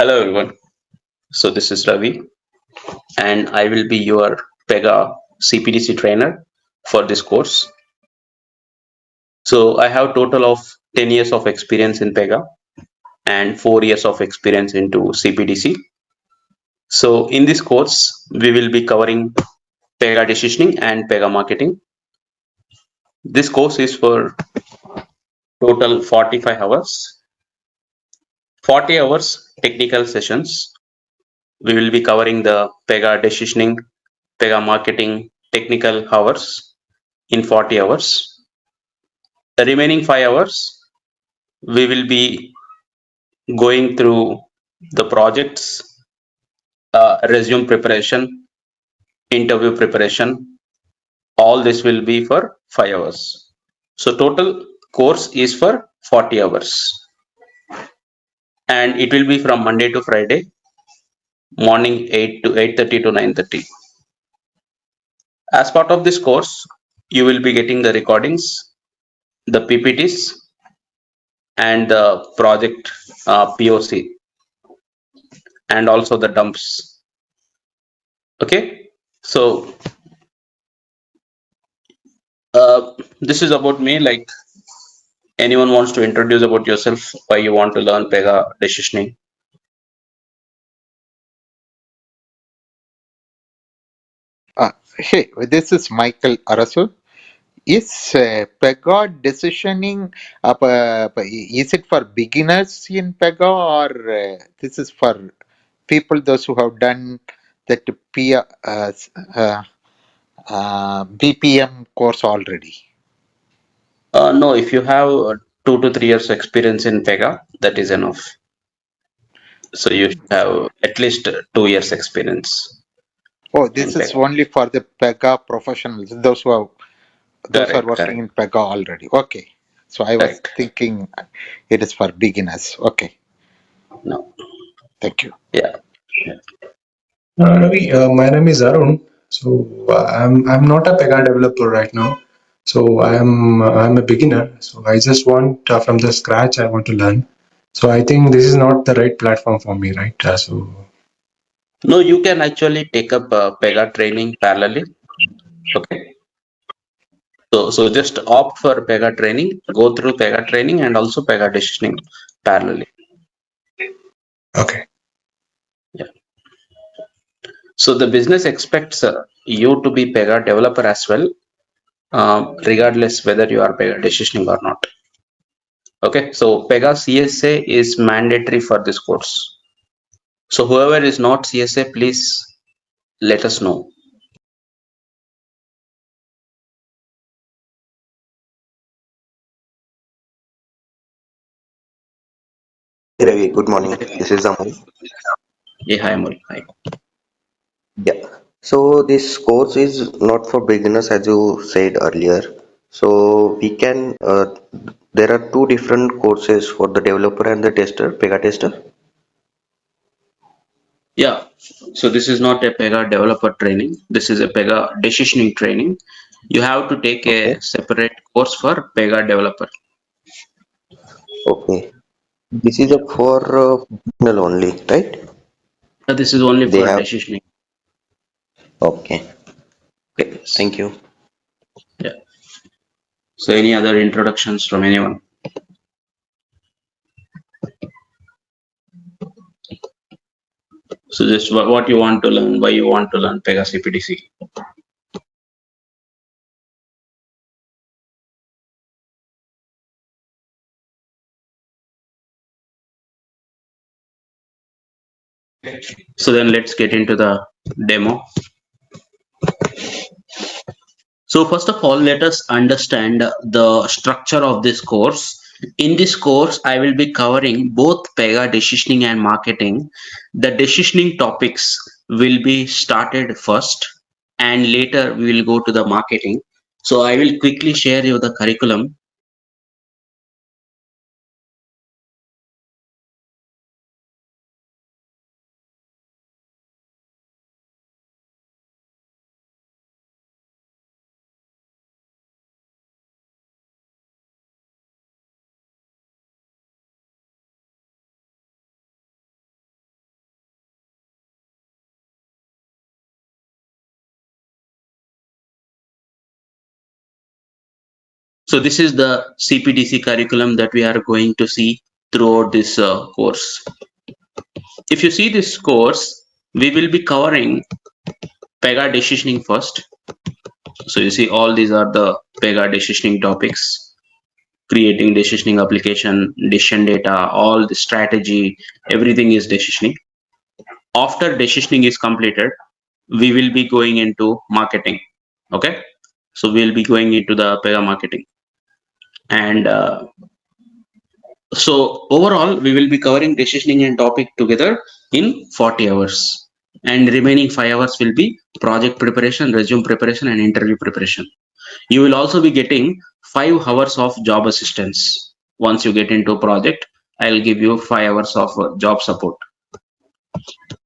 Hello everyone. So this is Ravi and I will be your Pega CPDC trainer for this course. So I have total of 10 years of experience in Pega and 4 years of experience into CPDC. So in this course, we will be covering Pega decisioning and Pega marketing. This course is for total 45 hours, 40 hours technical sessions. We will be covering the Pega decisioning, Pega marketing technical hours in 40 hours. The remaining 5 hours, we will be going through the projects, resume preparation, interview preparation. All this will be for 5 hours. So total course is for 40 hours. And it will be from Monday to Friday, morning 8 to 8:30 to 9:30. As part of this course, you will be getting the recordings, the PPTs, and the project POC, and also the dumps. Okay, so this is about me. Like, anyone wants to introduce about yourself, why you want to learn Pega decisioning? Hey, this is Michael Arasu. Is Pega decisioning, is it for beginners in Pega or this is for people, those who have done that BPM course already? No, if you have 2 to 3 years experience in Pega, that is enough. So you should have at least 2 years experience Oh, in this is Pega. only for the Pega professionals, those who are Correct, working correct, in Pega already. Okay. So I was correct. thinking it is for beginners. Okay. No, Thank you. yeah, yeah. Ravi, my name is Arun. So I'm not a Pega developer right now. So I'm a beginner. So I just want from the scratch I want to learn. So I think this is not the right platform for me, right? No, you can actually take up Pega training parallelly. Okay. So just opt for Pega training, go through Pega training and also Pega decisioning parallelly. Okay. Yeah. So the business expects you to be Pega developer as well, regardless whether you are Pega decisioning or not. Okay. So Pega CSA is mandatory for this course. So whoever is not CSA, please let us know. Hey Ravi, good morning. This is Amol. Yeah, hi, Amol. Hi. Yeah. So this course is not for beginners, as you said earlier. So we can. There are two different courses for the developer and the tester, Pega tester. Yeah. So this is not a Pega developer training. This is a Pega decisioning training. You have to take Okay. a separate course for Pega developer. Okay. This is Yeah. a for beginner only, right? This is only They for have. decisioning. Okay. Okay. Yes. Thank you. Yeah. So any other introductions from anyone? So just what you want to learn, why you want to learn Pega CPDC. So then let's get into the demo. So first of all, let us understand the structure of this course. In this course, I will be covering both Pega decisioning and marketing. The decisioning topics will be started first and later we will go to the marketing. So I will quickly share you the curriculum. So this is the CPDC curriculum that we are going to see throughout this course. If you see this course, we will be covering Pega decisioning first. So you see all these are the Pega decisioning topics: creating decisioning application, decision data, all the strategy, everything is decisioning. After decisioning is completed, we will be going into marketing. Okay, so we'll be going into the Pega marketing, and so overall we will be covering decisioning and topic together in 40 hours, and remaining 5 hours will be project preparation, resume preparation, and interview preparation. You will also be getting 5 hours of job assistance. Once you get into a project, I'll give you 5 hours of job support.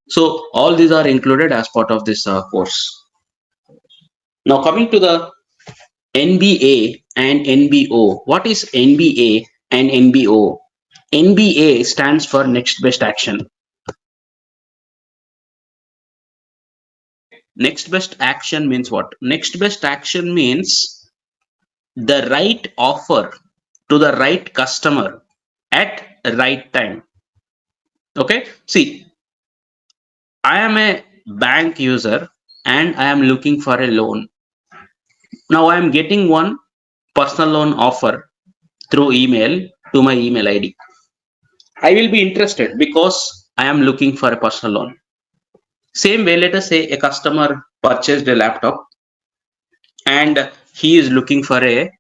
So all these are included as part of this course. Now coming to the NBA and NBO. What is NBA and NBO? NBA stands for next best action. Next best action means what? Next best action means the right offer to the right customer at right time. Okay, see, I am a bank user and I am looking for a loan. Now I am getting one personal loan offer through email to my email ID. I will be interested because I am looking for a personal loan. Same way, let us say a customer purchased a laptop and he is looking for a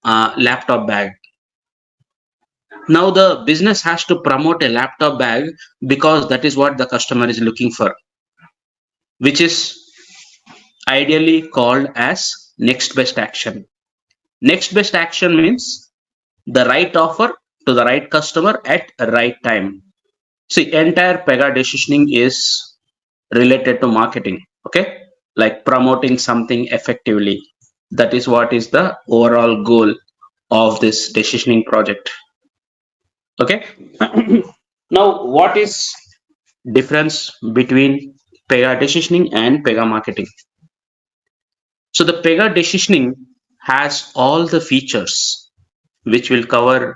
laptop bag. Now the business has to promote a laptop bag because that is what the customer is looking for, which is ideally called as next best action. Next best action means the right offer to the right customer at the right time. See, entire Pega decisioning is related to marketing, okay? Like promoting something effectively. That is what is the overall goal of this decisioning project. Okay. Now, what is difference between Pega decisioning and Pega marketing? So the Pega decisioning has all the features which will cover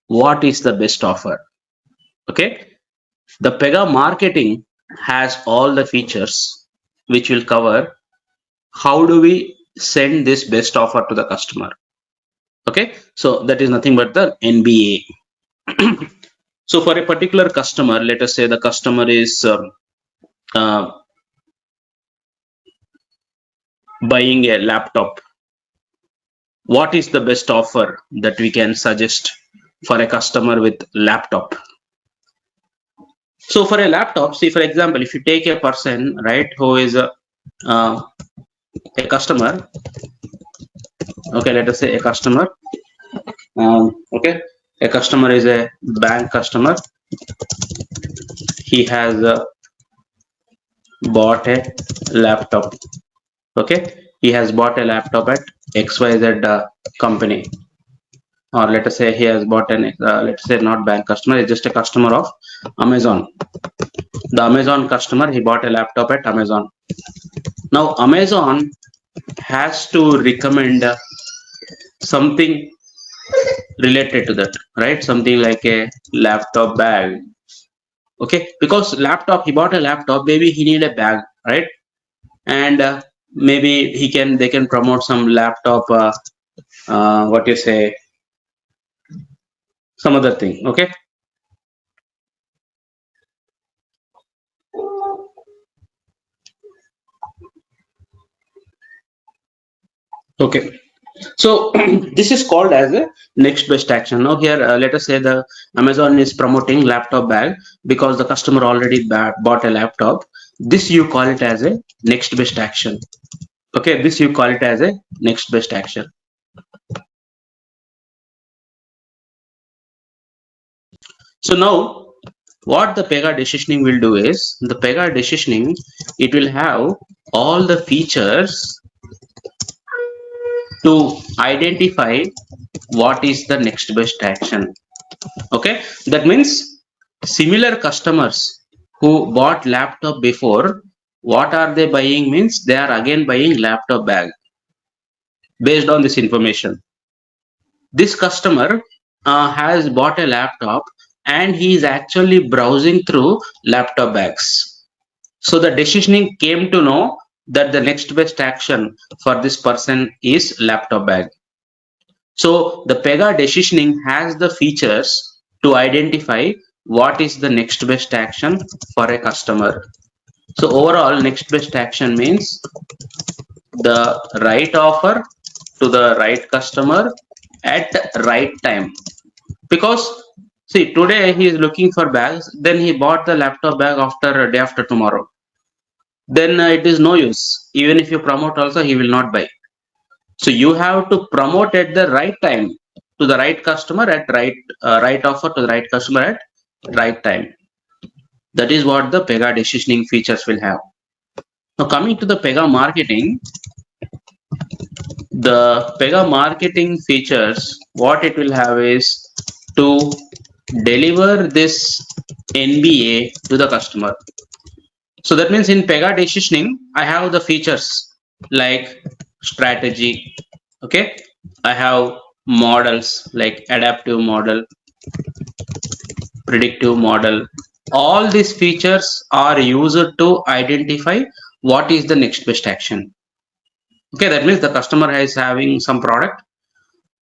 what is the best offer. Okay. The Pega marketing has all the features which will cover how do we send this best offer to the customer. Okay. So that is nothing but the NBA. So for a particular customer, let us say the customer is buying a laptop. What is the best offer that we can suggest for a customer with laptop? So for a laptop, see, for example, if you take a person, right, who is a customer, okay, let us say a customer, okay, a customer is a bank customer. He has bought a laptop. Okay, he has bought a laptop at XYZ company, or let us say he has bought an let's say not bank customer, it's just a customer of Amazon. The Amazon customer, he bought a laptop at Amazon. Now Amazon has to recommend something related to that, right? Something like a laptop bag. Okay, because laptop, he bought a laptop, maybe he need a bag, right? And maybe they can promote some laptop what you say, some other thing. Okay, okay, so this is called as a next best action. Now here let us say the Amazon is promoting laptop bag because the customer already bought a laptop. This you call it as a next best action. Okay, this you call it as a next best action. So now what the Pega decisioning will do is, the Pega decisioning, it will have all the features to identify what is the next best action. Okay, that means similar customers who bought laptop before, what are they buying means they are again buying laptop bag based on this information. this customer has bought a laptop and he is actually browsing through laptop bags. So the decisioning came to know that the next best action for this person is laptop bag. So the Pega decisioning has the features to identify what is the next best action for a customer. So overall, next best action means the right offer to the right customer at right time. Because see, today he is looking for bags, then he bought the laptop bag after day after tomorrow. Then it is no use. Even if you promote also, he will not buy. So you have to promote at the right time to the right customer at right offer to the right customer at right time. That is what the Pega decisioning features will have. Now coming to the Pega marketing, the Pega marketing features, what it will have is to deliver this NBA to the customer. So that means in Pega decisioning, I have the features like strategy. Okay, I have models like adaptive model, predictive model. All these features are used to identify what is the next best action. Okay, that means the customer is having some product.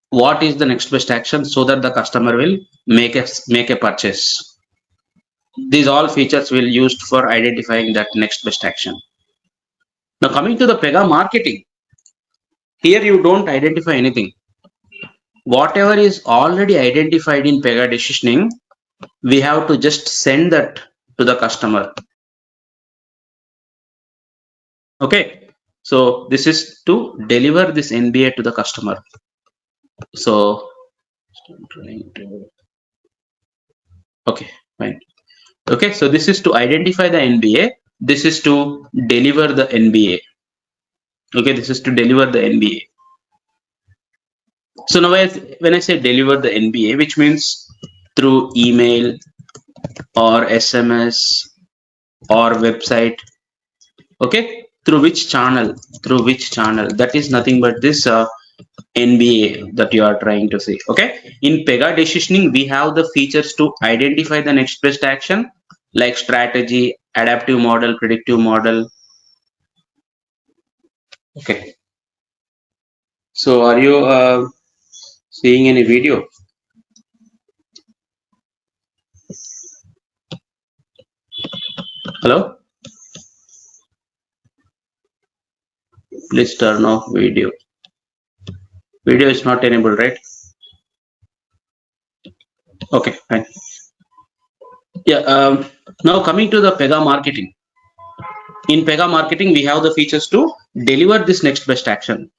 What is the next best action so that the customer will make a purchase. These all features will used for identifying that next best action. Now coming to the Pega marketing, here you don't identify anything. Whatever is already identified in Pega decisioning, we have to just send that to the customer. Okay, so this is to deliver this NBA to the customer. So okay, fine. Okay, so this is to identify the NBA. This is to deliver the NBA. Okay, this is to deliver the NBA. So now when I say deliver the NBA, which means through email or SMS or website, okay, through which channel, that is nothing but this NBA that you are trying to say. Okay, in Pega decisioning, we have the features to identify the next best action like strategy, adaptive model, predictive model. Okay, so are you seeing any video? Hello, please turn off video. Video is not enabled, right? Okay, fine. Yeah, now coming to the Pega marketing. In Pega marketing, we have the features to deliver this next best action.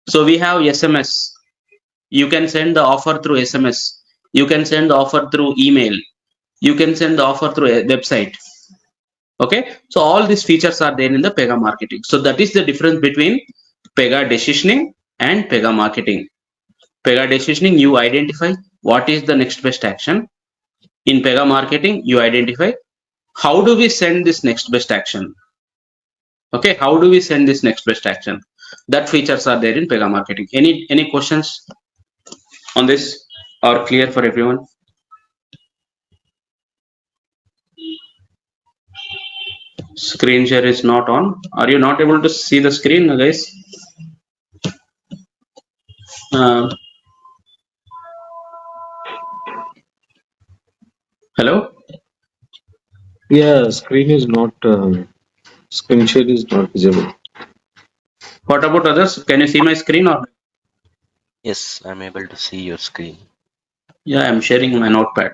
So we have SMS. You can send the offer through SMS. You can send the offer through email. You can send the offer through a website. Okay, so all these features are there in the Pega marketing. So that is the difference between Pega decisioning and Pega marketing. Pega decisioning, you identify what is the next best action. In Pega marketing, you identify how do we send this next best action. Okay, how do we send this next best action? That features are there in Pega marketing. Any questions on this or clear for everyone? Screen share is not on. Are you not able to see the screen, guys? Hello? Yeah, screen share is not visible. What about others? Can you see my screen or? Yes, I'm able to see your screen. Yeah, I'm sharing my notepad.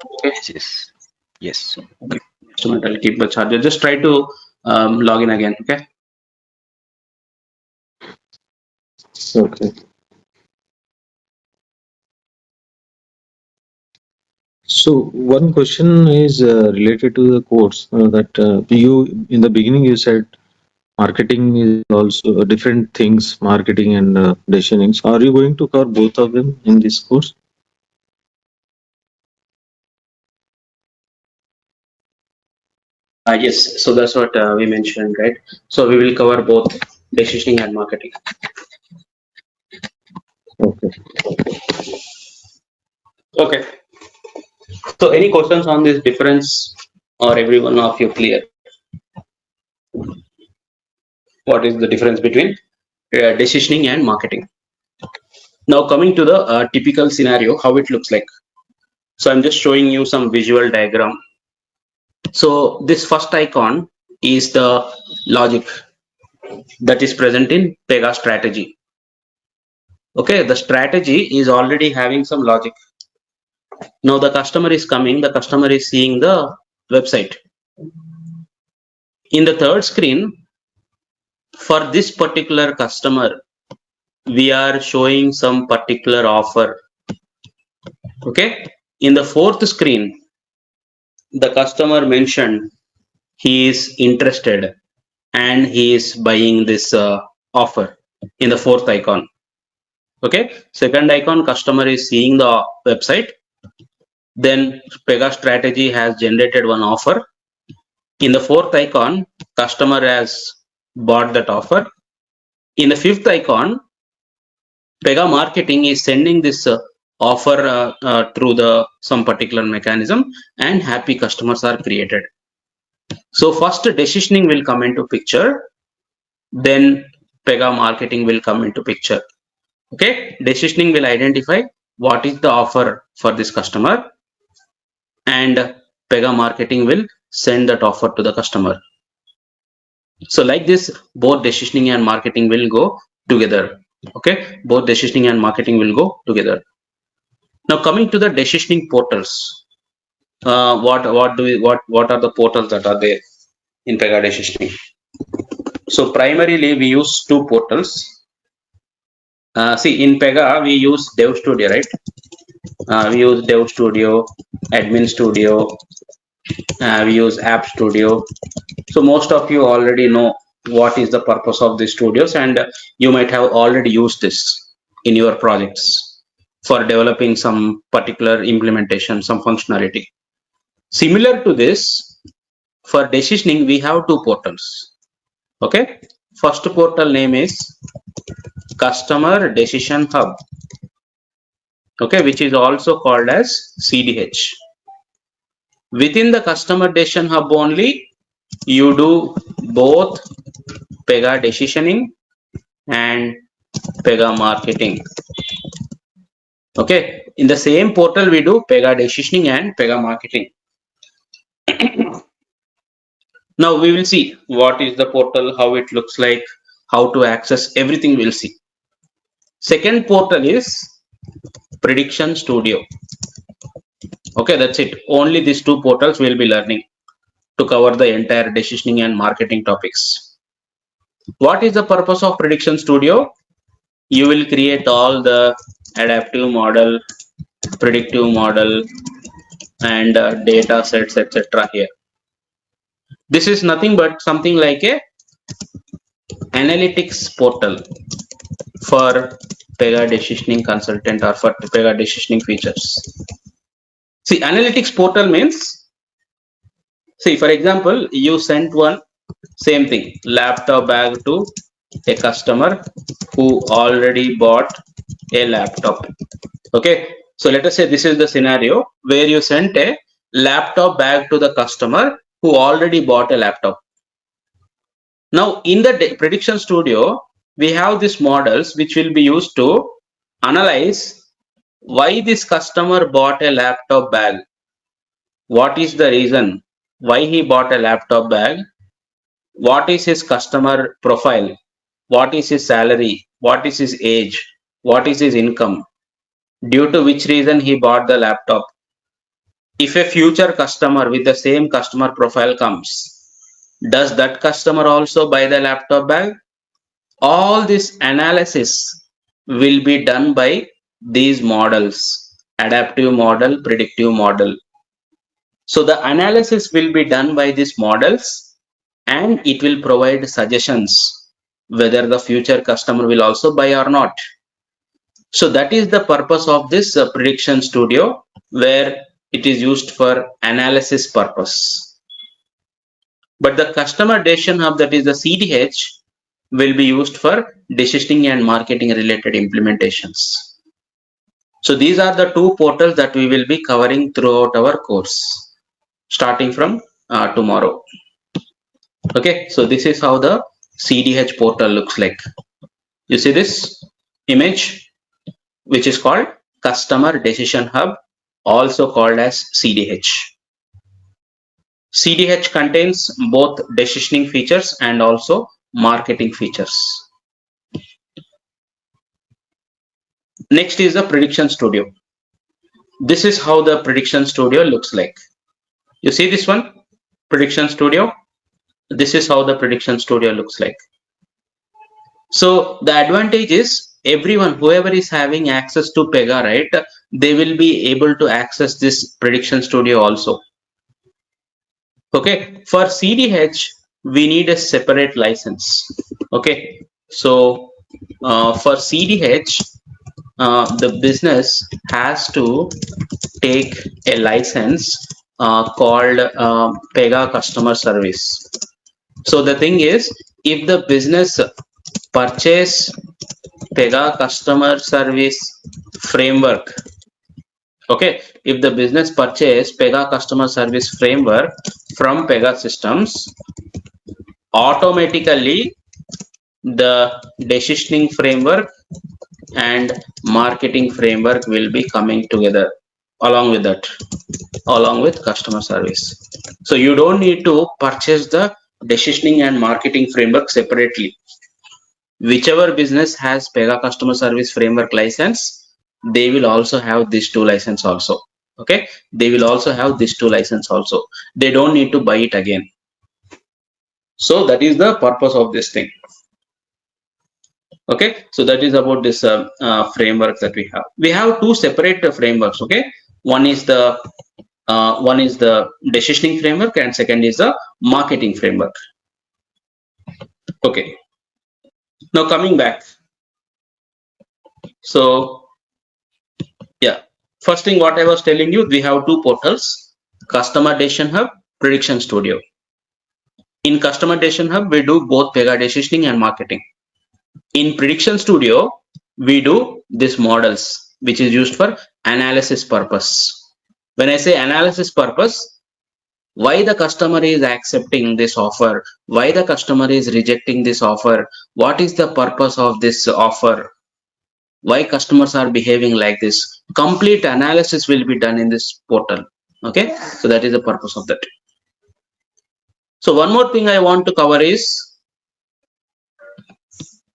Okay. Yes. Yes. Okay. Next minute I'll keep the charger. Just try to log in again. Okay. Okay. So one question is related to the course that you in the beginning you said marketing is also different things, marketing and decisioning. So are you going to cover both of them in this course? Yes. So that's what we mentioned, right? So we will cover both decisioning and marketing. Okay. Okay. So any questions on this difference, or every one of you clear? What is the difference between decisioning and marketing? Now coming to the typical scenario, how it looks like. So I'm just showing you some visual diagram. So this first icon is the logic that is present in Pega strategy. Okay, the strategy is already having some logic. Now the customer is coming, the customer is seeing the website. In the third screen, for this particular customer, we are showing some particular offer. Okay, in the fourth screen, the customer mentioned he is interested and he is buying this offer in the fourth icon. Okay, second icon, customer is seeing the website. Then Pega strategy has generated one offer. In the fourth icon, customer has bought that offer. In the fifth icon, Pega marketing is sending this offer through the some particular mechanism, and happy customers are created. So first decisioning will come into picture, then Pega marketing will come into picture. Okay, decisioning will identify what is the offer for this customer, and Pega marketing will send that offer to the customer. So like this, both decisioning and marketing will go together. Okay, both decisioning and marketing will go together. Now coming to the decisioning portals, what are the portals that are there in Pega decisioning? So primarily we use two portals. See, in Pega we use Dev Studio, right? We use Dev Studio, Admin Studio, we use App Studio. So most of you already know what is the purpose of these studios, and you might have already used this in your projects for developing some particular implementation, some functionality. Similar to this, for decisioning, we have two portals. Okay, first portal name is Customer Decision Hub. Okay, which is also called as CDH. Within the Customer Decision Hub only, you do both Pega decisioning and Pega marketing. Okay, in the same portal we do Pega decisioning and Pega marketing. Now we will see what is the portal, how it looks like, how to access, everything we'll see. Second portal is Prediction Studio. Okay, that's it. Only these two portals we'll be learning to cover the entire decisioning and marketing topics. What is the purpose of Prediction Studio? You will create all the adaptive model, predictive model, and data sets, etc. here. This is nothing but something like a analytics portal for Pega decisioning consultant or for Pega decisioning features. See, analytics portal means, see, for example, you sent one same thing, laptop bag to a customer who already bought a laptop. Okay, so let us say this is the scenario where you sent a laptop bag to the customer who already bought a laptop. Now in the Prediction Studio, we have these models which will be used to analyze why this customer bought a laptop bag. What is the reason why he bought a laptop bag? What is his customer profile? What is his salary? What is his age? What is his income? Due to which reason he bought the laptop? If a future customer with the same customer profile comes, does that customer also buy the laptop bag? All this analysis will be done by these models, adaptive model, predictive model. So the analysis will be done by these models, and it will provide suggestions whether the future customer will also buy or not. So that is the purpose of this Prediction Studio, where it is used for analysis purpose. But the Customer Decision Hub, that is the CDH, will be used for decisioning and marketing related implementations. So these are the two portals that we will be covering throughout our course, starting from tomorrow. Okay, so this is how the CDH portal looks like. You see this image, which is called Customer Decision Hub, also called as CDH. CDH contains both decisioning features and also marketing features. Next is the Prediction Studio. This is how the Prediction Studio looks like. You see this one, Prediction Studio? This is how the Prediction Studio looks like. So the advantage is everyone, whoever is having access to Pega, right, they will be able to access this Prediction Studio also. Okay, for CDH, we need a separate license. Okay, so for CDH, the business has to take a license called Pega Customer Service. So the thing is, if the business purchase Pega Customer Service Framework, okay, if the business purchase Pega Customer Service Framework from Pega Systems, automatically the decisioning framework and marketing framework will be coming together along with that, along with customer service. So you don't need to purchase the decisioning and marketing framework separately. Whichever business has Pega Customer Service Framework license, they will also have these two license also. Okay, they will also have these two license also. They don't need to buy it again. So that is the purpose of this thing. Okay, so that is about this framework that we have. We have two separate frameworks. Okay, one is the decisioning framework and second is the marketing framework. Okay, now coming back. So yeah, first thing what I was telling you, we have two portals, Customer Decision Hub, Prediction Studio. In Customer Decision Hub, we do both Pega decisioning and marketing. In Prediction Studio, we do these models, which is used for analysis purpose. When I say analysis purpose, why the customer is accepting this offer, why the customer is rejecting this offer, what is the purpose of this offer, why customers are behaving like this. Complete analysis will be done in this portal. Okay, so that is the purpose of that. So one more thing I want to cover is,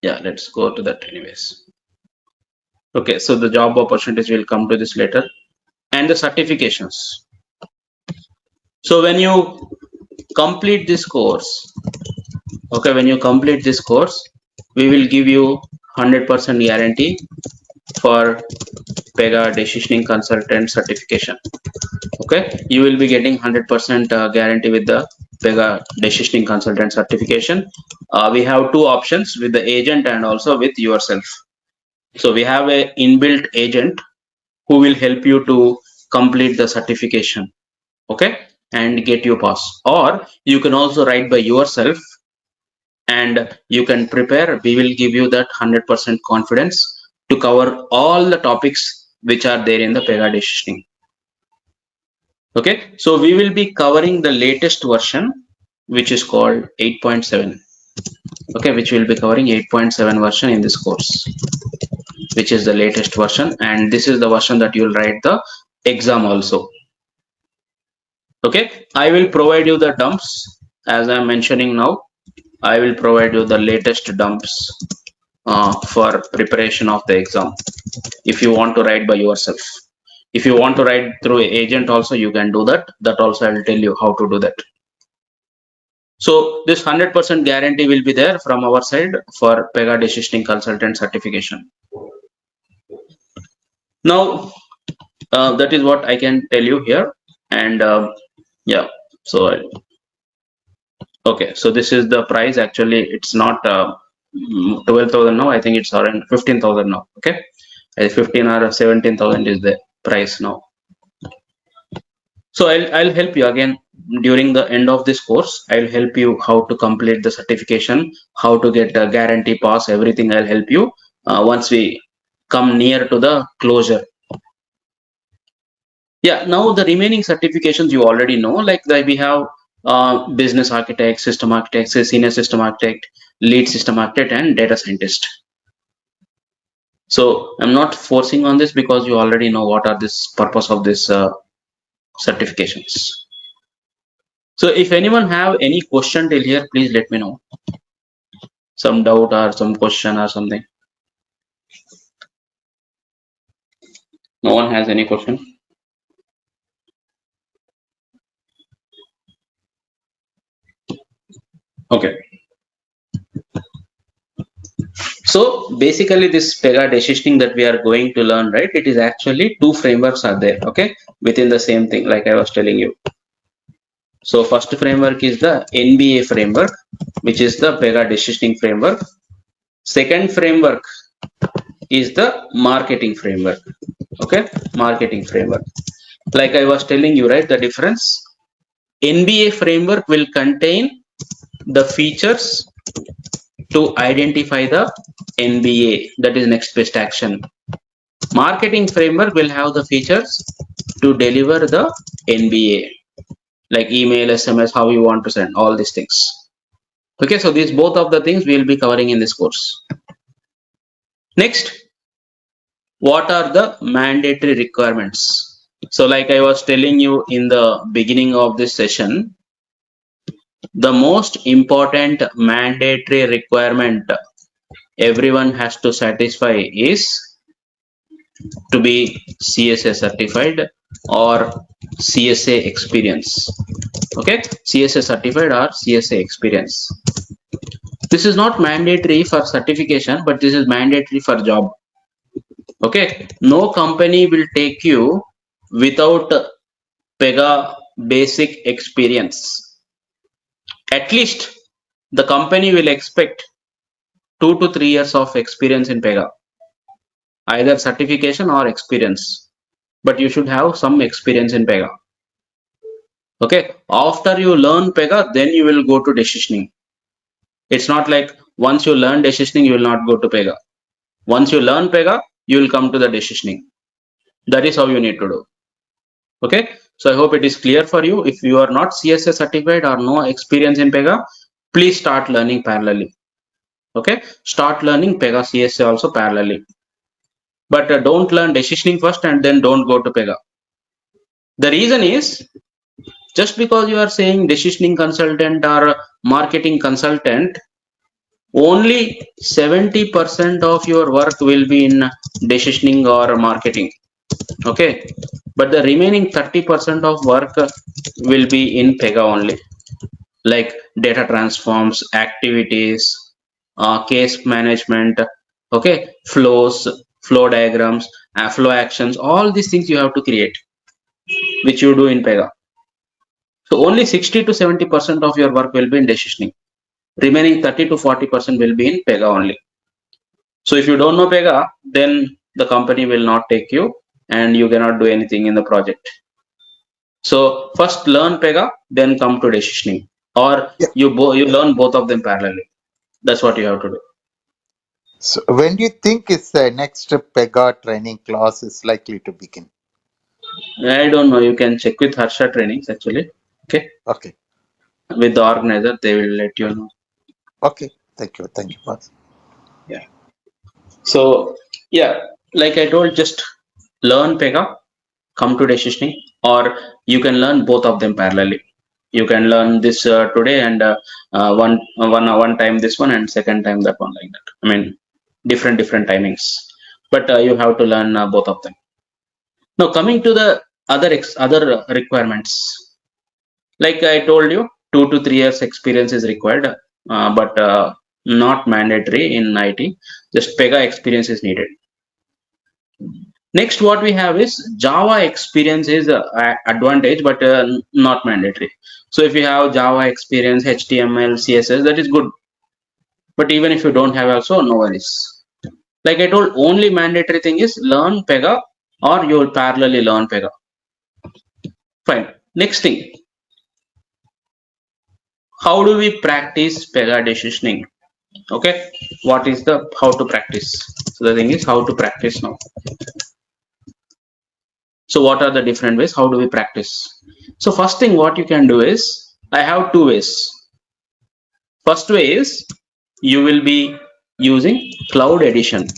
yeah, let's go to that anyways. Okay, so the job opportunities will come to this later, and the certifications. So when you complete this course, okay, when you complete this course, we will give you 100% guarantee for Pega Decisioning Consultant certification. Okay, you will be getting 100% guarantee with the Pega Decisioning Consultant certification. We have two options, with the agent and also with yourself. So we have a inbuilt agent who will help you to complete the certification, okay, and get you pass. Or you can also write by yourself and you can prepare. We will give you that 100% confidence to cover all the topics which are there in the Pega decisioning. Okay, so we will be covering the latest version, which is called 8.7. Okay, which will be covering 8.7 version in this course, which is the latest version, and this is the version that you will write the exam also. Okay, I will provide you the dumps as I am mentioning now. I will provide you the latest dumps for preparation of the exam. If you want to write by yourself, if you want to write through agent also, you can do that. That also I will tell you how to do that. So this 100% guarantee will be there from our side for Pega Decisioning Consultant certification. Now that is what I can tell you here, and yeah, so okay, so this is the price. Actually it's not 12,000 now, I think it's around 15,000 now. Okay, 15 or 17,000 is the price now. So I'll help you again. during the end of this course, I'll help you how to complete the certification, how to get a guarantee pass, everything I'll help you once we come near to the closure. Yeah, now the remaining certifications you already know, like that we have business architect, system architect, senior system architect, lead system architect, and data scientist. So I'm not forcing on this because you already know what are this purpose of this certifications. So if anyone have any question till here, please let me know. Some doubt or some question or something. No one has any question? Okay. So basically this Pega decisioning that we are going to learn, right? It is actually two frameworks are there, okay? Within the same thing, like I was telling you. So first framework is the NBA framework, which is the Pega decisioning framework. Second framework is the marketing framework, okay? Marketing framework. Like I was telling you, right? The difference. NBA framework will contain the features to identify the NBA, that is next best action. Marketing framework will have the features to deliver the NBA, like email, SMS, how you want to send, all these things. Okay, so these both of the things we will be covering in this course. Next, what are the mandatory requirements? So like I was telling you in the beginning of this session, the most important mandatory requirement everyone has to satisfy is to be CSA certified or CSA experience. Okay, CSA certified or CSA experience. This is not mandatory for certification, but this is mandatory for job. Okay, no company will take you without Pega basic experience. At least the company will expect 2 to 3 years of experience in Pega, either certification or experience, but you should have some experience in Pega. Okay, after you learn Pega, then you will go to decisioning. It's not like once you learn decisioning, you will not go to Pega. Once you learn Pega, you will come to the decisioning. That is how you need to do. Okay, so I hope it is clear for you. If you are not CSA certified or no experience in Pega, please start learning parallelly. Okay, start learning Pega CSA also parallelly. But don't learn decisioning first and then don't go to Pega. The reason is, just because you are saying decisioning consultant or marketing consultant, only 70% of your work will be in decisioning or marketing. Okay, but the remaining 30% of work will be in Pega only, like data transforms, activities, case management, okay, flows, flow diagrams, flow actions, all these things you have to create, which you do in Pega. So only 60 to 70% of your work will be in decisioning. Remaining 30 to 40% will be in Pega only. So if you don't know Pega, then the company will not take you and you cannot do anything in the project. So first learn Pega, then come to decisioning, or Yeah. you learn both of them parallelly. That's what you have to do. So when do you think is the next Pega training class is likely to begin? I don't know. You can check with Harsha Trainings actually. Okay, Okay. with the organizer, they will let you know. Okay. Thank you. Thank you, boss. Yeah. So yeah, like I told, just learn Pega, come to decisioning, or you can learn both of them parallelly. You can learn this today and one time this one and second time that one, like that. I mean, different timings, but you have to learn both of them. Now coming to the other requirements, like I told you, 2 to 3 years experience is required, but not mandatory in IT. Just Pega experience is needed. Next, what we have is Java experience is advantage, but not mandatory. So if you have Java experience, HTML, CSS, that is good. But even if you don't have also, no worries. Like I told, only mandatory thing is learn Pega or you will parallelly learn Pega. Fine. Next thing, how do we practice Pega decisioning? Okay, what is the how to practice? So the thing is how to practice now. So what are the different ways? How do we practice? So first thing what you can do is, I have two ways. First way is you will be using Cloud Edition.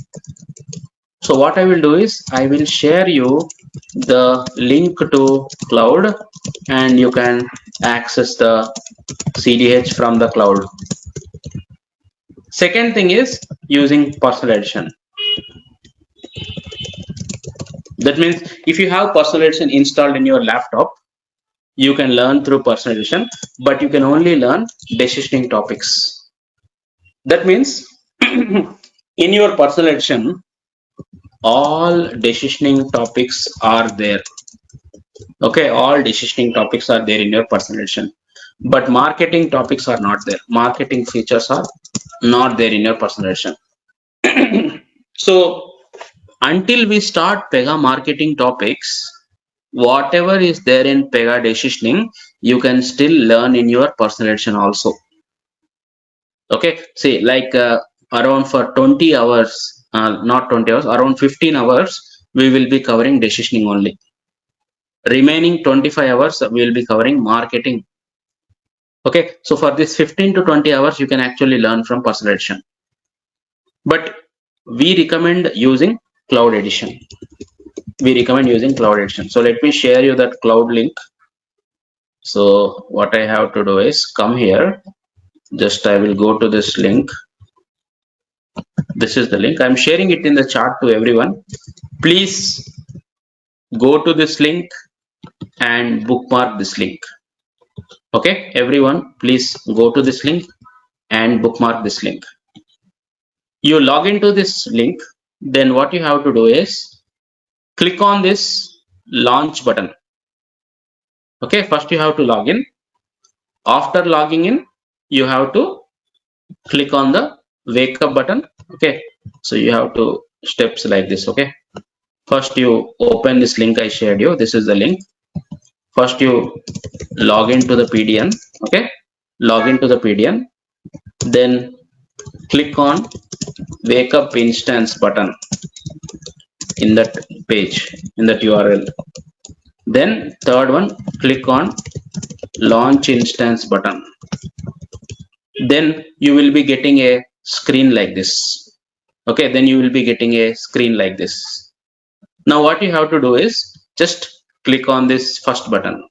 So what I will do is I will share you the link to cloud and you can access the CDH from the cloud. Second thing is using personal edition. That means if you have personal edition installed in your laptop, you can learn through personal edition, but you can only learn decisioning topics. That means in your personal edition, all decisioning topics are there. Okay, all decisioning topics are there in your personal edition, but marketing topics are not there. Marketing features are not there in your personal edition. So until we start Pega marketing topics, whatever is there in Pega decisioning, you can still learn in your personal edition also. Okay, see, like around for 20 hours, not 20 hours, around 15 hours, we will be covering decisioning only. Remaining 25 hours, we will be covering marketing. Okay, so for this 15 to 20 hours, you can actually learn from personal edition. But we recommend using Cloud Edition. We recommend using Cloud Edition. So let me share you that cloud link. So what I have to do is come here. Just I will go to this link. This is the link. I'm sharing it in the chat to everyone. Please go to this link and bookmark this link. Okay, everyone, please go to this link and bookmark this link. You log into this link, then what you have to do is click on this launch button. Okay, first you have to log in. After logging in, you have to click on the wake up button. Okay, so you have to steps like this. Okay, first you open this link I shared you. This is the link. First you log into the PDN. Okay, log into the PDN, then click on wake up instance button in that page, in that URL. Then third one, click on launch instance button. Then you will be getting a screen like this. Okay, then you will be getting a screen like this. Now what you have to do is just click on this first button.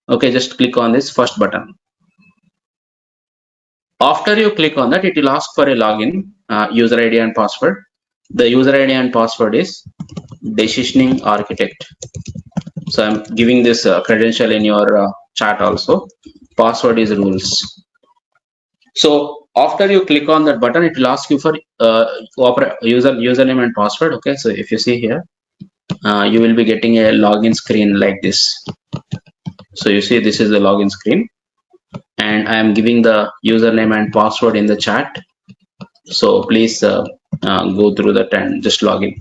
Okay, just click on this first button. After you click on that, it will ask for a login, user ID and password. The user ID and password is decisioning architect. So I'm giving this credential in your chat also. Password is rules. So after you click on that button, it will ask you for username and password. Okay, so if you see here, you will be getting a login screen like this. So you see this is the login screen, and I am giving the username and password in the chat. So please go through that and just log in.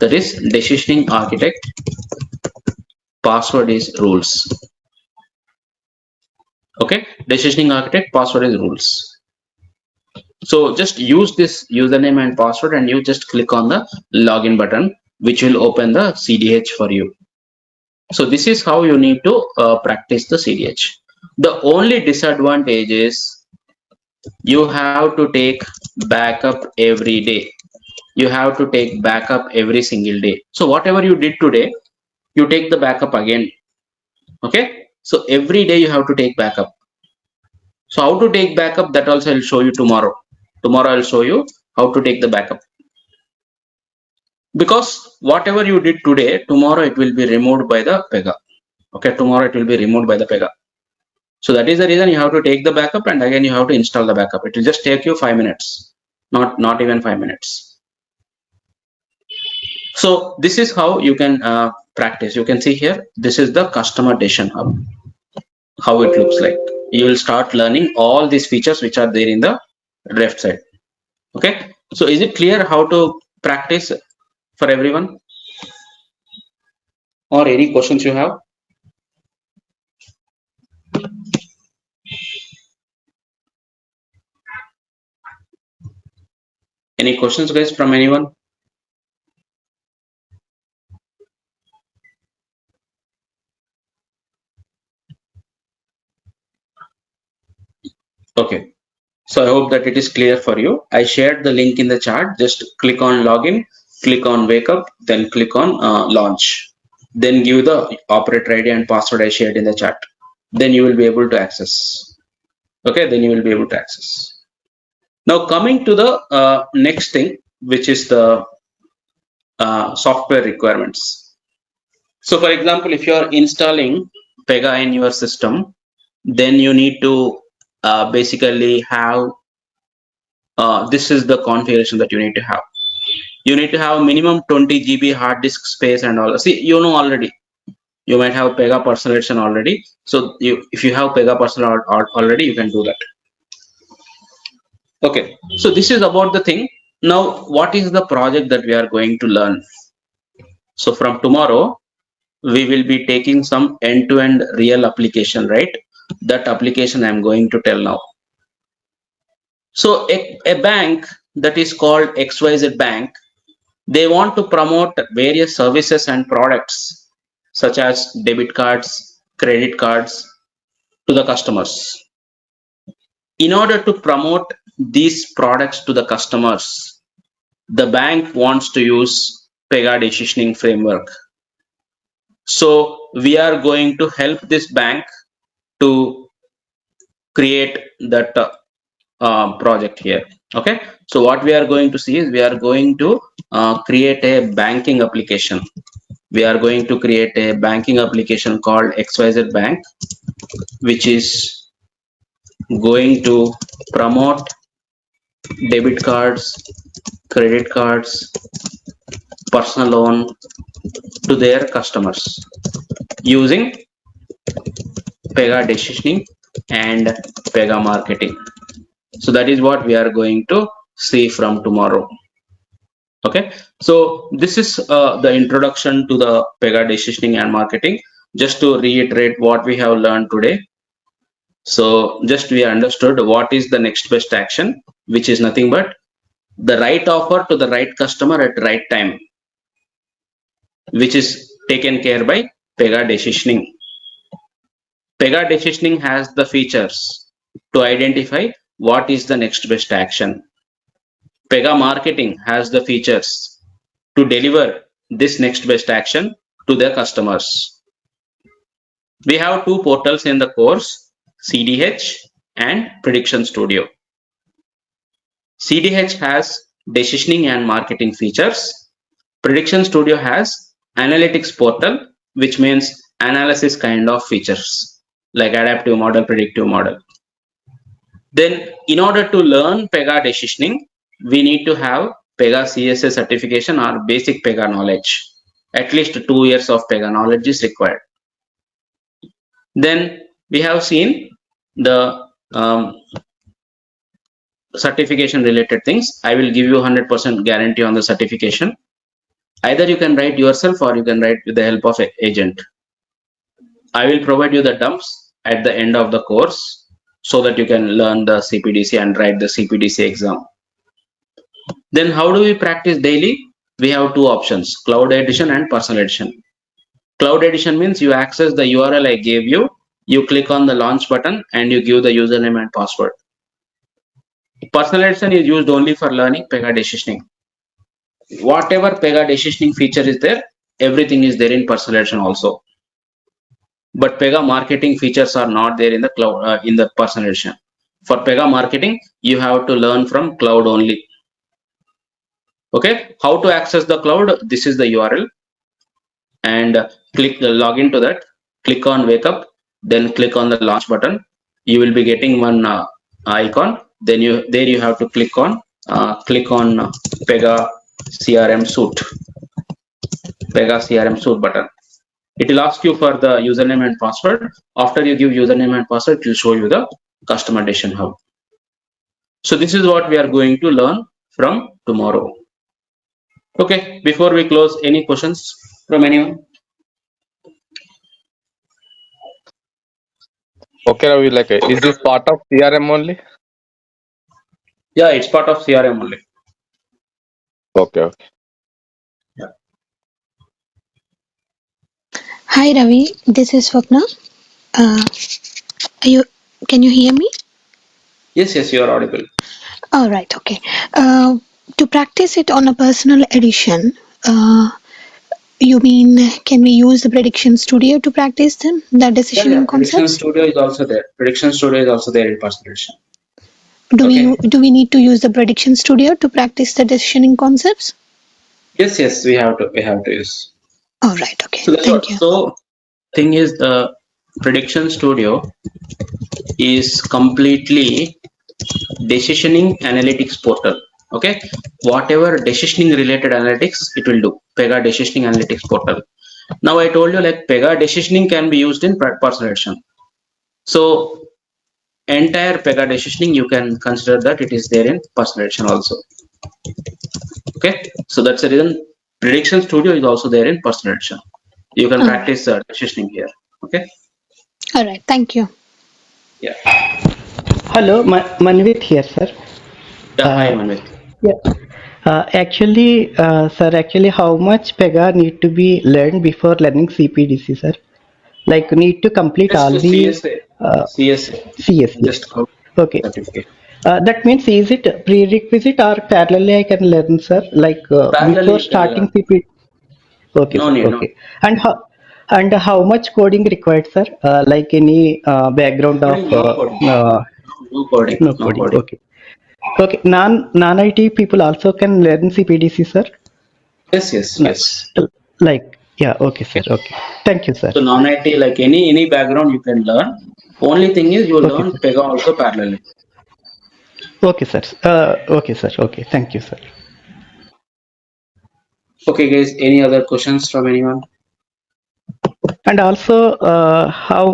That is decisioning architect. Password is rules. Okay, decisioning architect, password is rules. So just use this username and password and you just click on the login button, which will open the CDH for you. So this is how you need to practice the CDH. The only disadvantage is you have to take backup every day. You have to take backup every single day. So whatever you did today, you take the backup again. Okay, so every day you have to take backup. So how to take backup, that also I'll show you tomorrow. Tomorrow I'll show you how to take the backup. Because whatever you did today, tomorrow it will be removed by the Pega. Okay, tomorrow it will be removed by the Pega. So that is the reason you have to take the backup and again you have to install the backup. It will just take you 5 minutes, not even 5 minutes. So this is how you can practice. You can see here, this is the customer decision hub, how it looks like. You will start learning all these features which are there in the left side. Okay, so is it clear how to practice for everyone, or any questions you have? Any questions, guys, from anyone? Okay. So I hope that it is clear for you. I shared the link in the chat. Just click on login, click on wake up, then click on launch. Then give the operator ID and password I shared in the chat. Then you will be able to access. Okay, then you will be able to access. Now coming to the next thing, which is the software requirements. So for example, if you are installing Pega in your system, then you need to basically have this is the configuration that you need to have. You need to have minimum 20 GB hard disk space and all. See, you know already. You might have Pega personal edition already. So if you have Pega personal already, you can do that. Okay. So this is about the thing. Now, what is the project that we are going to learn? So from tomorrow, we will be taking some end-to-end real application, right? That application I'm going to tell now. So a bank that is called XYZ Bank, they want to promote various services and products such as debit cards, credit cards to the customers. In order to promote these products to the customers, the bank wants to use Pega decisioning framework. So we are going to help this bank to create that project here. Okay, so what we are going to see is we are going to create a banking application. We are going to create a banking application called XYZ Bank, which is going to promote debit cards, credit cards, personal loan to their customers using Pega decisioning and Pega marketing. So that is what we are going to see from tomorrow. Okay, so this is the introduction to the Pega decisioning and marketing. Just to reiterate what we have learned today. So just we understood what is the next best action, which is nothing but the right offer to the right customer at right time, which is taken care by Pega decisioning. Pega decisioning has the features to identify what is the next best action. Pega marketing has the features to deliver this next best action to their customers. We have two portals in the course, CDH and Prediction Studio. CDH has decisioning and marketing features. Prediction Studio has analytics portal, which means analysis kind of features like adaptive model, predictive model. Then in order to learn Pega decisioning, we need to have Pega CSA certification or basic Pega knowledge. At least 2 years of Pega knowledge is required. Then we have seen the certification related things. I will give you 100% guarantee on the certification. Either you can write yourself or you can write with the help of an agent. I will provide you the dumps at the end of the course so that you can learn the CPDC and write the CPDC exam. Then how do we practice daily? We have two options, Cloud Edition and Personal Edition. Cloud Edition means you access the URL I gave you, you click on the launch button and you give the username and password. Personal Edition is used only for learning Pega decisioning. Whatever Pega decisioning feature is there, everything is there in Personal Edition also. But Pega marketing features are not there in the cloud in the Personal Edition. For Pega marketing, you have to learn from cloud only. Okay, how to access the cloud? This is the URL, and click log into that. Click on wake up, then click on the launch button. You will be getting one icon. Then you have to click on Pega CRM suite. Pega CRM suite button. It will ask you for the username and password. After you give username and password, it will show you the customer decision hub. So this is what we are going to learn from tomorrow. Okay, before we close, any questions from anyone? Okay, Ravi, like, is this part of CRM only? Yeah, it's part of CRM only. Okay. Hi Ravi, this is Swapna. Uh, are you? Can you hear me? Yes, you are audible. All right, okay. To practice it on a personal edition, you mean can we use the prediction studio to practice them, the Yeah. decisioning Prediction concepts? Studio is also there. Prediction Studio is also there in Persuasion. Do we Okay. do we need to use the prediction studio to practice the decisioning concepts? Yes, we have to use. All right, okay. So that's Thank what. you. So thing is, the Prediction Studio is completely decisioning analytics portal. Okay, whatever decisioning related analytics it will do. Pega decisioning analytics portal. Now I told you like Pega decisioning can be used in personalization. So entire Pega decisioning you can consider that it is there in personalization also. Okay, so that's the reason Prediction Studio is also there in personalization. You can All right, practice decisioning here. Okay. all right. Thank you. Yeah. Hello, Manvit here, sir. Yeah. Hi, Uh, Manvit. yeah. Sir, actually, how much Pega need to be learned before learning CPDC, sir? Like, need to complete Just all to the CSA. uh, CSA. CSA. Just go Okay. certificate. That means is it prerequisite or parallelly I can learn, sir? Like Parallel before you can starting learn. CP. Okay, No sir. need. No. Okay. And how much coding required, sir? Like any background of Coding. No coding. No coding. no No coding. coding. Okay. Okay, non IT people also can learn CPDC, sir. Yes. Yes. No, Yes. like yeah, okay, sir. Okay, thank you, sir. So non-IT like any background you can learn. Only thing is you Okay, learn sir. Pega also parallelly. Okay, sir. Okay, sir. Okay, thank you, sir. Okay, guys. Any other questions from anyone? And also, how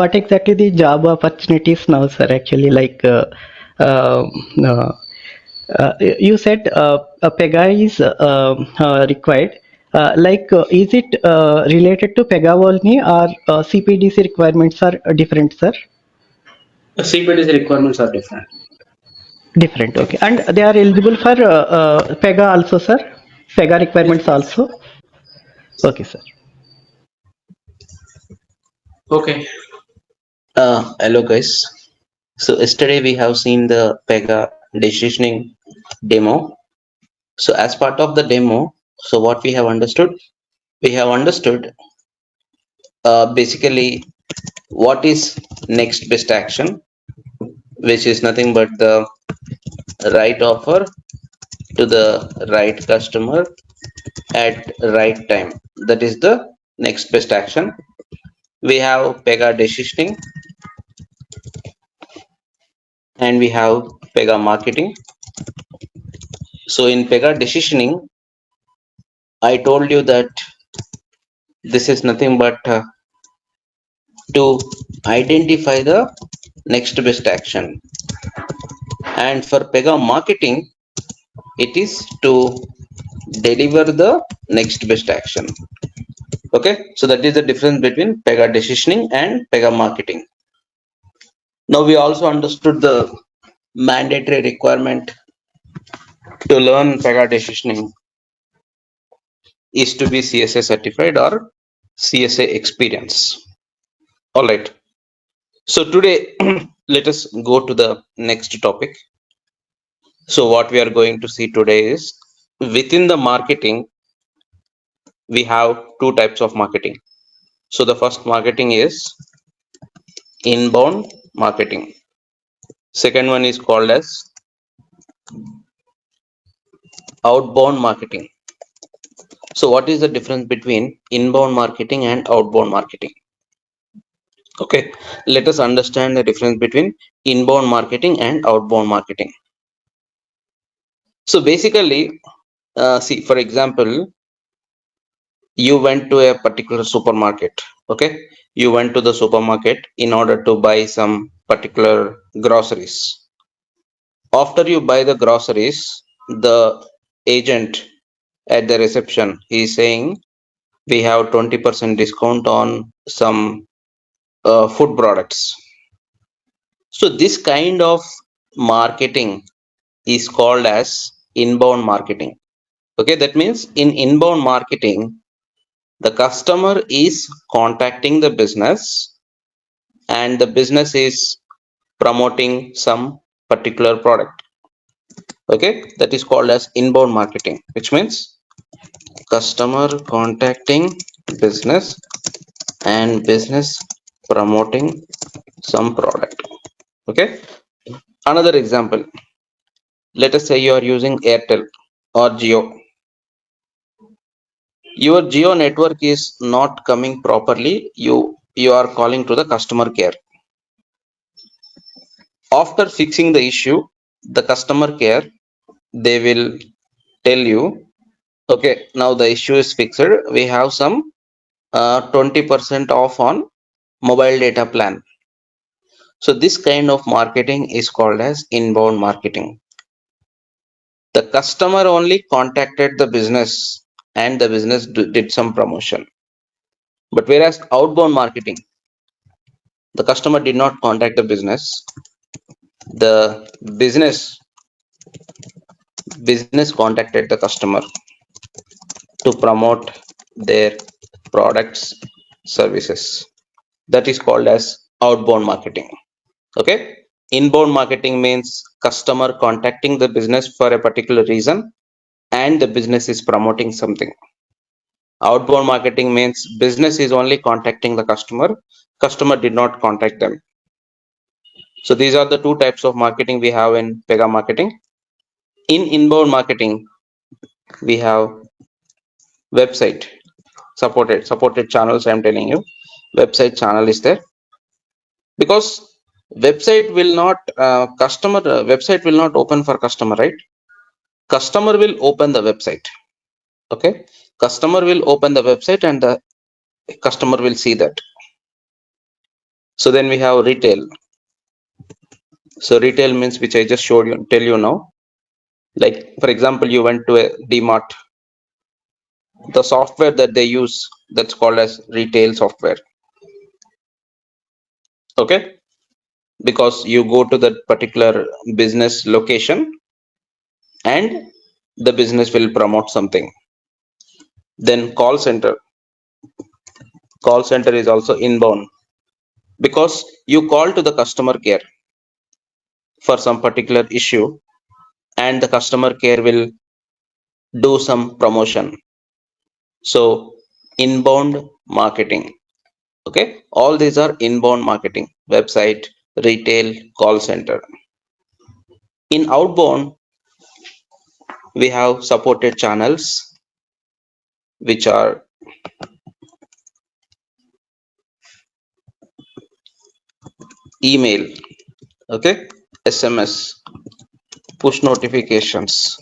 what exactly the job opportunities now, sir? Actually, like um, uh, you said Pega is required. Is it related to Pega only or CPDC requirements are different, sir? The CPDC requirements are different. Different, okay. And they are eligible for Pega also, sir? Pega Yes. requirements Yes. also? Okay, sir. Okay. Hello, guys. So yesterday we have seen the Pega decisioning demo. So as part of the demo, so what we have understood? We have understood basically what is next best action, which is nothing but the right offer to the right customer at right time. That is the next best action. We have Pega decisioning and we have Pega marketing. So in Pega decisioning, I told you that this is nothing but to identify the next best action. And for Pega marketing, it is to deliver the next best action. Okay, so that is the difference between Pega decisioning and Pega marketing. Now we also understood the mandatory requirement to learn Pega decisioning is to be CSA certified or CSA experience. All right. So today, let us go to the next topic. So what we are going to see today is within the marketing, we have two types of marketing. So the first marketing is inbound marketing. Second one is called as outbound marketing. So what is the difference between inbound marketing and outbound marketing? Okay, let us understand the difference between inbound marketing and outbound marketing. So basically, see, for example, you went to a particular supermarket. Okay, you went to the supermarket in order to buy some particular groceries. After you buy the groceries, the agent at the reception is saying we have 20% discount on some food products. So this kind of marketing is called as inbound marketing. Okay, that means in inbound marketing, the customer is contacting the business and the business is promoting some particular product. Okay, that is called as inbound marketing, which means customer contacting business and business promoting some product. Okay, another example, let us say you are using Airtel or Jio. Your Jio network is not coming properly. You are calling to the customer care. After fixing the issue, the customer care, they will tell you, okay, now the issue is fixed. We have some 20% off on mobile data plan. So this kind of marketing is called as inbound marketing. The customer only contacted the business and the business did some promotion. But whereas outbound marketing, the customer did not contact the business. The business contacted the customer to promote their products, services. That is called as outbound marketing. Okay. Inbound marketing means customer contacting the business for a particular reason and the business is promoting something. Outbound marketing means business is only contacting the customer did not contact them. So these are the two types of marketing we have in Pega marketing. In inbound marketing, we have website supported channels. I'm telling you, website channel is there because website will not website will not open for customer, right? Customer will open the website. Okay, customer will open the website and the customer will see that. So then we have retail. So retail means, which I just showed you, tell you now. Like for example, you went to a DMart. The software that they use, that's called as retail software. Okay, because you go to that particular business location and the business will promote something. Then call center is also inbound because you call to the customer care for some particular issue and the customer care will do some promotion. So inbound marketing. Okay, all these are inbound marketing: website, retail, call center. In outbound, we have supported channels, which are email, okay, SMS, push notifications,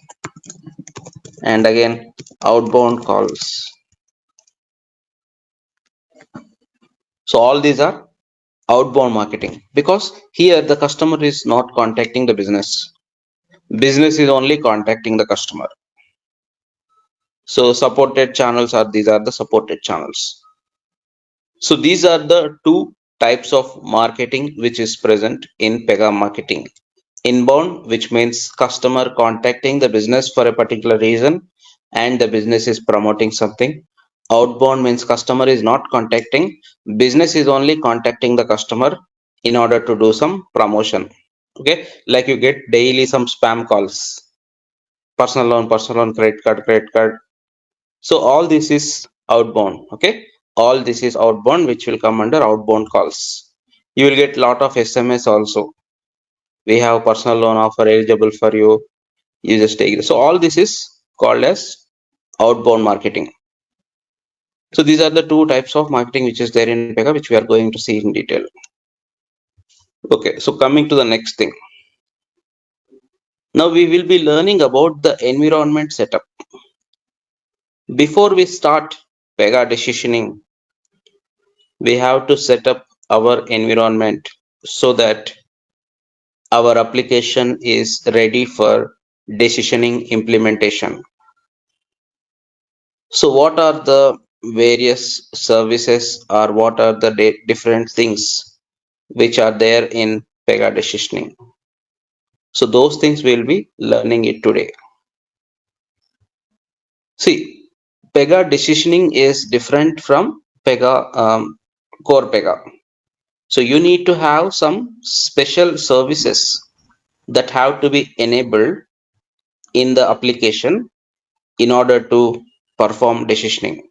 and again outbound calls. So all these are outbound marketing because here the customer is not contacting the business. Business is only contacting the customer. So supported channels are, these are the supported channels. So these are the two types of marketing which is present in Pega marketing. Inbound, which means customer contacting the business for a particular reason and the business is promoting something. Outbound means customer is not contacting, business is only contacting the customer in order to do some promotion. Okay, like you get daily some spam calls, personal loan, credit card. So all this is outbound. Okay, all this is outbound, which will come under outbound calls. You will get lot of SMS also. We have personal loan offer eligible for you. You just take it. So all this is called as outbound marketing. So these are the two types of marketing which is there in Pega, which we are going to see in detail. Okay, so coming to the next thing. Now we will be learning about the environment setup. Before we start Pega decisioning, we have to set up our environment so that our application is ready for decisioning implementation. So what are the various services or what are the different things which are there in Pega decisioning? So those things we'll be learning it today. See, Pega decisioning is different from Pega core Pega. So you need to have some special services that have to be enabled in the application in order to perform decisioning.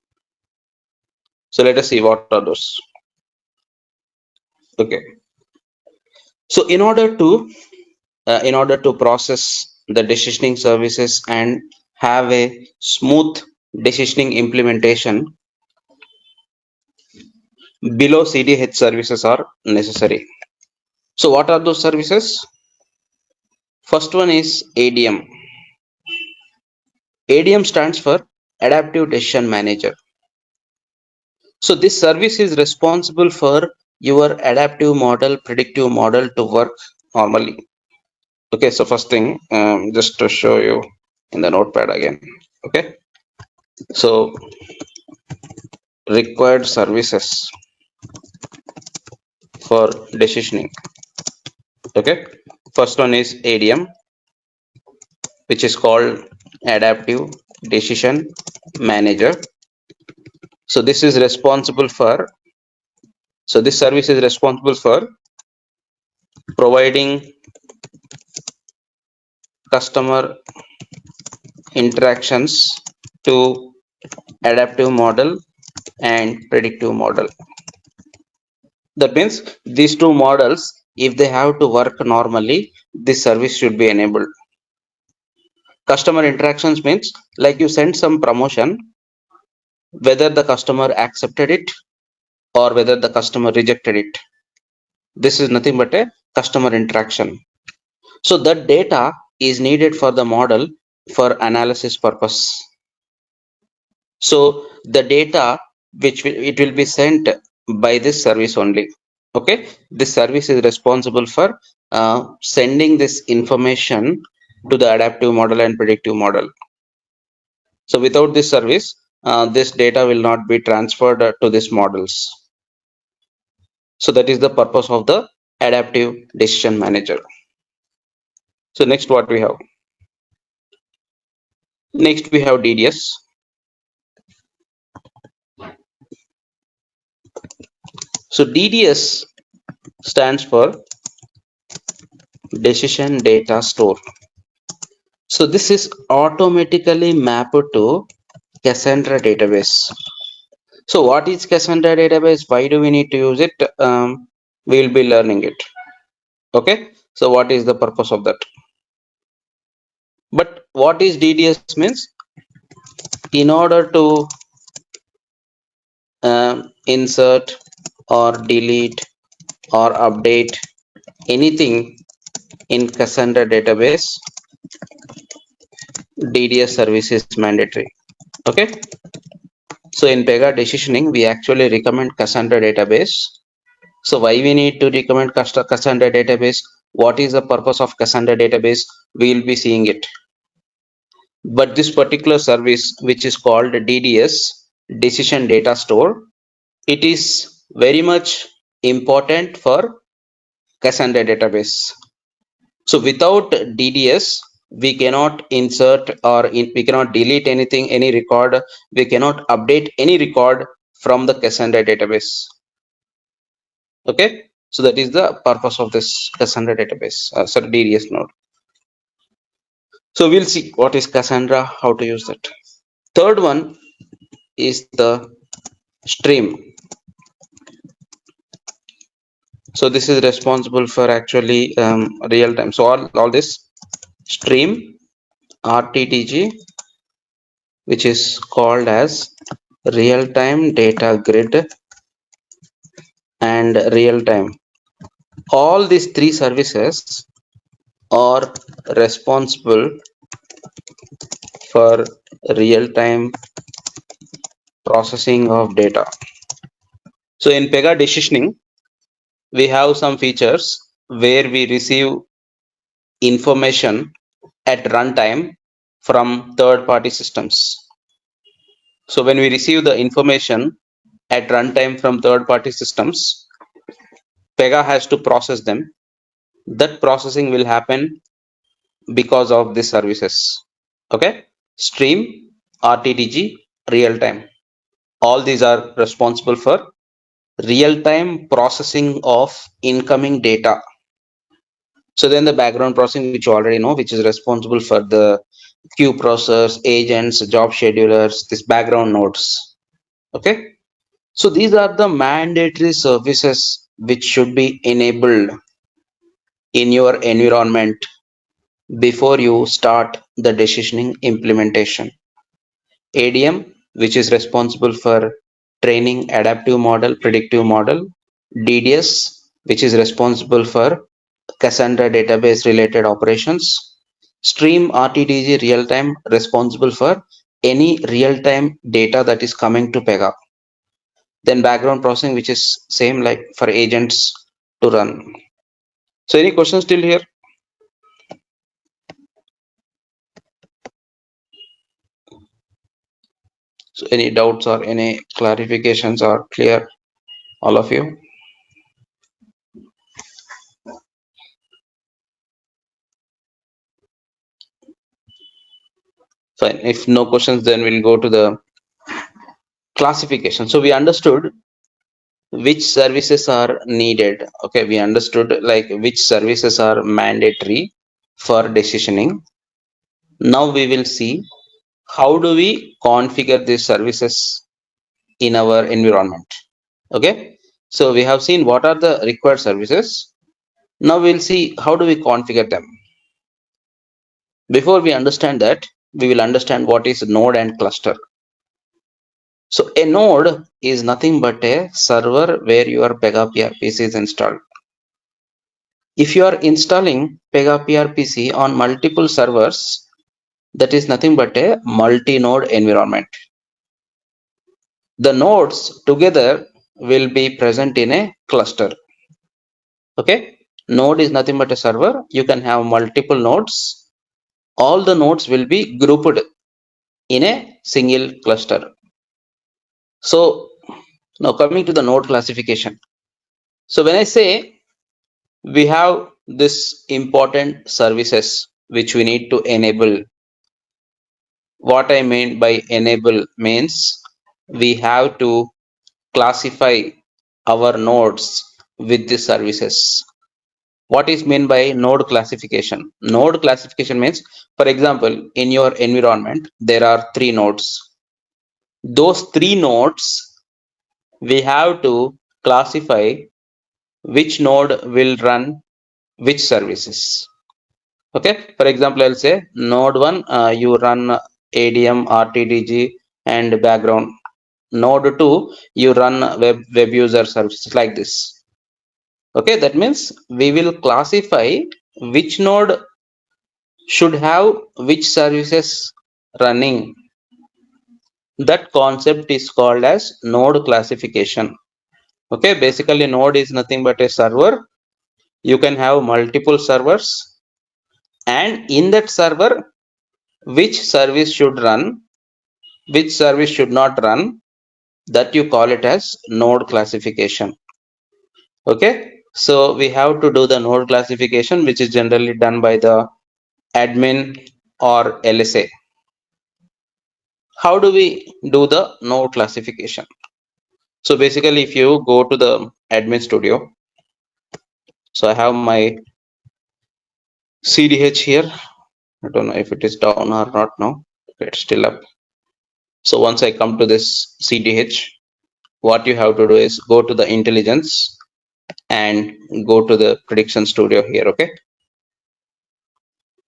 So let us see what are those. Okay. So in order to process the decisioning services and have a smooth decisioning implementation, below CDH services are necessary. So what are those services? First one is ADM. ADM stands for Adaptive Decision Manager. So this service is responsible for your adaptive model, predictive model to work normally. Okay, so first thing, just to show you in the notepad again. Okay, so required services for decisioning. Okay, first one is ADM, which is called Adaptive Decision Manager. So this is responsible for, so this service is responsible for providing customer interactions to adaptive model and predictive model. That means these two models, if they have to work normally, this service should be enabled. Customer interactions means like you send some promotion, whether the customer accepted it or whether the customer rejected it. This is nothing but a customer interaction. So that data is needed for the model for analysis purpose. So the data which it will be sent by this service only. Okay, this service is responsible for sending this information to the adaptive model and predictive model. So without this service, this data will not be transferred to these models. So that is the purpose of the adaptive decision manager. So next, what we have? Next we have DDS. So DDS stands for Decision Data Store. So this is automatically mapped to Cassandra database. So what is Cassandra database? Why do we need to use it? We will be learning it. Okay. So what is the purpose of that? But what is DDS means? In order to insert or delete or update anything in Cassandra database, DDS service is mandatory. Okay. So in Pega decisioning, we actually recommend Cassandra database. So why we need to recommend Cassandra database? What is the purpose of Cassandra database? We will be seeing it. But this particular service, which is called DDS, Decision Data Store, it is very much important for Cassandra database. So without DDS, we cannot insert or we cannot delete anything, any record. We cannot update any record from the Cassandra database. Okay, so that is the purpose of this Cassandra database, sorry, DDS node. So we'll see what is Cassandra, how to use that. Third one is the stream. So this is responsible for actually real time. So all this stream, RTTG, which is called as real time data grid and real time. All these three services are responsible for real time processing of data. So in Pega decisioning, we have some features where we receive information at runtime from third-party systems. So when we receive the information at runtime from third-party systems, Pega has to process them. That processing will happen because of these services. Okay, stream, RTDG, real-time. All these are responsible for real-time processing of incoming data. So then the background processing, which you already know, which is responsible for the queue process, agents, job schedulers, this background nodes. Okay. So these are the mandatory services which should be enabled in your environment before you start the decisioning implementation. ADM, which is responsible for training adaptive model, predictive model. DDS, which is responsible for Cassandra database related operations. Stream RTDG real time, responsible for any real time data that is coming to Pega. Then background processing, which is same like for agents to run. So any questions still here? So any doubts or any clarifications are clear, all of you? Fine. If no questions, then we'll go to the classification. So we understood which services are needed. Okay, we understood like which services are mandatory for decisioning. Now we will see how do we configure these services in our environment. Okay, so we have seen what are the required services. Now we'll see how do we configure them. Before we understand that, we will understand what is node and cluster. So a node is nothing but a server where your Pega PRPC is installed. If you are installing Pega PRPC on multiple servers, that is nothing but a multi-node environment. The nodes together will be present in a cluster. Okay, node is nothing but a server. You can have multiple nodes. All the nodes will be grouped in a single cluster. So now coming to the node classification. So when I say we have this important services which we need to enable, what I mean by enable means we have to classify our nodes with the services. What is meant by node classification? Node classification means, for example, in your environment, there are 3 nodes. Those 3 nodes, we have to classify which node will run which services. Okay, for example, I'll say node 1, you run ADM, RTDG, and background. Node 2, you run web user services like this. Okay, that means we will classify which node should have which services running. That concept is called as node classification. Okay, basically node is nothing but a server. You can have multiple servers, and in that server, which service should run, which service should not run, that you call it as node classification. Okay, so we have to do the node classification, which is generally done by the admin or LSA. How do we do the node classification? So basically, if you go to the admin studio, so I have my CDH here. I don't know if it is down or not now. It's still up. So once I come to this CDH, what you have to do is go to the intelligence and go to the prediction studio here. Okay,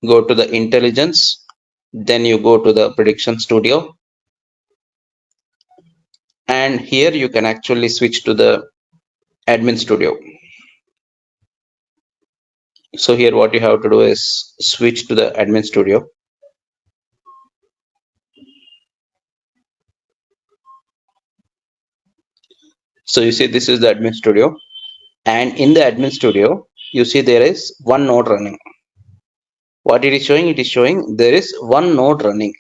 go to the intelligence, then you go to the prediction studio, and here you can actually switch to the admin studio. So here what you have to do is switch to the admin studio. So you see this is the admin studio, and in the admin studio you see there is one node running. What it is showing? It is showing there is one node running.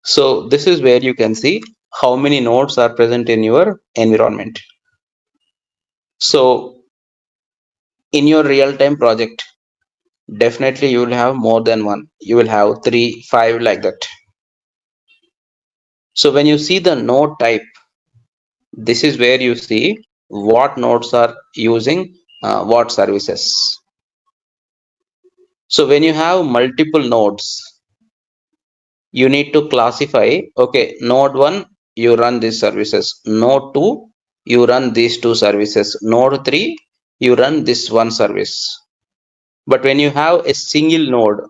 So this is where you can see how many nodes are present in your environment. So in your real-time project, definitely you will have more than one. You will have 3, 5 like that. So when you see the node type, this is where you see what nodes are using what services. So when you have multiple nodes, you need to classify, okay, node 1, you run these services. Node 2, you run these 2 services. Node 3, you run this one service. But when you have a single node,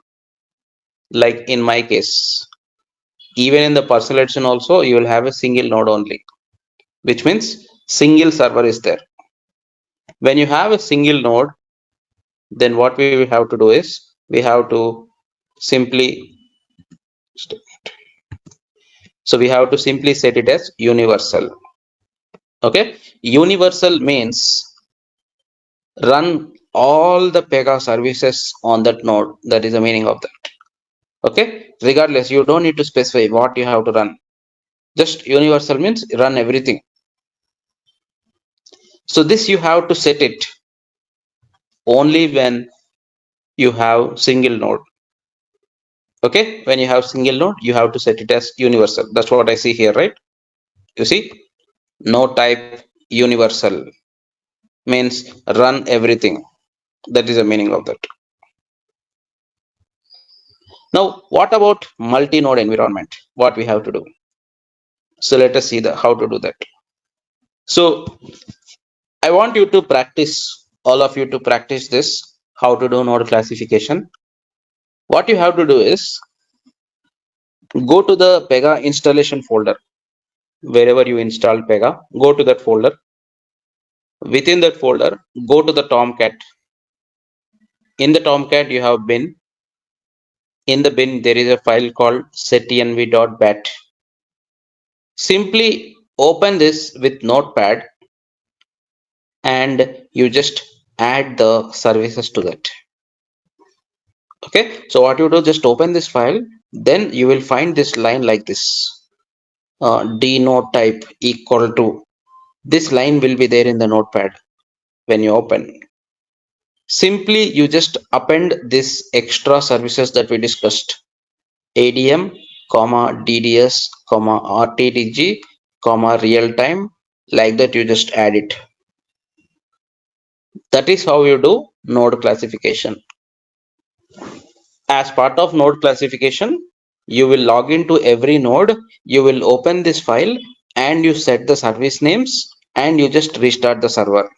like in my case, even in the personal edition also, you will have a single node only, which means single server is there. When you have a single node, then what we have to do is we have to simply set it as universal. Okay, universal means run all the Pega services on that node. That is the meaning of that. Okay, regardless, you don't need to specify what you have to run. Just universal means run everything. So this you have to set it only when you have single node. Okay, when you have single node, you have to set it as universal. That's what I see here, right? You see, node type universal means run everything. That is the meaning of that. Now, what about multi-node environment? What we have to do? So let us see how to do that. So I want you to practice, all of you to practice this, how to do node classification. What you have to do is go to the Pega installation folder. Wherever you install Pega, go to that folder. Within that folder, go to the Tomcat. In the Tomcat, you have bin. In the bin, there is a file called setenv.bat. Simply open this with Notepad and you just add the services to that. Okay, so what you do, just open this file, then you will find this line like this. Dnode type equal to, this line will be there in the Notepad when you open. Simply you just append this extra services that we discussed. ADM, DDS, RTDG, real time, like that you just add it. That is how you do node classification. As part of node classification, you will log into every node, you will open this file and you set the service names and you just restart the server.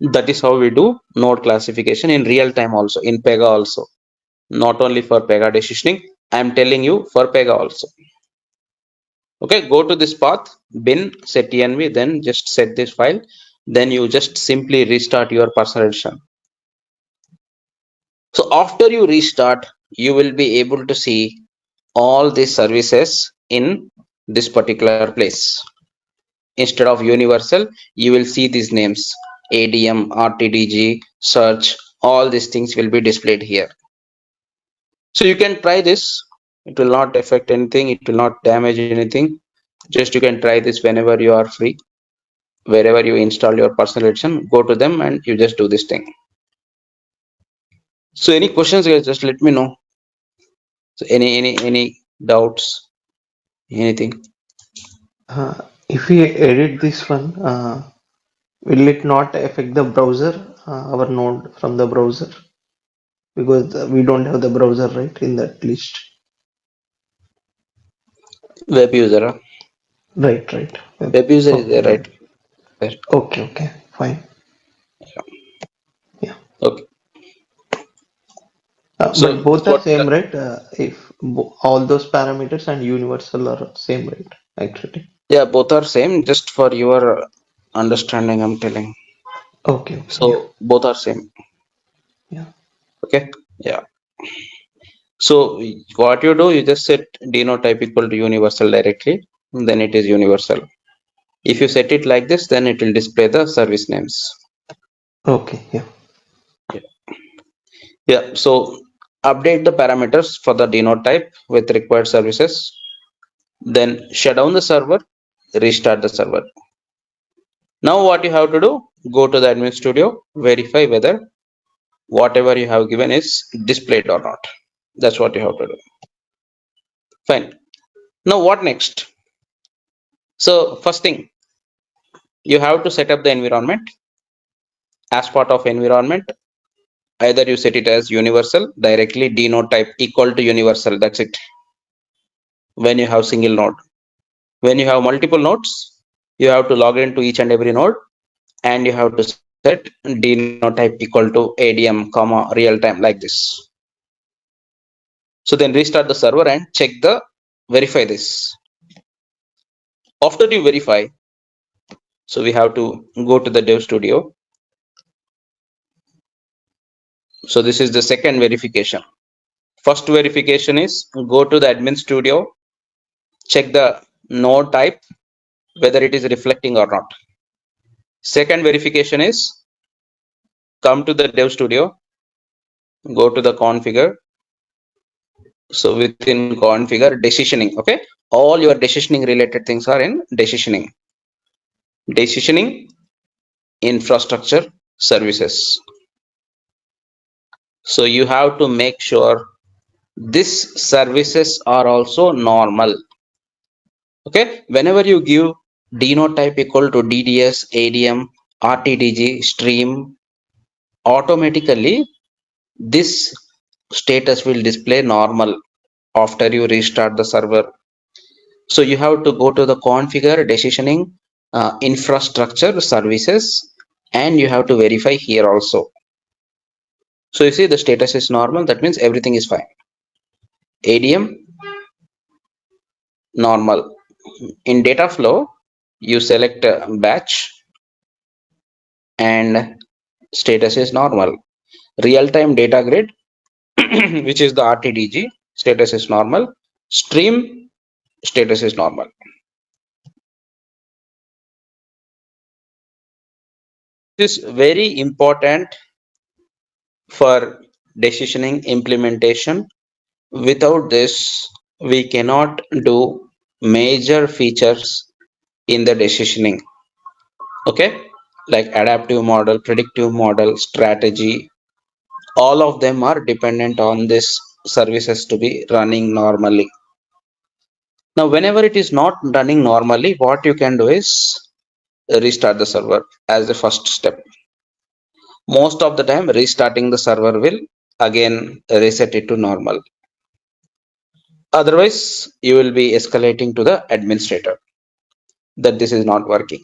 That is how we do node classification in real time also, in Pega also. Not only for Pega decisioning, I am telling you for Pega also. Okay, go to this path, bin setenv, then just set this file, then you just simply restart your personal edition. So after you restart, you will be able to see all these services in this particular place. Instead of universal, you will see these names: ADM, RTDG, search, all these things will be displayed here. So you can try this. It will not affect anything. It will not damage anything. Just you can try this whenever you are free. Wherever you install your personal edition, go to them and you just do this thing. So any questions, guys, just let me know. So any doubts, anything? If we edit this one, will it not affect the browser, our node from the browser? Because we don't have the browser right in that list. Web user, huh? Right. Web user is there, right? There. Okay, fine. Yeah. Okay. So But both that's are what same, right? If all those parameters and universal are same, right? Actually. yeah, both are same. Just for your understanding, I'm telling. Okay. So Yeah. both are same. Yeah. Okay. Yeah. So what you do, you just set denotype equal to universal directly, then it is universal. If you set it like this, then it will display the service names. Okay. Yeah. Yeah. So update the parameters for the denotype with required services. Then shut down the server, restart the server. Now what you have to do, go to the admin studio, verify whether whatever you have given is displayed or not. That's what you have to do. Fine. Now what next? So first thing, you have to set up the environment. As part of environment, either you set it as universal, directly denote type equal to universal, that's it. When you have single node, when you have multiple nodes, you have to log into each and every node, and you have to set denote type equal to ADM comma real time, like this. So then restart the server and check the verify this. After you verify, so we have to go to the dev studio. So this is the second verification. First verification is go to the admin studio, check the node type, whether it is reflecting or not. Second verification is come to the dev studio, go to the configure. So within configure decisioning, okay, all your decisioning related things are in decisioning infrastructure services. So you have to make sure these services are also normal. Okay, whenever you give denote type equal to DDS, ADM, RTDG, stream, automatically this status will display normal after you restart the server. So you have to go to the configure decisioning infrastructure services, and you have to verify here also. So you see the status is normal, that means everything is fine. ADM normal. In data flow, you select batch and status is normal. Real-time data grid, which is the RTDG, status is normal. Stream status is normal. This is very important for decisioning implementation. Without this, we cannot do major features in the decisioning. Okay, like adaptive model, predictive model, strategy, all of them are dependent on this services to be running normally. Now, whenever it is not running normally, what you can do is restart the server as the first step. Most of the time, restarting the server will again reset it to normal. Otherwise, you will be escalating to the administrator that this is not working.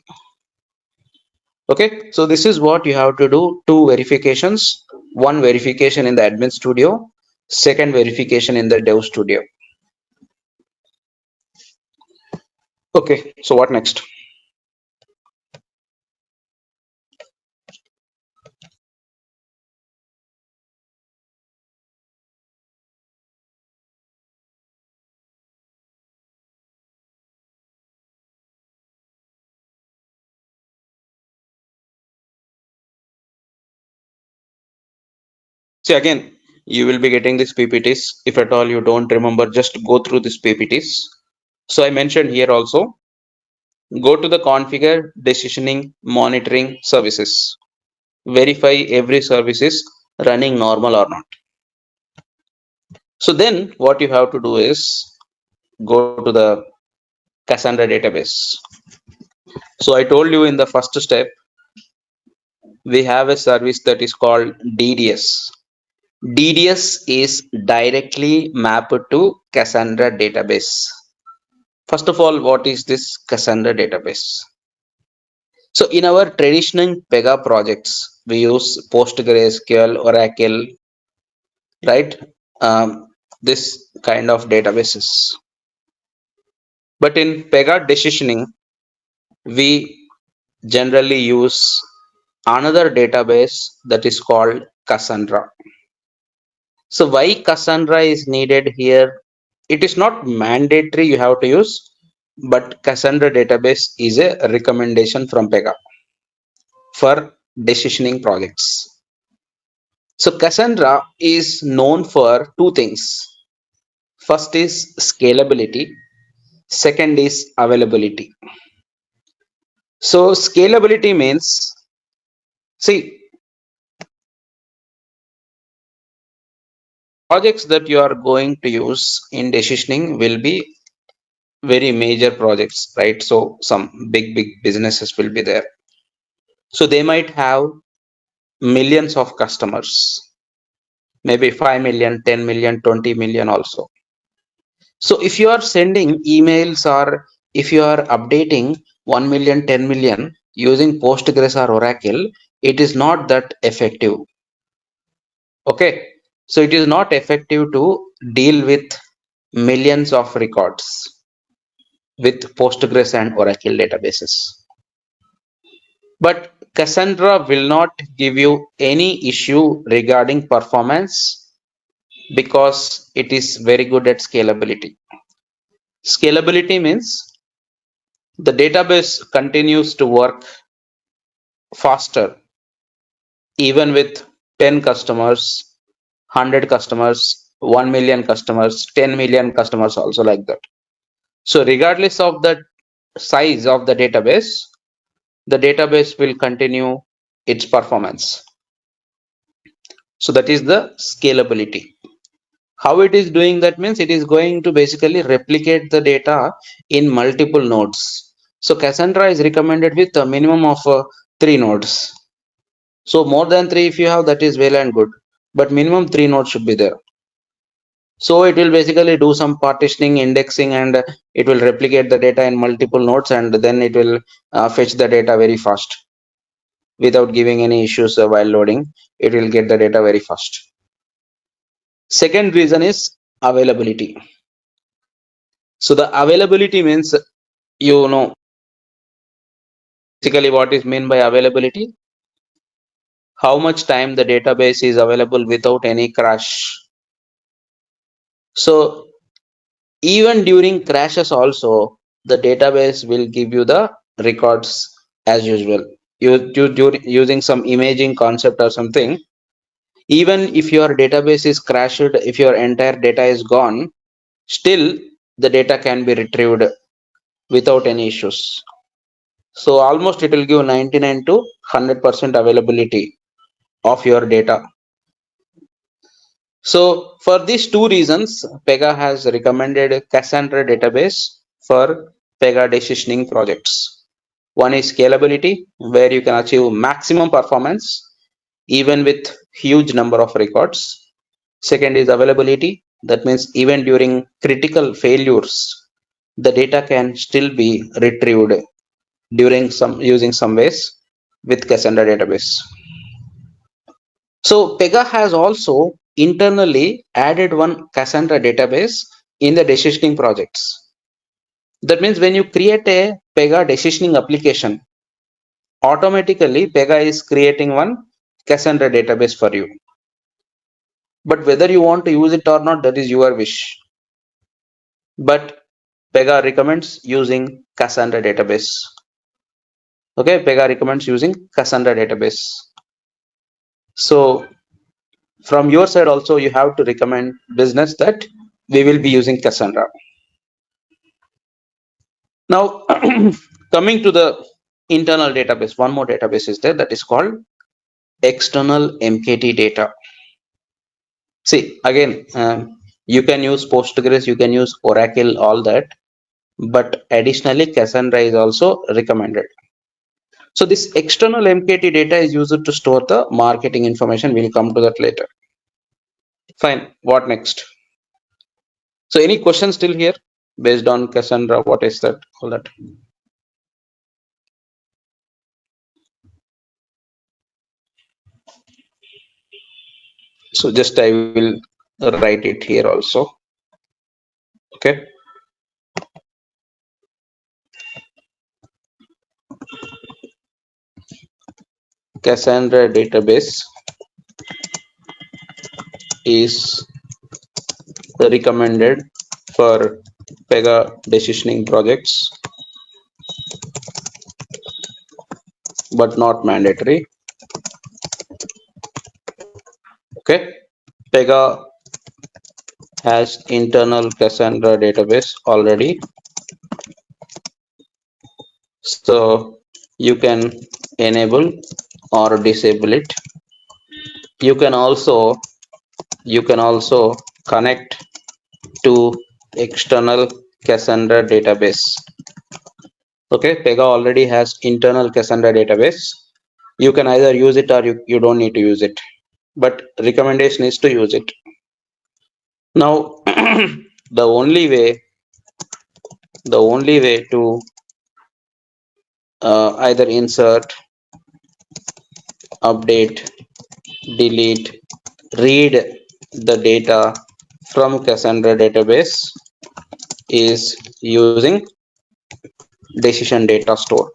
Okay, so this is what you have to do. Two verifications. One verification in the admin studio, second verification in the dev studio. Okay, so what next? See, again, you will be getting these PPTs. If at all you don't remember, just go through these PPTs. So I mentioned here also, go to the configure decisioning monitoring services. Verify every service is running normal or not. So then what you have to do is go to the Cassandra database. So I told you in the first step, we have a service that is called DDS. DDS is directly mapped to Cassandra database. First of all, what is this Cassandra database? So in our traditional Pega projects, we use PostgreSQL, Oracle, right? This kind of databases. But in Pega decisioning, we generally use another database that is called Cassandra. So why Cassandra is needed here? It is not mandatory you have to use, but Cassandra database is a recommendation from Pega for decisioning projects. So Cassandra is known for two things. First is scalability. Second is availability. So scalability means, see, projects that you are going to use in decisioning will be very major projects, right? So some big businesses will be there. So they might have millions of customers, maybe 5 million, 10 million, 20 million also. So if you are sending emails or if you are updating 1 million, 10 million using Postgres or Oracle, it is not that effective. Okay. So it is not effective to deal with millions of records with Postgres and Oracle databases. But Cassandra will not give you any issue regarding performance because it is very good at scalability. Scalability means the database continues to work faster even with 10 customers, 100 customers, 1 million customers, 10 million customers also like that. So regardless of the size of the database will continue its performance. So that is the scalability. How it is doing that means it is going to basically replicate the data in multiple nodes. So Cassandra is recommended with a minimum of 3 nodes. So more than 3 if you have, that is well and good, but minimum 3 nodes should be there. So it will basically do some partitioning, indexing, and it will replicate the data in multiple nodes, and then it will fetch the data very fast without giving any issues while loading. It will get the data very fast. Second reason is availability. So the availability means, you know, basically what is meant by availability? How much time the database is available without any crash. So even during crashes also, the database will give you the records as usual. Using some imaging concept or something, even if your database is crashed, if your entire data is gone, still the data can be retrieved without any issues. So almost it will give 99 to 100% availability of your data. So for these two reasons, Pega has recommended Cassandra database for Pega decisioning projects. One is scalability, where you can achieve maximum performance even with huge number of records. Second is availability. That means even during critical failures, the data can still be retrieved using some ways with Cassandra database. So Pega has also internally added one Cassandra database in the decisioning projects. That means when you create a Pega decisioning application, automatically Pega is creating one Cassandra database for you. But whether you want to use it or not, that is your wish. But Pega recommends using Cassandra database. Okay, Pega recommends using Cassandra database. So from your side also, you have to recommend business that we will be using Cassandra. Now, coming to the internal database, one more database is there that is called external MKT data. See, again, you can use Postgres, you can use Oracle, all that, but additionally, Cassandra is also recommended. So this external MKT data is used to store the marketing information. We'll come to that later. Fine. What next? So any questions still here based on Cassandra? What is that? All that. So just I will write it here also. Okay. Cassandra database is recommended for Pega decisioning projects, but not mandatory. Okay. Pega has internal Cassandra database already. So you can enable or disable it. You can also you can also connect to external Cassandra database. Okay, Pega already has internal Cassandra database. You can either use it or you don't need to use it, but recommendation is to use it. Now the only way to either insert, update, delete, read the data from Cassandra database is using decision data store.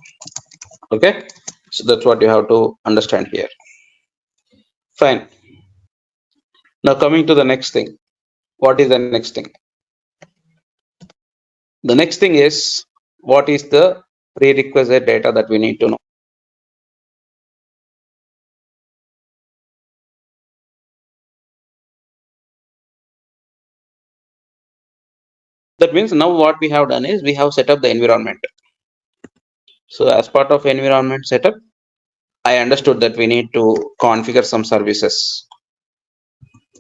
Okay, so that's what you have to understand here. Fine. Now coming to the next thing. What is the next thing? The next thing is, what is the prerequisite data that we need to know? That means now what we have done is we have set up the environment. So as part of environment setup, I understood that we need to configure some services.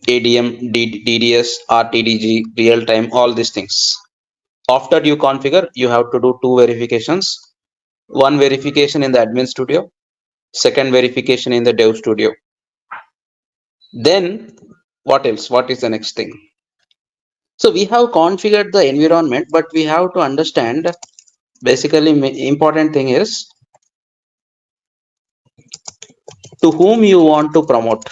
ADM, DDS, RTDG, real time, all these things. After you configure, you have to do two verifications. One verification in the admin studio, second verification in the dev studio. Then what else? What is the next thing? So we have configured the environment, but we have to understand, basically important thing is to whom you want to promote.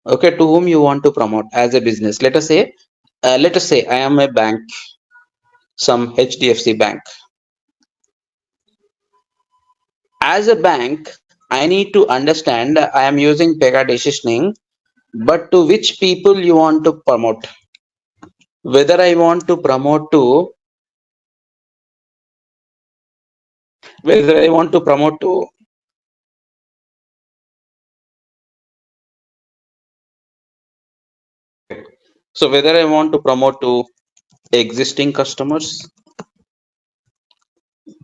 Okay, to whom you want to promote as a business. Let us say I am a bank, some HDFC bank. As a bank, I need to understand I am using Pega decisioning, but to which people you want to promote. Whether I want to promote to whether I want to promote to existing customers,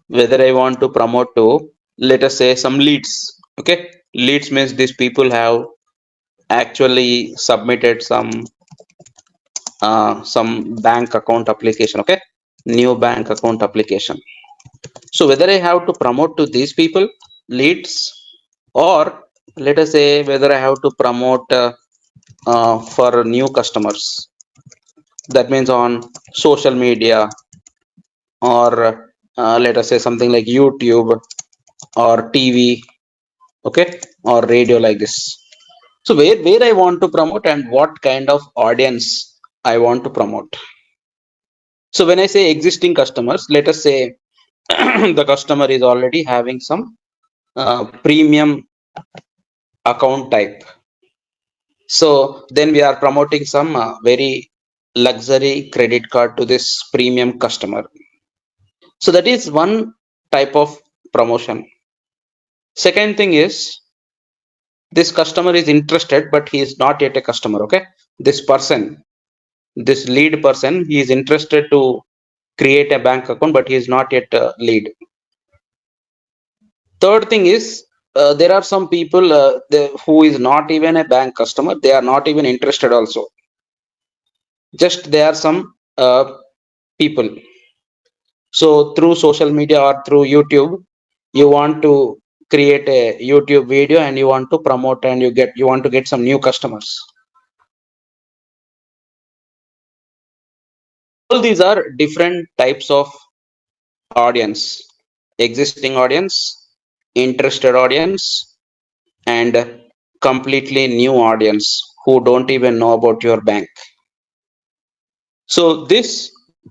whether I want to promote to, let us say, some leads. Okay, leads means these people have actually submitted some bank account application. Okay, new bank account application. So whether I have to promote to these people, leads, or let us say whether I have to promote for new customers. That means on social media, or let us say something like YouTube or TV, okay, or radio, like this. So where I want to promote and what kind of audience I want to promote. So when I say existing customers, let us say the customer is already having some premium account type. So then we are promoting some very luxury credit card to this premium customer. So that is one type of promotion. Second thing is, this customer is interested, but he is not yet a customer. Okay, this person, this lead person, he is interested to create a bank account, but he is not yet a lead. Third thing is, there are some people who is not even a bank customer. They are not even interested also. Just they are some people. So through social media or through YouTube, you want to create a YouTube video and you want to promote, and you want to get some new customers. All these are different types of audience: existing audience, interested audience, and completely new audience who don't even know about your bank. So this,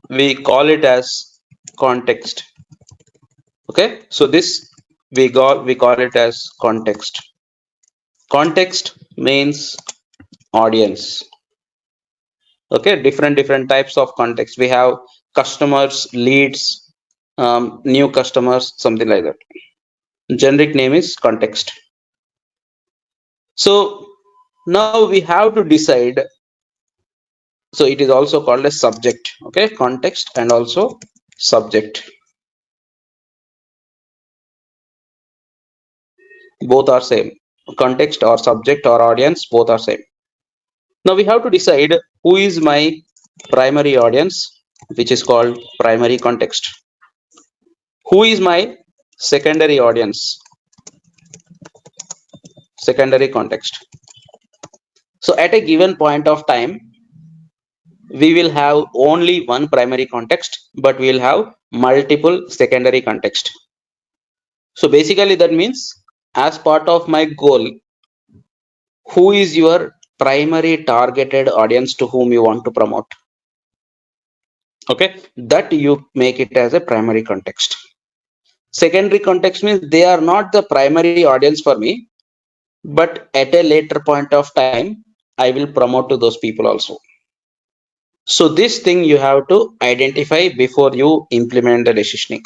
we call it as context. Okay, so this we call it as context. Context means audience. Okay, different types of context. We have customers, leads, new customers, something like that. Generic name is context. So now we have to decide. So it is also called a subject. Okay, context and also subject. Both are same. context or subject or audience, both are same. Now we have to decide who is my primary audience, which is called primary context. Who is my secondary audience, secondary context. So at a given point of time, we will have only one primary context, but we will have multiple secondary context. So basically that means, as part of my goal, who is your primary targeted audience to whom you want to promote? Okay, that you make it as a primary context. Secondary context means they are not the primary audience for me, but at a later point of time, I will promote to those people also. So this thing you have to identify before you implement the decisioning.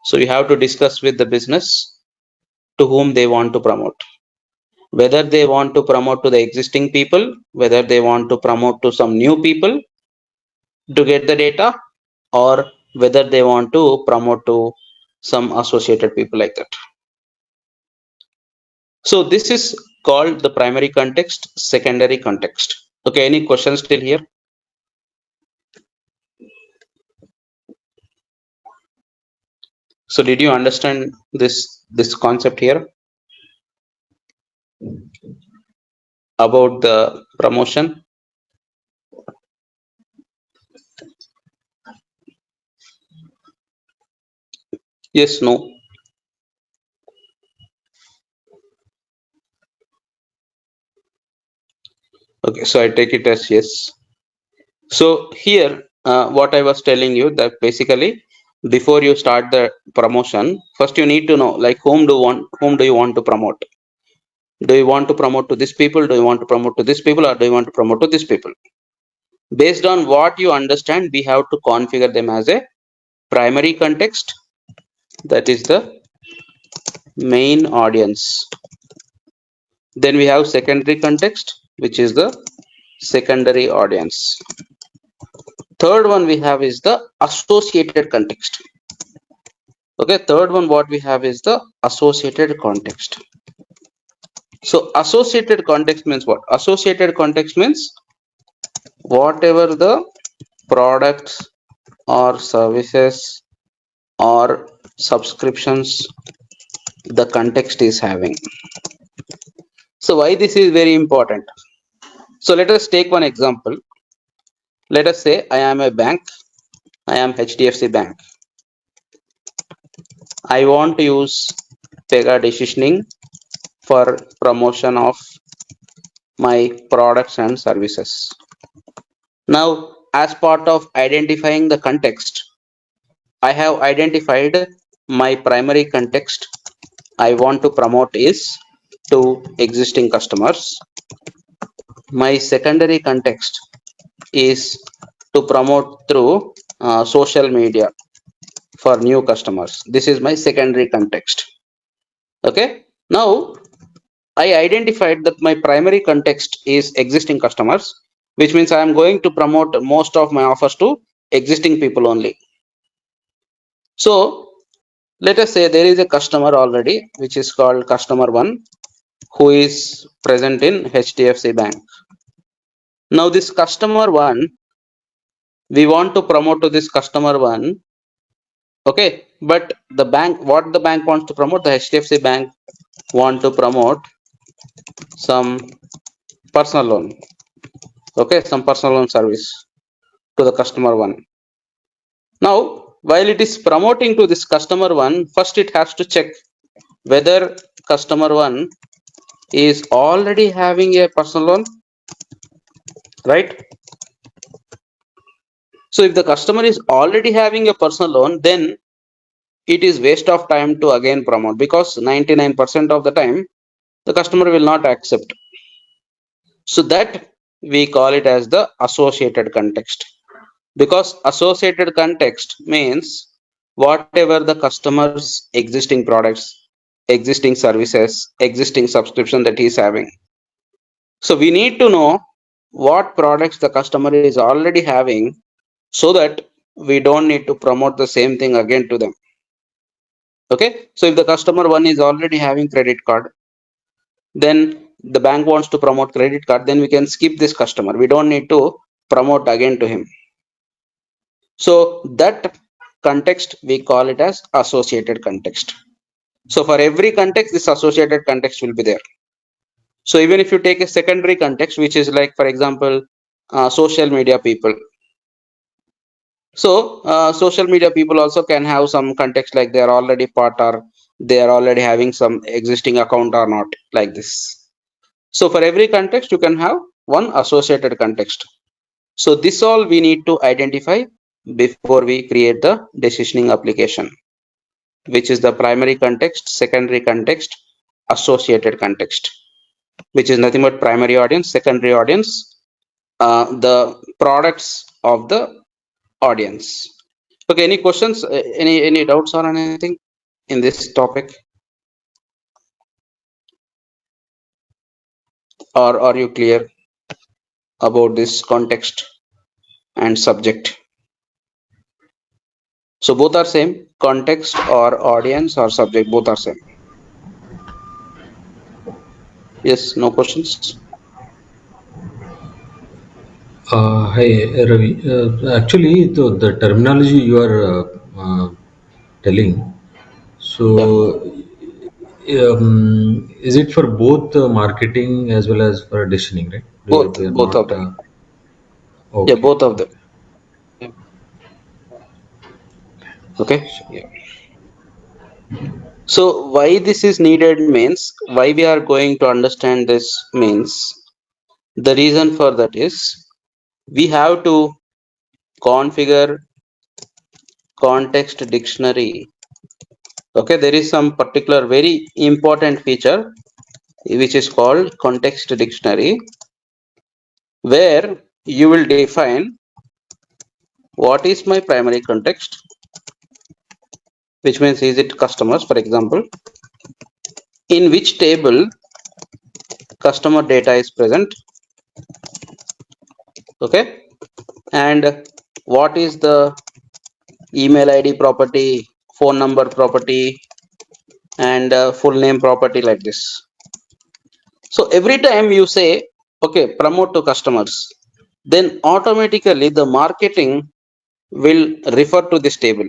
So you have to discuss with the business to whom they want to promote. Whether they want to promote to the existing people, whether they want to promote to some new people to get the data, or whether they want to promote to some associated people like that. So this is called the primary context, secondary context. Okay, any questions still here? So did you understand this concept here about the promotion? Yes, no? Okay, so I take it as yes. So here, what I was telling you, that basically before you start the promotion, first you need to know like whom do you want to promote. Do you want to promote to this people? Do you want to promote to this people, or do you want to promote to this people? Based on what you understand, we have to configure them as a primary context, that is the main audience. Then we have secondary context, which is the secondary audience. Third one we have is the associated context. Okay, third one what we have is the associated context. So associated context means what? Associated context means whatever the products or services or subscriptions the context is having. So why this is very important? So let us take one example. Let us say I am a bank. I am HDFC Bank. I want to use Pega decisioning for promotion of my products and services. Now, as part of identifying the context, I have identified my primary context I want to promote is to existing customers. My secondary context is to promote through social media for new customers. This is my secondary context. Okay. Now, I identified that my primary context is existing customers, which means I am going to promote most of my offers to existing people only. So let us say there is a customer already, which is called customer 1, who is present in HDFC Bank. Now this customer 1, we want to promote to this customer 1. Okay, but the bank, what the bank wants to promote, the HDFC Bank want to promote some personal loan. Okay, some personal loan service to the customer 1. Now, while it is promoting to this customer 1, first it has to check whether customer 1 is already having a personal loan, right? So if the customer is already having a personal loan, then it is waste of time to again promote, because 99% of the time the customer will not accept. So that we call it as the associated context, because associated context means whatever the customer's existing products, existing services, existing subscription that he is having. So we need to know what products the customer is already having, so that we don't need to promote the same thing again to them. Okay, so if the customer 1 is already having credit card, then the bank wants to promote credit card, then we can skip this customer. We don't need to promote again to him. So that context, we call it as associated context. So for every context, this associated context will be there. So even if you take a secondary context, which is like, for example, social media people. So social media people also can have some context, like they are already part or they are already having some existing account or not, like this. So for every context, you can have one associated context. So this all we need to identify before we create the decisioning application, which is the primary context, secondary context, associated context, which is nothing but primary audience, secondary audience, the products of the audience. Okay, any questions, any doubts or anything in this topic, or are you clear about this context and subject? So both are same, context or audience or subject, both are same. Yes, no questions? Hi, Ravi. Actually, the terminology you are telling, Yeah, so is it for both marketing as well as for decisioning, right? We are both not. of them. Yeah, Okay. both of them. Okay. Okay. Yeah. So why this is needed means, why we are going to understand this means, the reason for that is we have to configure context dictionary. Okay, there is some particular very important feature which is called context dictionary, where you will define what is my primary context, which means is it customers, for example, in which table customer data is present, okay, and what is the email id property, phone number property, and full name property, like this. So every time you say, okay, promote to customers, then automatically the marketing will refer to this table.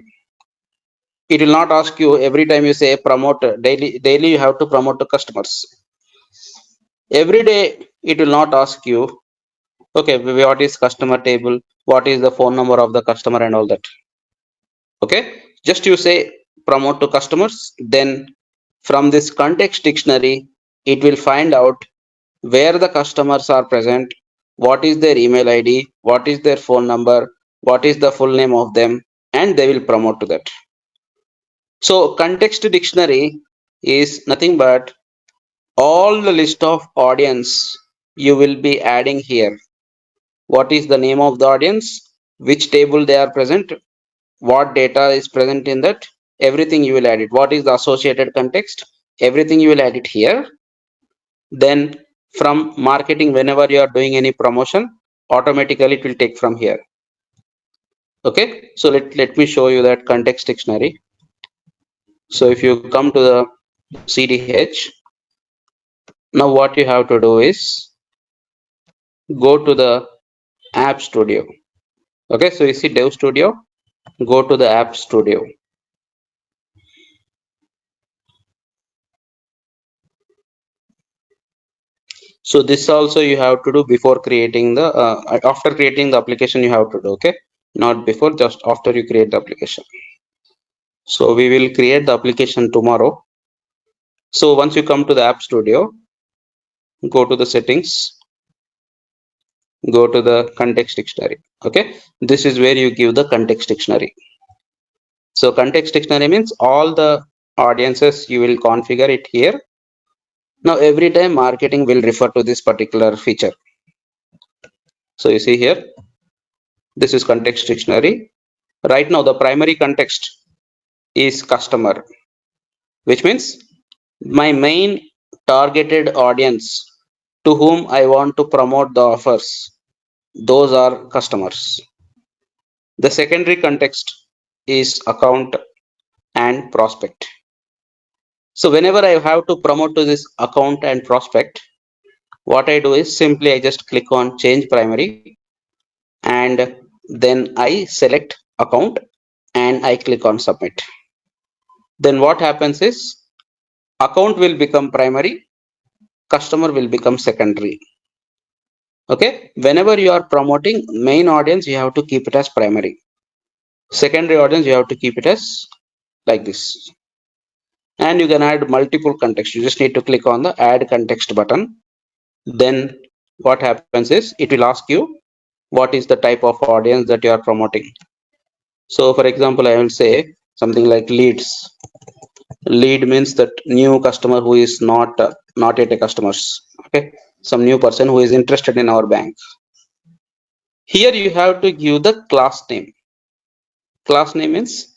It will not ask you every time you say promote daily you have to promote to customers. Every day it will not ask you, okay, what is customer table, what is the phone number of the customer and all that. Okay, just you say promote to customers, then from this context dictionary it will find out where the customers are present, what is their email id, what is their phone number, what is the full name of them, and they will promote to that. So context dictionary is nothing but all the list of audience you will be adding here. What is the name of the audience, which table they are present, what data is present in that, everything you will add it. What is the associated context, everything you will add it here. Then from marketing, whenever you are doing any promotion, automatically it will take from here. Okay, so let me show you that context dictionary. So if you come to the CDH, now what you have to do is go to the app studio. Okay, so you see dev studio, go to the app studio. So this also you have to do before creating the after creating the application you have to do. Okay, not before, just after you create the application. So we will create the application tomorrow. So once you come to the app studio, go to the settings, go to the context dictionary. Okay, this is where you give the context dictionary. So context dictionary means all the audiences you will configure it here. Now every time marketing will refer to this particular feature. So you see here, this is context dictionary. Right now the primary context is customer, which means my main targeted audience to whom I want to promote the offers, those are customers. The secondary context is account and prospect. So whenever I have to promote to this account and prospect, what I do is simply I just click on change primary, and then I select account and I click on submit. Then what happens is account will become primary, customer will become secondary. Okay, whenever you are promoting main audience, you have to keep it as primary. Secondary audience, you have to keep it as like this. And you can add multiple context. You just need to click on the add context button. Then what happens is it will ask you what is the type of audience that you are promoting. So for example, I will say something like leads. Lead means that new customer who is not yet a customer. Okay, some new person who is interested in our bank. Here you have to give the class name. Class name means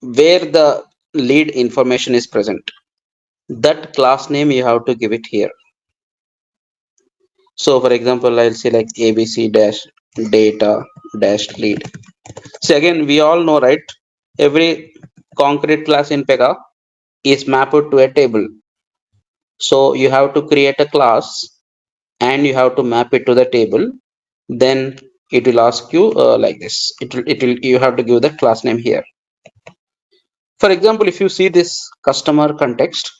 where the lead information is present. That class name you have to give it here. So for example, I'll say like ABC dash data dash lead. See, again, we all know, right? Every concrete class in Pega is mapped to a table. So you have to create a class and you have to map it to the table. Then it will ask you like this. You have to give the class name here. For example, if you see this customer context,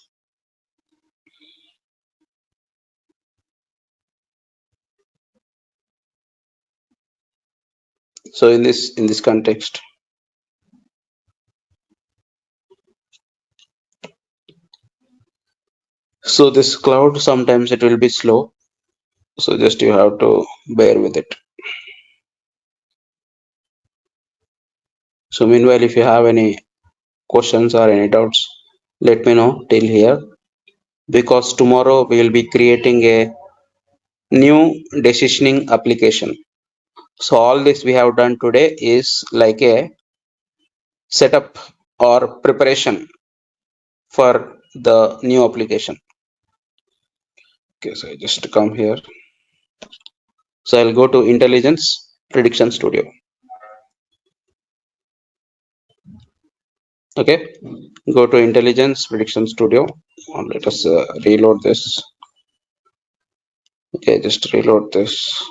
so in this context, so this cloud sometimes it will be slow. So just you have to bear with it. So meanwhile, if you have any questions or any doubts, let me know till here, because tomorrow we will be creating a new decisioning application. So all this we have done today is like a setup or preparation for the new application. Okay, so I just come here. So I'll go to Intelligence Prediction Studio. Okay, go to Intelligence Prediction Studio. Let us reload this. Okay, just reload this.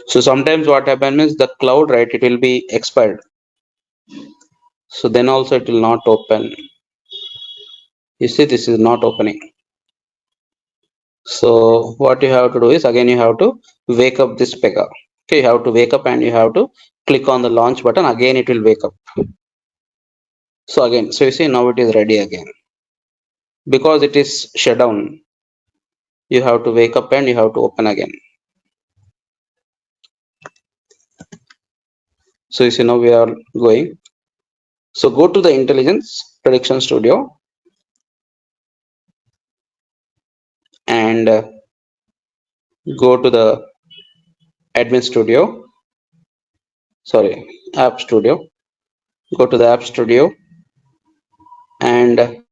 So sometimes what happens is the cloud, right, it will be expired. So then also it will not open. You see, this is not opening. So what you have to do is, again, you have to wake up this Pega. Okay, you have to wake up and you have to click on the launch button. Again, it will wake up. So again, so you see now it is ready again. Because it is shut down, you have to wake up and you have to open again. So you see now we are going. So go to the Intelligence Prediction Studio and go to the Admin Studio. Sorry, App Studio. Go to the App Studio and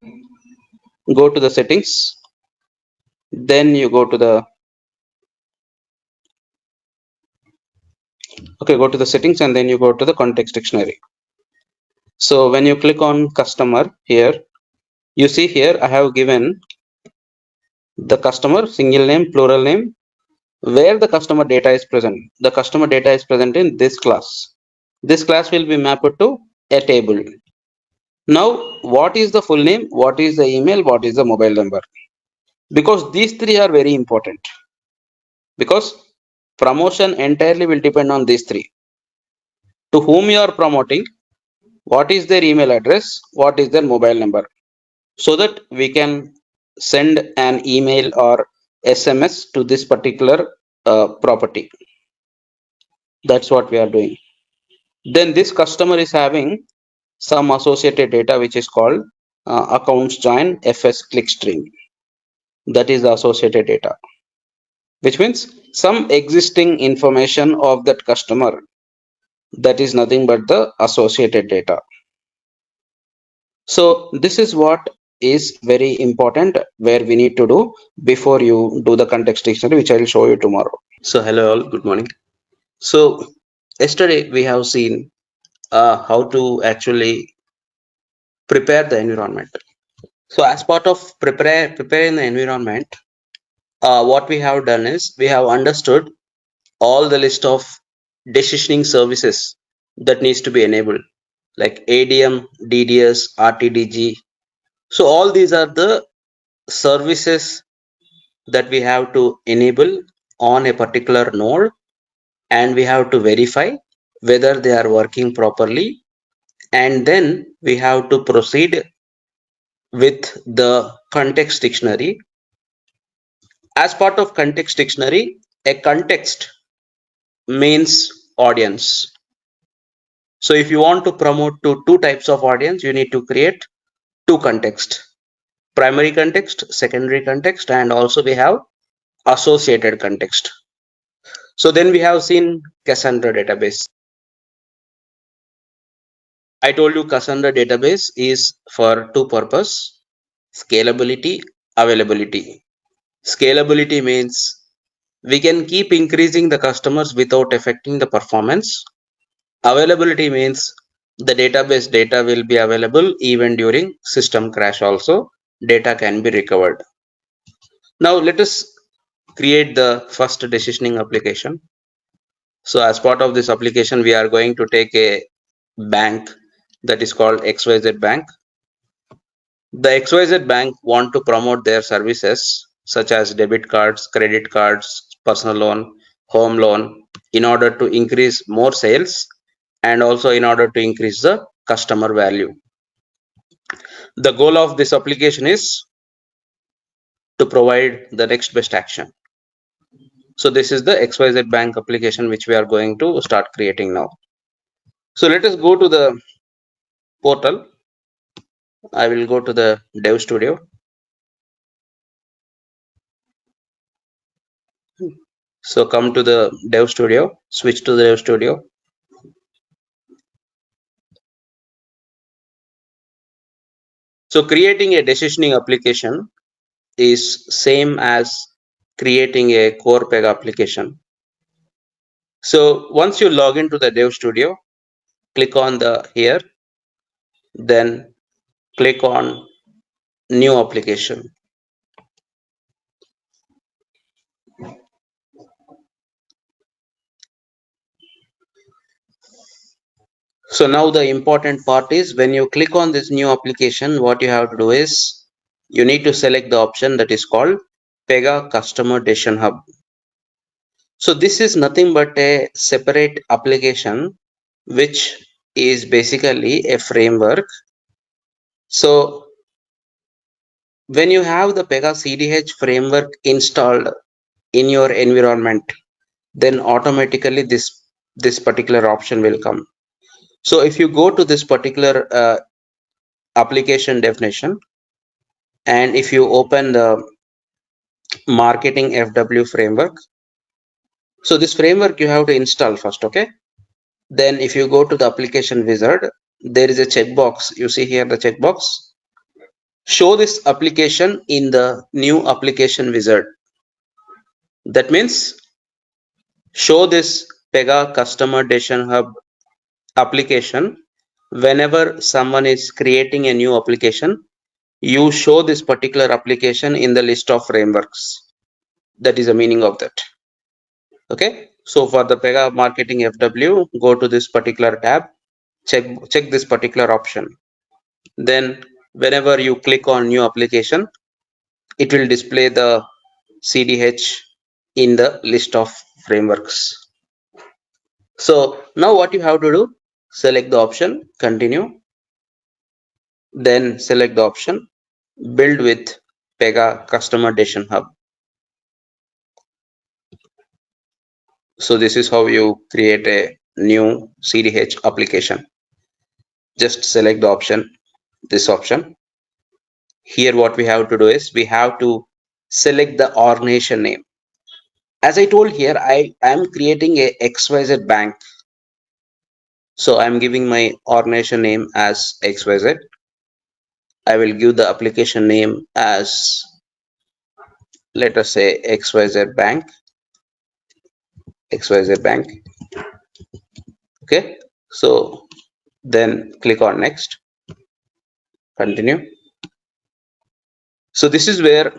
go to the settings. Then you go to the go to the settings and then you go to the context dictionary. So when you click on customer here, you see here I have given the customer single name, plural name, where the customer data is present. The customer data is present in this class. This class will be mapped to a table. Now, what is the full name? What is the email? What is the mobile number? Because these three are very important. Because promotion entirely will depend on these three. To whom you are promoting, what is their email address, what is their mobile number, so that we can send an email or SMS to this particular property. That's what we are doing. Then this customer is having some associated data which is called accounts join FS clickstream. That is the associated data, which means some existing information of that customer. That is nothing but the associated data. So this is what is very important, where we need to do before you do the context dictionary, which I will show you tomorrow. So hello all, good morning. So yesterday we have seen how to actually prepare the environment. So as part of preparing the environment, what we have done is we have understood all the list of decisioning services that needs to be enabled, like ADM, DDS, RTDG. So all these are the services that we have to enable on a particular node, and we have to verify whether they are working properly, and then we have to proceed with the context dictionary. As part of context dictionary, a context means audience. So if you want to promote to two types of audience, you need to create two context: primary context, secondary context, and also we have associated context. So then we have seen Cassandra database. I told you Cassandra database is for two purpose: scalability, availability. Scalability means we can keep increasing the customers without affecting the performance. Availability means the database data will be available even during system crash also. Data can be recovered. Now let us create the first decisioning application. So as part of this application, we are going to take a bank that is called XYZ Bank. The XYZ Bank want to promote their services such as debit cards, credit cards, personal loan, home loan in order to increase more sales and also in order to increase the customer value. The goal of this application is to provide the next best action. So this is the XYZ Bank application which we are going to start creating now. So let us go to the portal. I will go to the Dev Studio. So come to the Dev Studio, switch to the Dev Studio. So creating a decisioning application is same as creating a core Pega application. So once you log into the Dev Studio, click on the here, then click on new application. So now the important part is when you click on this new application, what you have to do is you need to select the option that is called Pega Customer Decision Hub. So this is nothing but a separate application which is basically a framework. So when you have the Pega CDH framework installed in your environment, then automatically this particular option will come. So if you go to this particular application definition, and if you open the marketing FW framework, so this framework you have to install first, okay? Then if you go to the application wizard, there is a checkbox. You see here the checkbox. Show this application in the new application wizard. That means show this Pega Customer Decision Hub application whenever someone is creating a new application. You show this particular application in the list of frameworks. That is the meaning of that. Okay. So for the Pega Marketing FW, go to this particular tab, check this particular option. Then whenever you click on new application, it will display the CDH in the list of frameworks. So now what you have to do, select the option, continue, then select the option, build with Pega Customer Decision Hub. So this is how you create a new CDH application. Just select the option, this option. Here what we have to do is we have to select the organization name. As I told here, I am creating a XYZ bank. So I'm giving my organization name as XYZ. I will give the application name as, let us say, XYZ Bank. XYZ Bank. Okay. So then click on next, continue. So this is where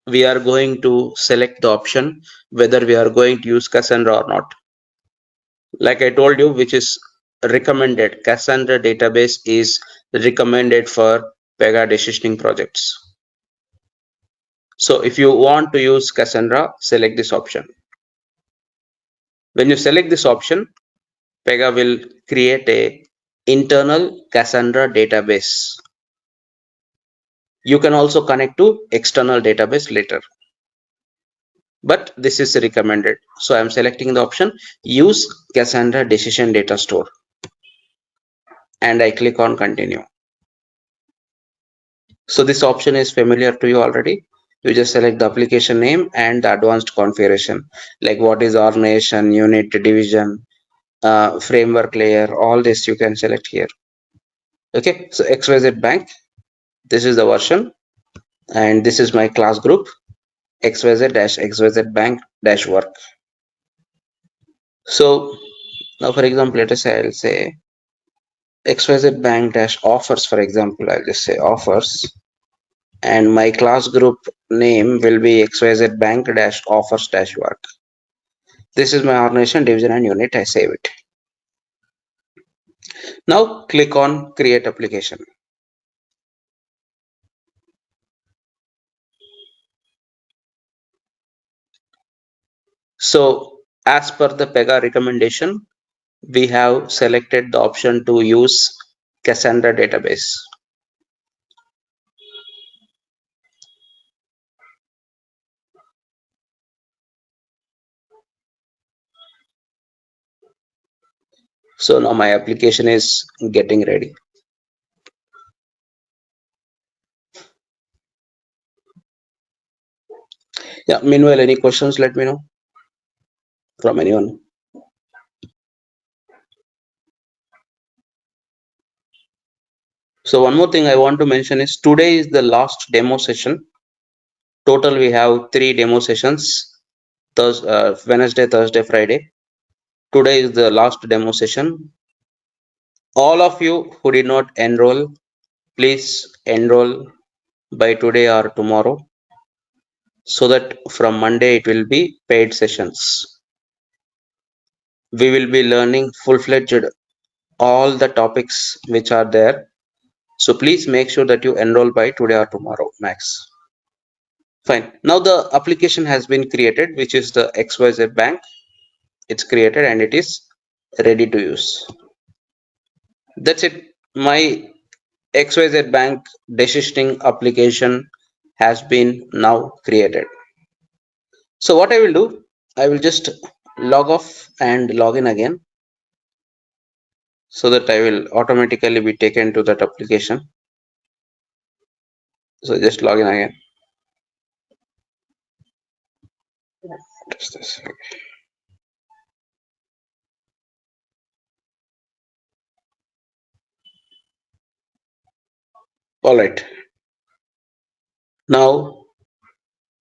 we are going to select the option whether we are going to use Cassandra or not. Like I told you, which is recommended. Cassandra database is recommended for Pega decisioning projects. So if you want to use Cassandra, select this option. When you select this option, Pega will create a internal Cassandra database. You can also connect to external database later, but this is recommended. So I'm selecting the option use Cassandra decision data store, and I click on continue. So this option is familiar to you already. You just select the application name and the advanced configuration, like what is organization, unit, division, framework layer, all this you can select here. Okay, so XYZ Bank, this is the version, and this is my class group, XYZ-XYZ Bank-work. So now, for example, let us say I'll say XYZ Bank-offers, for example, I'll just say offers, and my class group name will be XYZ Bank-offers-work. This is my organization, division, and unit. I save it. Now click on create application. So as per the Pega recommendation, we have selected the option to use Cassandra database. So now my application is getting ready. Yeah, meanwhile, any questions, let me know from anyone. So one more thing I want to mention is today is the last demo session. Total we have 3 demo sessions, Wednesday, Thursday, Friday. Today is the last demo session. All of you who did not enroll, please enroll by today or tomorrow, so that from Monday it will be paid sessions. We will be learning full-fledged all the topics which are there. So please make sure that you enroll by today or tomorrow max. Fine. Now the application has been created, which is the XYZ Bank. It's created and it is ready to use. That's it. My XYZ Bank decisioning application has been now created. So what I will do, I will just log off and log in again, so that I will automatically be taken to that application. So just log in again. What is this? All right. Now,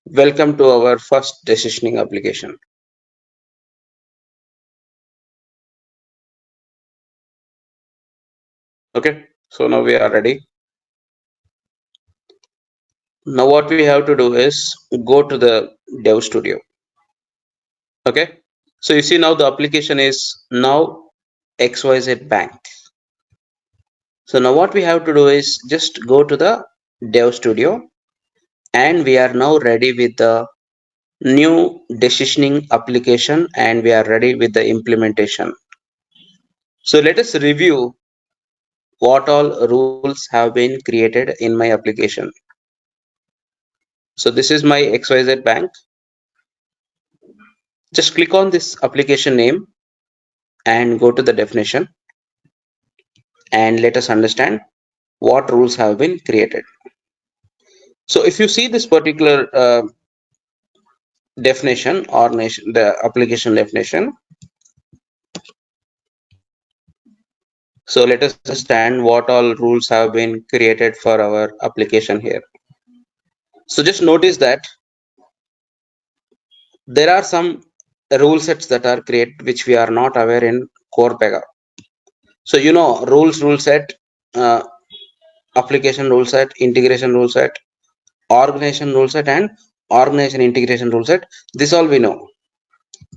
welcome to our first decisioning application. Okay, so now we are ready. Now what we have to do is go to the Dev Studio. Okay, so you see now the application is now XYZ Bank. So now what we have to do is just go to the Dev Studio, and we are now ready with the new decisioning application, and we are ready with the implementation. So let us review what all rules have been created in my application. So this is my XYZ Bank. Just click on this application name and go to the definition, and let us understand what rules have been created. So if you see this particular definition or the application definition, so let us understand what all rules have been created for our application here. So just notice that there are some rule sets that are created which we are not aware in core Pega. So you know rule set, uh, application rule set, integration rule set, organization rule set, and organization integration rule set. This all we know.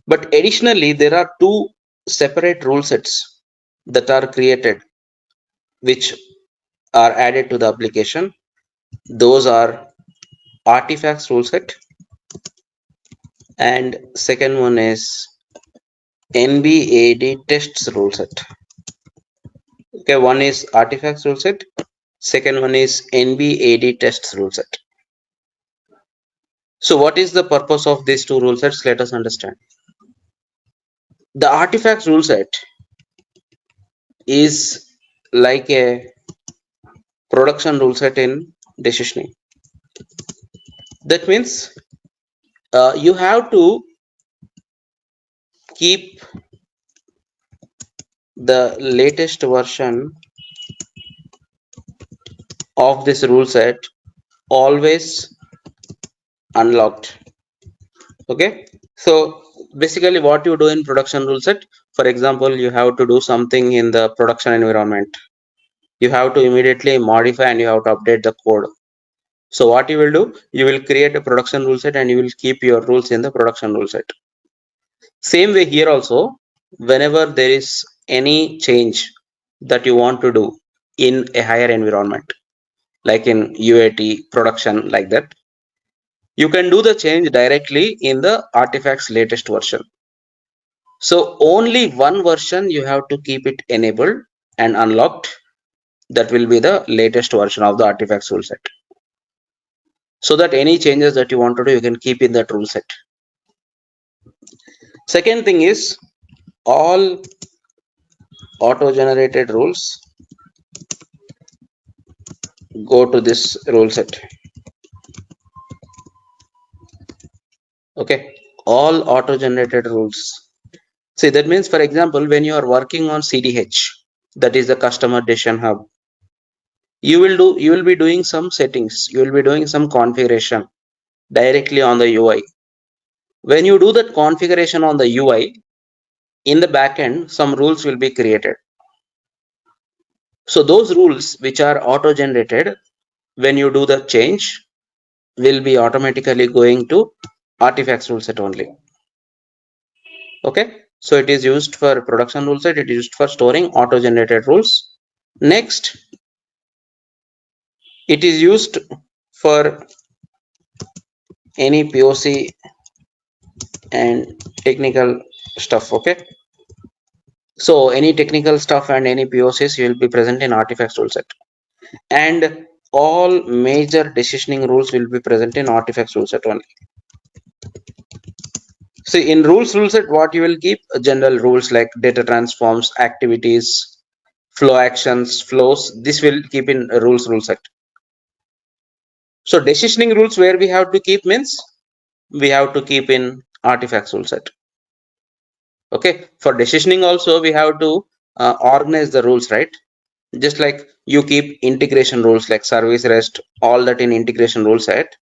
But additionally, there are two separate rule sets that are created, which are added to the application. Those are artifacts rule set, and second one is NBAD tests rule set. Okay, one is artifacts rule set, second one is NBAD tests rule set. So what is the purpose of these two rule sets? Let us understand. The artifacts rule set is like a production rule set in decisioning. That means you have to keep the latest version of this rule set always unlocked. Okay, so basically what you do in production rule set, for example, you have to do something in the production environment, you have to immediately modify and you have to update the code. So what you will do, you will create a production rule set and you will keep your rules in the production rule set. Same way here also, whenever there is any change that you want to do in a higher environment, like in UAT production, like that, you can do the change directly in the artifacts latest version. So only one version you have to keep it enabled and unlocked. That will be the latest version of the artifacts rule set. So that any changes that you want to do, you can keep in that rule set. Second thing is all auto-generated rules go to this rule set. Okay, all auto-generated rules. See, that means, for example, when you are working on CDH, that is the customer decision hub, you will be doing some settings, you will be doing some configuration directly on the UI. When you do that configuration on the UI, in the backend, some rules will be created. So those rules which are auto-generated, when you do the change, will be automatically going to artifacts rule set only. Okay, so it is used for production rule set, it is used for storing auto-generated rules. Next, it is used for any POC and technical stuff. Okay, so any technical stuff and any POCs will be present in artifacts rule set, and all major decisioning rules will be present in artifacts rule set only. See, in rules rule set, what you will keep general rules like data transforms, activities, flow actions, flows. This will keep in rules rule set. So decisioning rules where we have to keep means we have to keep in artifacts rule set. Okay, for decisioning also we have to organize the rules, right? Just like you keep integration rules like service rest, all that in integration rule set.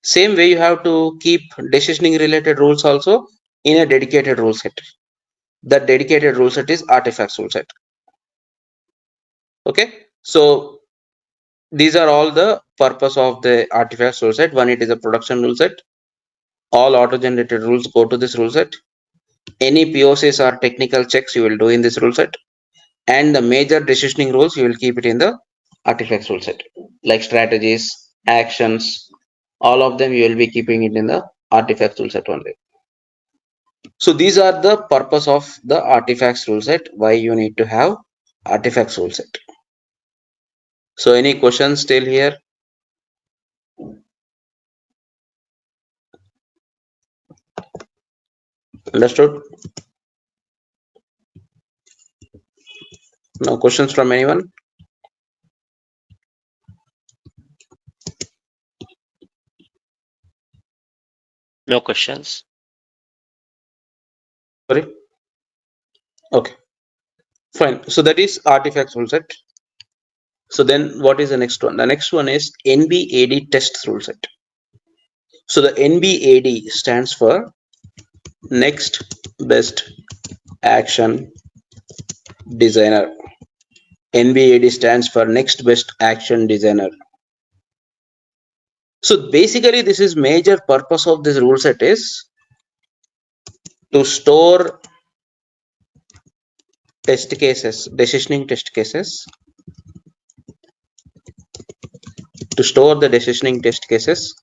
Same way you have to keep decisioning related rules also in a dedicated rule set. That dedicated rule set is artifacts rule set. Okay, so these are all the purpose of the artifacts rule set. One, it is a production rule set. All auto-generated rules go to this rule set. Any POCs or technical checks you will do in this rule set. And the major decisioning rules you will keep it in the artifacts rule set. Like strategies, actions, all of them you will be keeping it in the artifacts rule set only. So these are the purpose of the artifacts rule set, why you need to have artifacts rule set. So any questions still here? Understood? No questions from anyone? No questions. Sorry? Okay, fine. So that is artifacts rule set. So then what is the next one? The next one is NBAD tests rule set. So the NBAD stands for next best action designer. NBAD stands for next best action designer. So basically this is major purpose of this rule set is to store test cases, decisioning test cases, to store the decisioning test cases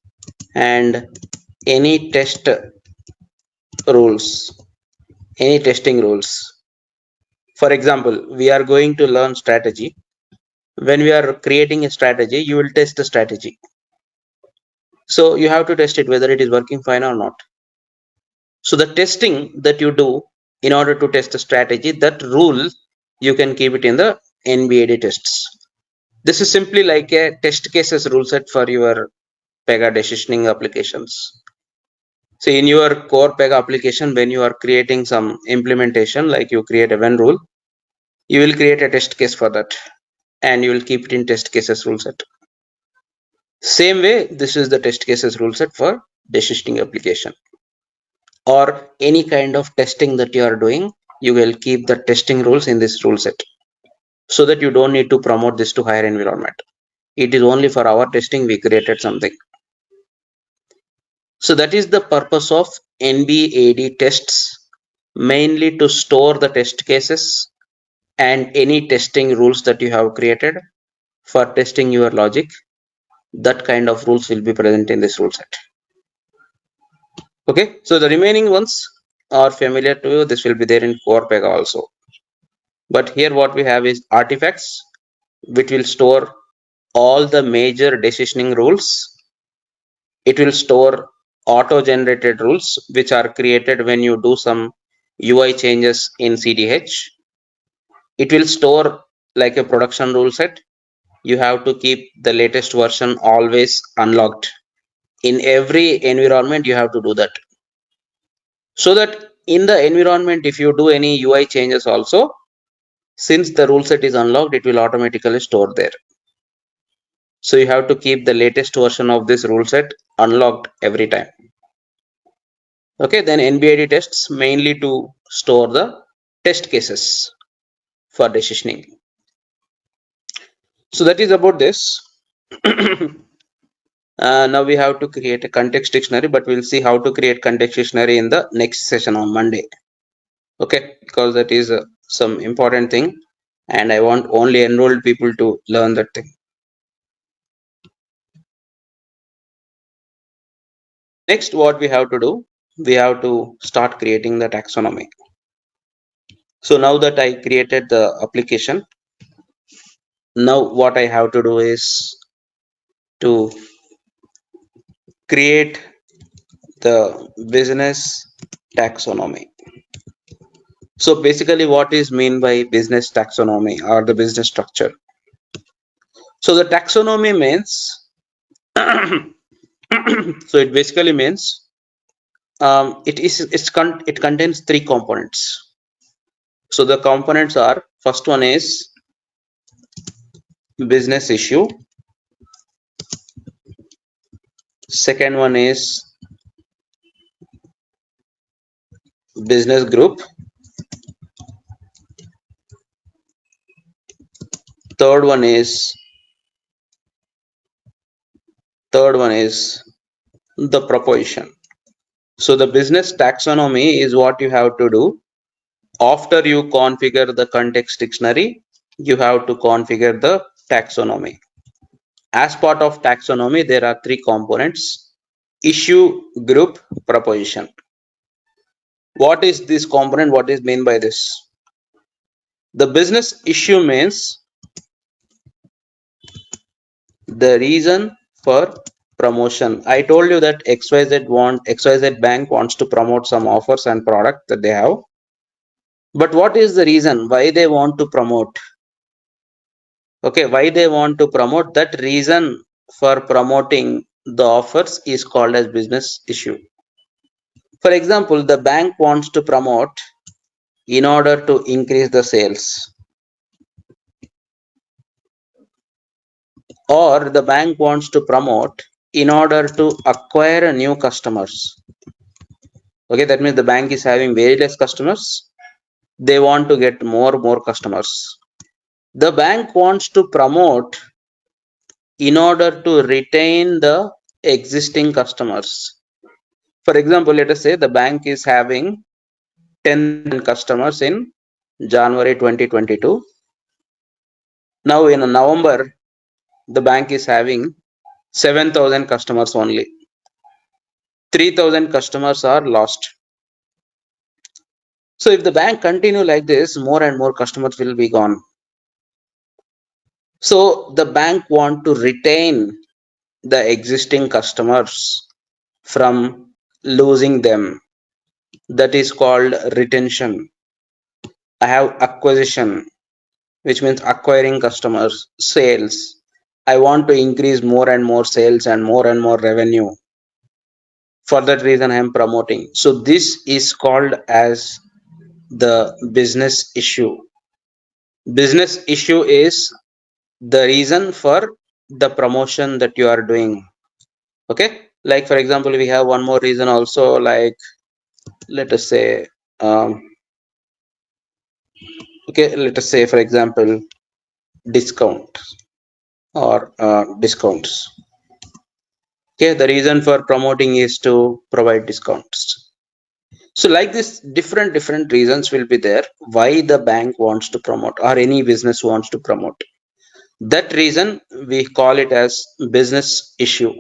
and any test rules, any testing rules. For example, we are going to learn strategy. When we are creating a strategy, you will test the strategy. So you have to test it whether it is working fine or not. So the testing that you do in order to test the strategy, that rule you can keep it in the NBAD tests. This is simply like a test cases rule set for your Pega decisioning applications. So in your core Pega application, when you are creating some implementation, like you create a when rule, you will create a test case for that and you will keep it in test cases rule set. Same way, this is the test cases rule set for decisioning application. Or any kind of testing that you are doing, you will keep the testing rules in this rule set so that you don't need to promote this to higher environment. It is only for our testing we created something. So that is the purpose of NBAD tests, mainly to store the test cases and any testing rules that you have created for testing your logic. That kind of rules will be present in this rule set. Okay, so the remaining ones are familiar to you. This will be there in core Pega also. But here what we have is artifacts, which will store all the major decisioning rules. It will store auto-generated rules, which are created when you do some UI changes in CDH. It will store like a production rule set. You have to keep the latest version always unlocked. In every environment, you have to do that. So that in the environment, if you do any UI changes also, since the rule set is unlocked, it will automatically store there. So you have to keep the latest version of this rule set unlocked every time. Okay, then NBAD tests mainly to store the test cases for decisioning. So that is about this. Now we have to create a context dictionary, but we'll see how to create context dictionary in the next session on Monday. Okay, because that is some important thing and I want only enrolled people to learn that thing. Next, what we have to do, we have to start creating the taxonomy. So now that I created the application, now what I have to do is to create the business taxonomy. So basically what is mean by business taxonomy or the business structure? So the taxonomy means, so it basically means it contains three components. So the components are, first one is business issue, second one is business group, third one is the proposition. So the business taxonomy is what you have to do after you configure the context dictionary. You have to configure the taxonomy. As part of taxonomy, there are three components: issue, group, proposition. What is this component? What is meant by this? The business issue means the reason for promotion. I told you that XYZ bank wants to promote some offers and product that they have. But what is the reason why they want to promote? Okay, why they want to promote? That reason for promoting the offers is called as business issue. For example, the bank wants to promote in order to increase the sales, or the bank wants to promote in order to acquire new customers. Okay, that means the bank is having very less customers they want to get more customers. The bank wants to promote in order to retain the existing customers. For example, let us say the bank is having 10 customers in January 2022. Now in November, the bank is having 7,000 customers only. 3,000 customers are lost. So if the bank continue like this, more and more customers will be gone. So the bank want to retain the existing customers from losing them. That is called retention. I have acquisition, which means acquiring customers, sales. I want to increase more and more sales and more revenue. For that reason, I am promoting. So this is called as the business issue. Business issue is the reason for the promotion that you are doing. Okay, like for example, we have one more reason also, like let us say okay, let us say for example discount or discounts. Okay, the reason for promoting is to provide discounts. So like this, different reasons will be there why the bank wants to promote or any business wants to promote. That reason we call it as business issue.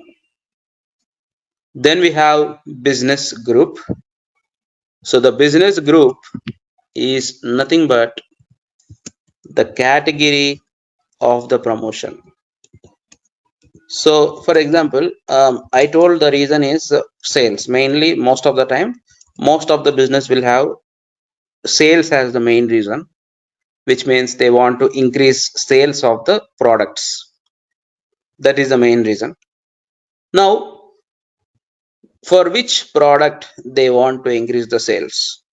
Then we have business group. So the business group is nothing but the category of the promotion. So for example, I told the reason is sales. Mainly, most of the time, most of the business will have sales as the main reason, which means they want to increase sales of the products. That is the main reason. Now, for which product they want to increase the sales?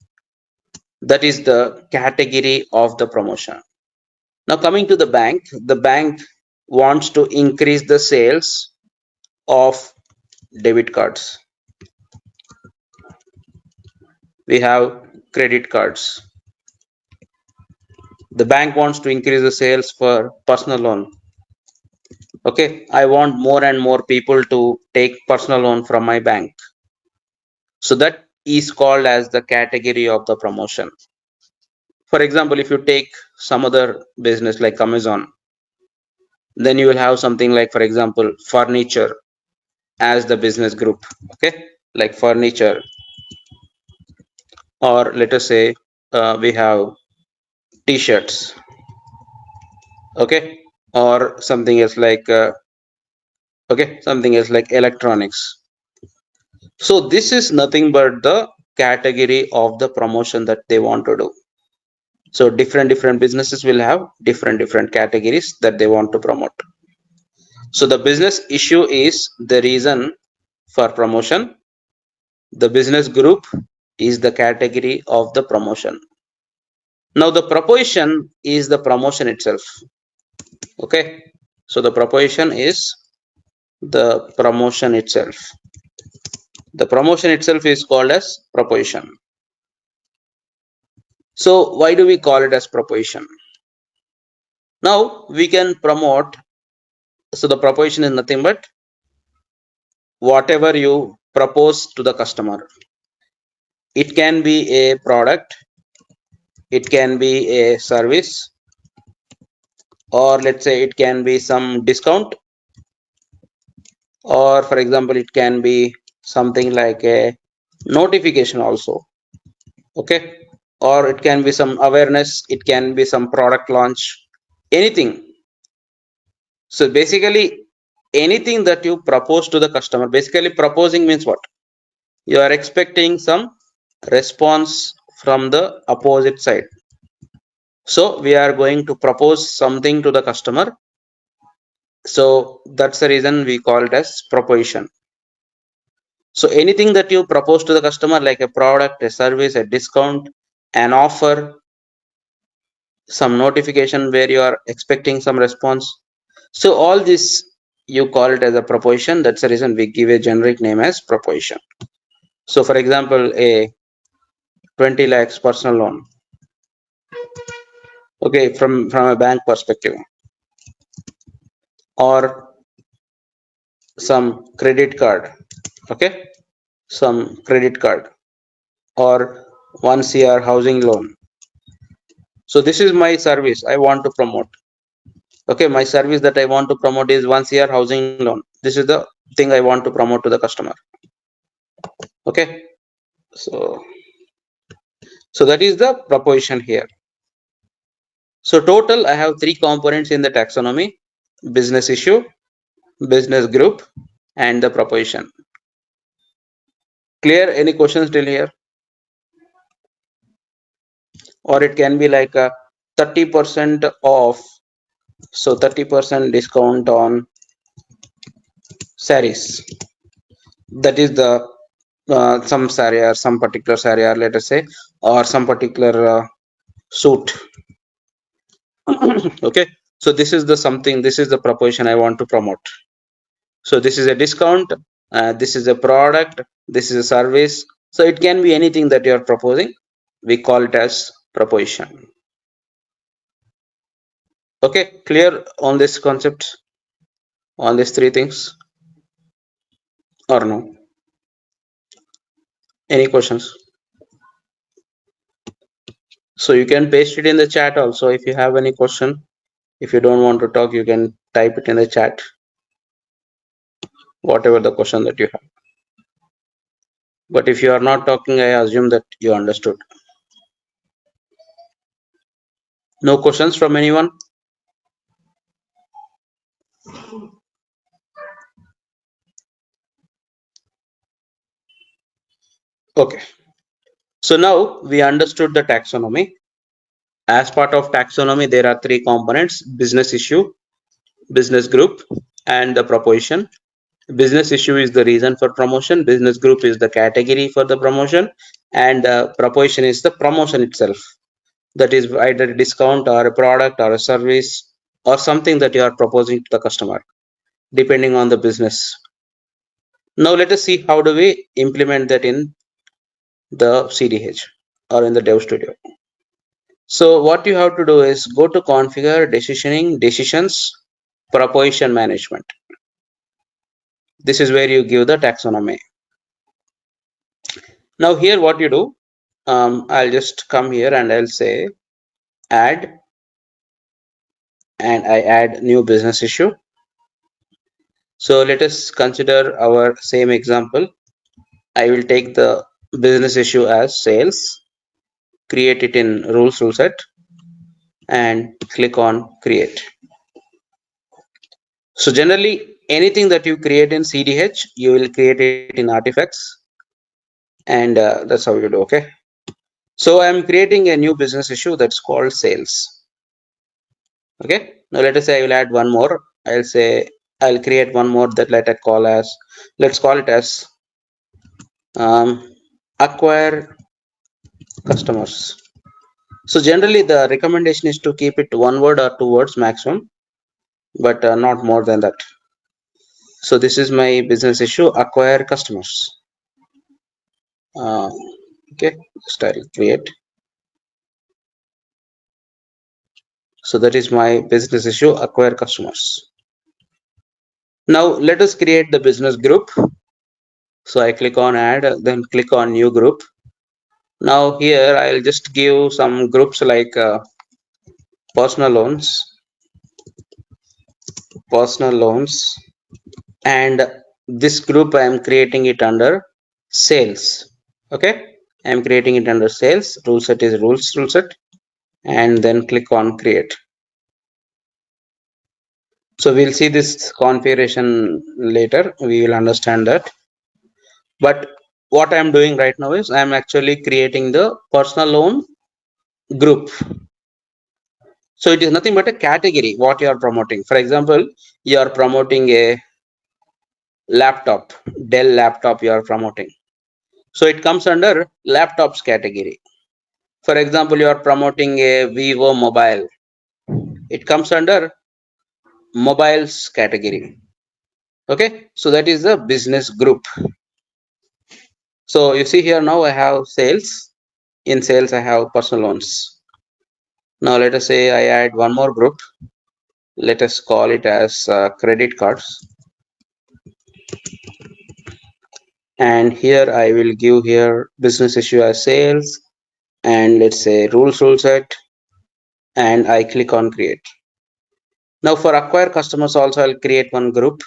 That is the category of the promotion. Now coming to the bank wants to increase the sales of debit cards. We have credit cards. The bank wants to increase the sales for personal loan. Okay, I want more and more people to take personal loan from my bank. So that is called as the category of the promotion. For example, if you take some other business like Amazon, then you will have something like, for example, furniture as the business group. Okay, like furniture, or let us say we have t-shirts. Okay, or something else like something else like electronics. So this is nothing but the category of the promotion that they want to do. So different businesses will have different categories that they want to promote. So the business issue is the reason for promotion. The business group is the category of the promotion. Now the proposition is the promotion itself. Okay, so the proposition is the promotion itself. The promotion itself is called as proposition. So why do we call it as proposition? Now we can promote. So the proposition is nothing but whatever you propose to the customer. It can be a product, it can be a service, or let's say it can be some discount, or for example it can be something like a notification also. Okay, or it can be some awareness, it can be some product launch, anything. So basically anything that you propose to the customer, basically proposing means what? You are expecting some response from the opposite side. So we are going to propose something to the customer. So that's the reason we call it as proposition. So anything that you propose to the customer, like a product, a service, a discount, an offer, some notification where you are expecting some response. So all this you call it as a proposition. That's the reason we give a generic name as proposition. So for example, a 20 lakhs personal loan. Okay, from a bank perspective, or some credit card. Okay, some credit card, or 1 CR housing loan. So this is my service I want to promote. Okay, my service that I want to promote is 1 CR housing loan. This is the thing I want to promote to the customer. Okay, so that is the proposition here. So total I have 3 components in the taxonomy: business issue, business group, and the proposition. Clear? Any questions till here? Or it can be like a 30% off, so 30% discount on saris. That is the some sari or some particular sari, or let us say, or some particular suit. Okay, so this is the something, this is the proposition I want to promote. So this is a discount, this is a product, this is a service. So it can be anything that you are proposing. We call it as proposition. Okay, clear on this concept, on these 3 things, or no? Any questions? So you can paste it in the chat also if you have any question. If you don't want to talk, you can type it in the chat, whatever the question that you have. But if you are not talking, I assume that you understood. No questions from anyone? Okay. So now we understood the taxonomy. As part of taxonomy, there are 3 components: business issue, business group, and the proposition. Business issue is the reason for promotion, business group is the category for the promotion, and the proposition is the promotion itself. That is either a discount or a product or a service or something that you are proposing to the customer, depending on the business. Now let us see how do we implement that in the CDH or in the Dev Studio. So what you have to do is go to configure, decisioning, decisions, proposition management. This is where you give the taxonomy. Now here what you do, I'll just come here and I'll say add, and I add new business issue. So let us consider our same example. I will take the business issue as sales, create it in rules rule set, and click on create. So generally anything that you create in CDH, you will create it in artifacts, and that's how you do. Okay, so I'm creating a new business issue that's called sales. Okay, now let us say I will add one more. I'll say I'll create one more that let's call it as acquire customers. So generally the recommendation is to keep it 1 word or 2 words maximum, but not more than that. So this is my business issue, acquire customers. Okay, just I'll create. So that is my business issue, acquire customers. Now let us create the business group. So I click on add, then click on new group. Now here I'll just give some groups like personal loans, and this group I am creating it under sales. Okay, I am creating it under sales. Rule set is rule set, and then click on create. So we'll see this configuration later, we will understand that. But what I'm doing right now is I'm actually creating the personal loan group. So it is nothing but a category what you are promoting. For example, you are promoting a laptop, Dell laptop you are promoting. So it comes under laptops category. For example, you are promoting a Vivo mobile. It comes under mobiles category. Okay, so that is the business group. So you see here now I have sales. In sales I have personal loans. Now let us say I add one more group. Let us call it as credit cards. And here I will give here business issue as sales, and let's say rule set, and I click on create. Now for acquire customers also I'll create one group.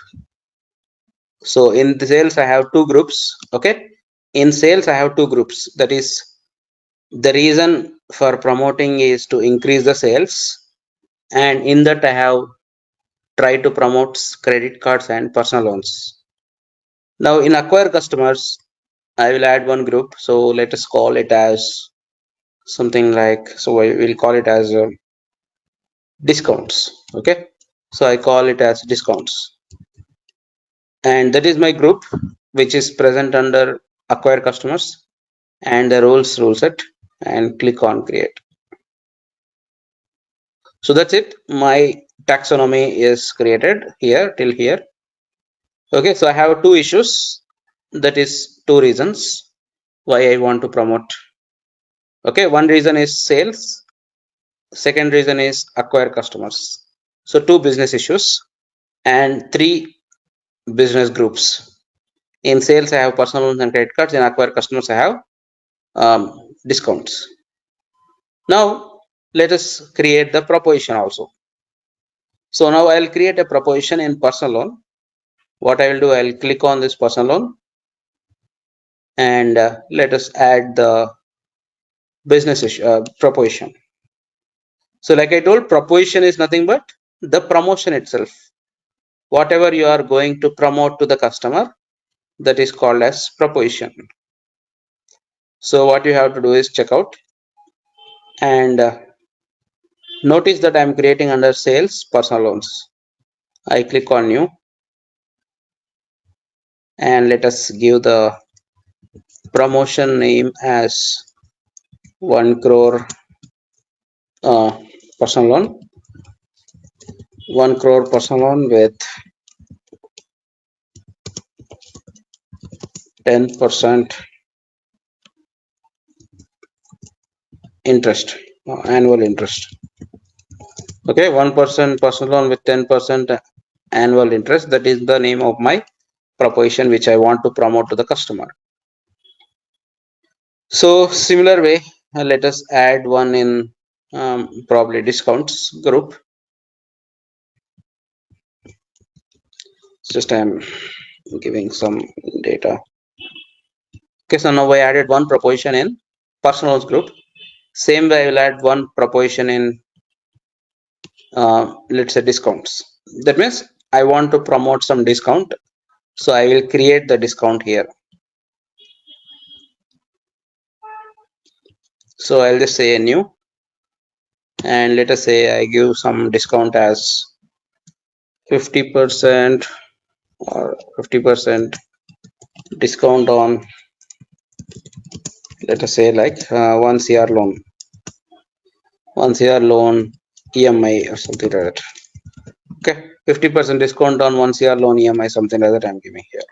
So in the sales I have two groups. Okay, in sales I have two groups. That is, the reason for promoting is to increase the sales, and in that I have tried to promote credit cards and personal loans. Now in acquire customers I will add one group. So let us call it as something like, so I will call it as discounts. Okay, so I call it as discounts, and that is my group which is present under acquire customers, and the rule set, and click on create. So that's it. My taxonomy is created here till here. Okay, so I have two issues. That is two reasons why I want to promote. Okay, one reason is sales. Second reason is acquire customers. So two business issues and three business groups. In sales, I have personal loans and credit cards. In acquire customers, I have discounts. Now, let us create the proposition also. So now I'll create a proposition in personal loan. What I will do, I'll click on this personal loan, and let us add the business issue, proposition. So like I told, proposition is nothing but the promotion itself. Whatever you are going to promote to the customer, that is called as proposition. So what you have to do is check out, and notice that I'm creating under sales personal loans. I click on new, and let us give the promotion name as 1 crore personal loan, 1 crore personal loan with 10% interest, annual interest. Okay, 1% personal loan with 10% annual interest. That is the name of my proposition which I want to promote to the customer. So similar way, let us add one in probably discounts group. Just I'm giving some data. Okay, so now I added one proposition in personal loans group. Same way I will add one proposition in let's say discounts. That means I want to promote some discount, so I will create the discount here. So I'll just say a new, and let us say I give some discount as 50% or 50% discount on, let us say like 1 CR loan, 1 CR loan EMI or something like that. Okay, 50% discount on 1 CR loan EMI, something like that I'm giving here.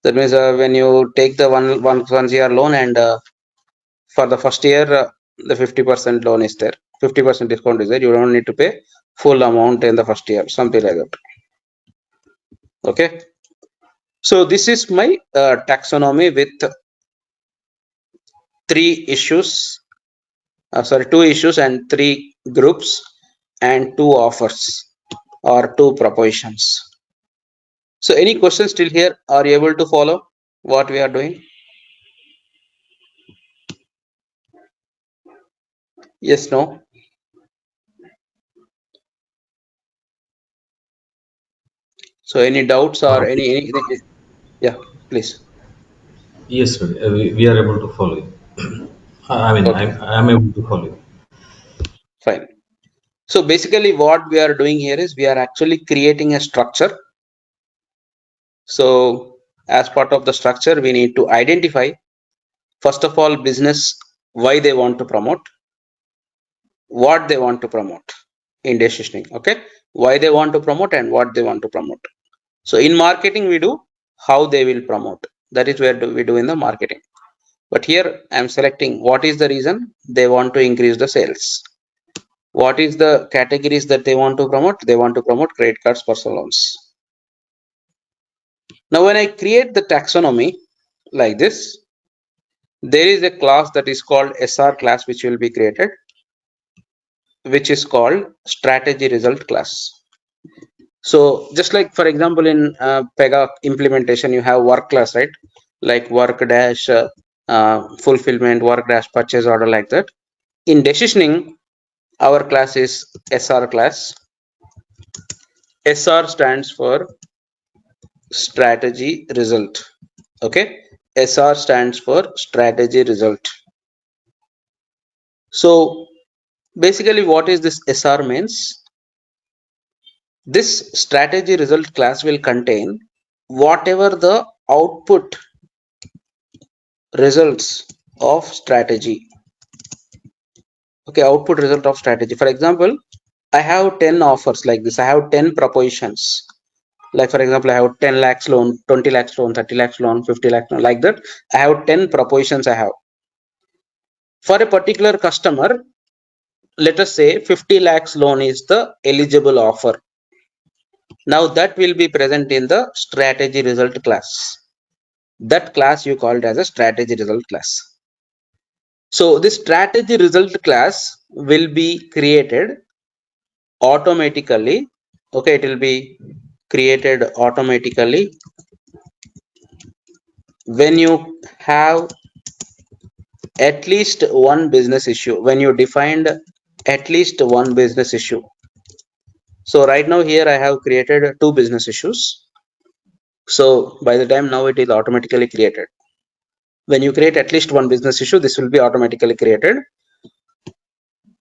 That means when you take the one CR loan, and for the first year the 50% loan is there, 50% discount is there. You don't need to pay full amount in the first year, something like that. Okay, so this is my taxonomy with two issues and three groups and two offers or two propositions. So any questions still here? Are you able to follow what we are doing? Yes, no? So any doubts or any yeah, please. Yes, sir. We are able to follow you. I mean, Okay, I'm able to follow you. fine. So basically what we are doing here is we are actually creating a structure. So as part of the structure, we need to identify, first of all, business, why they want to promote, what they want to promote in decisioning. Okay, why they want to promote and what they want to promote. So in marketing, we do how they will promote. That is where we do in the marketing. But here I'm selecting what is the reason they want to increase the sales. What is the categories that they want to promote? They want to promote credit cards, personal loans. Now when I create the taxonomy like this, there is a class that is called SR class which will be created, which is called strategy result class. So just like for example in Pega implementation, you have work class, right? Like work dash fulfillment, work dash purchase order, like that. In decisioning, our class is SR class. SR stands for strategy result. Okay, SR stands for strategy result. So basically what is this SR means? This strategy result class will contain whatever the output results of strategy. Okay, output result of strategy. For example, I have 10 offers like this. I have 10 propositions. Like for example, I have 10 lakhs loan, 20 lakhs loan, 30 lakhs loan, 50 lakhs loan, like that. I have 10 propositions I have. For a particular customer, let us say 50 lakhs loan is the eligible offer. Now that will be present in the strategy result class. That class you called as a strategy result class. So this strategy result class will be created automatically. Okay, it will be created automatically when you have at least one business issue, when you defined at least one business issue. So right now here I have created 2 business issues. So by the time now it is automatically created. When you create at least one business issue, this will be automatically created.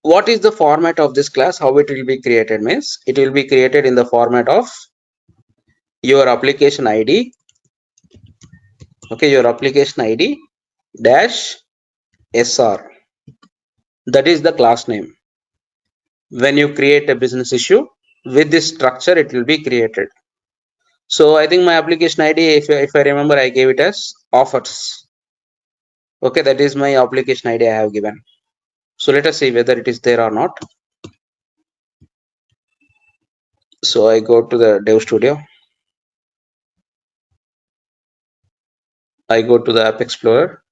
What is the format of this class? How it will be created means it will be created in the format of your application ID. Okay, your application ID dash SR. That is the class name. When you create a business issue with this structure, it will be created. So I think my application ID, if I remember, I gave it as offers. Okay, that is my application ID I have given. So let us see whether it is there or not. So I go to the Dev Studio. I go to the App Explorer.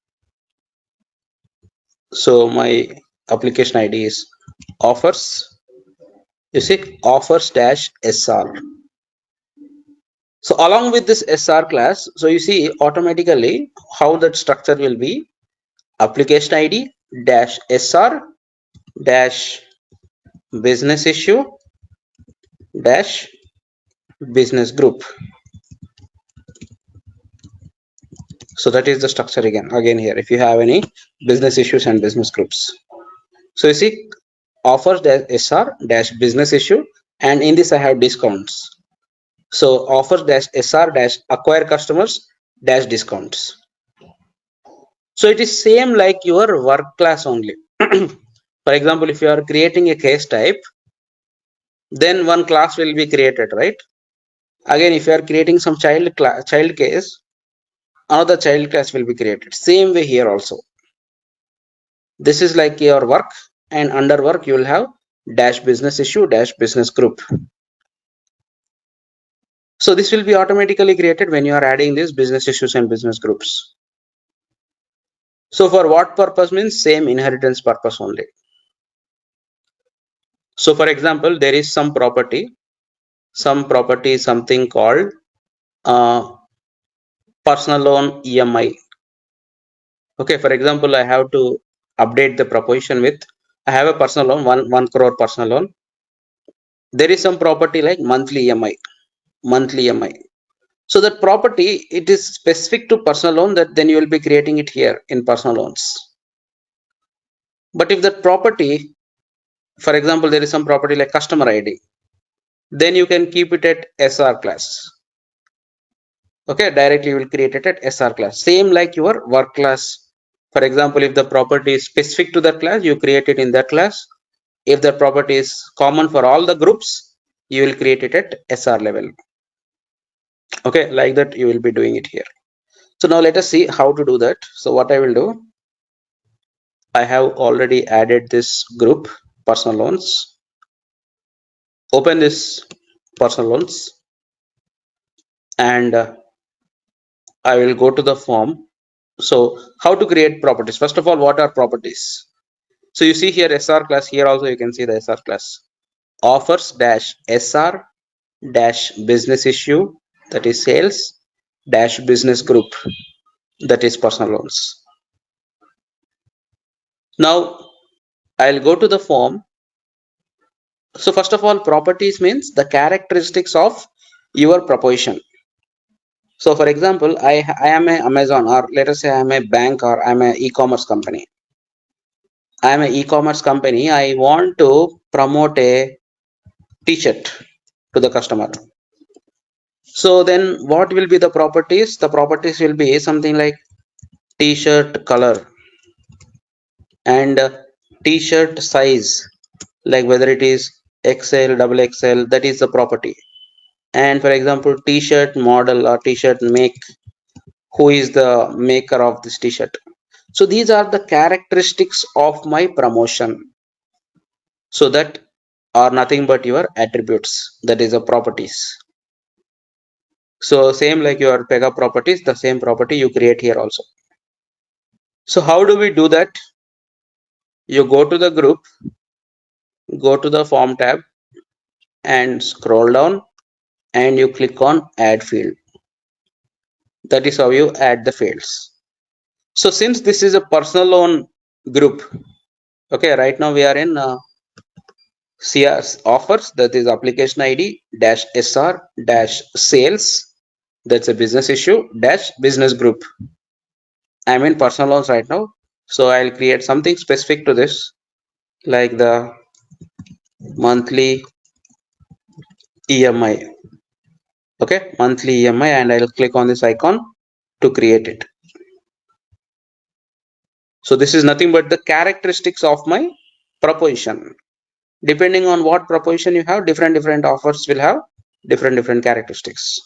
So my application ID is offers. You see, offers dash SR. So along with this SR class, so you see automatically how that structure will be: application ID dash SR dash business issue dash business group. So that is the structure again here. If you have any business issues and business groups, so you see offers dash SR dash business issue, and in this I have discounts. So offers dash SR dash acquire customers dash discounts. So it is same like your work class only. For example, if you are creating a case type, then one class will be created, right? Again, if you are creating some child case, another child class will be created. Same way here also. This is like your work, and under work you will have dash business issue dash business group. So this will be automatically created when you are adding these business issues and business groups. So for what purpose means same inheritance purpose only. So for example, there is some property, something called personal loan EMI. Okay, for example, I have to update the proposition with, I have a personal loan, 1 crore personal loan. There is some property like monthly EMI. So that property, it is specific to personal loan, that then you will be creating it here in personal loans. But if that property, for example, there is some property like customer ID, then you can keep it at SR class. Okay, directly you will create it at SR class. Same like your work class. For example, if the property is specific to that class, you create it in that class. If the property is common for all the groups, you will create it at SR level. Okay, like that you will be doing it here. So now let us see how to do that. So what I will do, I have already added this group personal loans. open this personal loans, and I will go to the form. So how to create properties? First of all, what are properties? So you see here SR class. Here also you can see the SR class. Offers dash SR dash business issue, that is sales, dash business group, that is personal loans. Now I'll go to the form. So first of all, properties means the characteristics of your proposition. So for example, I am a Amazon, or let us say I am a bank, or I'm an e-commerce company. I am an e-commerce company. I want to promote a t-shirt to the customer. So then what will be the properties? The properties will be something like t-shirt color and t-shirt size, like whether it is XL, double XL, that is the property. And for example, t-shirt model or t-shirt make, who is the maker of this t-shirt. So these are the characteristics of my promotion. So that are nothing but your attributes, that is the properties. So same like your Pega properties, the same property you create here also. So how do we do that? You go to the group, go to the form tab and scroll down, and you click on add field. That is how you add the fields. So since this is a personal loan group, okay, right now we are in CS offers, that is application ID dash SR dash sales, that's a business issue dash business group. I'm in personal loans right now, so I'll create something specific to this, like the monthly EMI. Okay, monthly EMI, and I'll click on this icon to create it. So this is nothing but the characteristics of my proposition. Depending on what proposition you have, different offers will have different characteristics.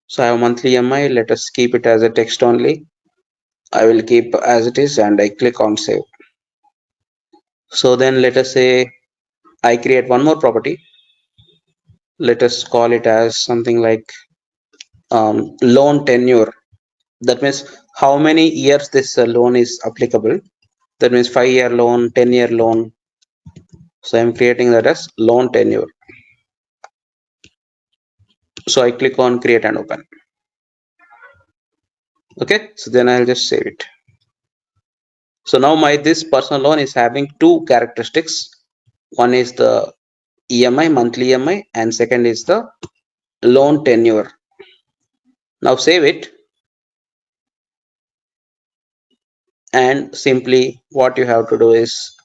So I have monthly EMI. Let us keep it as a text only. I will keep as it is, and I click on save. So then let us say I create one more property. Let us call it as something like loan tenure. That means how many years this loan is applicable. That means 5-year loan, 10-year loan. So I'm creating that as loan tenure. So I click on create and open. Okay, so then I'll just save it. So now this personal loan is having two characteristics. One is the EMI, monthly EMI, and second is the loan tenure. Now save it, and simply what you have to do is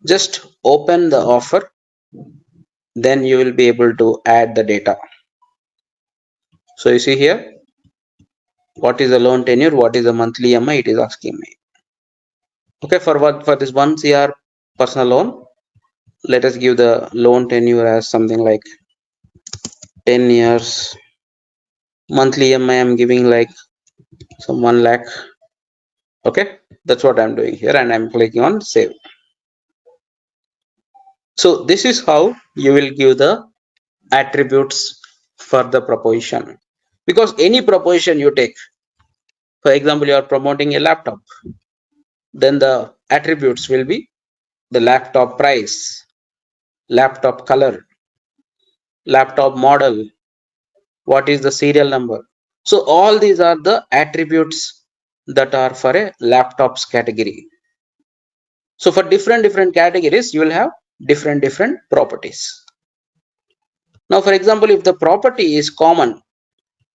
just open the offer, then you will be able to add the data. So you see here, what is the loan tenure, what is the monthly EMI, it is asking me. Okay, for this 1 CR personal loan, let us give the loan tenure as something like 10 years. Monthly EMI I'm giving like some 1 lakh. Okay, that's what I'm doing here, and I'm clicking on save. So this is how you will give the attributes for the proposition. Because any proposition you take, for example, you are promoting a laptop, then the attributes will be the laptop price, laptop color, laptop model, what is the serial number. So all these are the attributes that are for a laptops category. So for different categories, you will have different properties. Now, for example, if the property is common,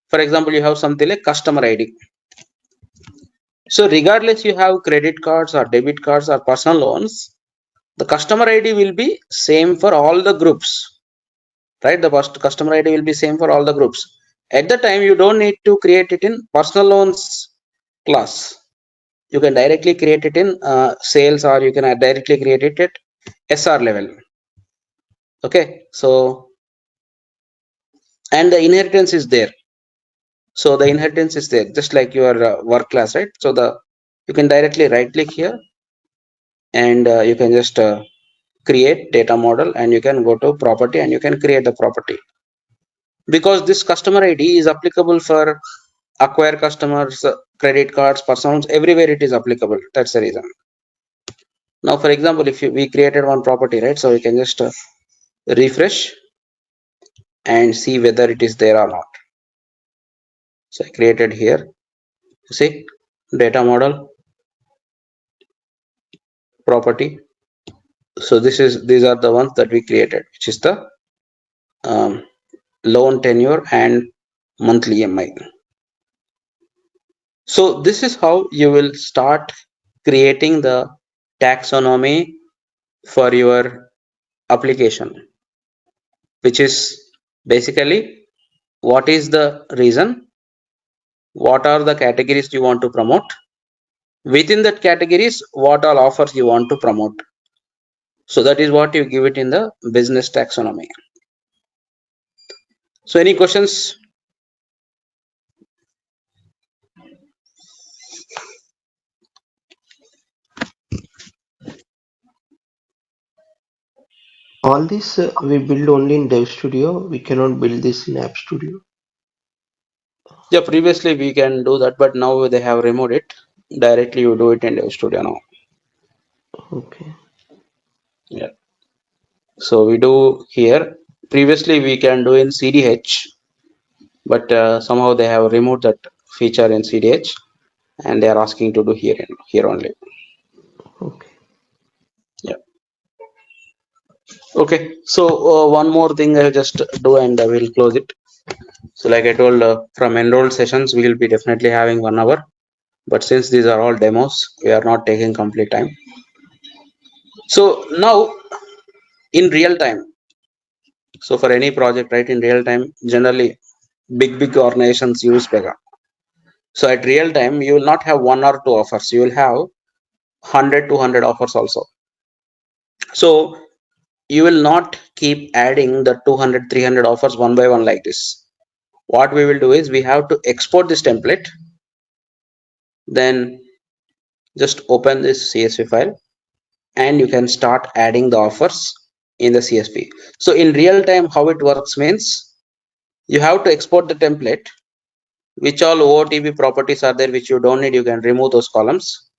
for example, you have something like customer ID. So regardless you have credit cards or debit cards or personal loans, the customer ID will be same for all the groups, right? The customer ID will be same for all the groups. At the time, you don't need to create it in personal loans class. You can directly create it in sales, or you can directly create it at SR level. Okay, so and the inheritance is there. So the inheritance is there, just like your work class, right? So you can directly right click here, and you can just create data model, and you can go to property and you can create the property. Because this customer ID is applicable for acquire customers, credit cards, personals, everywhere it is applicable. That's the reason. Now, for example, if we created one property, right? So we can just refresh and see whether it is there or not. So I created here. See, data model, property. So these are the ones that we created, which is the loan tenure and monthly EMI. So this is how you will start creating the taxonomy for your application, which is basically what is the reason, what are the categories you want to promote, within that categories what all offers you want to promote. So that is what you give it in the business taxonomy. So any questions? All this we build only in Dev Studio. We cannot build this in App Studio. Yeah, previously we can do that, but now they have removed it. Directly you do it in Dev Studio now. Okay. Yeah. So we do here. Previously we can do in CDH, but somehow they have removed that feature in CDH, and they are asking to do here only. Okay. Yeah. Okay. So one more thing I'll just do and I will close it. So like I told, from enrolled sessions we will be definitely having 1 hour, but since these are all demos, we are not taking complete time. So now in real time, so for any project, right, in real time, generally big organizations use Pega. So at real time, you will not have 1 or 2 offers. You will have 100, 200 offers also. So you will not keep adding the 200, 300 offers one by one like this. What we will do is we have to export this template. Then just open this CSV file and you can start adding the offers in the CSV. So in real time, how it works means you have to export the template. Which all OOTB properties are there which you don't need, you can remove those columns.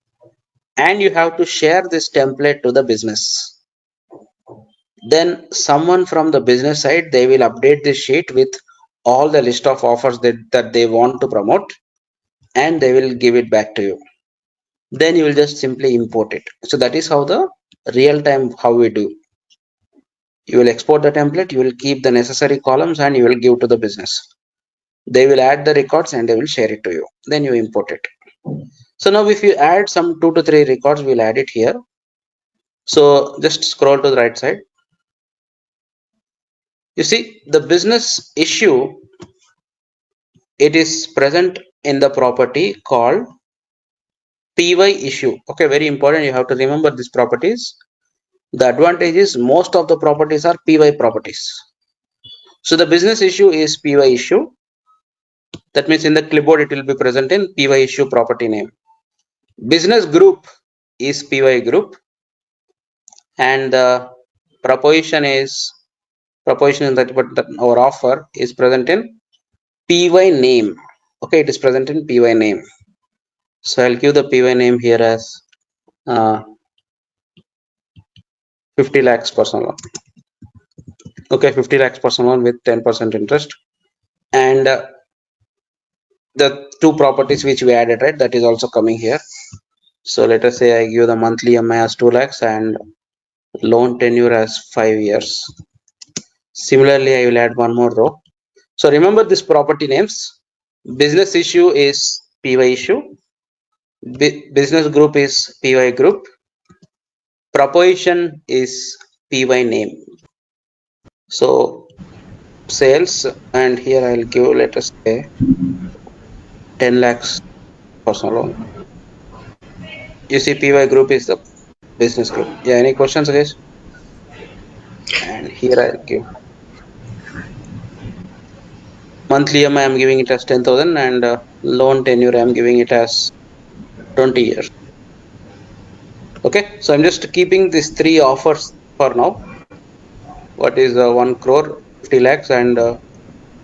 And you have to share this template to the business. Then someone from the business side, they will update this sheet with all the list of offers that they want to promote, and they will give it back to you. Then you will just simply import it. So that is how the real time how we do. You will export the template, you will keep the necessary columns, and you will give to the business. They will add the records and they will share it to you. Then you import it. So now if you add some 2 to 3 records, we'll add it here. So just scroll to the right side. You see the business issue, it is present in the property called PY issue. Okay, very important. You have to remember these properties. The advantage is most of the properties are PY properties. So the business issue is PY issue. That means in the clipboard, it will be present in PY issue property name. Business group is PY group. And the proposition is that our offer is present in PY name. Okay, it is present in PY name. So I'll give the PY name here as 50 lakhs personal loan. Okay, 50 lakhs personal loan with 10% interest. And the 2 properties which we added, right, that is also coming here. So let us say I give the monthly EMI as 2 lakhs and loan tenure as 5 years. Similarly, I will add one more row. So remember this property names. Business issue is PY issue. Business group is PY group. Proposition is PY name. So sales, and here I'll give, let us say 10 lakhs personal loan. You see PY group is the business group. Yeah, any questions guys? And here I'll give monthly EMI, I'm giving it as 10,000, and loan tenure I'm giving it as 20 years. Okay, so I'm just keeping these 3 offers for now. What is 1 crore, 50 lakhs and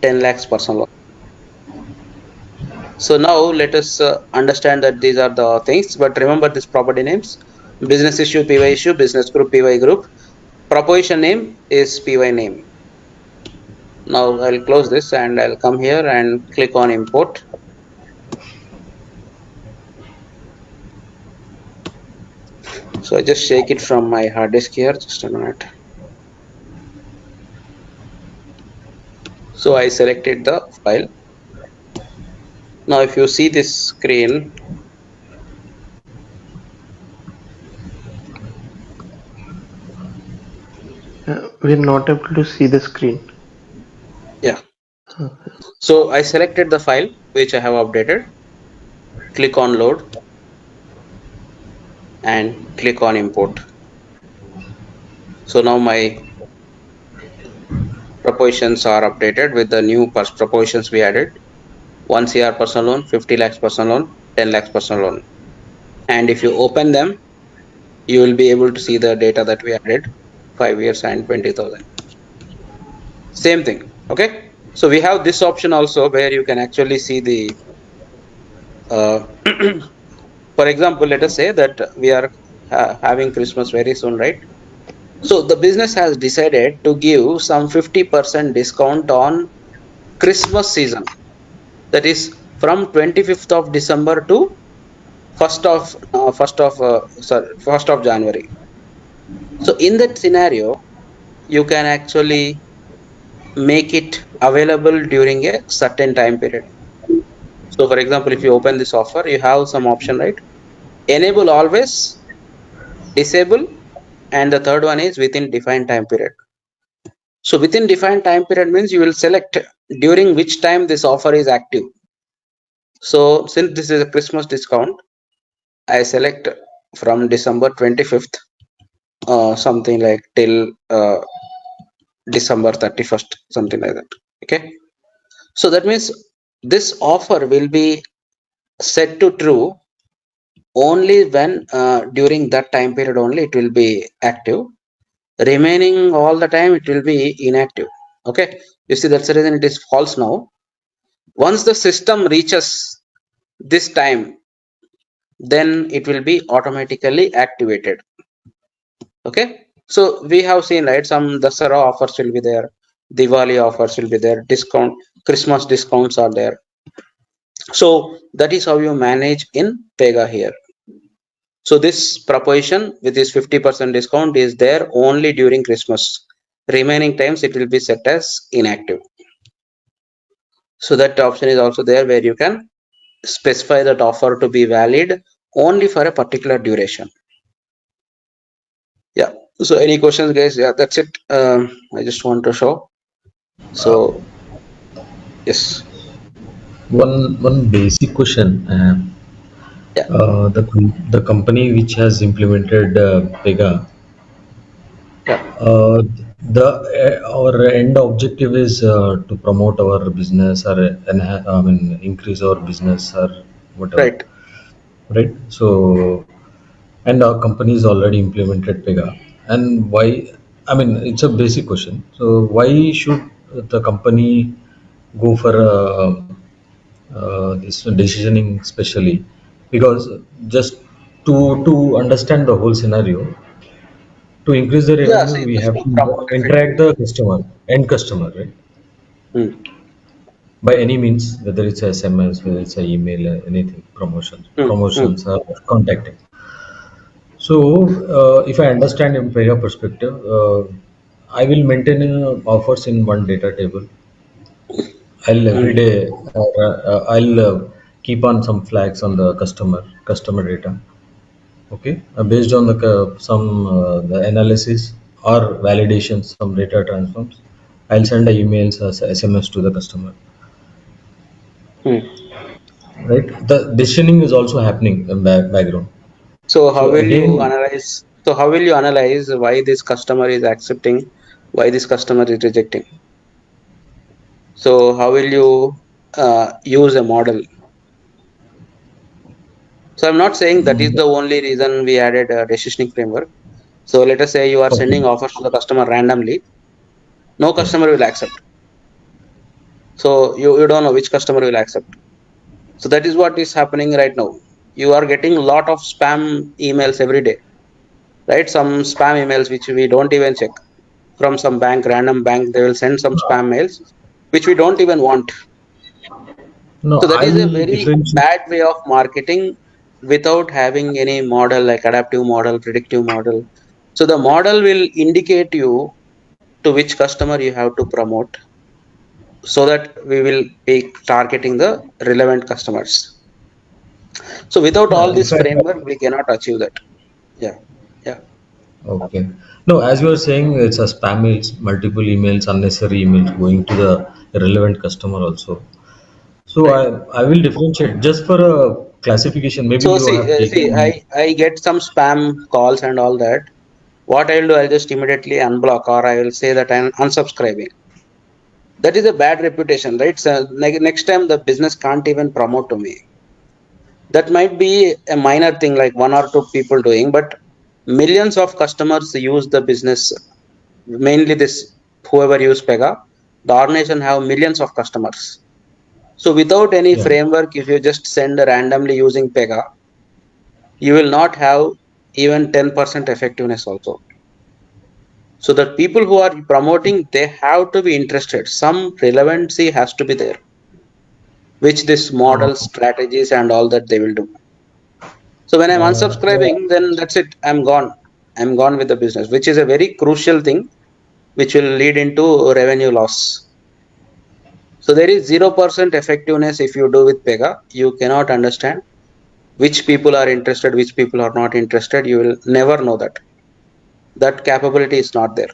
10 lakhs personal loan. So now let us understand that these are the things, but remember these property names: business issue, PY issue, business group, PY group. Proposition name is PY name. Now I'll close this and I'll come here and click on import. So I just shake it from my hard disk here, just a minute. So I selected the file. Now if you see this screen, We're not able to see the screen. yeah. So I selected the file which I have updated. Click on load and click on import. So now my propositions are updated with the new propositions we added: 1 CR personal loan, 50 lakhs personal loan, 10 lakhs personal loan. And if you open them, you will be able to see the data that we added: 5 years and 20,000. Same thing. Okay. So we have this option also where you can actually see the, for example, let us say that we are having Christmas very soon, right? So the business has decided to give some 50% discount on Christmas season. That is from 25th of December to 1st of January. So in that scenario, you can actually make it available during a certain time period. So for example, if you open this offer, you have some option, right? Enable always, disable, and the third one is within defined time period. So within defined time period means you will select during which time this offer is active. So since this is a Christmas discount, I select from December 25th, something like till December 31st, something like that. Okay. So that means this offer will be set to true only when during that time period only it will be active. Remaining all the time it will be inactive. Okay. You see, that's the reason it is false now. Once the system reaches this time, then it will be automatically activated. Okay. So we have seen, right, some Dasara offers will be there, Diwali offers will be there, discount, Christmas discounts are there. So that is how you manage in Pega here. So this proposition with this 50% discount is there only during Christmas. Remaining times it will be set as inactive. So that option is also there where you can specify that offer to be valid only for a particular duration. Yeah. So any questions, guys? Yeah, that's it. I just want to show. So yes. One basic question. Yeah. The company which has implemented Pega, Yeah. our end objective is to promote our business or increase our business or whatever, Right. right? So, and our company is already implemented Pega, and why? I mean, it's a basic question. So, why should the company go for this decisioning specially? Because just to understand the whole scenario, to increase the Yeah. revenue, See, we just have to to promote interact effectively. the customer, end customer, right? Hmm. By any means, whether it's SMS, whether it's a email, anything, Hmm. Hmm. promotions, contacting. So, if I understand in Pega perspective, I will maintain offers in one data table. I'll every Hmm. day, I'll keep on some flags on the customer data. Okay, based on some the analysis or validation, some data transforms, I'll send a emails as SMS to the customer. Hmm. Right, the decisioning is also happening in background. So how So will you again, analyze? So how will you analyze why this customer is accepting, why this customer is rejecting? So how will you use a model? So I'm not saying that is the only reason we added a decisioning framework. So let us say you are Okay. sending offers to the customer randomly. No Yeah. customer will accept. So you don't know which customer will accept. So that is what is happening right now. You are getting a lot of spam emails every day, right? Some spam emails which we don't even check from some bank, random bank. They will send some spam mails which we don't even want. No, So that is a I'll very differentiate. bad way of marketing without having any model like adaptive model, predictive model. So the model will indicate you to which customer you have to promote so that we will be targeting the relevant customers. So without all If this I framework, we cannot achieve that. Yeah. Yeah. Okay. No, as you are saying, it's a spam mails, multiple emails, unnecessary emails going to the relevant customer also. So Right. I will differentiate just for a classification. Maybe So you have see, taken. I get some spam calls and all that. What I'll do, I'll just immediately unblock or I will say that I'm unsubscribing. That is a bad reputation, right? So next time the business can't even promote to me. That might be a minor thing, like one or two people doing, but millions of customers use the business. Mainly this, whoever use Pega, the organization have millions of customers. So without any Yeah. framework, if you just send randomly using Pega, you will not have even 10% effectiveness also. So that people who are promoting, they have to be interested. Some relevancy has to be there, which this Oh, model strategies and all that they will do. So when I'm yeah. unsubscribing, then that's it. I'm gone. I'm gone with the business, which is a very crucial thing, which will lead into revenue loss. So there is 0% effectiveness if you do with Pega. You cannot understand which people are interested, which people are not interested. You will never know that. That capability is not there.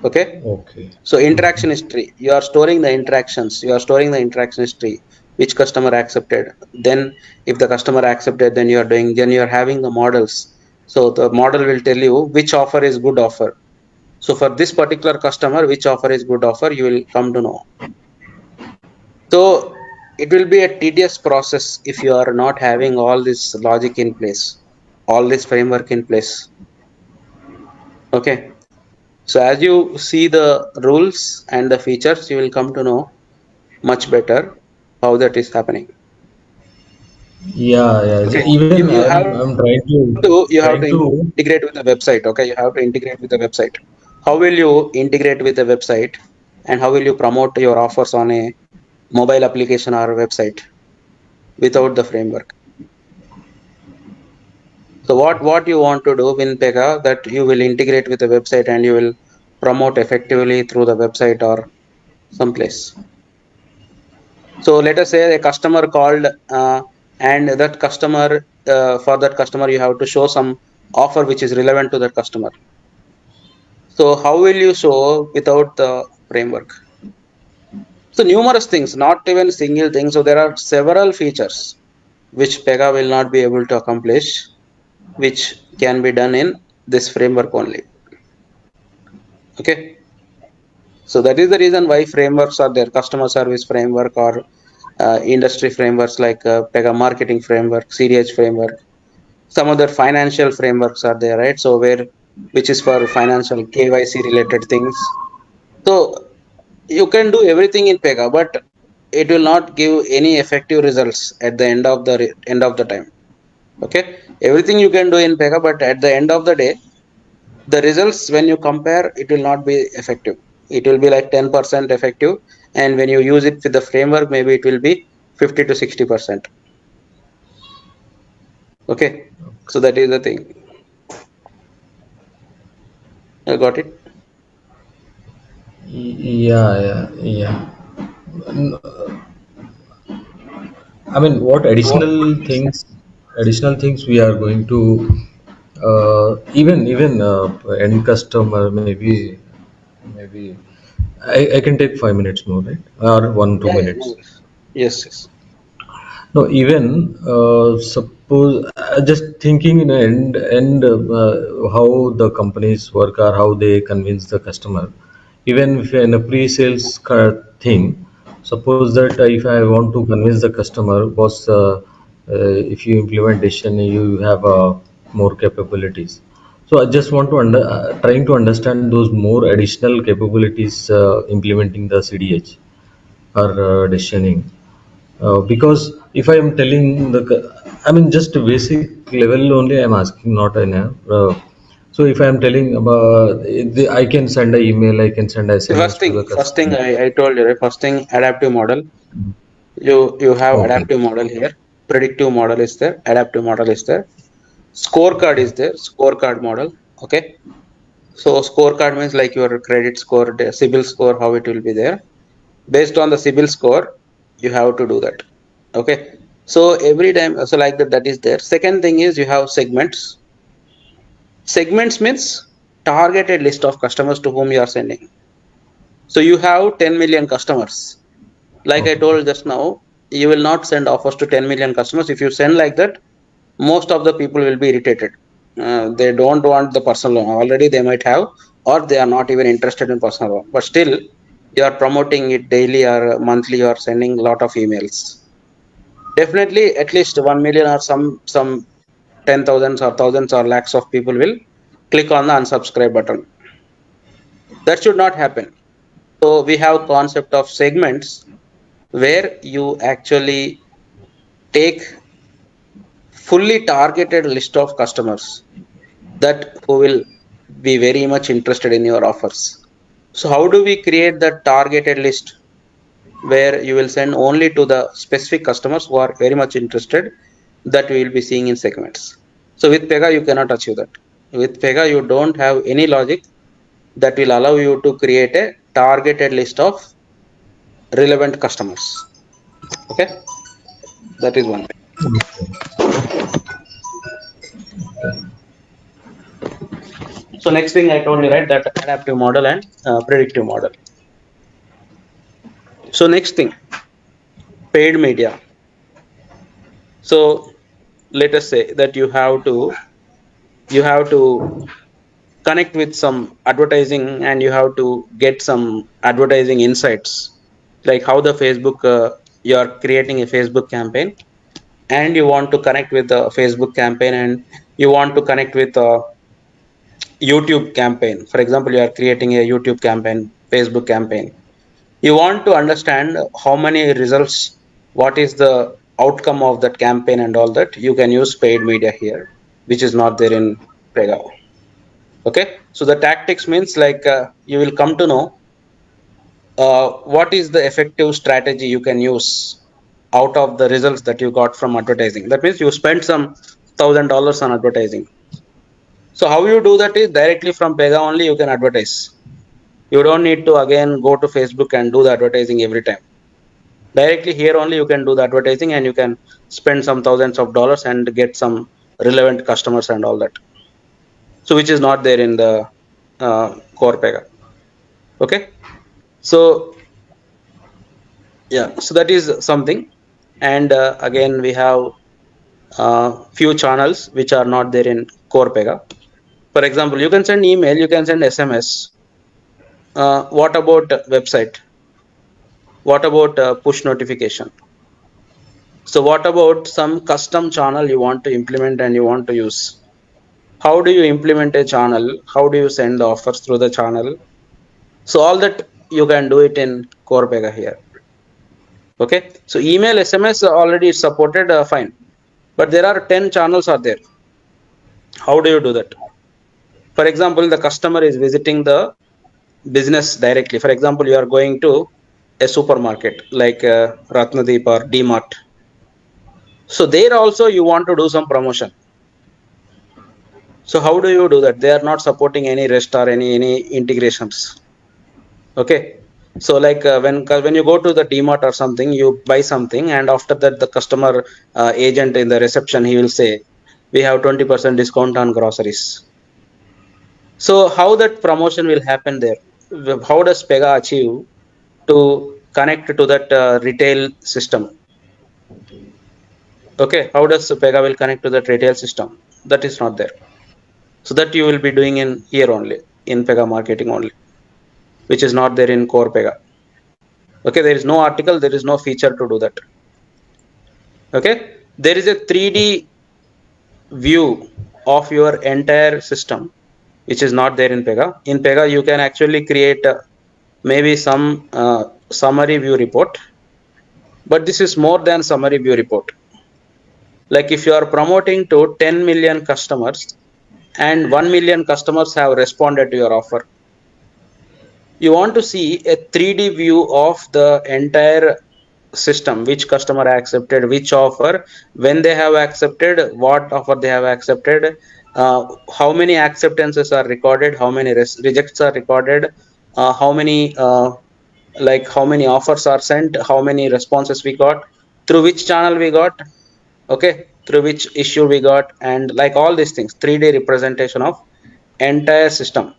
Okay. Okay. So interaction history, you are storing the interactions, you are storing the interaction history, which customer accepted. Then if the customer accepted, then you are having the models. So the model will tell you which offer is good offer. So for this particular customer, which offer is good offer, you will come to know. So it will be a tedious process if you are not having all this logic in place, all this framework in place. Okay. So as you see the rules and the features, you will come to know much better how that is happening. Yeah, yeah. Okay. Even You have I'm trying to to. integrate with the website. Okay. You have to integrate with the website. How will you integrate with the website and how will you promote your offers on a mobile application or website without the framework? So what you want to do in Pega, that you will integrate with the website and you will promote effectively through the website or someplace. So let us say a customer called and that customer, for that customer you have to show some offer which is relevant to that customer. So how will you show without the framework? So numerous things, not even single thing. So there are several features which Pega will not be able to accomplish, which can be done in this framework only. Okay. So that is the reason why frameworks are there, customer service framework or industry frameworks like Pega marketing framework, CDH framework. Some other financial frameworks are there, right? So which is for financial KYC related things. So you can do everything in Pega, but it will not give any effective results at the end of the time. Okay, everything you can do in Pega, but at the end of the day, the results when you compare, it will not be effective. It will be like 10% effective, and when you use it with the framework, maybe it will be 50 to 60%. Okay, so that is the thing. I got it. Yeah, yeah, yeah. I mean, what additional things we are going to, even end customer, maybe I can take 5 minutes more, right? Or one, two Yeah, yeah, no minutes. worries. Yes, yes. No, even suppose just thinking in end how the companies work or how they convince the customer. Even if in a pre-sales thing, suppose that if I want to convince the customer, boss, if you implement decision, you have a more capabilities. So I just want to trying to understand those more additional capabilities implementing the CDH or decisioning. Because if I am telling I mean just a basic level only I am asking, not an so if I am telling about I can send an email, I can send SMS to the First thing customer. I told you, right? First thing, adaptive model. You have Okay. adaptive model here. Predictive model is there. Adaptive model is there. Scorecard is there. Scorecard model. Okay. So scorecard means like your credit score, the CIBIL score, how it will be there. Based on the CIBIL score, you have to do that. Okay. So every time, so like that is there. Second thing is you have segments. Segments means targeted list of customers to whom you are sending. So you have 10 million customers. Like I Okay. told just now, you will not send offers to 10 million customers. If you send like that, most of the people will be irritated. They don't want the personal loan. Already they might have, or they are not even interested in personal loan. But still, you are promoting it daily or monthly. You are sending a lot of emails. Definitely, at least 1 million or some 10,000s or thousands or lakhs of people will click on the unsubscribe button. That should not happen. So we have concept of segments where you actually take fully targeted list of customers that who will be very much interested in your offers. So how do we create that targeted list where you will send only to the specific customers who are very much interested, that we will be seeing in segments. So with Pega you cannot achieve that. With Pega you don't have any logic that will allow you to create a targeted list of relevant customers. Okay, that is one thing. So next thing I told you, right, that adaptive model and predictive model. So next thing, paid media. So let us say that you have to connect with some advertising and you have to get some advertising insights, like how the Facebook you are creating a Facebook campaign and you want to connect with the Facebook campaign and you want to connect with a YouTube campaign. For example, you are creating a YouTube campaign, Facebook campaign. You want to understand how many results, what is the outcome of that campaign and all that. You can use paid media here, which is not there in Pega. Okay, so the tactics means like you will come to know what is the effective strategy you can use out of the results that you got from advertising. That means you spent some $1,000 on advertising. So how you do that is directly from Pega only you can advertise. You don't need to again go to Facebook and do the advertising every time. Directly here only you can do the advertising and you can spend some thousands of dollars and get some relevant customers and all that. So which is not there in the core Pega. Okay, so yeah, so that is something. And again we have few channels which are not there in core Pega. For example, you can send email, you can send SMS. What about website? What about push notification? So what about some custom channel you want to implement and you want to use? How do you implement a channel? How do you send the offers through the channel? So all that you can do it in core Pega here. Okay, so email, SMS already is supported, fine. But there are 10 channels are there. How do you do that? For example, the customer is visiting the business directly. For example, you are going to a supermarket like Ratnadeep or DMart. So there also you want to do some promotion. So how do you do that? They are not supporting any REST or any integrations. Okay. So like when you go to the DMart or something, you buy something, and after that the customer agent in the reception, he will say, we have 20% discount on groceries. So how that promotion will happen there? How does Pega achieve to connect to that retail system? Okay, how does Pega will connect to that retail system? That is not there. So that you will be doing in here only, in Pega marketing only, which is not there in core Pega. Okay, there is no article, there is no feature to do that. Okay, there is a 3D view of your entire system, which is not there in Pega. In Pega, you can actually create maybe some summary view report, but this is more than summary view report. Like if you are promoting to 10 million customers and 1 million customers have responded to your offer, you want to see a 3D view of the entire system, which customer accepted which offer, when they have accepted, what offer they have accepted, how many acceptances are recorded, how many rejects are recorded, how many how many offers are sent, how many responses we got, through which channel we got, okay, through which issue we got, and like all these things, 3D representation of entire system.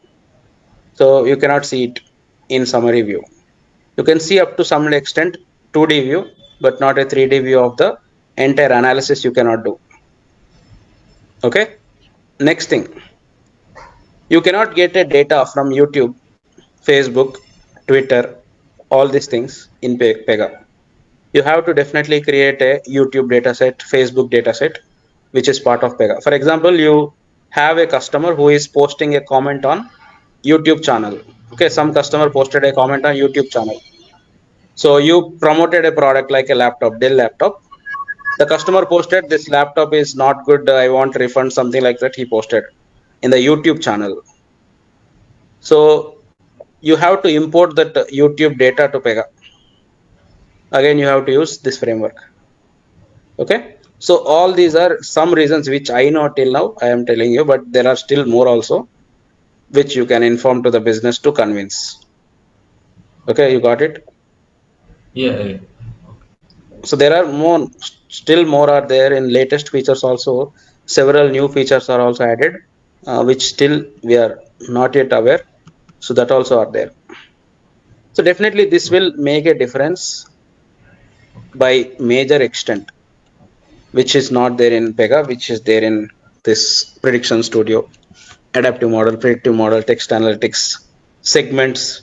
So you cannot see it in summary view. You can see up to some extent 2D view, but not a 3D view of the entire analysis you cannot do. Okay. Next thing, you cannot get a data from YouTube, Facebook, Twitter, all these things in Pega. You have to definitely create a YouTube dataset, Facebook dataset, which is part of Pega. For example, you have a customer who is posting a comment on YouTube channel. Okay, some customer posted a comment on YouTube channel. So you promoted a product like a laptop, Dell laptop. The customer posted, this laptop is not good, I want refund, something like that he posted in the YouTube channel. So you have to import that YouTube data to Pega. Again, you have to use this framework. Okay. So all these are some reasons which I know till now I am telling you, but there are still more also, which you can inform to the business to convince. Okay, you got it? Yeah. So there are more, still more are there in latest features also. Several new features are also added, which still we are not yet aware. So that also are there. So definitely this will make a difference by major extent, which is not there in Pega, which is there in this prediction studio, adaptive model, predictive model, text analytics, segments,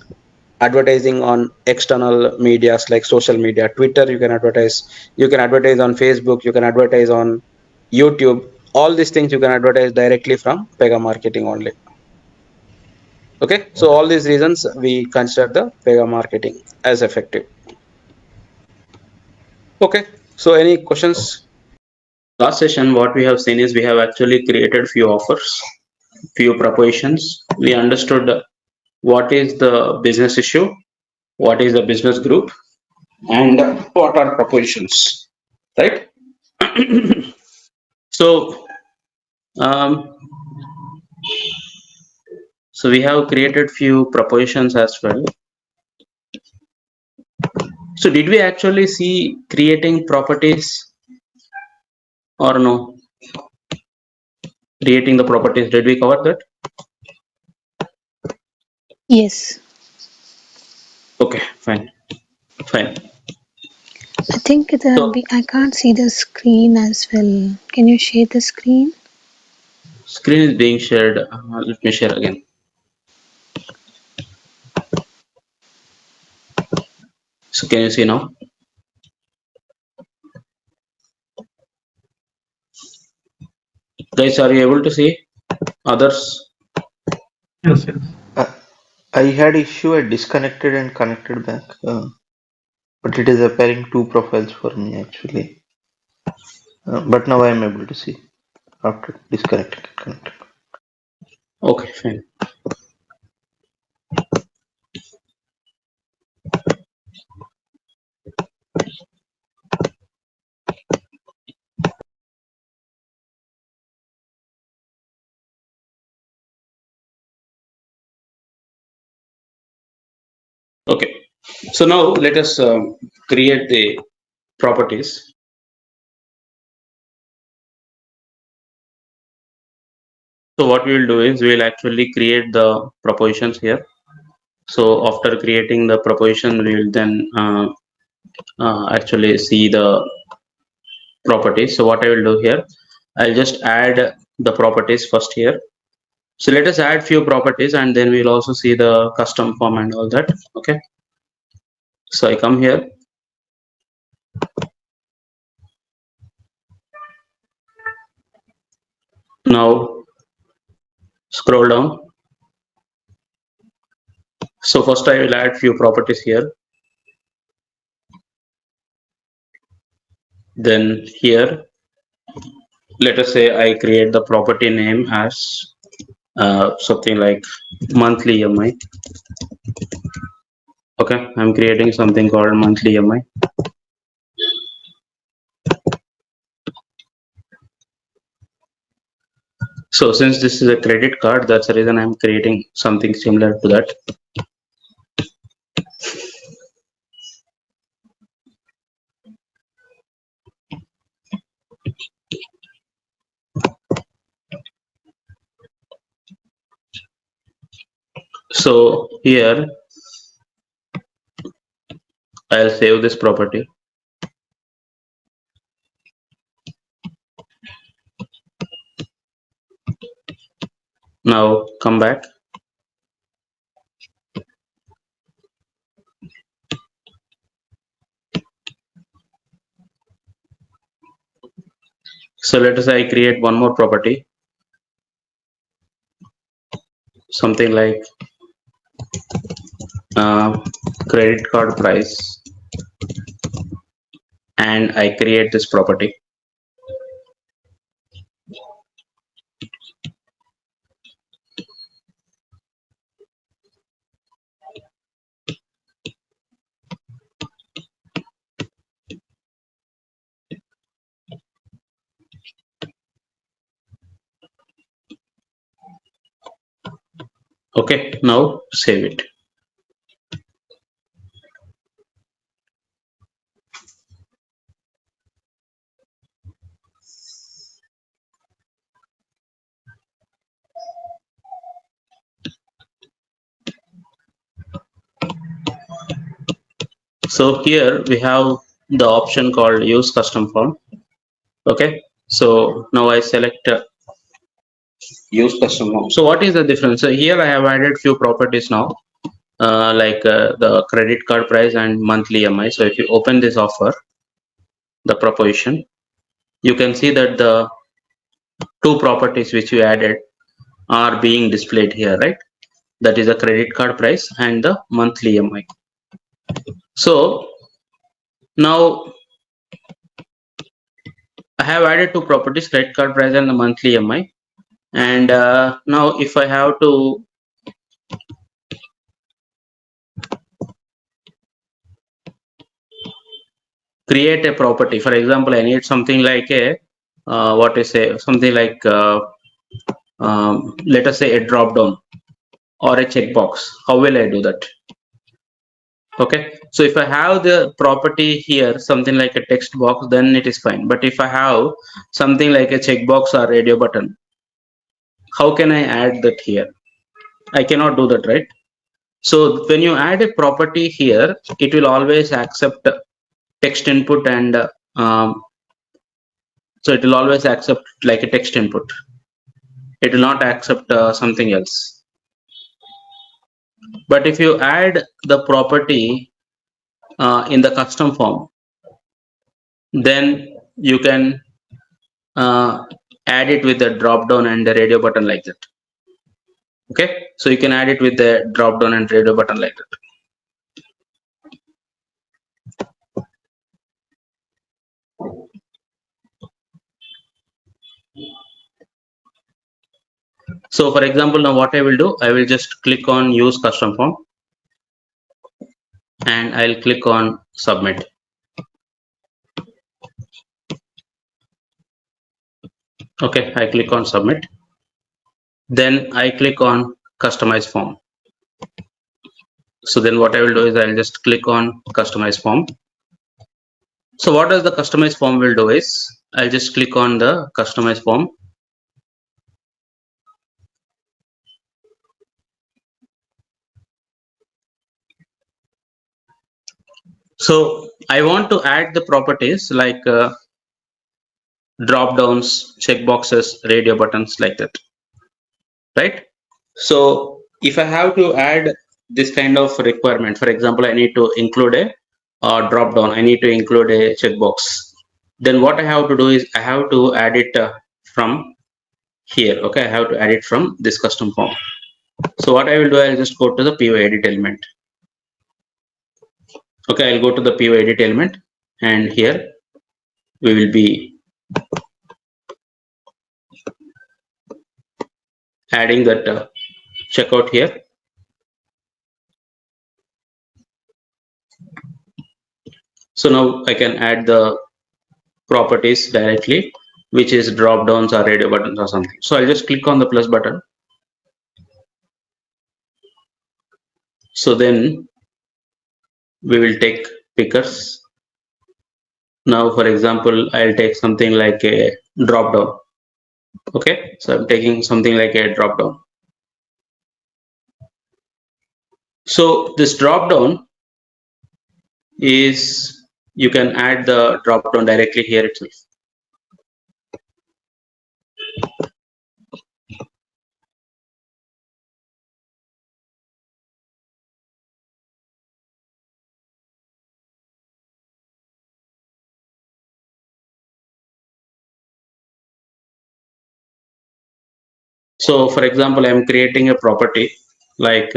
advertising on external medias like social media, Twitter, you can advertise on Facebook, you can advertise on YouTube. All these things you can advertise directly from Pega marketing only. Okay, so all these reasons we consider the Pega marketing as effective. Okay, so any questions? Last session, what we have seen is we have actually created few offers, few propositions. We understood what is the business issue, what is the business group, and what are propositions, right? So, um, so we have created few propositions as well. So did we actually see creating properties or no? Creating the properties, did we cover that? Yes. Okay, fine. I think So I can't see the screen as well. Can you share the screen? screen is being shared. Let me share again. So can you see now? Guys, are you able to see? Others? Yes, yes. Uh, I had issue. I disconnected and connected back, but it is appearing two profiles for me actually. But now I am able to see after disconnecting and connecting. Okay, fine. Okay. So now let us create the properties. So what we will do is we will actually create the propositions here. So after creating the proposition, we will then actually see the properties. So what I will do here, I'll just add the properties first here. So let us add few properties and then we'll also see the custom form and all that. Okay. So I come here. Now scroll down. So first I will add few properties here. Then here, let us say I create the property name as something like monthly EMI. Okay, I'm creating something called monthly EMI. So since this is a credit card, that's the reason I'm creating something similar to that. So here I'll save this property. Now come back. So let us say I create one more property, something like credit card price, and I create this property. Okay, now save it. So here we have the option called use custom form. Okay, so now I select use custom form. So what is the difference? So here I have added few properties now, like the credit card price and monthly EMI. So if you open this offer, the proposition, you can see that the two properties which you added are being displayed here, right? That is the credit card price and the monthly EMI. So now I have added two properties, credit card price and the monthly EMI. And now if I have to create a property, for example, I need something like a something like let us say a drop down or a checkbox. How will I do that? Okay, so if I have the property here, something like a text box, then it is fine. But if I have something like a checkbox or radio button, how can I add that here? I cannot do that, right? So when you add a property here, it will always accept text input, and so it will always accept like a text input. It will not accept something else. But if you add the property in the custom form, then you can add it with the drop down and the radio button like that. Okay, so you can add it with the drop down and radio button like that. So for example, now what I will do, I will just click on use custom form and I'll click on submit. Okay, I click on submit. Then I click on customize form. So then what I will do is I'll just click on customize form. So what does the customize form will do is I'll just click on the customize form. So I want to add the properties like drop downs, checkboxes, radio buttons like that, right? So if I have to add this kind of requirement, for example, I need to include a drop down, I need to include a checkbox. Then what I have to do is I have to add it from here. Okay, I have to add it from this custom form. So what I will do, I'll just go to the PY edit element. Okay, I'll go to the PY edit element, and here we will be adding that checkout here. So now I can add the properties directly, which is drop downs or radio buttons or something. So I'll just click on the plus button. So then we will take pickers. Now, for example, I'll take something like a drop down. Okay, so I'm taking something like a drop down. So this drop down is, you can add the drop down directly here itself. So for example, I'm creating a property like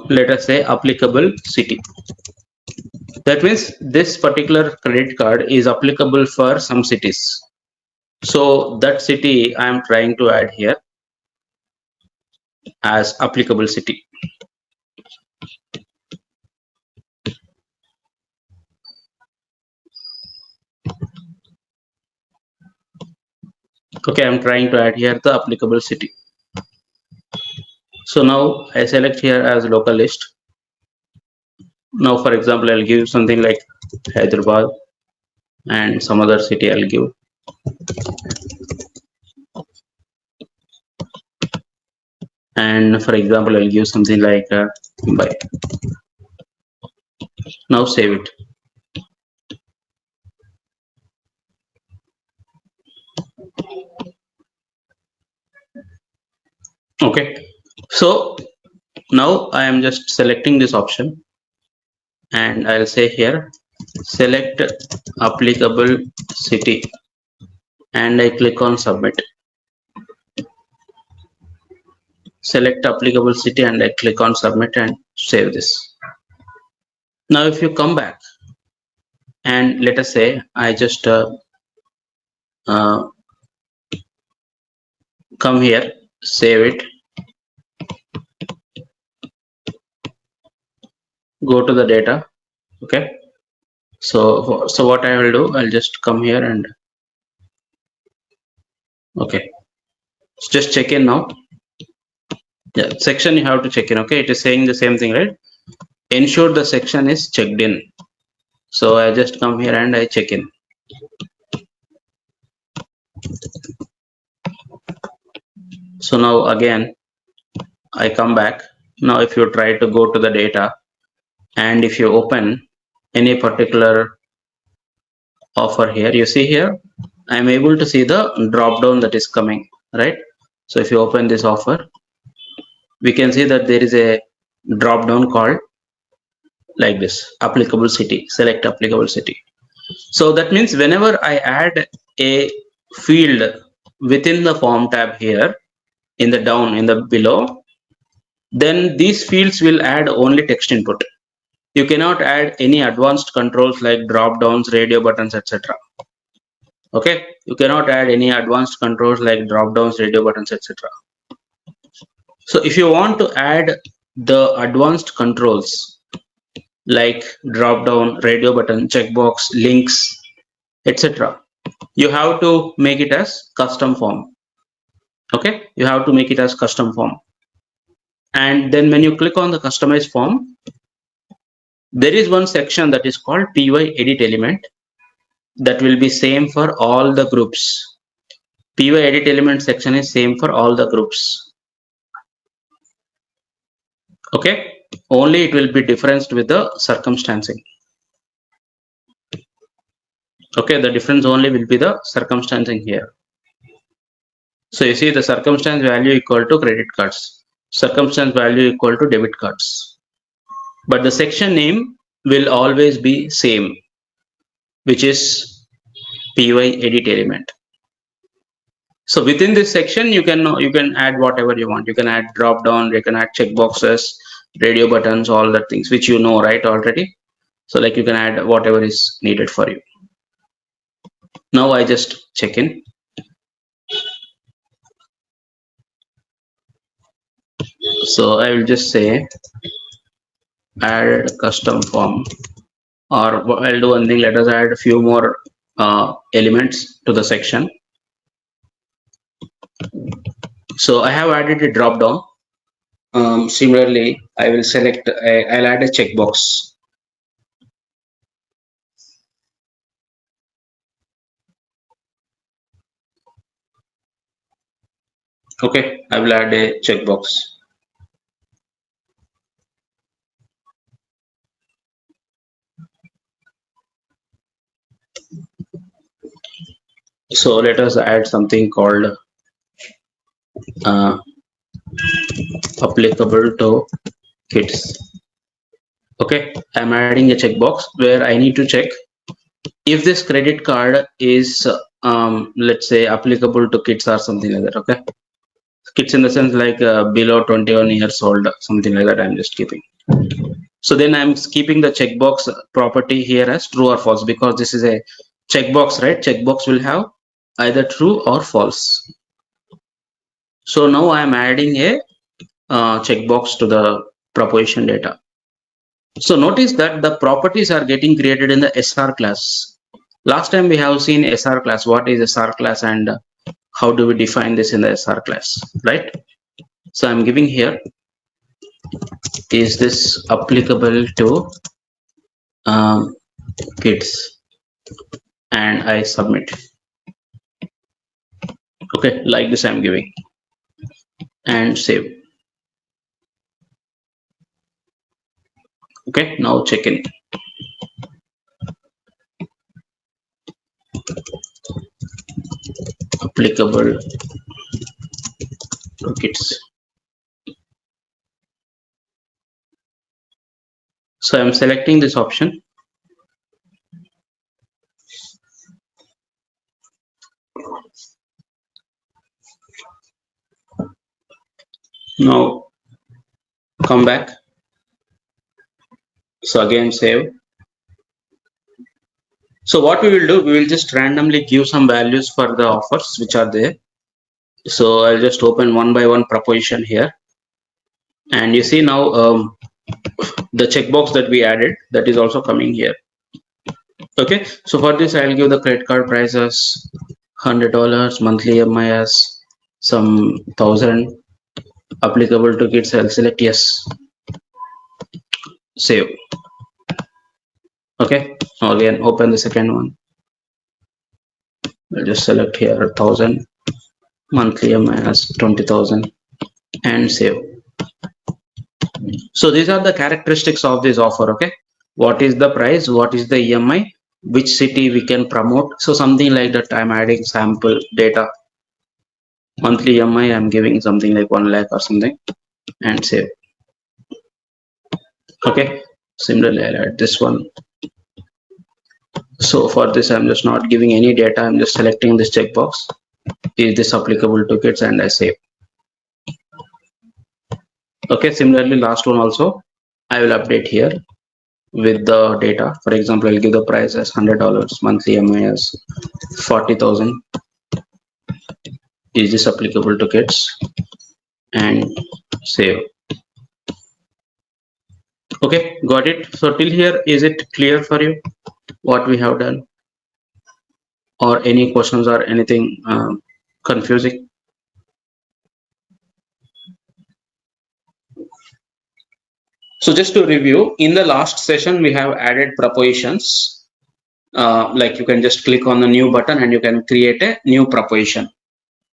let us say applicable city. That means this particular credit card is applicable for some cities. So that city I am trying to add here as applicable city. Okay, I'm trying to add here the applicable city. So now I select here as local list. Now, for example, I'll give something like Hyderabad, and some other city I'll give. And for example, I'll give something like Mumbai. Now save it. Okay, so now I am just selecting this option, and I'll say here select applicable city, and I click on submit. Select applicable city, and I click on submit and save this. Now if you come back and let us say I just come here, save it, go to the data. Okay, so what I will do, I'll just come here and okay, just check in now. Yeah, section you have to check in. Okay, it is saying the same thing, right? Ensure the section is checked in. So I just come here and I check in. So now again I come back. Now if you try to go to the data, and if you open any particular offer here, you see here I am able to see the drop down that is coming, right? So if you open this offer, we can see that there is a drop down called like this, applicable city, select applicable city. So that means whenever I add a field within the form tab here, in the down, in the below, then these fields will add only text input. You cannot add any advanced controls like drop downs, radio buttons, etc. Okay, you cannot add any advanced controls like drop downs, radio buttons, etc. So if you want to add the advanced controls like drop down, radio button, checkbox, links, etc., you have to make it as custom form. Okay, you have to make it as custom form. And then when you click on the customize form, there is one section that is called PY edit element that will be same for all the groups. PY edit element section is same for all the groups. Okay, only it will be differenced with the circumstancing. Okay, the difference only will be the circumstancing here. So you see the circumstance value equal to credit cards, circumstance value equal to debit cards, but the section name will always be same, which is py edit element. So within this section, you can add whatever you want. You can add drop down, you can add checkboxes, radio buttons, all the things which you know right already. So like you can add whatever is needed for you. Now I just check in. So I will just say add custom form, or I'll do one thing. Let us add a few more elements to the section. So I have added a drop down. Similarly, I will select. I'll add a checkbox. Okay, I will add a checkbox. So let us add something called applicable to kids. Okay, I'm adding a checkbox where I need to check if this credit card is let's say applicable to kids or something like that. Okay, kids in the sense like below 21 years old, something like that. I'm just keeping. So then I'm keeping the checkbox property here as true or false, because this is a checkbox, right? Checkbox will have either true or false. So now I'm adding a checkbox to the proposition data. So notice that the properties are getting created in the SR class. Last time we have seen SR class. What is SR class and how do we define this in the SR class, right? So I'm giving here, is this applicable to kids, and I submit. Okay, like this I'm giving and save. Okay, now check in. Applicable to kids. So I'm selecting this option. Now come back. So again save. So what we will do, we will just randomly give some values for the offers which are there. So I'll just open one by one proposition here, and you see now the checkbox that we added, that is also coming here. Okay, so for this I'll give the credit card price as $100, monthly EMI as some 1,000, applicable to kids. I'll select yes, save. Okay, now again open the second one. I'll just select here 1,000, monthly EMI as 20,000, and save. So these are the characteristics of this offer. Okay, what is the price, what is the EMI, which city we can promote. So something like that. I'm adding sample data. Monthly EMI I'm giving something like 1 lakh or something, and save. Okay, similarly I'll add this one. So for this I'm just not giving any data, I'm just selecting this checkbox, is this applicable to kids, and I save. Okay, similarly last one also I will update here with the data. For example, I'll give the price as $100, monthly EMI as 40,000, is this applicable to kids, and save. Okay, got it. So till here, is it clear for you what we have done, or any questions or anything confusing? So just to review, in the last session we have added propositions. Like you can just click on the new button and you can create a new proposition.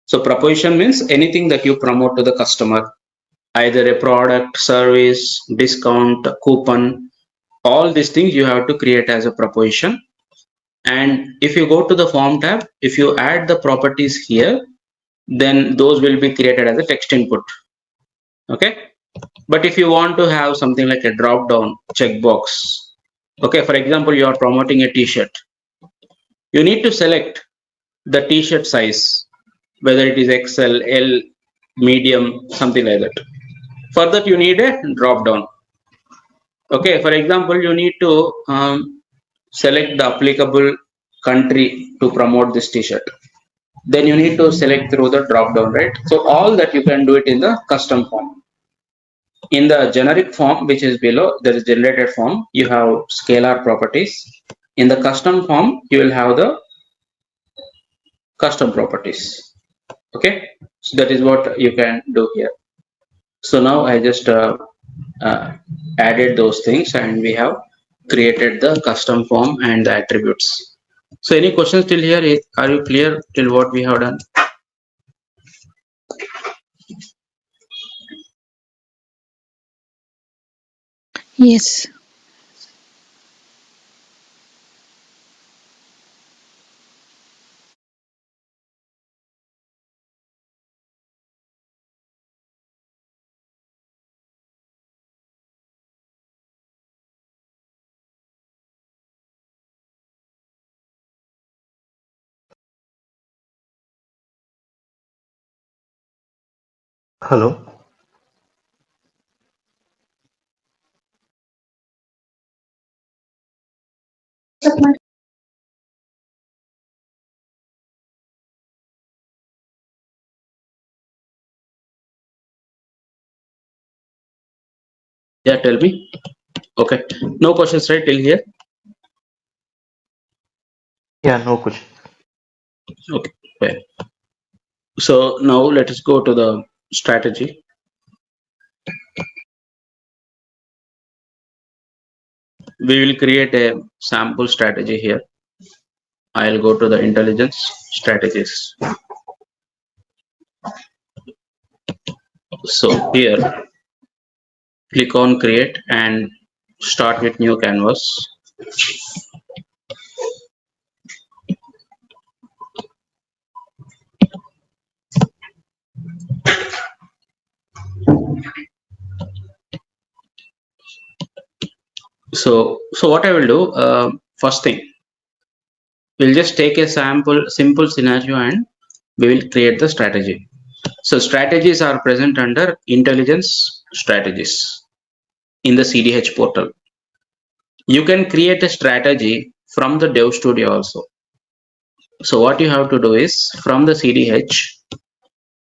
So proposition means anything that you promote to the customer, either a product, service, discount, coupon, all these things you have to create as a proposition. And if you go to the form tab, if you add the properties here, then those will be created as a text input. Okay, but if you want to have something like a drop down checkbox, okay, for example, you are promoting a t-shirt, You need to select the t-shirt size, whether it is XL, L, medium, something like that. For that, you need a drop down. Okay, for example, you need to select the applicable country to promote this t-shirt. Then you need to select through the drop down, right? So all that you can do it in the custom form. In the generic form, which is below, there is generated form, you have scalar properties. In the custom form, you will have the custom properties. Okay, so that is what you can do here. So now I just added those things and we have created the custom form and the attributes. So any questions till here? Are you clear till what we have done? Yes. Hello. Yeah, tell me. Okay, no questions right till here. Yeah, no question. Okay, fine. So now let us go to the strategy. We will create a sample strategy here. I'll go to the intelligence strategies. So here, click on create and start with new canvas. So what I will do, first thing, we'll just take a simple scenario and we will create the strategy. So strategies are present under intelligence strategies in the CDH portal. You can create a strategy from the Dev Studio also. So what you have to do is from the CDH,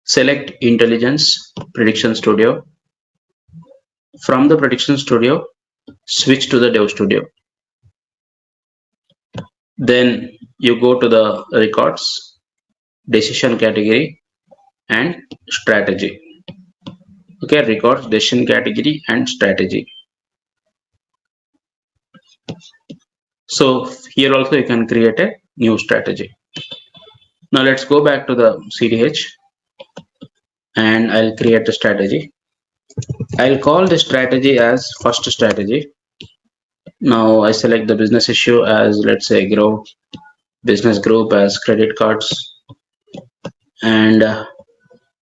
select intelligence prediction studio. From the prediction studio, switch to the Dev Studio. Then you go to the records, decision category and strategy. Okay, records, decision category and strategy. So here also you can create a new strategy. Now let's go back to the CDH and I'll create a strategy. I'll call the strategy as first strategy. Now I select the business issue as, let's say, grow, business group as credit cards, and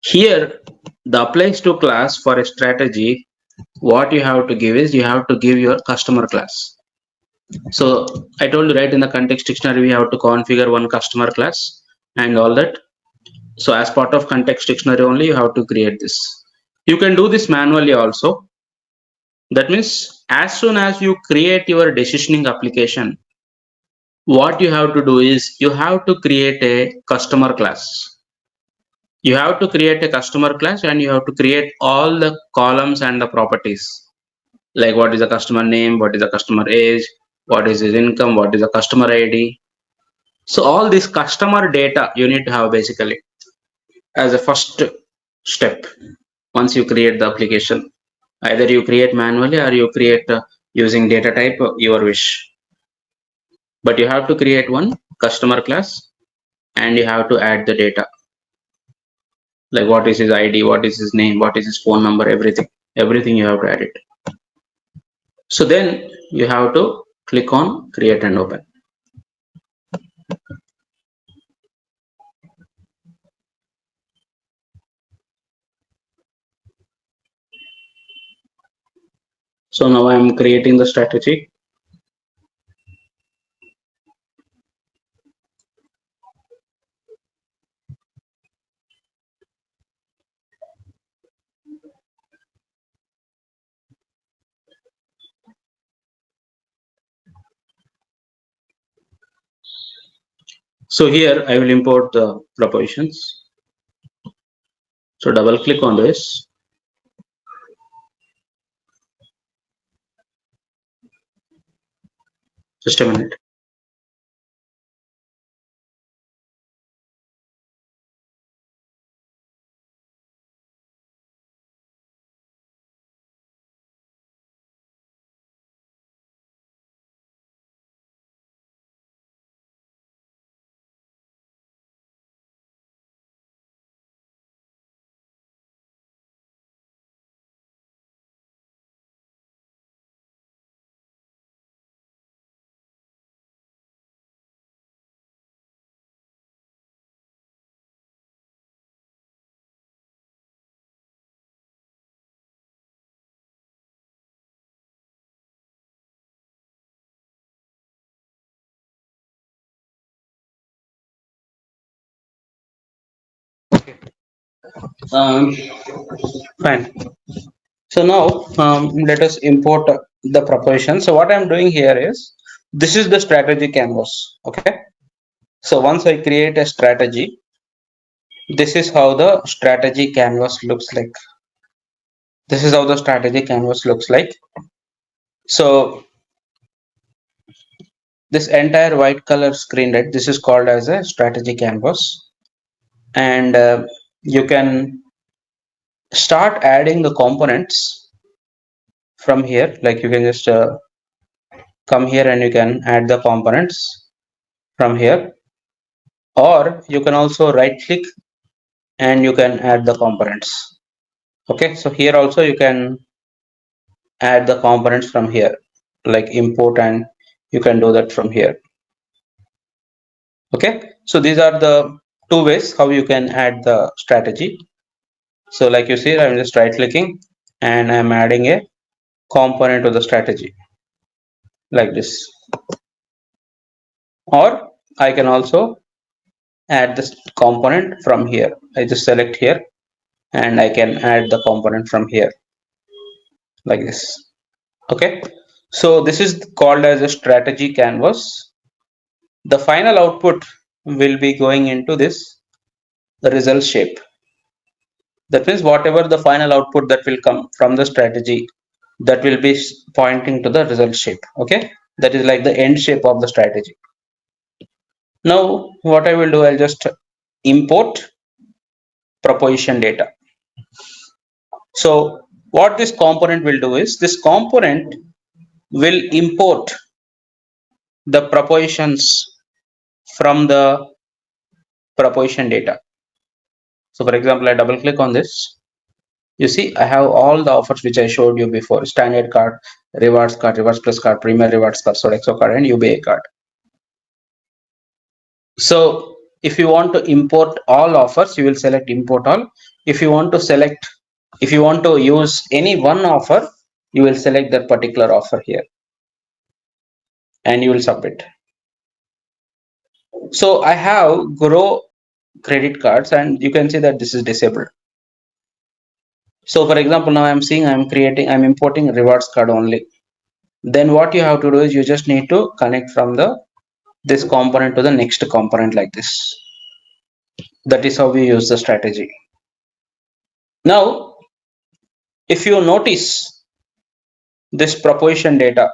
here the applies to class for a strategy. What you have to give is you have to give your customer class. So I told you right, in the context dictionary we have to configure one customer class and all that. So as part of context dictionary only you have to create this. You can do this manually also. That means as soon as you create your decisioning application, what you have to do is you have to create a customer class. You have to create a customer class and you have to create all the columns and the properties, like what is the customer name, what is the customer age, what is his income, what is the customer ID. So all this customer data you need to have basically as a first step. Once you create the application, either you create manually or you create using data type, your wish, but you have to create one customer class and you have to add the data, like what is his ID, what is his name, what is his phone number, everything you have to add it. So then you have to click on create and open. So now I am creating the strategy. So here I will import the propositions. So double click on this. Just a minute. Fine. So now let us import the proposition. So what I'm doing here is, this is the strategy canvas. Okay. So once I create a strategy, this is how the strategy canvas looks like. This is how the strategy canvas looks like. So this entire white color screen, right? This is called as a strategy canvas, and you can start adding the components from here. Like you can just come here and you can add the components from here, or you can also right click and you can add the components. Okay, so here also you can add the components from here, like import, and you can do that from here. Okay, so these are the two ways how you can add the strategy. So like you see, I'm just right clicking and I'm adding a component to the strategy like this, or I can also add this component from here. I just select here and I can add the component from here like this. Okay, so this is called as a strategy canvas. The final output will be going into this result shape. That means whatever the final output that will come from the strategy, that will be pointing to the result shape. Okay, that is like the end shape of the strategy. Now what I will do, I'll just import proposition data. So what this component will do is, this component will import the propositions from the proposition data. So for example, I double click on this. You see, I have all the offers which I showed you before: standard card, rewards card, rewards plus card, premier rewards card, Sodexo card, and UBA card. So if you want to import all offers, you will select import all. If you want to use any one offer, you will select that particular offer here and you will submit. So I have grow credit cards, and you can see that this is disabled. So for example, now I'm importing rewards card only. Then what you have to do is, you just need to connect from this component to the next component like this. That is how we use the strategy. Now, if you notice this proposition data,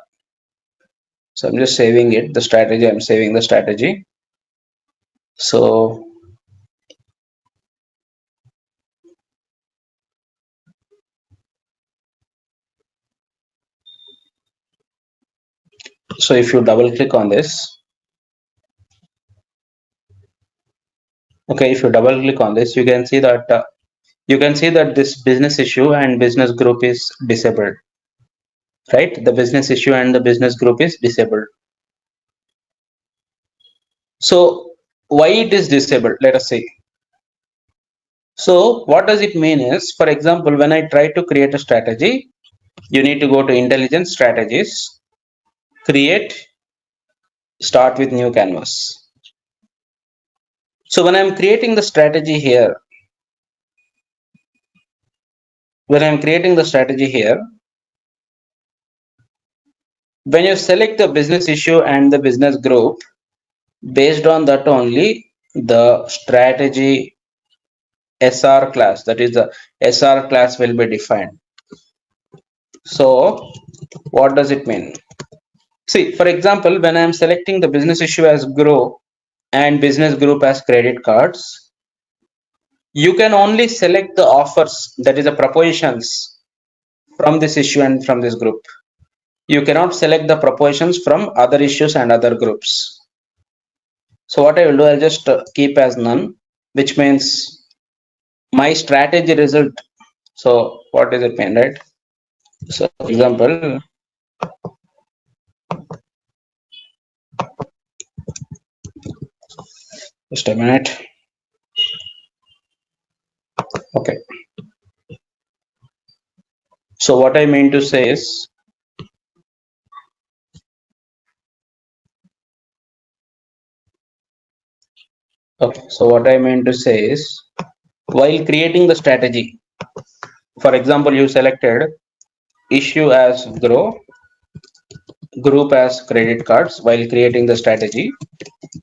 so I'm just saving it, the strategy, I'm saving the strategy. So if you double click on this, okay, if you double click on this, you can see that this business issue and business group is disabled, right? The business issue and the business group is disabled. So why it is disabled? Let us see. So what does it mean is, for example, when I try to create a strategy, you need to go to intelligence strategies, create, start with new canvas. So when I'm creating the strategy here, when you select the business issue and the business group, Based on that only, the strategy SR class, that is the SR class, will be defined. So what does it mean? See, for example, when I am selecting the business issue as grow and business group as credit cards, you can only select the offers, that is the propositions, from this issue and from this group. You cannot select the propositions from other issues and other groups. So what I will do, I'll just keep as none, which means my strategy result. So what does it mean, right? So for example, just a minute. Okay. So what I mean to say is, okay, so what I mean to say is, while creating the strategy, for example, you selected issue as grow, group as credit cards. While creating the strategy,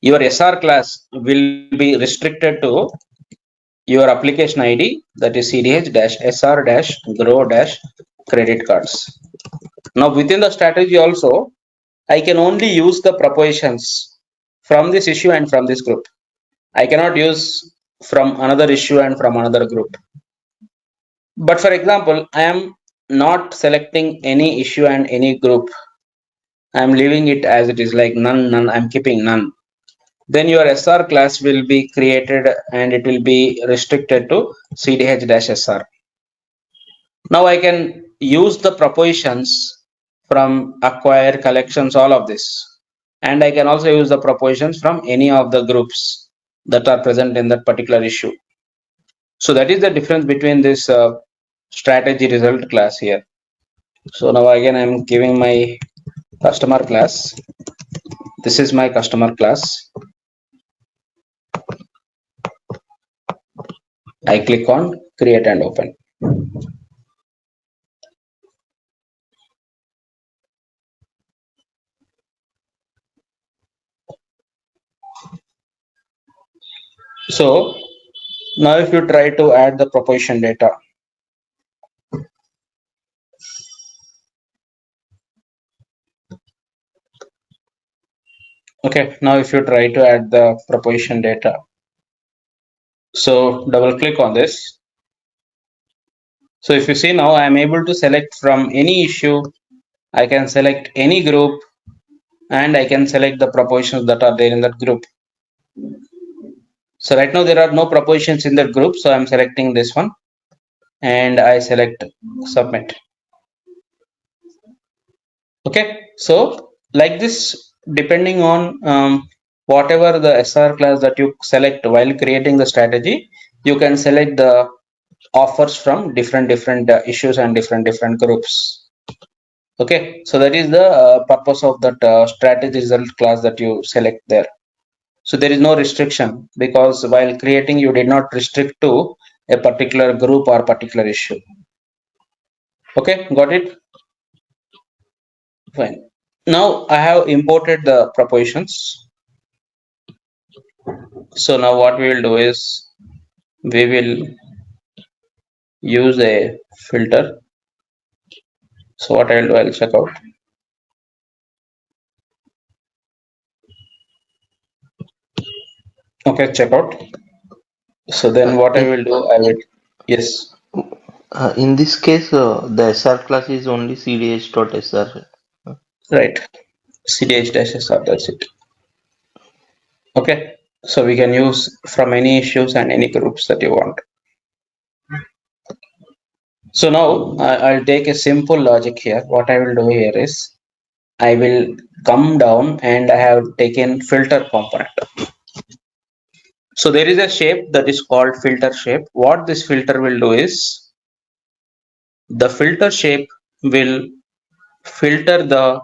your SR class will be restricted to your application ID, that is cdh-sr-grow-credit cards. Now within the strategy also, I can only use the propositions from this issue and from this group. I cannot use from another issue and from another group. But for example, I am not selecting any issue and any group. I am leaving it as it is, like none, none, I am keeping none. Then your SR class will be created and it will be restricted to cdh-sr. Now I can use the propositions from acquire, collections, all of this. And I can also use the propositions from any of the groups that are present in that particular issue. So that is the difference between this strategy result class here. So now again I'm giving my customer class. This is my customer class. I click on create and open. So now if you try to add the proposition data, okay, now if you try to add the proposition data, so double click on this. So if you see now, I am able to select from any issue, I can select any group, and I can select the propositions that are there in that group. So right now there are no propositions in that group, so I'm selecting this one and I select submit. Okay, so like this, depending on whatever the SR class that you select while creating the strategy, you can select the offers from different issues and different groups. Okay, so that is the purpose of that strategy result class that you select there. So there is no restriction, because while creating you did not restrict to a particular group or particular issue. Okay, got it? Fine. Now I have imported the propositions. So now what we will do is we will use a filter. So what I will do, I will check out. Okay, check out. So then what I will do, I will, yes. In this case, the SR class is only cdh.sr. Right. cdh-sr, that's it. Okay. So we can use from any issues and any groups that you want. So now I'll take a simple logic here. What I will do here is I will come down and I have taken filter component. So there is a shape that is called filter shape. What this filter will do is the filter shape will filter the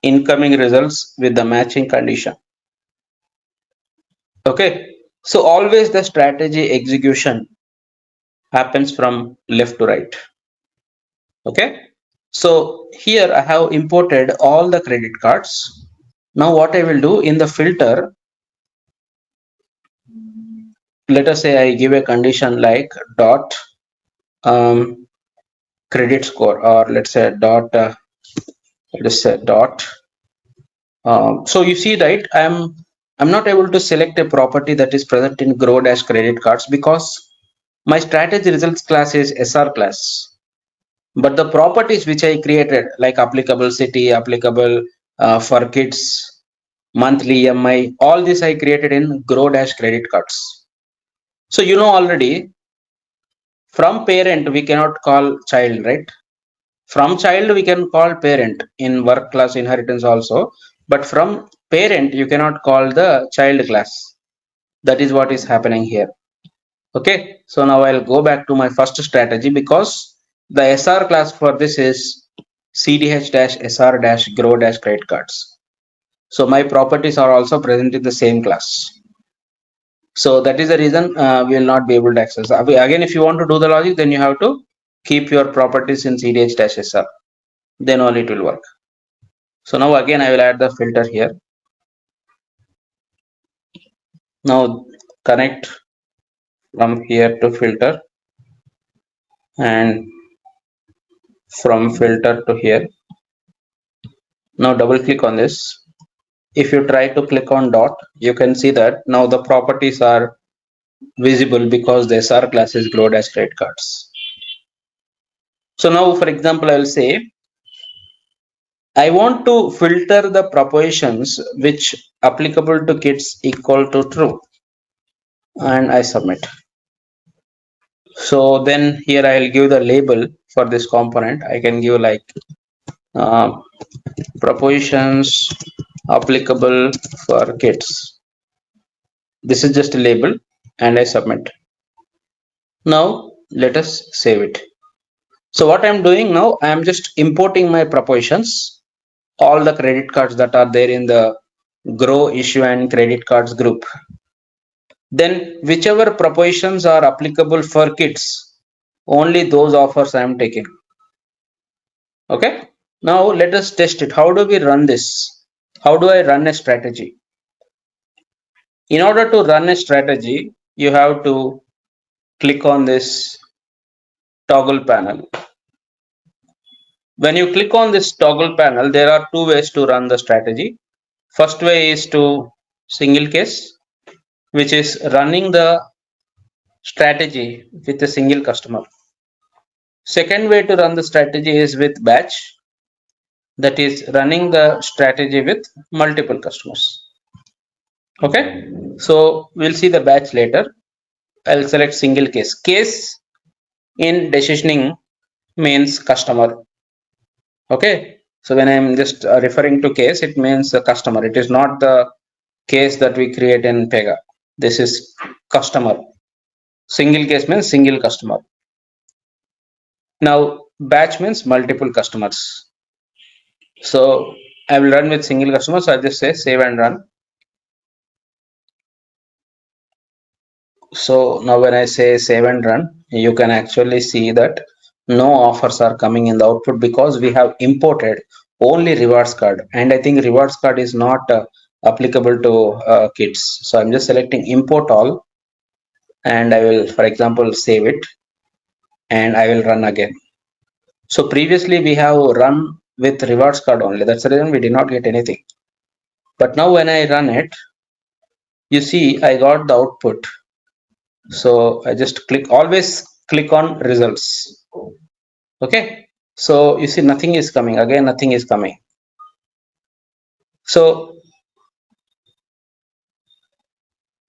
incoming results with the matching condition. Okay. So always the strategy execution happens from left to right. Okay. So here I have imported all the credit cards. Now what I will do in the filter, let us say I give a condition like dot credit score, or let's say dot let us say dot so you see, right, I'm not able to select a property that is present in grow dash credit cards because my strategy results class is SR class. But the properties which I created, like applicable city, applicable for kids, monthly EMI, all this I created in grow dash credit cards. So you know already, from parent we cannot call child, right? From child we can call parent in work class inheritance also, but from parent you cannot call the child class. That is what is happening here. Okay, so now I'll go back to my first strategy because the SR class for this is CDH-SR-grow- credit cards. So my properties are also present in the same class. So that is the reason we will not be able to access. Again, if you want to do the logic, then you have to keep your properties in CDH-SR. Then only it will work. So now again I will add the filter here. Now connect from here to filter, and from filter to here. Now double click on this. If you try to click on dot, you can see that now the properties are visible because the SR class is glowed as credit cards. So now, for example, I will say I want to filter the propositions which applicable to kids equal to true, and I submit. So then here I will give the label for this component. I can give like propositions applicable for kids. This is just a label, and I submit. Now let us save it. So what I'm doing now, I'm just importing my propositions, all the credit cards that are there in the grow issue and credit cards group. Then whichever propositions are applicable for kids, only those offers I am taking. Okay. Now let us test it. How do we run this? How do I run a strategy? In order to run a strategy, you have to click on this toggle panel. When you click on this toggle panel, there are two ways to run the strategy. First way is to single case, which is running the strategy with a single customer. Second way to run the strategy is with batch, that is running the strategy with multiple customers. Okay, so we'll see the batch later. I'll select single case. Case in decisioning means customer. Okay, so when I'm just referring to case, it means a customer. It is not the case that we create in Pega. This is customer. Single case means single customer. Now batch means multiple customers. So I will run with single customer. So I'll just say save and run. So now when I say save and run, you can actually see that no offers are coming in the output because we have imported only rewards card, and I think rewards card is not applicable to kids. So I'm just selecting import all, and I will, for example, save it, and I will run again. So previously we have run with rewards card only. That's the reason we did not get anything. But now when I run it, you see I got the output. So I just always click on results. Okay. So you see nothing is coming. Again, nothing is coming. So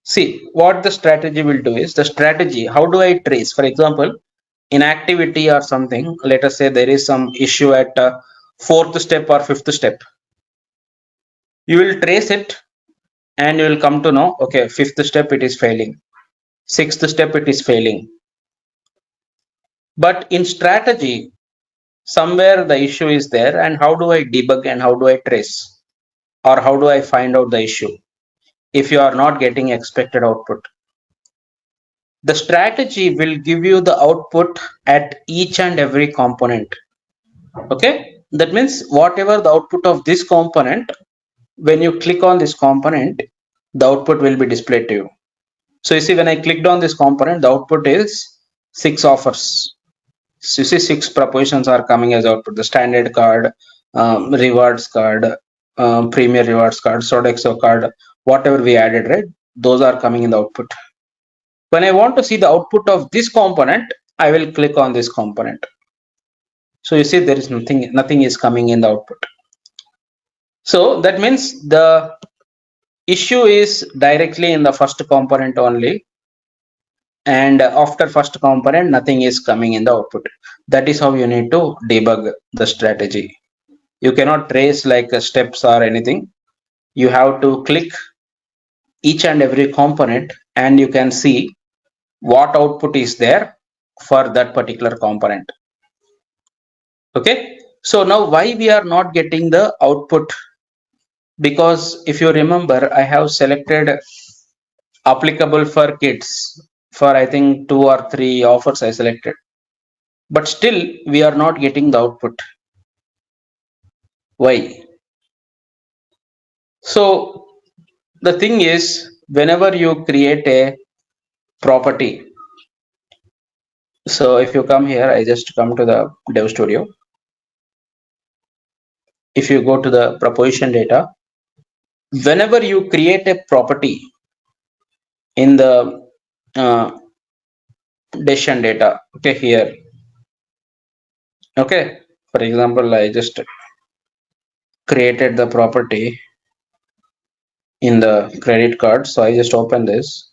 see what the strategy will do is the strategy. How do I trace? For example, in activity or something, let us say there is some issue at fourth step or fifth step. You will trace it and you will come to know, okay, fifth step it is failing. Sixth step it is failing. But in strategy, somewhere the issue is there, and how do I debug and how do I trace, or how do I find out the issue if you are not getting expected output? The strategy will give you the output at each and every component. Okay, that means whatever the output of this component, when you click on this component, the output will be displayed to you. So you see, when I clicked on this component, the output is 6 offers. So you see 6 propositions are coming as output: the standard card, rewards card, premier rewards card, Sodexo card, whatever we added, right? Those are coming in the output. When I want to see the output of this component, I will click on this component. So you see there is nothing is coming in the output. So that means the issue is directly in the first component only, and after first component nothing is coming in the output. That is how you need to debug the strategy. You cannot trace like steps or anything. You have to click each and every component and you can see what output is there for that particular component. Okay, so now why we are not getting the output? Because if you remember, I have selected applicable for kids for I think 2 or 3 offers I selected, but still we are not getting the output. Why? So the thing is, whenever you create a property, so if you come here, I just come to the Dev Studio. If you go to the proposition data, whenever you create a property in the decision data, okay, here, okay, for example, I just created the property in the credit card. So I just open this.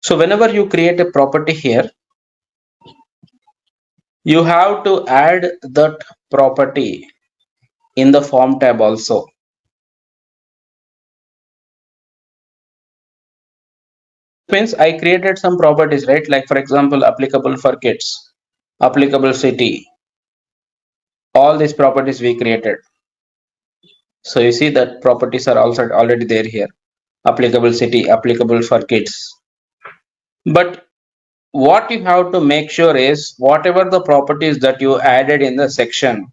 So whenever you create a property here, you have to add that property in the form tab also. Means I created some properties, right? Like for example, applicable for kids, applicable city, all these properties we created. So you see that properties are also already there here. Applicable city, applicable for kids. But what you have to make sure is whatever the properties that you added in the section,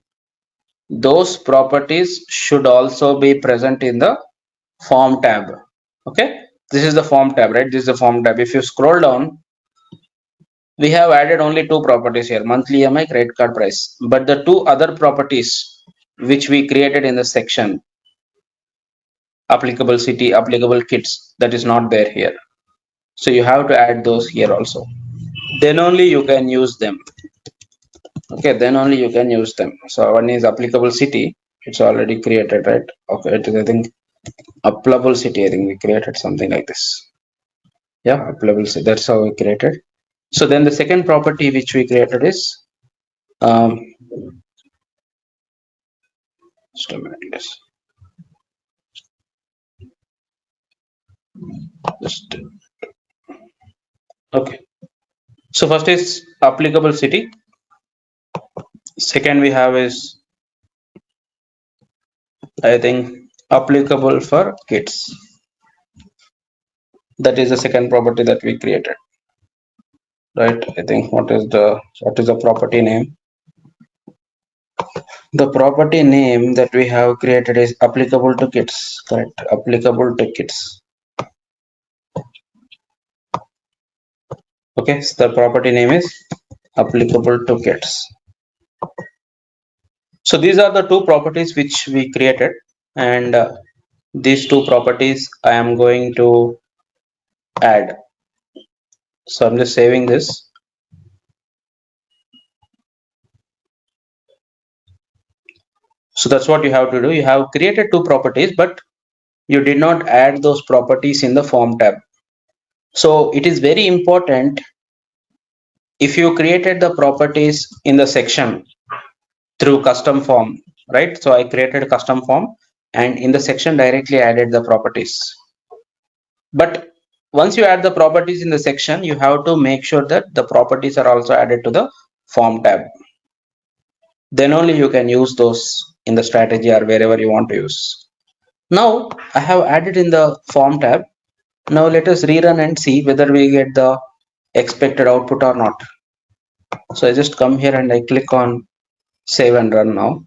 those properties should also be present in the form tab. Okay, this is the form tab, right? This is the form tab. If you scroll down, we have added only 2 properties here: monthly EMI, credit card price. But the 2 other properties which we created in the section, applicable city, applicable kids, that is not there here. So you have to add those here also. Then only you can use them. Okay, then only you can use them. So one is applicable city, it's already created, right? Okay, it is, I think, applicable city, I think we created something like this. Yeah, applicable city, that's how we created. So then the second property which we created is just a minute, yes. Just okay. So first is applicable city. Second we have is, I think, applicable for kids. That is the second property that we created, right? I think what is the property name? The property name that we have created is applicable to kids, correct? Applicable to kids. Okay, so the property name is applicable to kids. So these are the 2 properties which we created, and these 2 properties I am going to add. So I'm just saving this. So that's what you have to do. You have created 2 properties, but you did not add those properties in the form tab. So it is very important, if you created the properties in the section through custom form, right? So I created a custom form and in the section directly added the properties. But once you add the properties in the section, you have to make sure that the properties are also added to the form tab. Then only you can use those in the strategy or wherever you want to use. Now I have added in the form tab. Now let us rerun and see whether we get the expected output or not. So I just come here and I click on save and run now.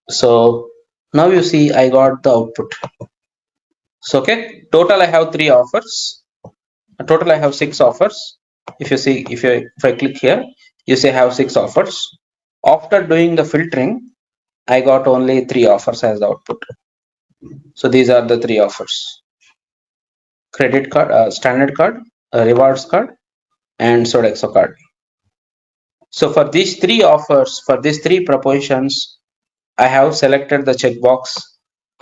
So now you see I got the output. So okay, total I have 3 offers. Total I have 6 offers. If you see, if I click here, you see I have 6 offers. After doing the filtering, I got only 3 offers as the output. So these are the 3 offers: credit card, standard card, rewards card, and Sodexo card. So for these 3 offers, for these 3 propositions, I have selected the checkbox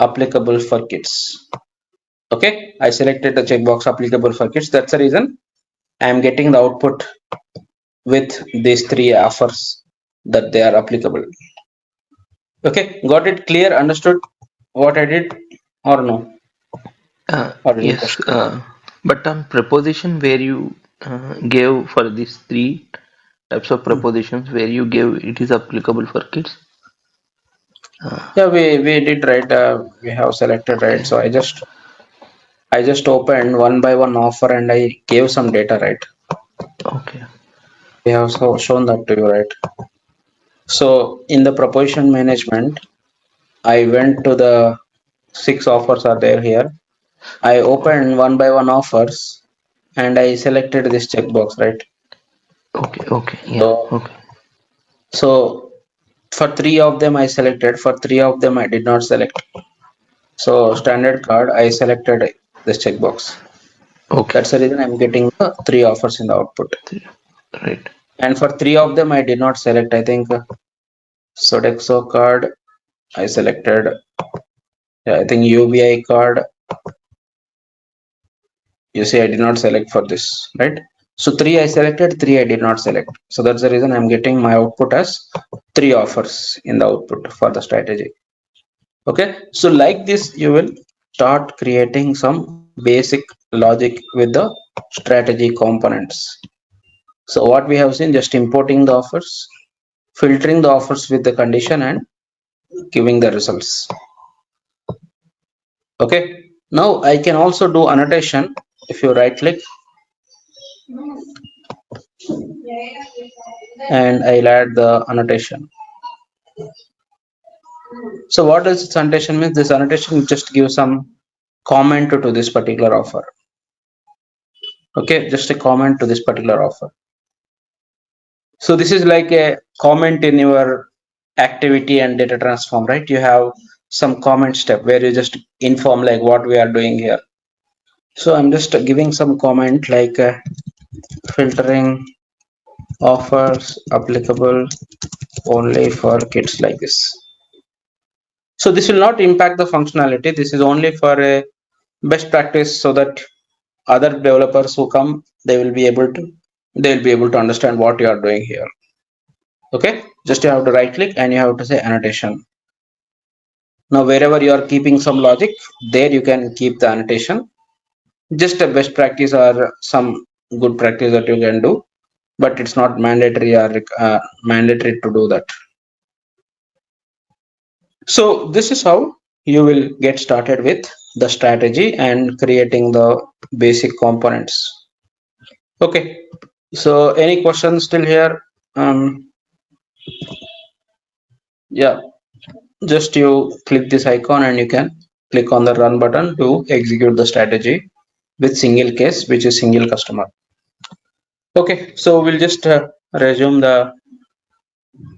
applicable for kids. Okay, I selected the checkbox applicable for kids. That's the reason I am getting the output with these 3 offers that they are applicable. Okay, got it clear? Understood what I did or no? Or any Yes, question? but on preposition where you gave for these three types of prepositions where you gave it is applicable for kids. Yeah, we did right. We have selected right. Okay, So I just opened one by one offer and I gave some data right. okay, We have shown that to you right. So in the proposition management, I went to the 6 offers are there here. I opened one by one offers and I selected this checkbox right. okay, okay, yeah, So okay, so for 3 of them I selected. For 3 of them I did not select. So standard card I selected this checkbox. okay, That's the reason I'm getting the 3 offers in the output. right, And for 3 of them I did not select. I think Sodexo card I selected. Yeah, I think UBI card. You see, I did not select for this, right? So 3 I selected, 3 I did not select. So that's the reason I'm getting my output as 3 offers in the output for the strategy. Okay, so like this, you will start creating some basic logic with the strategy components. So what we have seen, just importing the offers, filtering the offers with the condition and giving the results. Okay, now I can also do annotation. If you right click and I'll add the annotation. So what does this annotation mean? This annotation just gives some comment to this particular offer. Okay, just a comment to this particular offer. So this is like a comment in your activity and data transform, right? You have some comment step where you just inform like what we are doing here. So I'm just giving some comment like filtering offers applicable only for kids like this. So this will not impact the functionality. This is only for a best practice so that other developers who come, they'll be able to understand what you are doing here. Okay, just you have to right click and you have to say annotation. Now wherever you are keeping some logic, there you can keep the annotation. Just a best practice or some good practice that you can do, but it's not mandatory or mandatory to do that. So this is how you will get started with the strategy and creating the basic components. Okay, so any questions still here? Yeah, just you click this icon and you can click on the run button to execute the strategy with single case, which is single customer. Okay, so we'll just resume the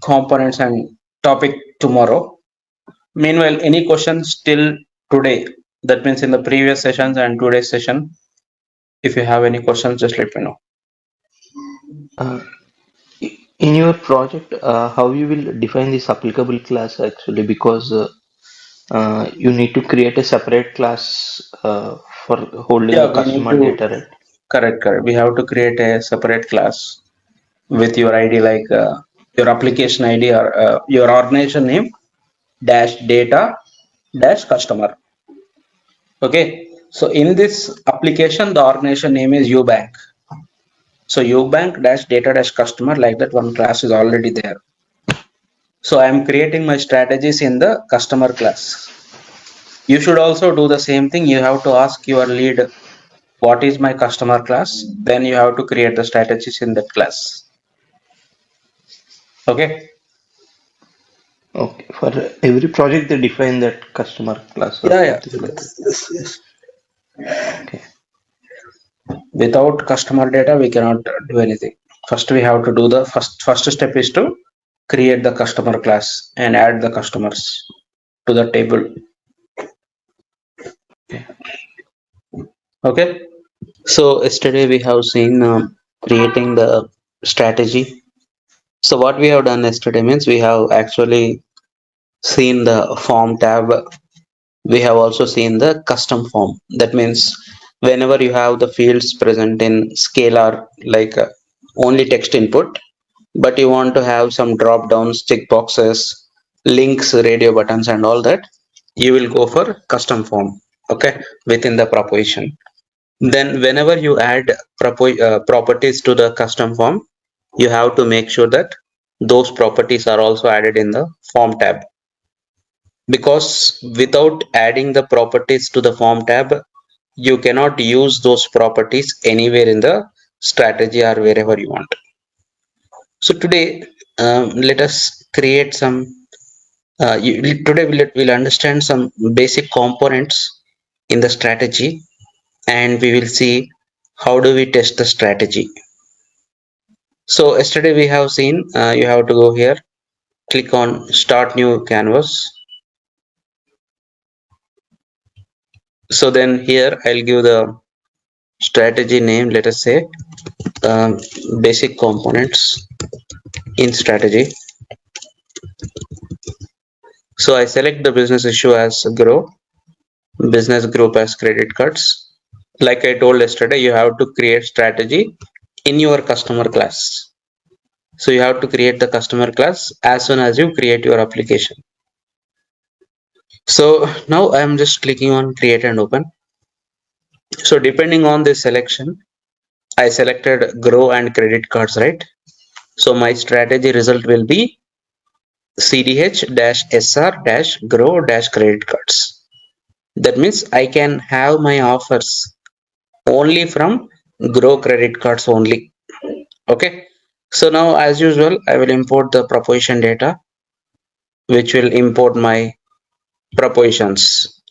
components and topic tomorrow. Meanwhile, any questions till today? That means in the previous sessions and today's session. If you have any questions, just let me know. uh, in your project, how you will define this applicable class actually, because you need to create a separate class for holding the Yeah, we need customer to data, right? correct. We have to create a separate class with your ID, like your application ID or your organization name dash data dash customer. Okay, so in this application, the organization name is Ubank. So Ubank dash data dash customer, like that one class is already there. So I am creating my strategies in the customer class. You should also do the same thing. You have to ask your lead, what is my customer class? Then you have to create the strategies in that class. Okay. Okay, for every project they define that customer class or Yeah, something like that. yes. Okay. Without customer data, we cannot do anything. First, we have to do the first step is to create the customer class and add the customers to the table. Okay. Okay. So yesterday we have seen creating the strategy. So what we have done yesterday means we have actually seen the form tab. We have also seen the custom form. That means whenever you have the fields present in scalar, like only text input, but you want to have some drop downs, check boxes, links, radio buttons, and all that, you will go for custom form. Okay, within the proposition. Then whenever you add properties to the custom form, you have to make sure that those properties are also added in the form tab, because without adding the properties to the form tab, you cannot use those properties anywhere in the strategy or wherever you want. So today, let us create some. Today we'll understand some basic components in the strategy, and we will see how do we test the strategy. So yesterday we have seen you have to go here, click on Start New Canvas. So then here I'll give the strategy name. Let us say um, basic components in strategy. So I select the business issue as grow, business group as credit cards. Like I told yesterday, you have to create strategy in your customer class. So you have to create the customer class as soon as you create your application. So now I'm just clicking on create and open. So depending on this selection, I selected grow and credit cards, right? So my strategy result will be CDH-SR-grow-credit cards. That means I can have my offers only from grow credit cards only. Okay. So now as usual, I will import the proposition data, which will import my propositions.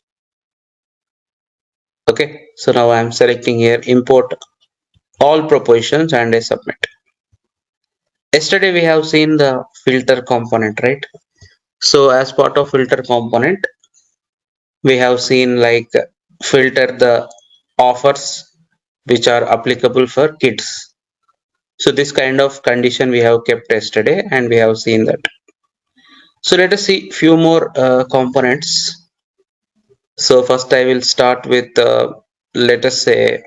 Okay. So now I am selecting here import all propositions and I submit. Yesterday we have seen the filter component, right? So as part of filter component, we have seen like filter the offers which are applicable for kids. So this kind of condition we have kept yesterday and we have seen that. So let us see few more components. So first I will start with let us say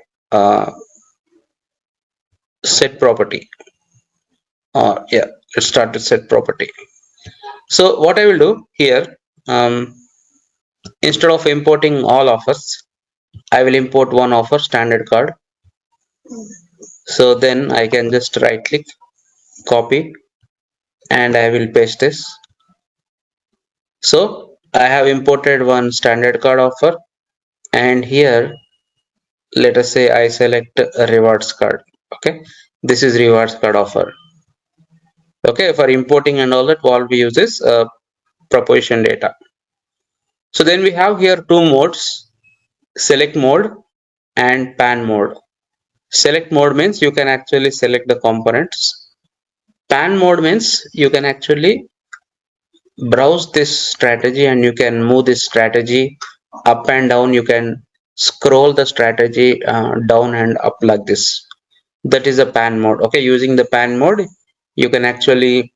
set property. Yeah, let's start with set property. So what I will do here, instead of importing all offers, I will import one offer, standard card. So then I can just right click, copy, and I will paste this. So I have imported one standard card offer, and here let us say I select a rewards card. Okay, this is rewards card offer. Okay, for importing and all that, all we use is proposition data. So then we have here two modes, select mode and pan mode. Select mode means you can actually select the components. Pan mode means you can actually browse this strategy and you can move this strategy up and down. You can scroll the strategy down and up like this. That is a pan mode. Okay, using the pan mode, you can actually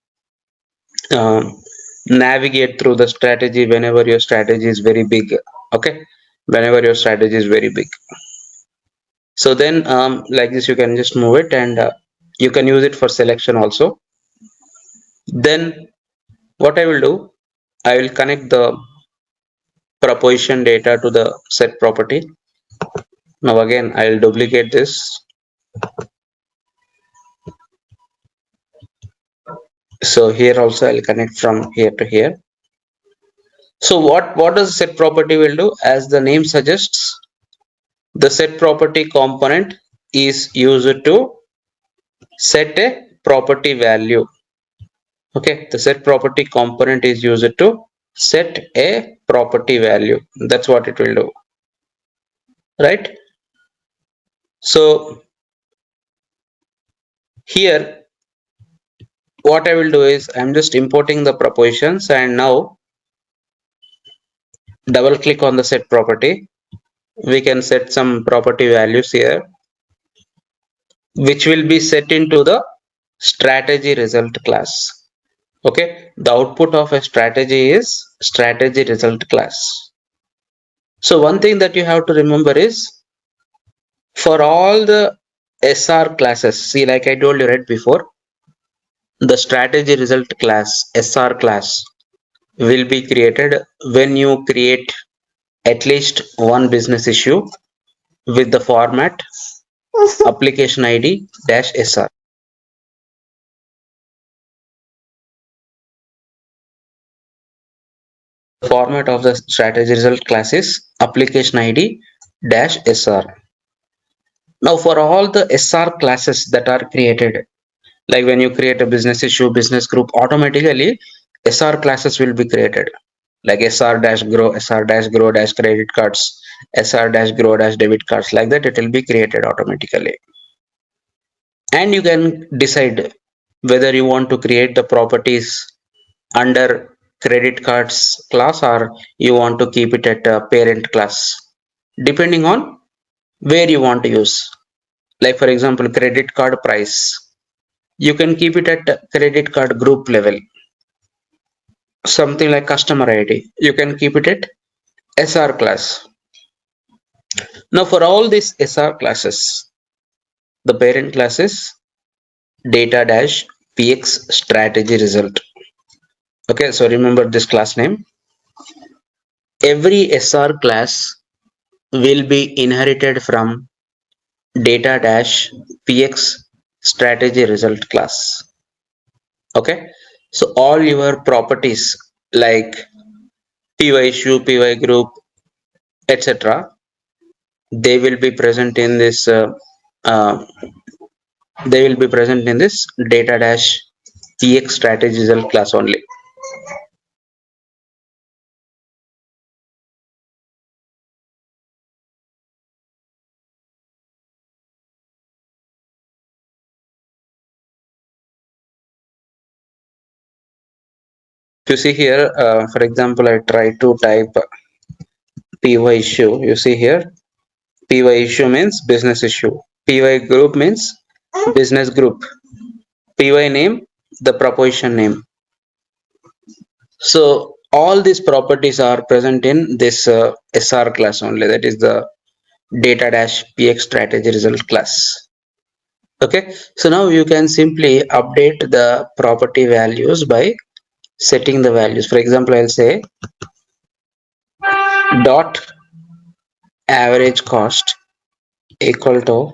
navigate through the strategy whenever your strategy is very big. Okay, whenever your strategy is very big. So then like this you can just move it, and you can use it for selection also. Then what I will do, I will connect the proposition data to the set property. Now again I will duplicate this. So here also I'll connect from here to here. So what does set property will do? As the name suggests, the set property component is used to set a property value. Okay, the set property component is used to set a property value. That's what it will do. right? So here what I will do is I'm just importing the propositions, and now double click on the set property. We can set some property values here, which will be set into the strategy result class. Okay, the output of a strategy is strategy result class. So one thing that you have to remember is, for all the SR classes, see, like I told you right before, the strategy result class, SR class, will be created when you create at least one business issue with the format application ID dash SR. The format of the strategy result class is application ID dash SR. Now for all the SR classes that are created, like when you create a business issue, business group, automatically SR classes will be created, like SR dash grow dash credit cards, SR dash grow dash debit cards, like that it will be created automatically. And you can decide whether you want to create the properties under credit cards class, or you want to keep it at a parent class, depending on where you want to use. Like for example, credit card price, you can keep it at credit card group level. Something like customer ID, you can keep it at SR class. Now for all these SR classes, the parent class is data dash px strategy result. Okay, so remember this class name. Every SR class will be inherited from data dash px strategy result class. Okay, so all your properties like py issue, py group, etc., they will be present in this uh, they will be present in this data dash px strategy result class only. If you see here, for example, I try to type py issue. You see here, py issue means business issue, py group means business group, py name the proposition name. So all these properties are present in this SR class only, that is the data dash px strategy result class. Okay, so now you can simply update the property values by setting the values. For example, I'll say dot average cost equal to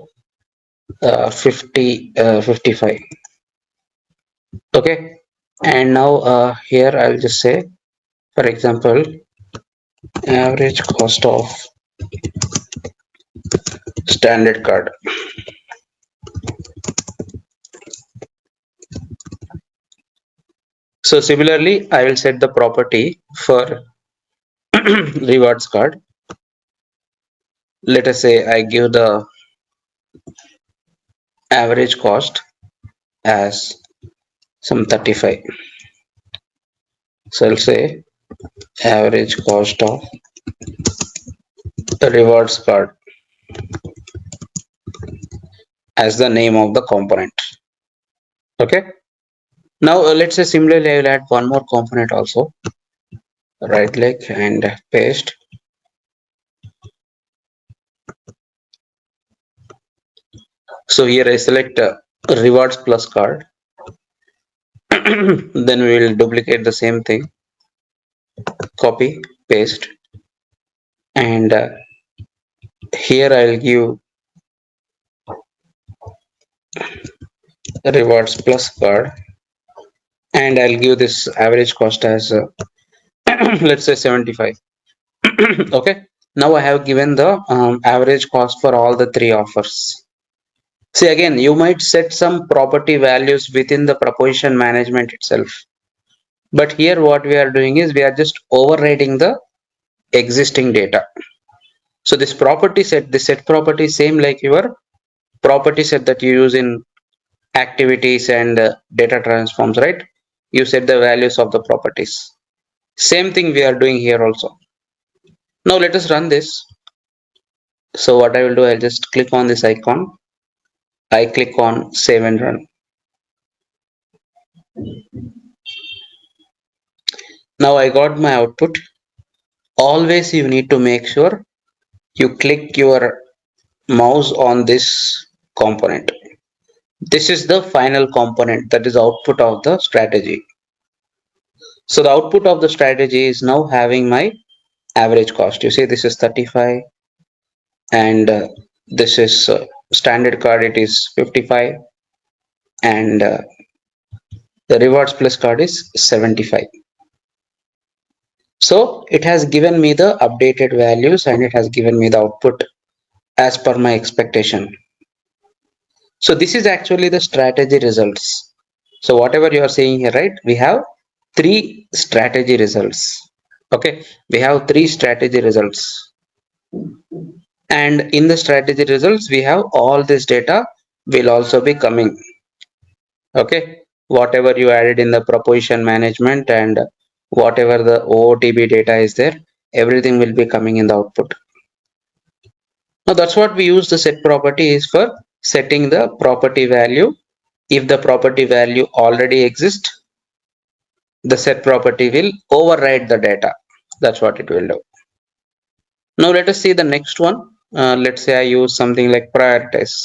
55. Okay, and now here I'll just say, for example, average cost of standard card. So similarly, I will set the property for rewards card. Let us say I give the average cost as some 35. So I'll say average cost of the rewards card as the name of the component. Okay. Now let's say similarly I will add one more component also. Right click and paste. So here I select rewards plus card. Then we will duplicate the same thing, copy, paste, and here I'll give rewards plus card, and I'll give this average cost as let's say 75. Okay, now I have given the average cost for all the three offers. See, again, you might set some property values within the proposition management itself, but here what we are doing is we are just overriding the existing data. So this property set, this set property same like your property set that you use in activities and data transforms, right? You set the values of the properties. Same thing we are doing here also. Now let us run this. So what I will do, I'll just click on this icon. I click on save and run. Now I got my output. Always you need to make sure you click your mouse on this component. This is the final component, that is output of the strategy. So the output of the strategy is now having my average cost. You see this is 35 and this is standard card, it is 55 and the rewards plus card is 75. So it has given me the updated values and it has given me the output as per my expectation. So this is actually the strategy results. So whatever you are seeing here, right, we have 3 strategy results. Okay, we have 3 strategy results, and in the strategy results we have all this data will also be coming. Okay, whatever you added in the proposition management and whatever the OOTB data is there, everything will be coming in the output. Now that's what we use the set property is for setting the property value. If the property value already exists, the set property will override the data. That's what it will do. Now let us see the next one. Let's say I use something like prioritize.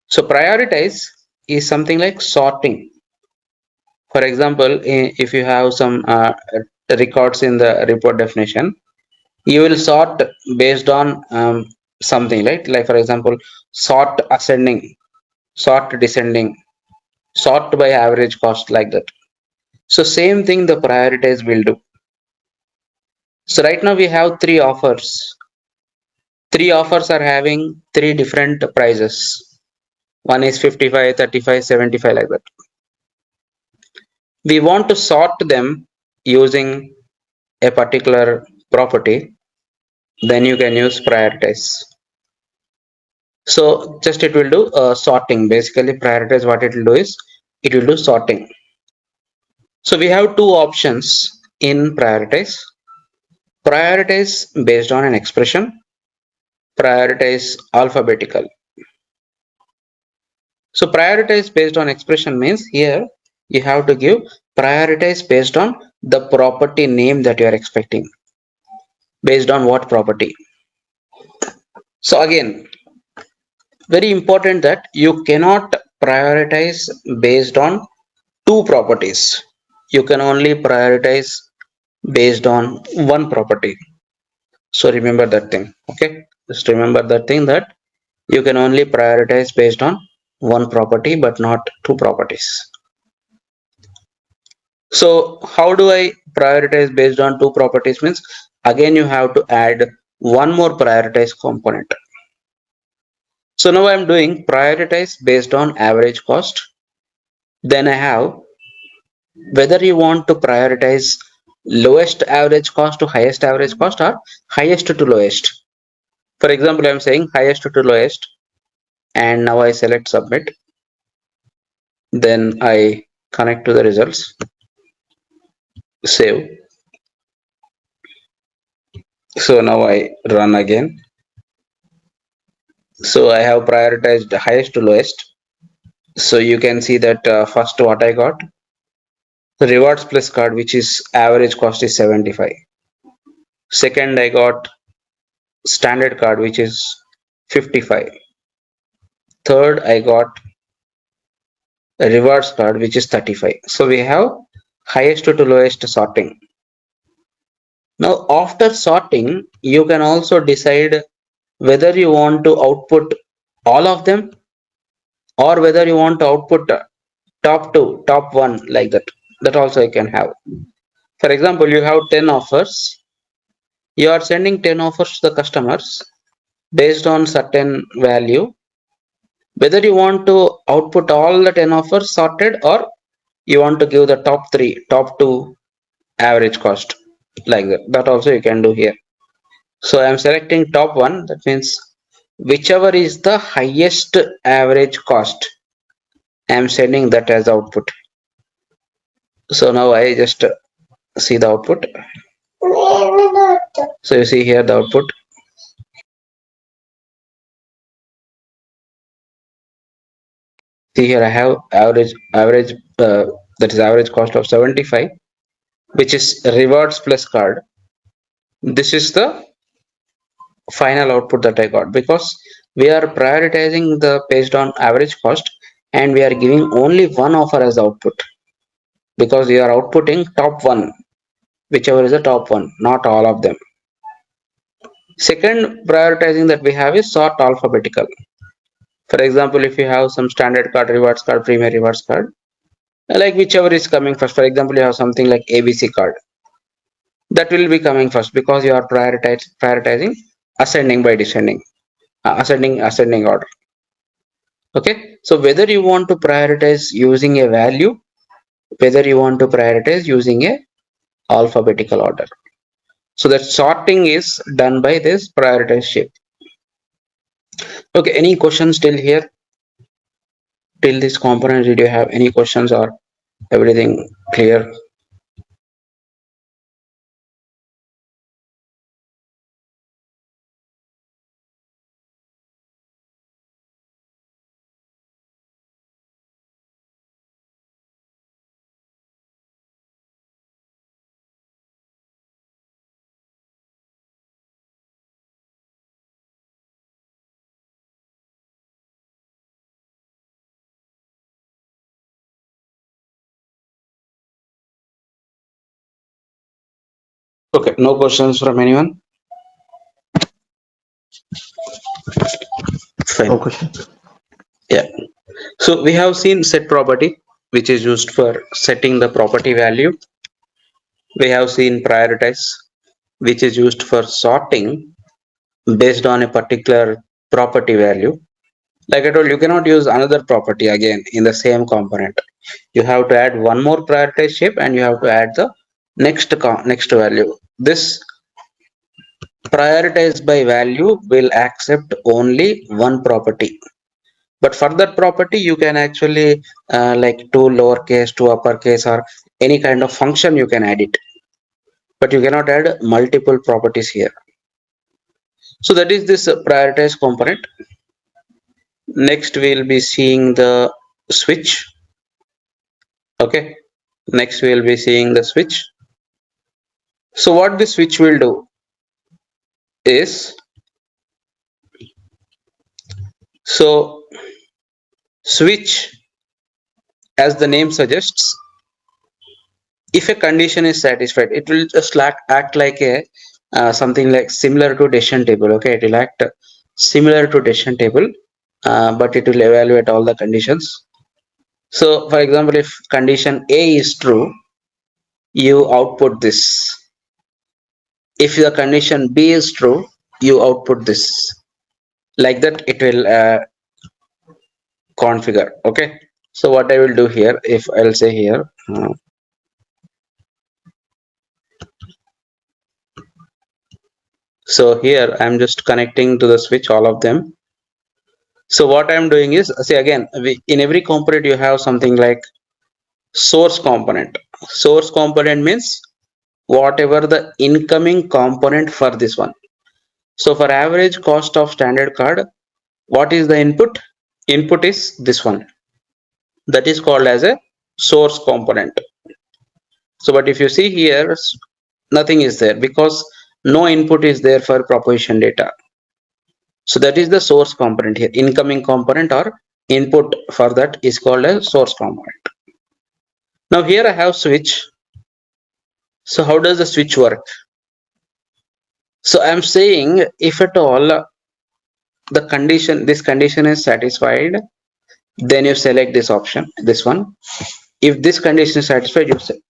So prioritize is something like sorting. For example, if you have some records in the report definition, you will sort based on something, right? Like for example, sort ascending, sort descending, sort by average cost, like that. So same thing the prioritize will do. So right now we have 3 offers. 3 offers are having 3 different prices. One is 55, 35, 75, like that. We want to sort them using a particular property, then you can use prioritize. So just it will do sorting. Basically prioritize, what it will do is it will do sorting. So we have 2 options in prioritize. Prioritize based on an expression, prioritize alphabetical. So prioritize based on expression means here you have to give prioritize based on the property name that you are expecting. Based on what property? So again, very important that you cannot prioritize based on 2 properties. You can only prioritize based on 1 property. So remember that thing. Okay, just remember that thing, that you can only prioritize based on 1 property but not 2 properties. So how do I prioritize based on 2 properties? Means again you have to add one more prioritize component. So now I'm doing prioritize based on average cost. Then I have whether you want to prioritize lowest average cost to highest average cost or highest to lowest. For example, I'm saying highest to lowest, and now I select submit. Then I connect to the results, save. So now I run again. So I have prioritized the highest to lowest. So you can see that first what I got, the rewards plus card, which is average cost is 75. Second I got standard card, which is 55. Third I got a rewards card, which is 35. So we have highest to lowest sorting. Now after sorting, you can also decide whether you want to output all of them or whether you want to output top 2, top 1, like that. That also you can have. For example, you have 10 offers. You are sending 10 offers to the customers based on certain value. Whether you want to output all the 10 offers sorted or you want to give the top 3, top 2 average cost, like that. That also you can do here. So I am selecting top one. That means whichever is the highest average cost, I am sending that as output. So now I just see the output. So you see here the output. See here I have average that is average cost of 75, which is rewards plus card. This is the final output that I got, because we are prioritizing the based on average cost, and we are giving only one offer as output, because we are outputting top one, whichever is the top one, not all of them. Second prioritizing that we have is sort alphabetical. For example, if you have some standard card, rewards card, premier rewards card, like whichever is coming first. For example, you have something like ABC card, that will be coming first, because you are prioritizing ascending by descending, ascending order. Okay, so whether you want to prioritize using a value, whether you want to prioritize using a alphabetical order. So that sorting is done by this prioritize shape. Okay, any questions till here? Till this component, did you have any questions or everything clear? Okay, no questions from anyone? No Fine. question. Yeah. So we have seen set property, which is used for setting the property value. We have seen prioritize, which is used for sorting based on a particular property value. Like I told, you cannot use another property again in the same component. You have to add one more prioritize shape, and you have to add the next value. This prioritize by value will accept only one property. But for that property, you can actually like to lowercase to uppercase or any kind of function you can add it. But you cannot add multiple properties here. So that is this prioritize component. Next, we'll be seeing the switch. Okay. Next, we'll be seeing the switch. So what the switch will do is, so switch, as the name suggests, if a condition is satisfied, it will just act like a something like similar to decision table. Okay, it will act similar to decision table, but it will evaluate all the conditions. So for example, if condition A is true, you output this. If the condition B is true, you output this. Like that it will configure. Okay, so what I will do here, if I'll say here so here I'm just connecting to the switch all of them. So what I'm doing is, see again, in every component you have something like source component. Source component means whatever the incoming component for this one. So for average cost of standard card, what is the input? Input is this one. That is called as a source component. So but if you see here, nothing is there because no input is there for proposition data. So that is the source component here. Incoming component or input for that is called a source component. Now here I have switch. So how does the switch work? So I'm saying if at all the condition, this condition is satisfied, then you select this option, this one. If this condition is satisfied, you say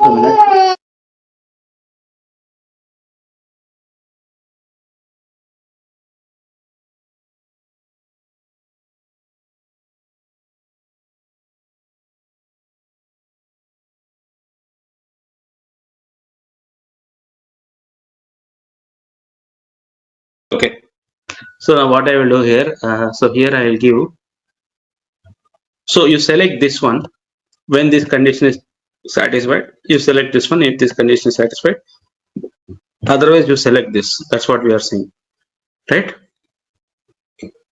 A minute. Okay. So now what I will do here, so here I will give, so you select this one when this condition is satisfied, you select this one if this condition is satisfied, otherwise you select this. That's what we are saying, right?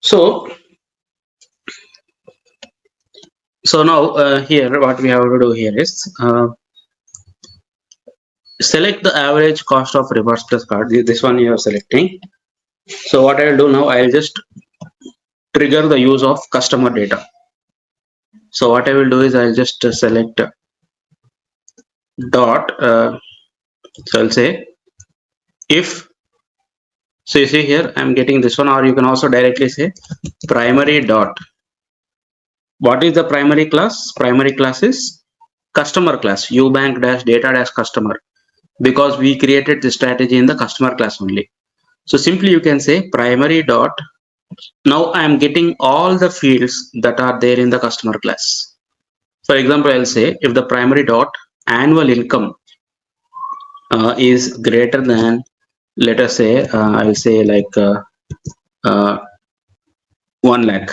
So now here what we have to do here is select the average cost of rewards plus card. This one you are selecting. So what I will do now, I will just trigger the use of customer data. So what I will do is I'll just select dot, so I'll say if, so you see here I'm getting this one, or you can also directly say primary dot. What is the primary class? Primary class is customer class, ubank dash data dash customer, because we created the strategy in the customer class only. So simply you can say primary dot. Now I am getting all the fields that are there in the customer class. For example, I'll say if the primary dot annual income is greater than, let us say, I'll say like 1 lakh.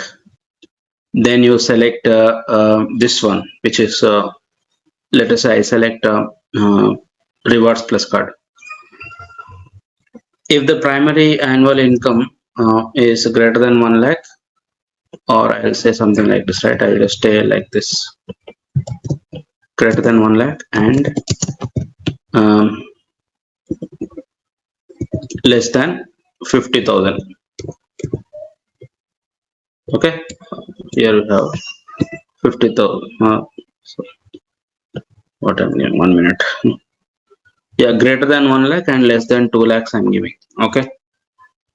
Then you select this one, which is, let us say I select rewards plus card. If the primary annual income is greater than 1 lakh, or I'll say something like this, right? I will just stay like this, greater than 1 lakh and less than 50,000. Okay, here we have 50,000. So what I'm giving, 1 minute. Yeah, greater than 1 lakh and less than 2 lakhs I'm giving. Okay,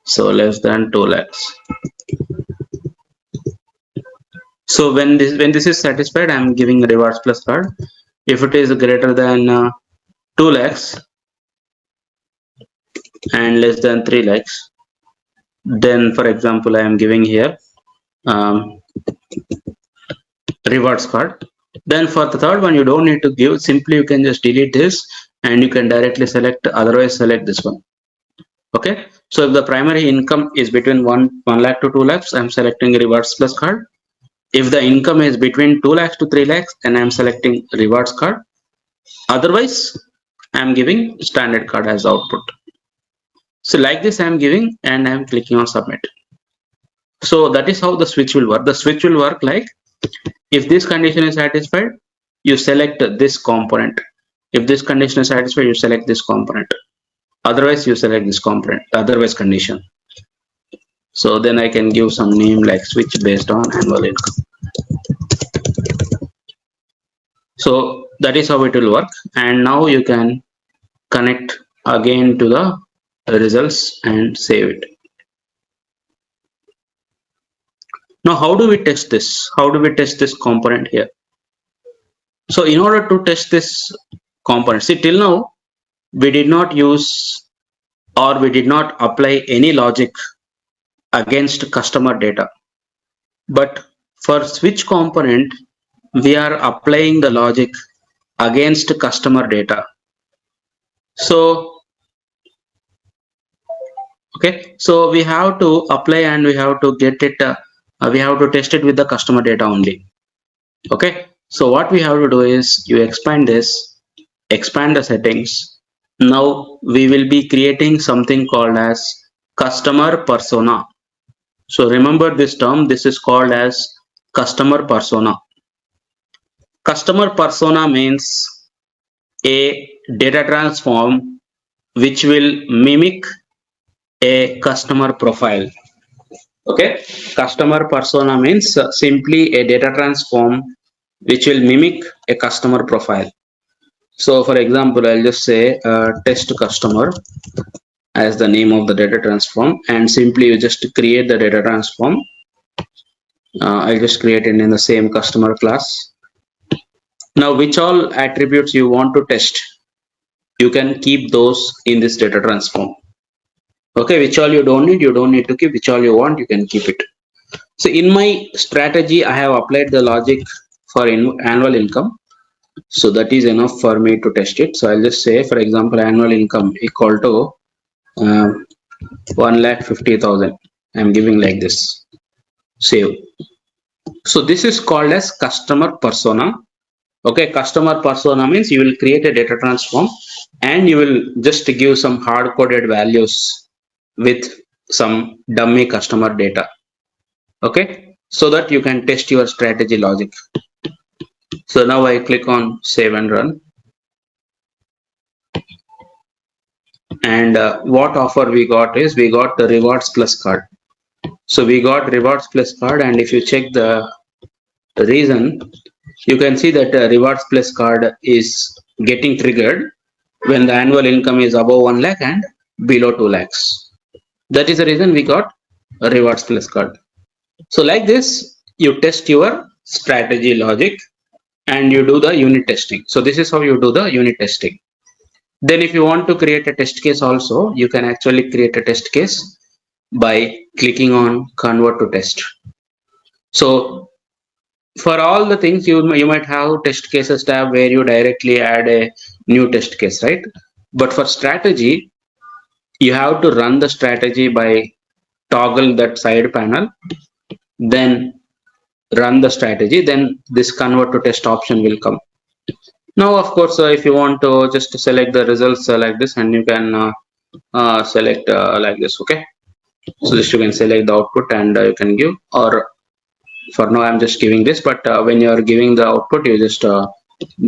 so less than 2 lakhs. So when this is satisfied, I'm giving rewards plus card. If it is greater than 2 lakhs and less than 3 lakhs, then for example I am giving here rewards card. Then for the third one you don't need to give, simply you can just delete this and you can directly select, otherwise select this one. Okay, so if the primary income is between 1 lakh to 2 lakhs, I'm selecting rewards plus card. If the income is between 2 lakhs to 3 lakhs, then I'm selecting rewards card. Otherwise I'm giving standard card as output. So like this I'm giving and I'm clicking on submit. So that is how the switch will work. The switch will work like, if this condition is satisfied, you select this component. If this condition is satisfied, you select this component. Otherwise you select this component, otherwise condition. So then I can give some name like switch based on annual income. So that is how it will work. And now you can connect again to the results and save it. Now how do we test this? How do we test this component here? So in order to test this component, see till now we did not use, or we did not apply any logic against customer data. But for switch component, we are applying the logic against customer data. So okay, so we have to apply and we have to get it, we have to test it with the customer data only. Okay, so what we have to do is you expand this, expand the settings. Now we will be creating something called as customer persona. So remember this term, this is called as customer persona. Customer persona means a data transform which will mimic a customer profile. Okay, customer persona means simply a data transform which will mimic a customer profile. So for example, I'll just say test customer as the name of the data transform, and simply you just create the data transform. I'll just create it in the same customer class. Now, which all attributes you want to test, you can keep those in this data transform. Okay, which all you don't need to keep, which all you want, you can keep it. So in my strategy, I have applied the logic for annual income. So that is enough for me to test it. So I'll just say, for example, annual income equal to 1,50,000. I'm giving like this. Save. So this is called as customer persona. Okay, customer persona means you will create a data transform and you will just give some hard coded values with some dummy customer data. Okay, so that you can test your strategy logic. So now I click on save and run. And what offer we got is we got the rewards plus card. So we got rewards plus card, and if you check the reason, you can see that rewards plus card is getting triggered when the annual income is above 1 lakh and below 2 lakhs. That is the reason we got a rewards plus card. So like this, you test your strategy logic and you do the unit testing. So this is how you do the unit testing. Then if you want to create a test case also, you can actually create a test case by clicking on convert to test. So for all the things, you might have test cases tab where you directly add a new test case, right? But for strategy, you have to run the strategy by toggle that side panel, then run the strategy, then this convert to test option will come. Now, of course, if you want to just select the results like this, and you can select like this, okay? So this you can select the output and you can give, or for now I'm just giving this, but when you are giving the output, you just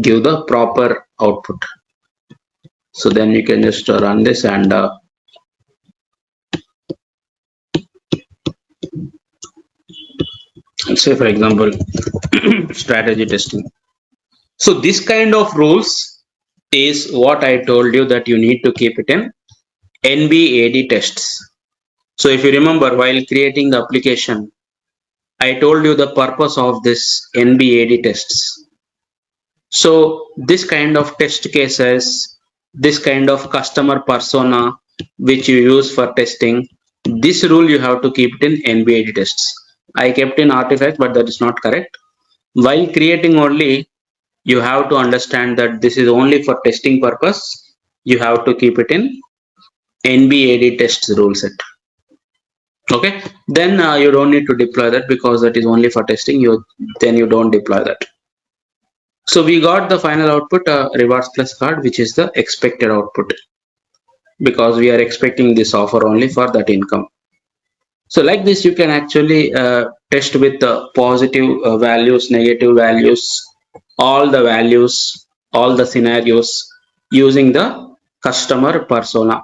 give the proper output. So then you can just run this and say, for example, strategy testing. So this kind of rules is what I told you that you need to keep it in NBAD tests. So if you remember, while creating the application, I told you the purpose of this NBAD tests. So this kind of test cases, this kind of customer persona which you use for testing, this rule you have to keep it in NBAD tests. I kept in artifact, but that is not correct. While creating only, you have to understand that this is only for testing purpose. You have to keep it in NBAD tests rule set. Okay, then you don't need to deploy that because that is only for testing. Then you don't deploy that. So we got the final output rewards plus card, which is the expected output because we are expecting this offer only for that income. So like this, you can actually test with positive values, negative values, all the values, all the scenarios using the customer persona,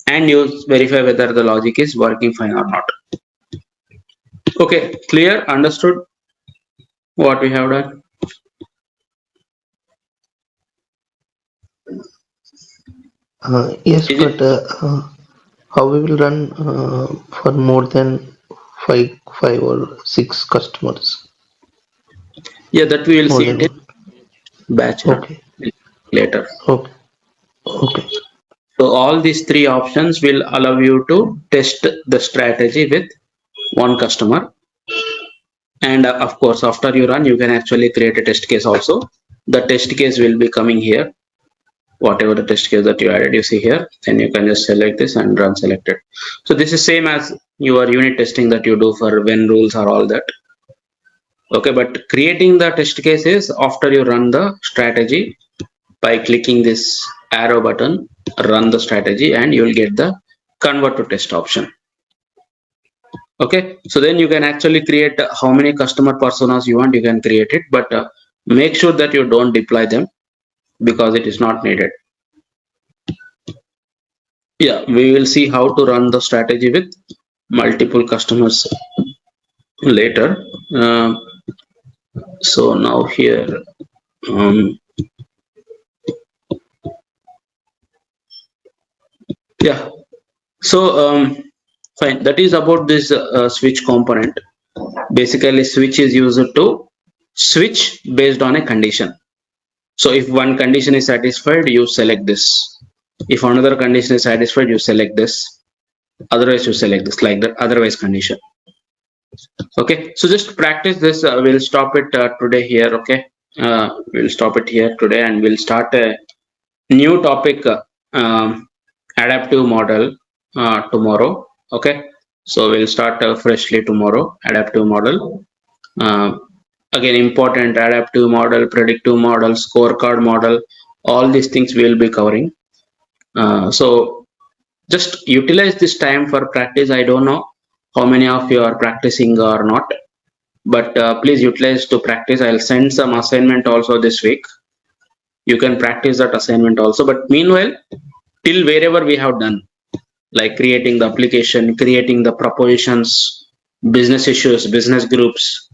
and you verify whether the logic is working fine or not. Okay, clear? Understood what we have done? Yes, Is but it? how we will run for more than five or six customers? Yeah, that we will More see it than in one. batch run Okay. later. Okay. Okay. So all these three options will allow you to test the strategy with one customer. And of course, after you run, you can actually create a test case also. The test case will be coming here. Whatever the test case that you added, you see here, then you can just select this and run selected. So this is same as your unit testing that you do for when rules are all that. Okay, but creating the test case is after you run the strategy by clicking this arrow button, run the strategy, and you will get the convert to test option. Okay, so then you can actually create how many customer personas you want, you can create it, but make sure that you don't deploy them because it is not needed. Yeah, we will see how to run the strategy with multiple customers later. So now here, yeah, so fine, that is about this switch component. Basically, switch is used to switch based on a condition. So if one condition is satisfied, you select this. If another condition is satisfied, you select this. Otherwise, you select this, like the otherwise condition. Okay, so just practice this. We'll stop it today here. Okay, we'll stop it here today, and we'll start a new topic, adaptive model, tomorrow. Okay, so we'll start freshly tomorrow, adaptive model. Uh, Again, important adaptive model, predictive model, scorecard model, all these things we will be covering. So just utilize this time for practice. I don't know how many of you are practicing or not, but please utilize to practice. I'll send some assignment also this week. You can practice that assignment also, but meanwhile, till wherever we have done, like creating the application, creating the propositions, business issues, business groups,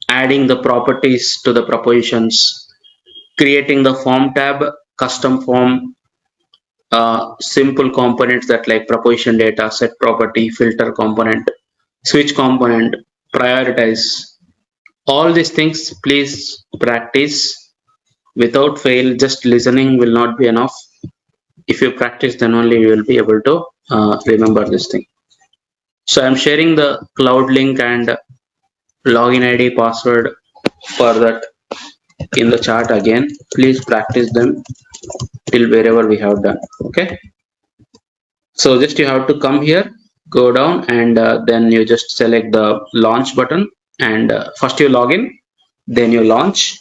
adding the properties to the propositions, creating the form tab, custom form, simple components that like proposition data, set property, filter component, switch component, prioritize. All these things, please practice without fail. Just listening will not be enough. If you practice, then only you will be able to remember this thing. So I'm sharing the cloud link and login ID password for that in the chat again. Please practice them till wherever we have done. Okay. So just you have to come here, go down, and then you just select the launch button, and first you log in, then you launch,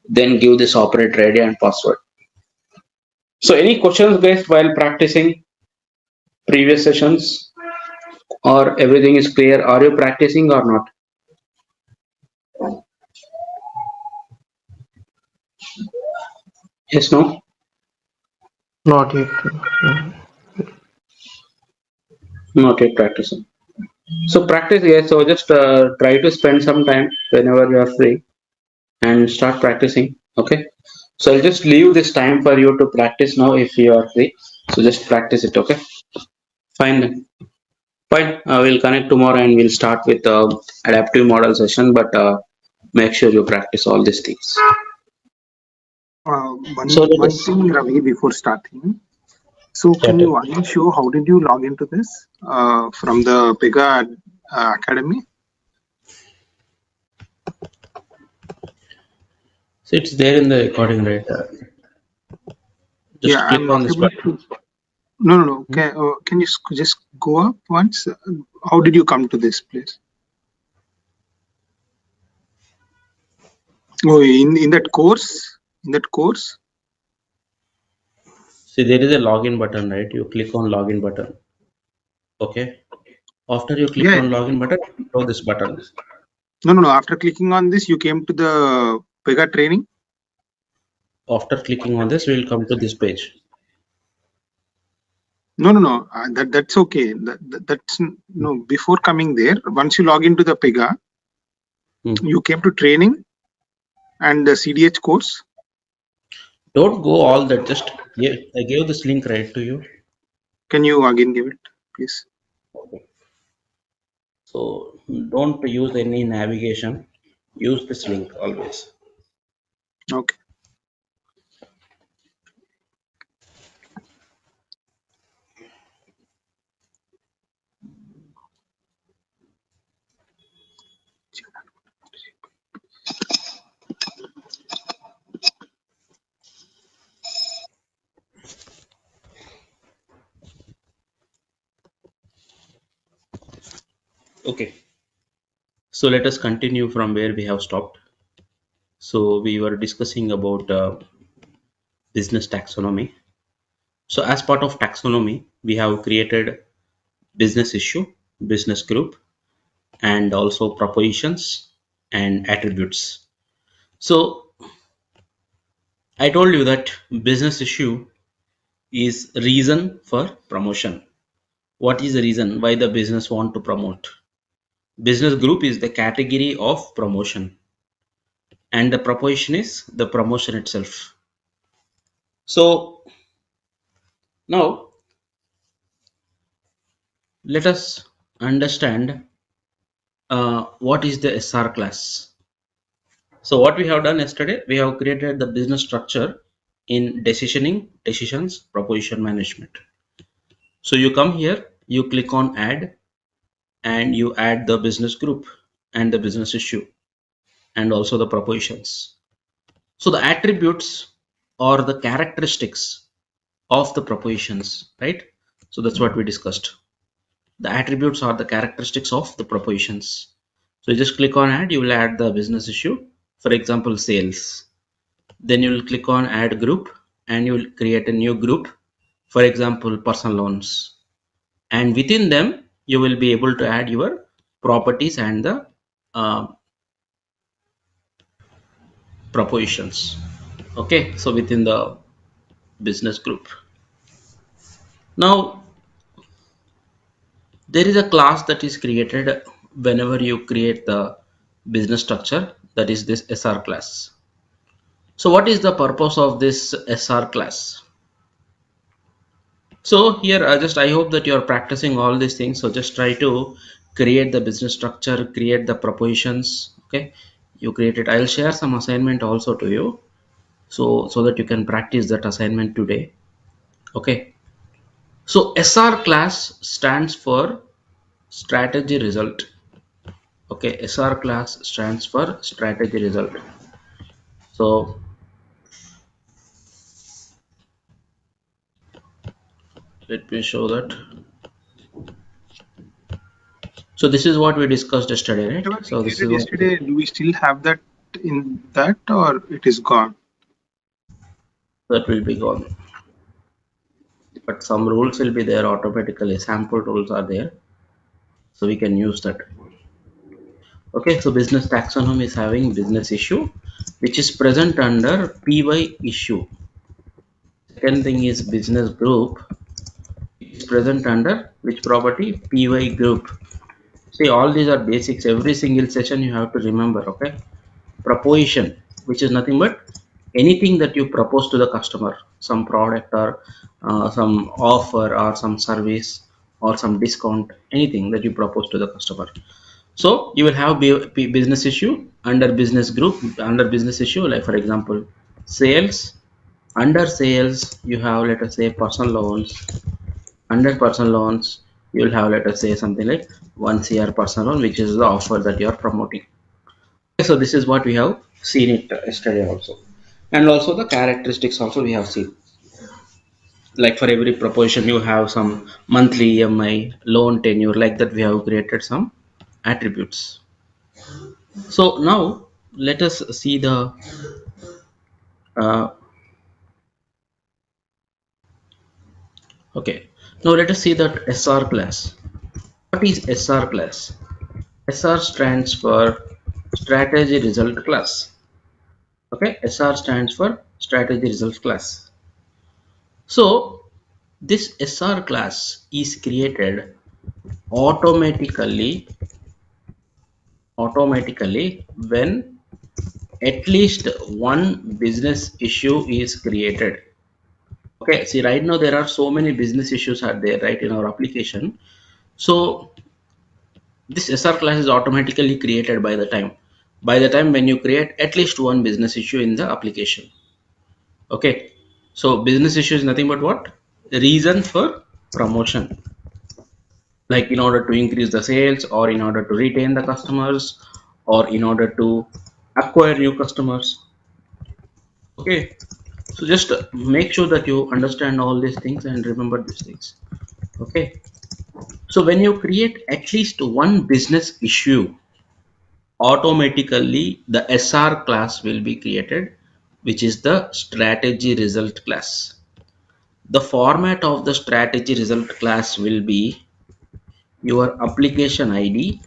then give this operator ID and password. So any questions guys while practicing previous sessions, or everything is clear? Are you practicing or not? Yes, no? Not yet. Not yet practicing. So practice, yes. So just try to spend some time whenever you are free and start practicing. Okay. So I'll just leave this time for you to practice now if you are free. So just practice it. Okay. Fine then. Fine. We'll connect tomorrow and we'll start with adaptive model session. But make sure you practice all these things. So let One us. thing, Ravi, before starting. So can Started. you again show how did you log into this from the Pega Academy? So it's there in the recording, right? Just Yeah, click I'm on not this able button. to. No. Can you just go up once? How did you come to this place? Oh, in that course. In that course. See, there is a login button, right? You click on login button. Okay. After you click Yeah. on login button, show this button. No. After clicking on this, you came to the Pega training. After clicking on this, we'll come to this page. No. That's okay. That's no. Before coming there, once you log into the Pega, you came to training and the CDH course. Don't go all that. Just I gave this link right to you. Can you again give it, please? Okay. So don't use any navigation. Use this link always. Okay. Okay. So let us continue from where we have stopped. So we were discussing about business taxonomy. So as part of taxonomy, we have created business issue, business group, and also propositions and attributes. So I told you that business issue is reason for promotion. What is the reason why the business want to promote? Business group is the category of promotion, and the proposition is the promotion itself. So now let us understand what is the SR class. So what we have done yesterday, we have created the business structure in decisions, proposition management. So you come here, you click on add, and you add the business group and the business issue and also the propositions. So the attributes or the characteristics of the propositions, right? So that's what we discussed. The attributes are the characteristics of the propositions. So you just click on add, you will add the business issue, for example, sales. Then you will click on add group and you will create a new group, for example, personal loans. And within them, you will be able to add your properties and the uh, propositions. Okay, so within the business group. Now, there is a class that is created whenever you create the business structure, that is this SR class. So what is the purpose of this SR class? So here I hope that you are practicing all these things. So just try to create the business structure, create the propositions. Okay, you create it. I'll share some assignment also to you, so that you can practice that assignment today. Okay, so SR class stands for strategy result. Okay, SR class stands for strategy result. So let me show that. So this is what we discussed yesterday, right? Whatever we So this is created what yesterday, do we still have that in that, or it is gone? that will be gone. But some rules will be there automatically. Sample rules are there, so we can use that. Okay, so business taxonomy is having business issue, which is present under PY issue. Second thing is business group, which is present under which property? PY group. See, all these are basics. Every single session you have to remember. Okay, proposition, which is nothing but anything that you propose to the customer, some product or some offer or some service or some discount, anything that you propose to the customer. So you will have business issue under business group, under business issue, like for example sales. Under sales you have, let us say, personal loans. Under personal loans you will have, let us say, something like 1 CR personal loan, which is the offer that you are promoting. So this is what we have seen it yesterday also, and also the characteristics also we have seen. Like for every proposition you have some monthly EMI, loan tenure, like that we have created some attributes. So now let us see the uh, okay. Now let us see that SR class. What is SR class? SR stands for strategy result class. Okay, SR stands for strategy result class. So this SR class is created automatically when at least one business issue is created. Okay, see, right now there are so many business issues are there, right, in our application. So this SR class is automatically created by the time when you create at least one business issue in the application. Okay, so business issue is nothing but what? Reason for promotion, like in order to increase the sales or in order to retain the customers or in order to acquire new customers. Okay, so just make sure that you understand all these things and remember these things. Okay, so when you create at least one business issue, automatically the SR class will be created, which is the strategy result class. The format of the strategy result class will be your application ID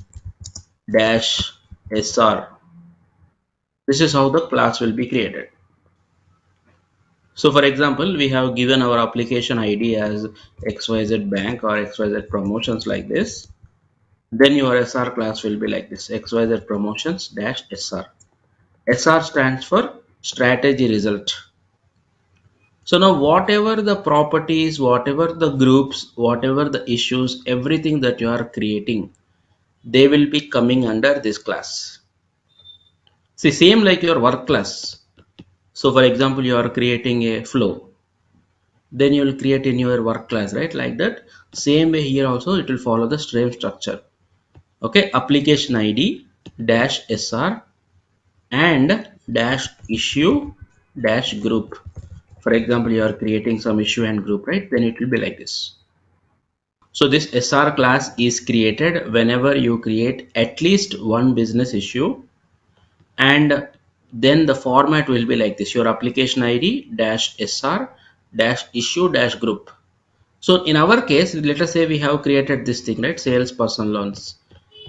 dash SR. This is how the class will be created. So for example, we have given our application ID as XYZ bank or XYZ promotions, like this. Then your SR class will be like this, XYZ promotions dash SR. SR stands for strategy result. So now whatever the properties, whatever the groups, whatever the issues, everything that you are creating, they will be coming under this class. See, same like your work class. So for example, you are creating a flow, then you will create in your work class, right? Like that. Same way here also it will follow the same structure. Okay, application ID dash SR and dash issue dash group. For example, you are creating some issue and group, right? Then it will be like this. So this SR class is created whenever you create at least one business issue, and then the format will be like this: your application ID dash SR dash issue dash group. So in our case, let us say we have created this thing, right? Sales personal loans.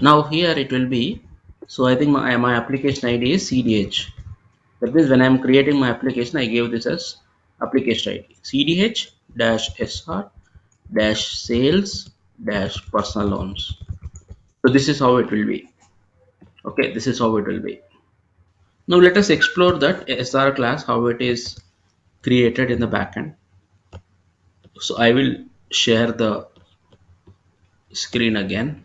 Now here it will be, so I think my application ID is CDH. That means when I am creating my application, I give this as application ID CDH dash SR dash sales dash personal loans. So this is how it will be. Okay, this is how it will be. Now let us explore that SR class, how it is created in the backend. So I will share the screen again.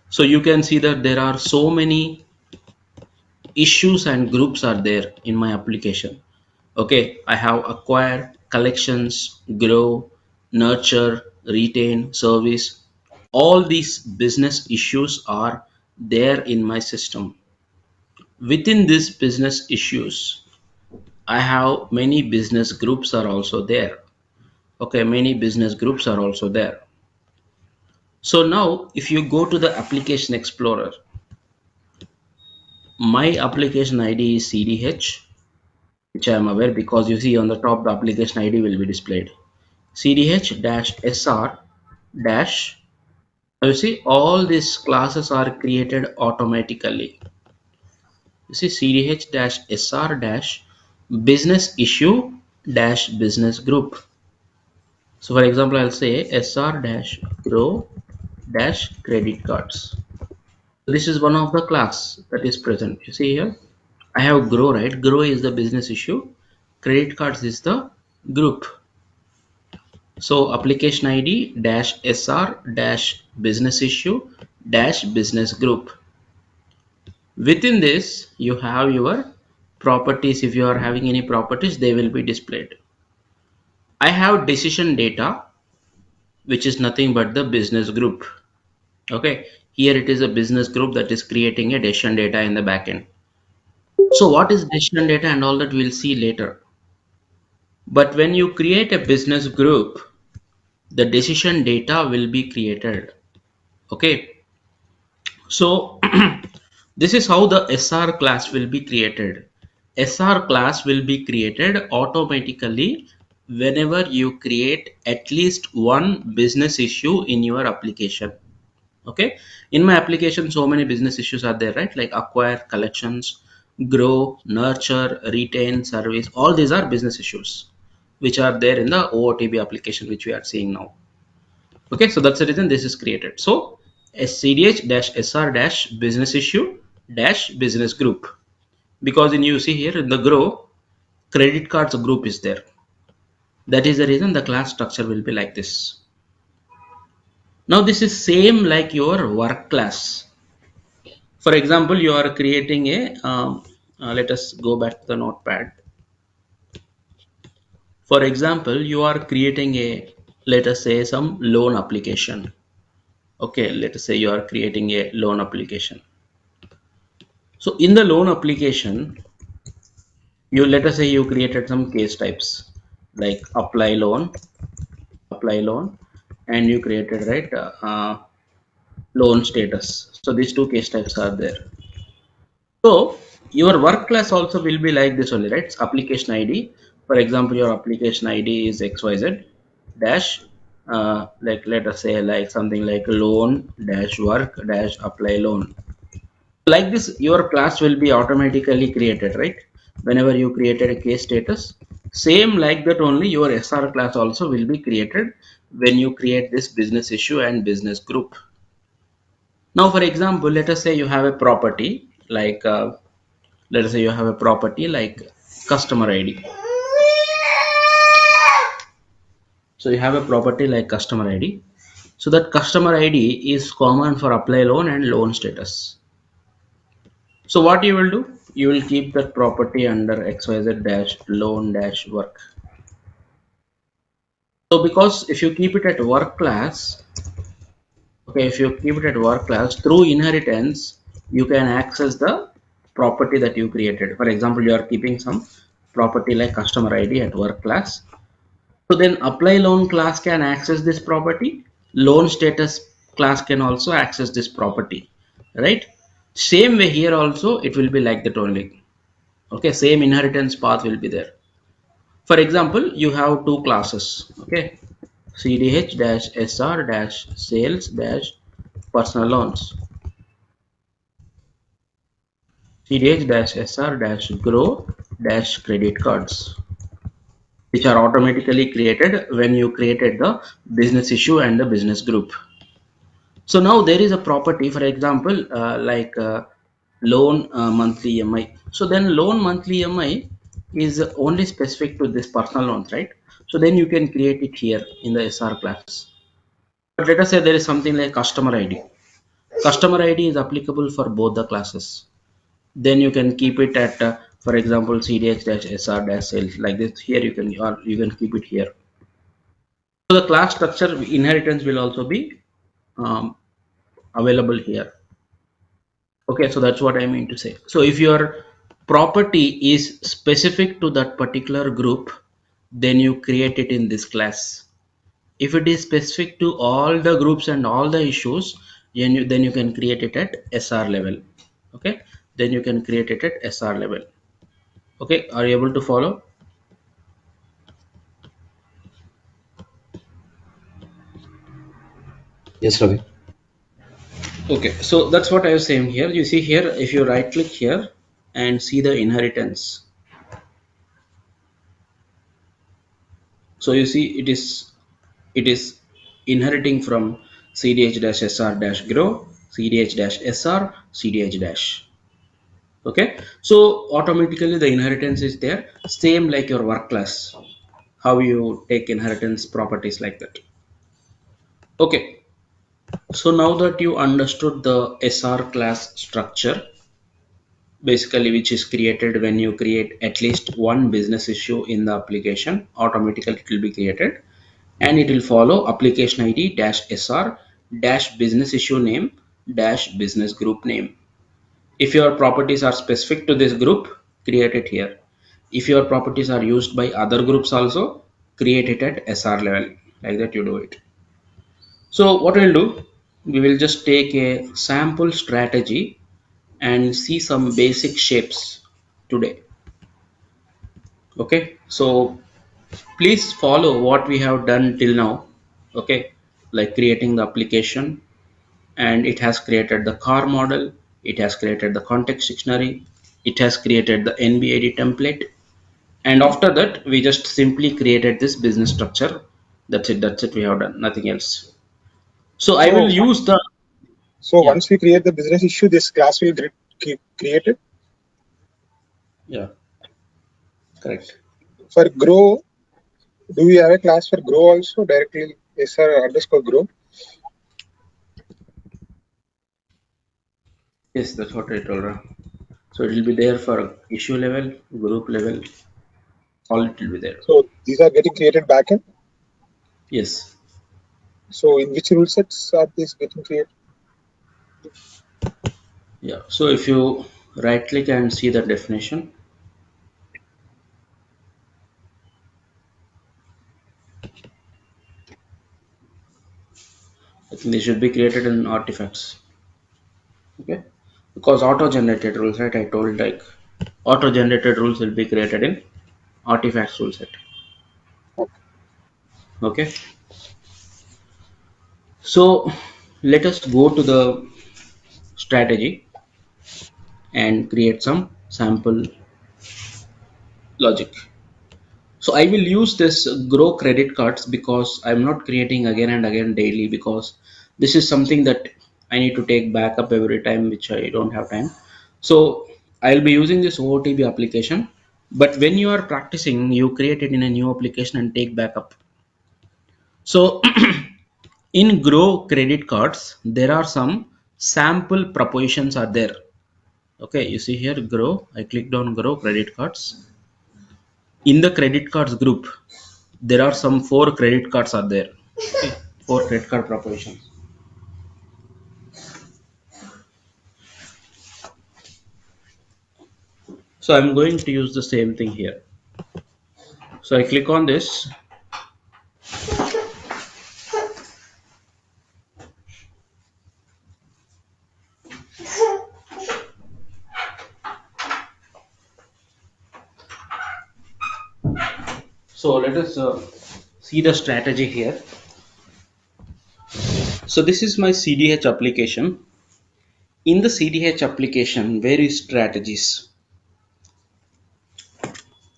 So you can see that there are so many issues and groups are there in my application. Okay, I have acquire, collections, grow, nurture, retain, service. All these business issues are there in my system. Within these business issues, I have many business groups are also there. Okay, many business groups are also there. So now if you go to the application explorer, my application ID is CDH, which I am aware because you see on the top the application ID will be displayed. CDH-SR dash. You see all these classes are created automatically. You see CDH-SR dash business issue dash business group. So for example, I'll say SR dash grow dash credit cards. This is one of the class that is present. You see here, I have grow, right? Grow is the business issue. Credit cards is the group. So application ID dash SR dash business issue dash business group. Within this, you have your properties. If you are having any properties, they will be displayed. I have decision data, which is nothing but the business group. Okay, here it is a business group that is creating a decision data in the backend. So what is decision data and all that we'll see later. But when you create a business group, the decision data will be created. Okay, so this is how the SR class will be created. SR class will be created automatically whenever you create at least one business issue in your application. Okay, in my application so many business issues are there, right? Like acquire, collections, grow, nurture, retain, service. All these are business issues which are there in the OOTB application which we are seeing now. Okay, so that's the reason this is created. So SCDH-SR- business issue dash business group, because in you see here in the grow credit cards group is there. That is the reason the class structure will be like this. Now this is same like your work class. For example, you are creating a let us go back to the notepad. For example, you are creating a, let us say, some loan application. Okay, let us say you are creating a loan application. So in the loan application, you, let us say you created some case types like apply loan, and you created, right, loan status. So these two case types are there. So your work class also will be like this only, right? It's application ID. For example, your application ID is XYZ dash, like let us say like something like loan dash work dash apply loan. Like this, your class will be automatically created, right? Whenever you created a case status, same like that only your SR class also will be created when you create this business issue and business group. Now, for example, let us say you have a property like let us say you have a property like customer ID. So you have a property like customer ID. So that customer ID is common for apply loan and loan status. So what you will do, you will keep that property under xyz dash loan dash work. So because if you keep it at work class, okay, if you keep it at work class, through inheritance you can access the property that you created. For example, you are keeping some property like customer ID at work class. So then apply loan class can access this property. Loan status class can also access this property, right? Same way here also it will be like that only. Okay, same inheritance path will be there. For example, you have two classes. Okay, CDH dash SR dash sales dash personal loans. CDH dash SR dash grow dash credit cards, which are automatically created when you created the business issue and the business group. So now there is a property, for example, loan monthly EMI. So then loan monthly EMI is only specific to this personal loans, right? So then you can create it here in the SR class. But let us say there is something like customer ID. Customer ID is applicable for both the classes. Then you can keep it at, for example, CDH-SR-sales like this. Here you can, or you can keep it here. So the class structure inheritance will also be um, available here. Okay, so that's what I mean to say. So if your property is specific to that particular group, then you create it in this class. If it is specific to all the groups and all the issues, then you can create it at SR level. Okay, then you can create it at SR level. Okay, are you able to follow? Yes, Ravi. Okay, so that's what I was saying here. You see here, if you right click here and see the inheritance, so you see it is inheriting from cdh-sr-grow, cdh-sr, cdh-. Okay, so automatically the inheritance is there, same like your work class, how you take inheritance properties like that. Okay, so now that you understood the SR class structure, basically which is created when you create at least one business issue in the application, automatically it will be created, and it will follow application id dash sr dash business issue name dash business group name. If your properties are specific to this group, create it here. If your properties are used by other groups also, create it at SR level. Like that you do it. So what we'll do, we will just take a sample strategy and see some basic shapes today. Okay, so please follow what we have done till now. Okay, like creating the application, and it has created the car model, it has created the context dictionary, it has created the NBID template, and after that we just simply created this business structure. That's it, we have done nothing else. So I will use the, So yeah, once we create the business issue, this class will get created. yeah, correct. For grow, do we have a class for grow also directly? SR underscore grow. Yes, that's what I told her. So it will be there for issue level, group level, all it will be there. So these are getting created backend. Yes. So in which rule sets are these getting created? Yeah. So if you right click and see the definition, I think they should be created in artifacts. Okay. Because auto generated rules, right? I told like auto generated rules will be created in artifacts rule set. Okay. So let us go to the strategy and create some sample logic. So I will use this grow credit cards because I'm not creating again and again daily, because this is something that I need to take backup every time, which I don't have time. So I'll be using this OOTB application, but when you are practicing, you create it in a new application and take backup. So in grow credit cards, there are some sample propositions are there. Okay, you see here grow. I clicked on grow credit cards. In the credit cards group, there are some 4 credit cards are there. Okay, 4 credit card propositions. So I'm going to use the same thing here. So I click on this. So let us see the strategy here. So this is my CDH application. In the CDH application, where is strategies?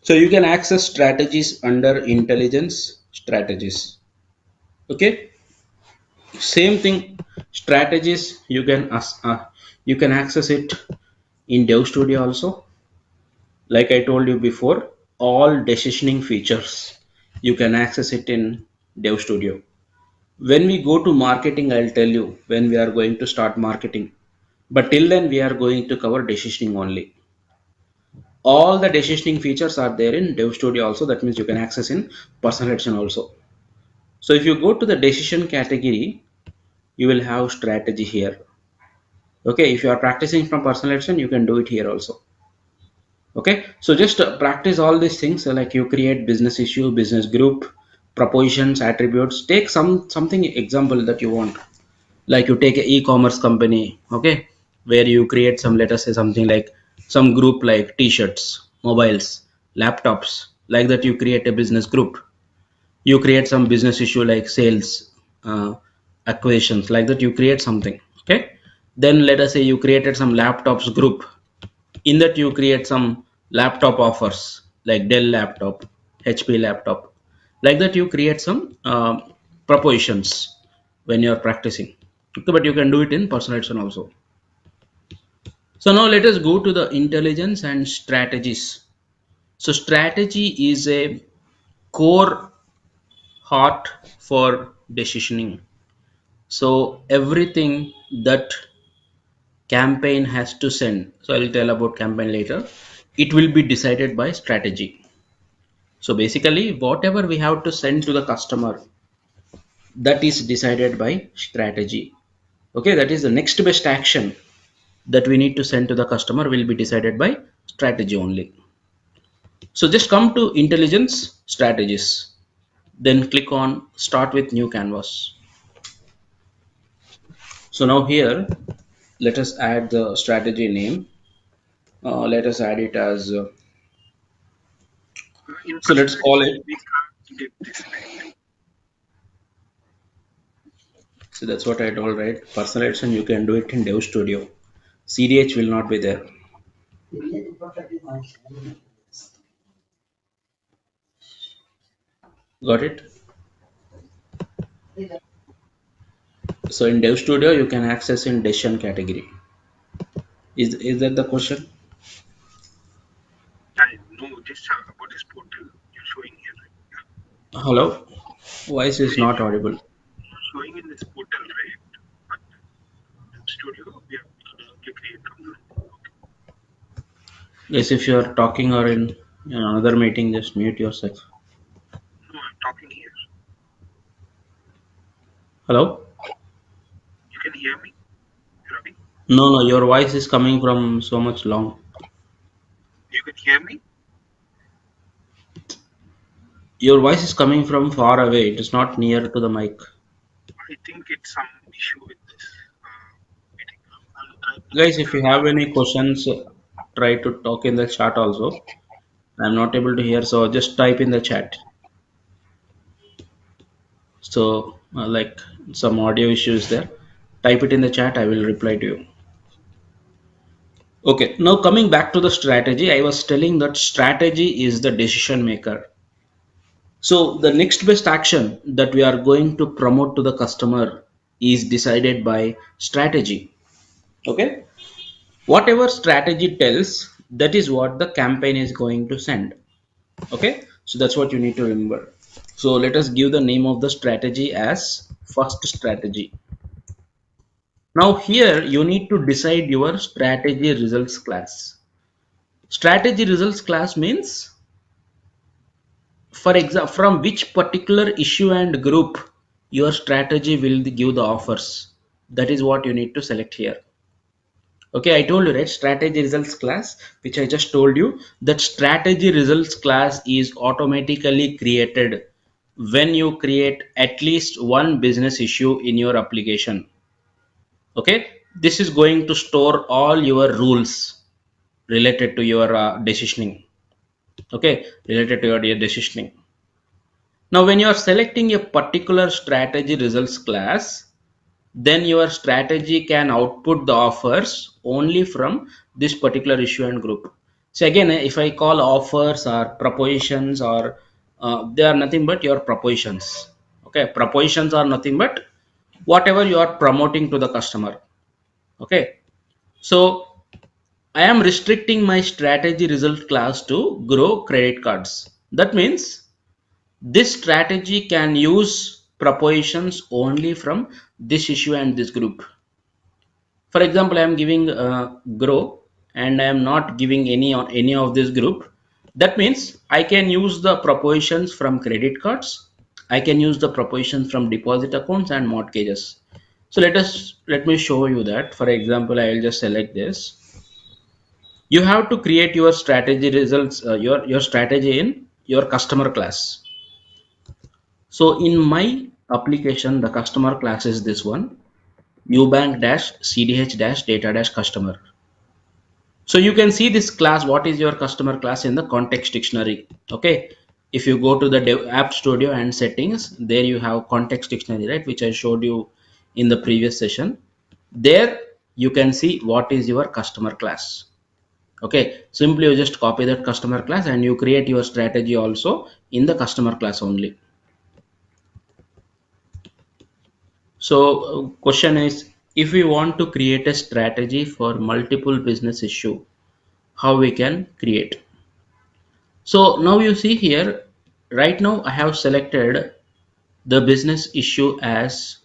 So you can access strategies under intelligence strategies. Okay, same thing. Strategies you can access it in Dev Studio also. Like I told you before, all decisioning features you can access it in Dev Studio. When we go to marketing, I'll tell you when we are going to start marketing. But till then, we are going to cover decisioning only. All the decisioning features are there in Dev Studio also. That means you can access in personalization also. So if you go to the decision category, you will have strategy here. Okay, if you are practicing from personalization, you can do it here also. Okay, so just practice all these things like you create business issue, business group, propositions, attributes. Take something example that you want. Like you take a e-commerce company, okay, where you create some, let us say something like some group like t-shirts, mobiles, laptops, like that. You create a business group. You create some business issue like sales, acquisitions, like that. You create something. Okay, then let us say you created some laptops group. In that you create some laptop offers like Dell laptop, HP laptop, like that. You create some propositions when you are practicing. Okay, but you can do it in personalization also. So now let us go to the intelligence and strategies. So strategy is a core heart for decisioning. So everything that campaign has to send, so I'll tell about campaign later, it will be decided by strategy. So basically whatever we have to send to the customer, that is decided by strategy. Okay, that is the next best action that we need to send to the customer will be decided by strategy only. So just come to intelligence strategies, then click on start with new canvas. So now here let us add the strategy name. Let us add it as In so let's call personalization, it. we can't get this right. So that's what I told, right? Personalization you can do it in Dev Studio. CDH will not be there. Got it? So in Dev Studio you can access in decision category. Is that the question? I know this about this portal you're showing here. Right? Hello? Voice is Saying not audible. you're showing in this portal, right? But in studio, we have to create from the. Yes, if you are talking or in another meeting, just mute yourself. No, I'm talking here. Hello? You can hear me, Ravi? No, no, your voice is coming from so much long. You can hear me? Your voice is coming from far away. It is not near to the mic. I think it's some issue with this meeting. I'll try Guys, putting if you have any questions, try to talk in the chat also. I'm not able to hear, so just type in the chat. So, like some audio issues there. Type it in the chat, I will reply to you. Okay, now coming back to the strategy, I was telling that strategy is the decision maker. So the next best action that we are going to promote to the customer is decided by strategy. Okay, whatever strategy tells, that is what the campaign is going to send. Okay, so that's what you need to remember. So let us give the name of the strategy as first strategy. Now here you need to decide your strategy results class. Strategy results class means, for example, from which particular issue and group your strategy will give the offers. That is what you need to select here. Okay, I told you, right? Strategy results class, which I just told you, that strategy results class is automatically created when you create at least one business issue in your application. Okay, this is going to store all your rules related to your decisioning. Okay, related to your decisioning. Now, when you are selecting a particular strategy results class, then your strategy can output the offers only from this particular issue and group. So again, if I call offers or propositions, or they are nothing but your propositions. Okay, propositions are nothing but whatever you are promoting to the customer. Okay, so I am restricting my strategy result class to grow credit cards. That means this strategy can use propositions only from this issue and this group. For example, I am giving grow and I am not giving any on any of this group. That means I can use the propositions from credit cards. I can use the propositions from deposit accounts and mortgages. So let me show you that. For example, I will just select this. You have to create your strategy results, your strategy in your customer class. So in my application, the customer class is this one, ubank dash cdh dash data dash customer. So you can see this class, what is your customer class, in the context dictionary. Okay, if you go to the app studio and settings, there you have context dictionary, right, which I showed you in the previous session. There you can see what is your customer class. Okay, simply you just copy that customer class and you create your strategy also in the customer class only. So question is, if we want to create a strategy for multiple business issue, how we can create? So now you see here, right now I have selected the business issue as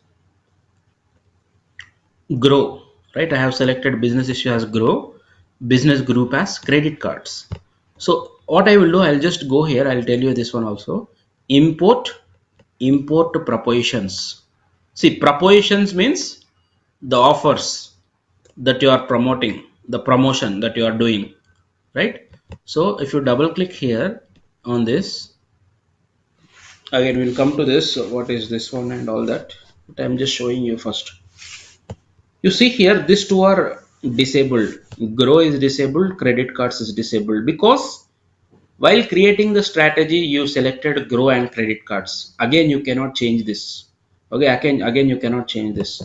grow, right? I have selected business issue as grow, business group as credit cards. So what I will do, I'll just go here, I'll tell you this one also, import propositions. See, propositions means the offers that you are promoting, the promotion that you are doing, right? So if you double click here on this, again we'll come to this, what is this one and all that, but I'm just showing you first. You see here, these two are disabled. Grow is disabled, credit cards is disabled, because while creating the strategy you selected grow and credit cards. Again you cannot change this. Okay, again you cannot change this.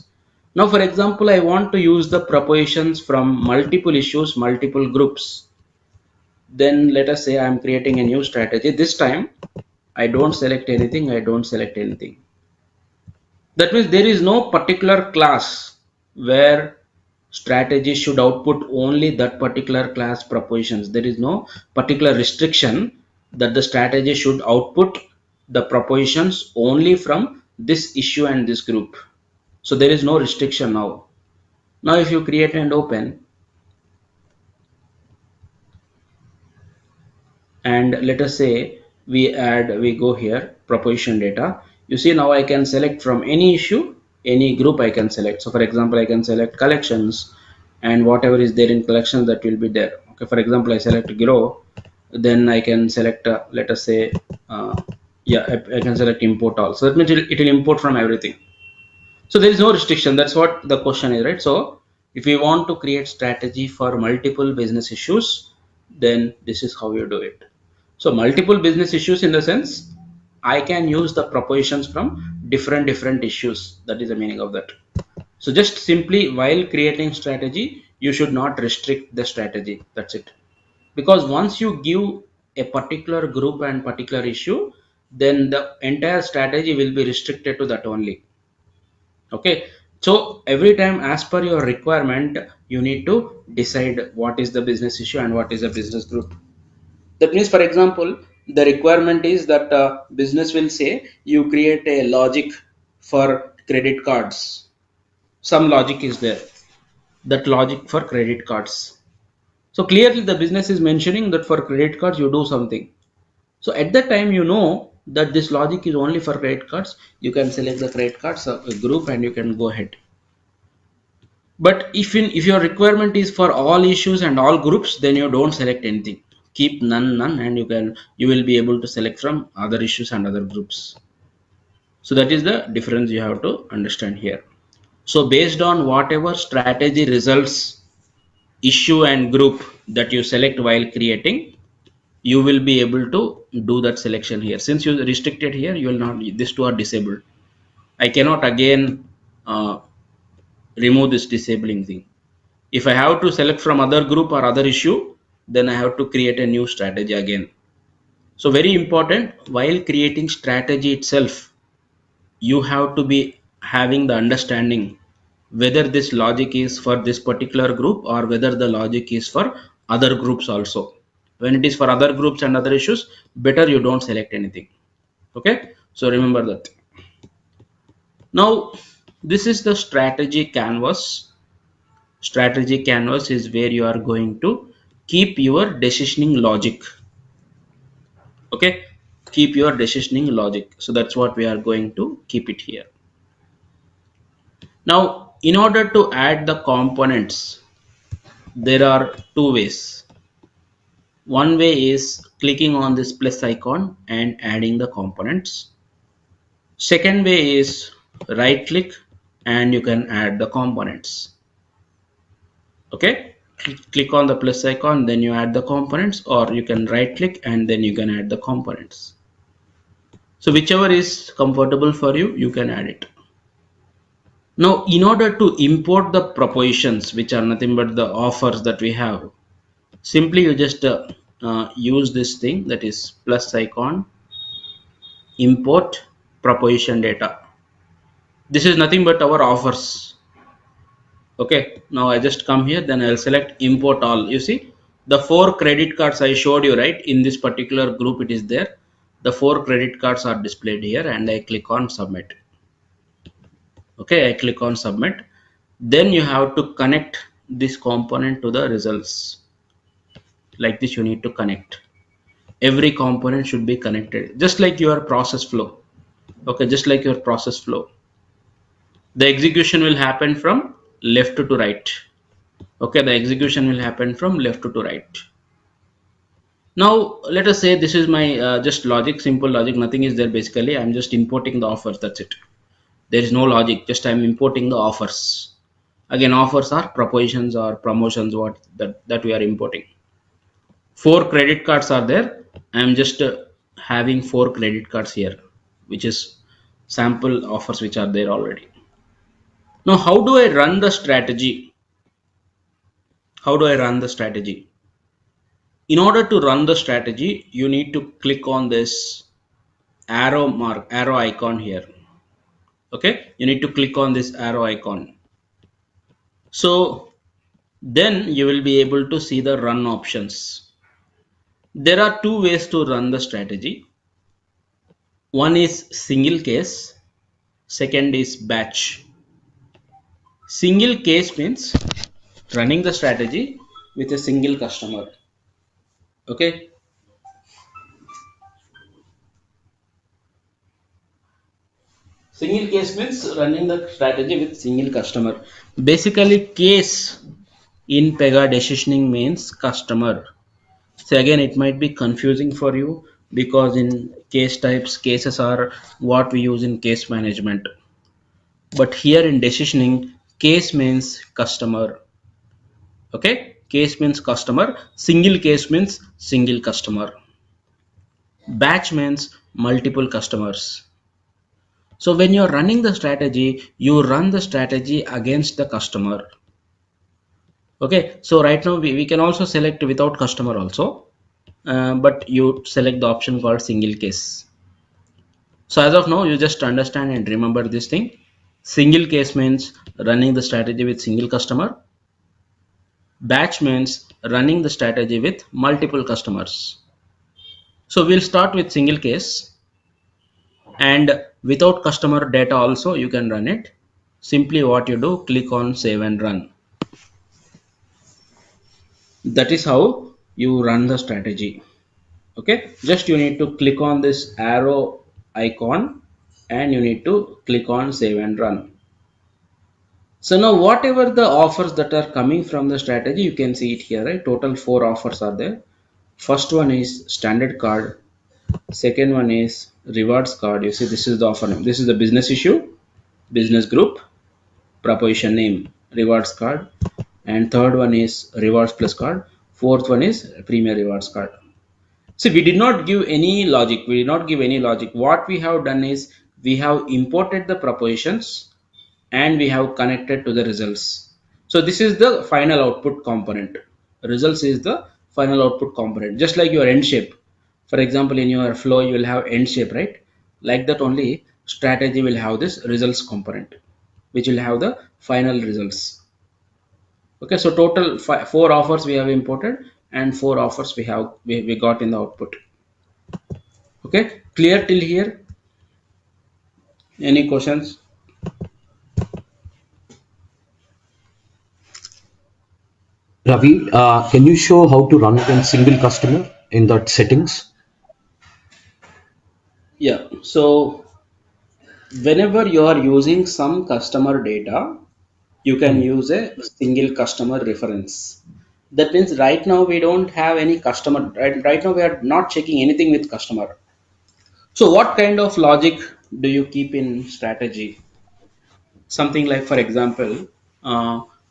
Now for example, I want to use the propositions from multiple issues, multiple groups. Then let us say I am creating a new strategy. This time I don't select anything, I don't select anything. That means there is no particular class where strategy should output only that particular class propositions. There is no particular restriction that the strategy should output the propositions only from this issue and this group. So there is no restriction now. Now if you create and open, and let us say we go here proposition data, you see now I can select from any issue, any group I can select. So for example, I can select collections, and whatever is there in collections, that will be there. Okay, for example, I select grow, then I can select let us say yeah, I can select import all. So that means it will import from everything. So there is no restriction. That's what the question is, right? So if you want to create strategy for multiple business issues, then this is how you do it. So multiple business issues, in the sense I can use the propositions from different issues. That is the meaning of that. So just simply, while creating strategy, you should not restrict the strategy. That's it. Because once you give a particular group and particular issue, then the entire strategy will be restricted to that only. Okay, so every time as per your requirement, you need to decide what is the business issue and what is the business group. That means, for example, the requirement is that business will say you create a logic for credit cards. some logic is there. That logic for credit cards. So clearly the business is mentioning that for credit cards you do something. So at that time you know that this logic is only for credit cards. You can select the credit cards group and you can go ahead. But if your requirement is for all issues and all groups, then you don't select anything. Keep none, and you will be able to select from other issues and other groups. So that is the difference you have to understand here. So based on whatever strategy results, issue and group that you select while creating, you will be able to do that selection here. Since you restricted here, you will not, these two are disabled. I cannot again remove this disabling thing. If I have to select from other group or other issue, then I have to create a new strategy again. So very important, while creating strategy itself, you have to be having the understanding whether this logic is for this particular group or whether the logic is for other groups also. When it is for other groups and other issues, better you don't select anything. Okay, so remember that. Now this is the strategy canvas. Strategy canvas is where you are going to keep your decisioning logic. Okay, keep your decisioning logic. So that's what we are going to keep it here. Now in order to add the components, there are two ways. One way is clicking on this plus icon and adding the components. Second way is right click and you can add the components. Okay, click on the plus icon, then you add the components, or you can right click and then you can add the components. So whichever is comfortable for you, you can add it. Now in order to import the propositions, which are nothing but the offers that we have, simply you just use this thing, that is plus icon, import proposition data. This is nothing but our offers. Okay, now I just come here, then I'll select import all. You see the 4 credit cards I showed you, right? In this particular group it is there. The 4 credit cards are displayed here and I click on submit. Okay, I click on submit. Then you have to connect this component to the results. Like this you need to connect. Every component should be connected, just like your process flow. Okay, just like your process flow. The execution will happen from left to right. Okay, the execution will happen from left to right. Now let us say this is my just logic, simple logic, nothing is there. Basically I'm just importing the offers, that's it. There is no logic, just I'm importing the offers. Again, offers are propositions or promotions, what that we are importing. 4 credit cards are there. I'm just having 4 credit cards here, which is sample offers which are there already. Now how do I run the strategy? How do I run the strategy? In order to run the strategy, you need to click on this arrow icon here. Okay, you need to click on this arrow icon. So then you will be able to see the run options. There are 2 ways to run the strategy. One is single case, second is batch. Single case means running the strategy with a single customer. Okay, single case means running the strategy with single customer. Basically case in Pega decisioning means customer. So again it might be confusing for you because in case types, cases are what we use in case management. But here in decisioning, case means customer. Okay, case means customer, single case means single customer, batch means multiple customers. So when you're running the strategy, you run the strategy against the customer. Okay, so right now we can also select without customer also, but you select the option called single case. So as of now, you just understand and remember this thing. Single case means running the strategy with single customer. Batch means running the strategy with multiple customers. So we'll start with single case, and without customer data also you can run it. simply what you do, click on save and run. That is how you run the strategy. Okay, just you need to click on this arrow icon and you need to click on save and run. So now whatever the offers that are coming from the strategy, you can see it here, right? Total 4 offers are there. First one is standard card. Second one is rewards card. You see, this is the offer name. This is the business issue, business group, proposition name, rewards card. And third one is rewards plus card. Fourth one is premier rewards card. See, we did not give any logic. We did not give any logic. What we have done is we have imported the propositions and we have connected to the results. So this is the final output component. Results is the final output component. Just like your end shape. For example, in your flow, you will have end shape, right? Like that only strategy will have this results component, which will have the final results. Okay, so total 4 offers we have imported and 4 offers we got in the output. Okay, clear till here? Any questions? Ravi, can you show how to run against single customer in that settings? Yeah, so whenever you are using some customer data, you can use a single customer reference. That means right now we don't have any customer, right now we are not checking anything with customer. So what kind of logic do you keep in strategy? Something like, for example,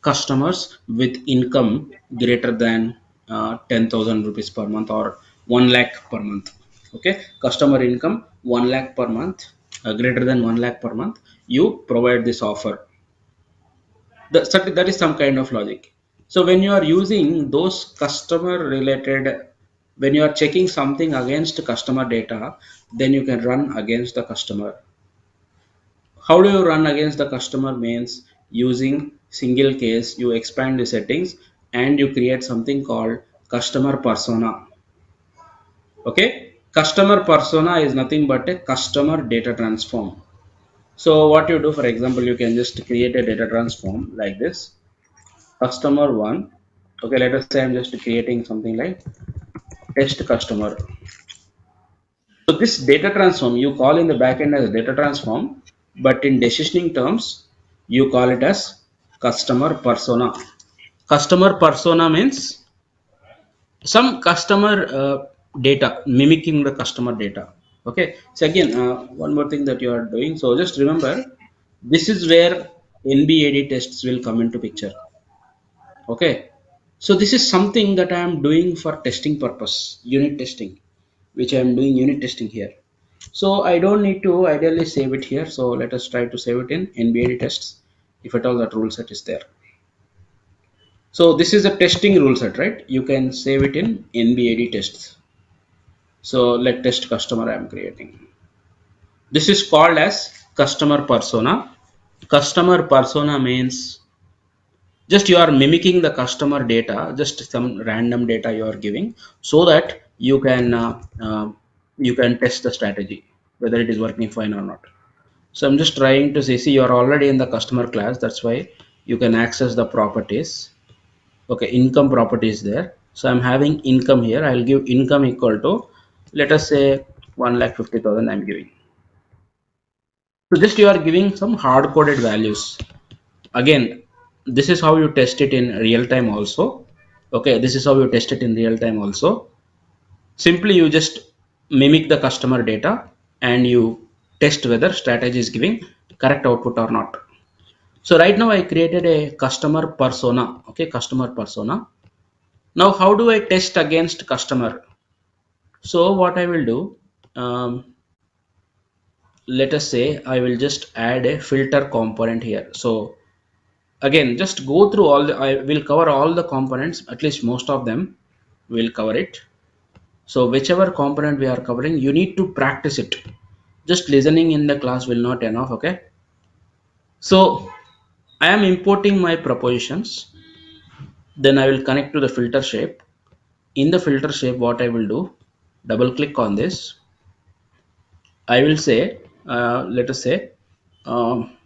customers with income greater than 10,000 rupees per month or 1 lakh per month. Okay, customer income 1 lakh per month, greater than 1 lakh per month, you provide this offer. That is some kind of logic. So when you are using those customer related, when you are checking something against customer data, then you can run against the customer. How do you run against the customer means using single case, you expand the settings and you create something called customer persona. Okay, customer persona is nothing but a customer data transform. So what you do, for example, you can just create a data transform like this, customer one. Okay, let us say I'm just creating something like test customer. So this data transform you call in the backend as data transform, but in decisioning terms, you call it as customer persona. Customer persona means some customer data, mimicking the customer data. Okay. So again, one more thing that you are doing. So just remember, this is where NBAD tests will come into picture. Okay. So this is something that I am doing for testing purpose, unit testing, which I am doing unit testing here. So I don't need to ideally save it here. So let us try to save it in NBAD tests if at all that rule set is there. So this is a testing rule set, right? You can save it in NBAD tests. So let test customer I am creating. This is called as customer persona. Customer persona means just you are mimicking the customer data, just some random data you are giving, so that you can test the strategy whether it is working fine or not. So I'm just trying to see you are already in the customer class. That's why you can access the properties. Okay, income property is there. So I'm having income here. I'll give income equal to, let us say 1,50,000 I'm giving. So just you are giving some hard coded values. Again, this is how you test it in real time also. Okay, this is how you test it in real time also. Simply you just mimic the customer data and you test whether strategy is giving correct output or not. So right now I created a customer persona. Okay, customer persona. Now how do I test against customer? So what I will do, let us say I will just add a filter component here. So again, just go through all I will cover all the components, at least most of them will cover it. So whichever component we are covering, you need to practice it. Just listening in the class will not enough. Okay, so I am importing my propositions, then I will connect to the filter shape. In the filter shape, what I will do, double click on this. I will say, let us say, um,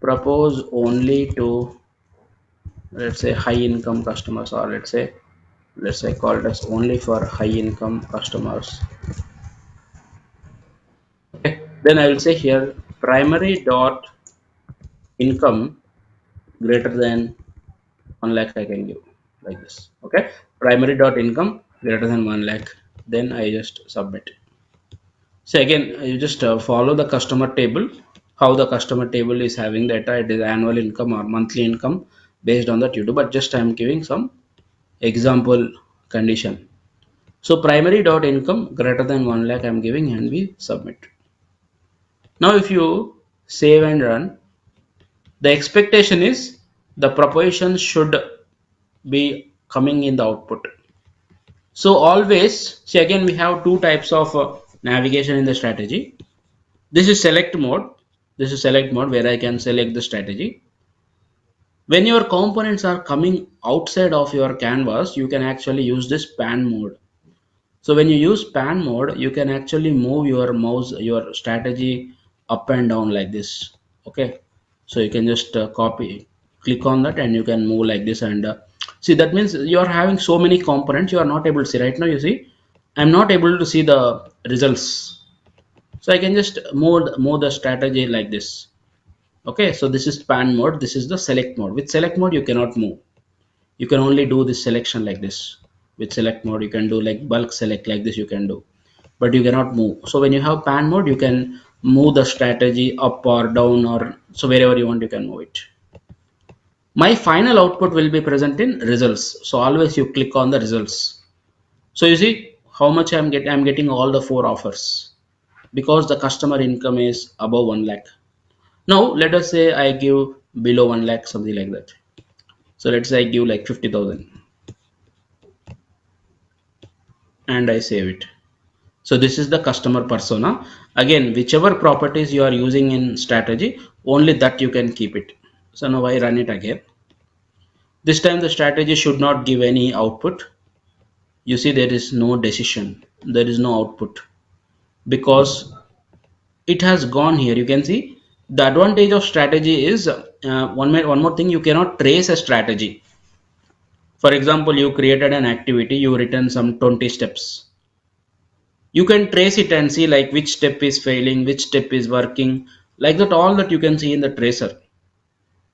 propose only to, let's say, high income customers, or let's say call it as only for high income customers. Okay, then I will say here primary dot income greater than 1 lakh I can give like this. Okay, primary dot income greater than 1 lakh, then I just submit. So again, you just follow the customer table, how the customer table is having data, it is annual income or monthly income, based on that you do, but just I am giving some example condition. So primary dot income greater than 1 lakh I am giving, and we submit. Now if you save and run, the expectation is the proposition should be coming in the output. So always, see, again we have two types of navigation in the strategy. This is select mode. This is select mode where I can select the strategy. When your components are coming outside of your canvas, you can actually use this pan mode. So when you use pan mode, you can actually move your mouse, your strategy up and down like this. Okay, so you can just copy, click on that, and you can move like this. And see, that means you are having so many components, you are not able to see. Right now, you see, I'm not able to see the results. So I can just move the strategy like this. Okay, so this is pan mode. This is the select mode. With select mode, you cannot move. You can only do this selection like this. With select mode, you can do like bulk select like this. You can do, but you cannot move. So when you have pan mode, you can move the strategy up or down, or so wherever you want, you can move it. My final output will be present in results. So always you click on the results. So you see how much I'm getting all the 4 offers, because the customer income is above 1 lakh. Now let us say I give below 1 lakh, something like that. So let's say I give like 50,000 and I save it. So this is the customer persona. Again, whichever properties you are using in strategy, only that you can keep it. So now I run it again. This time the strategy should not give any output. You see there is no decision. There is no output because it has gone here. You can see the advantage of strategy is one more thing, you cannot trace a strategy. For example, you created an activity, you written some 20 steps. You can trace it and see like which step is failing, which step is working, like that, all that you can see in the tracer.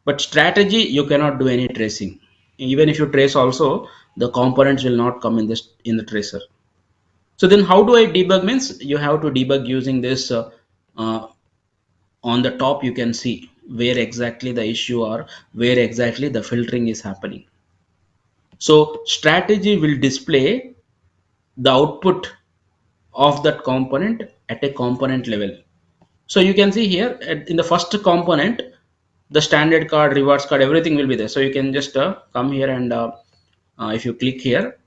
But strategy, you cannot do any tracing. Even if you trace also, the components will not come in the tracer. So then how do I debug? Means you have to debug using this on the top. You can see where exactly the issue or where exactly the filtering is happening. So strategy will display the output of that component at a component level. So you can see here in the first component, the standard card, rewards card, everything will be there. So you can just come here and if you click here,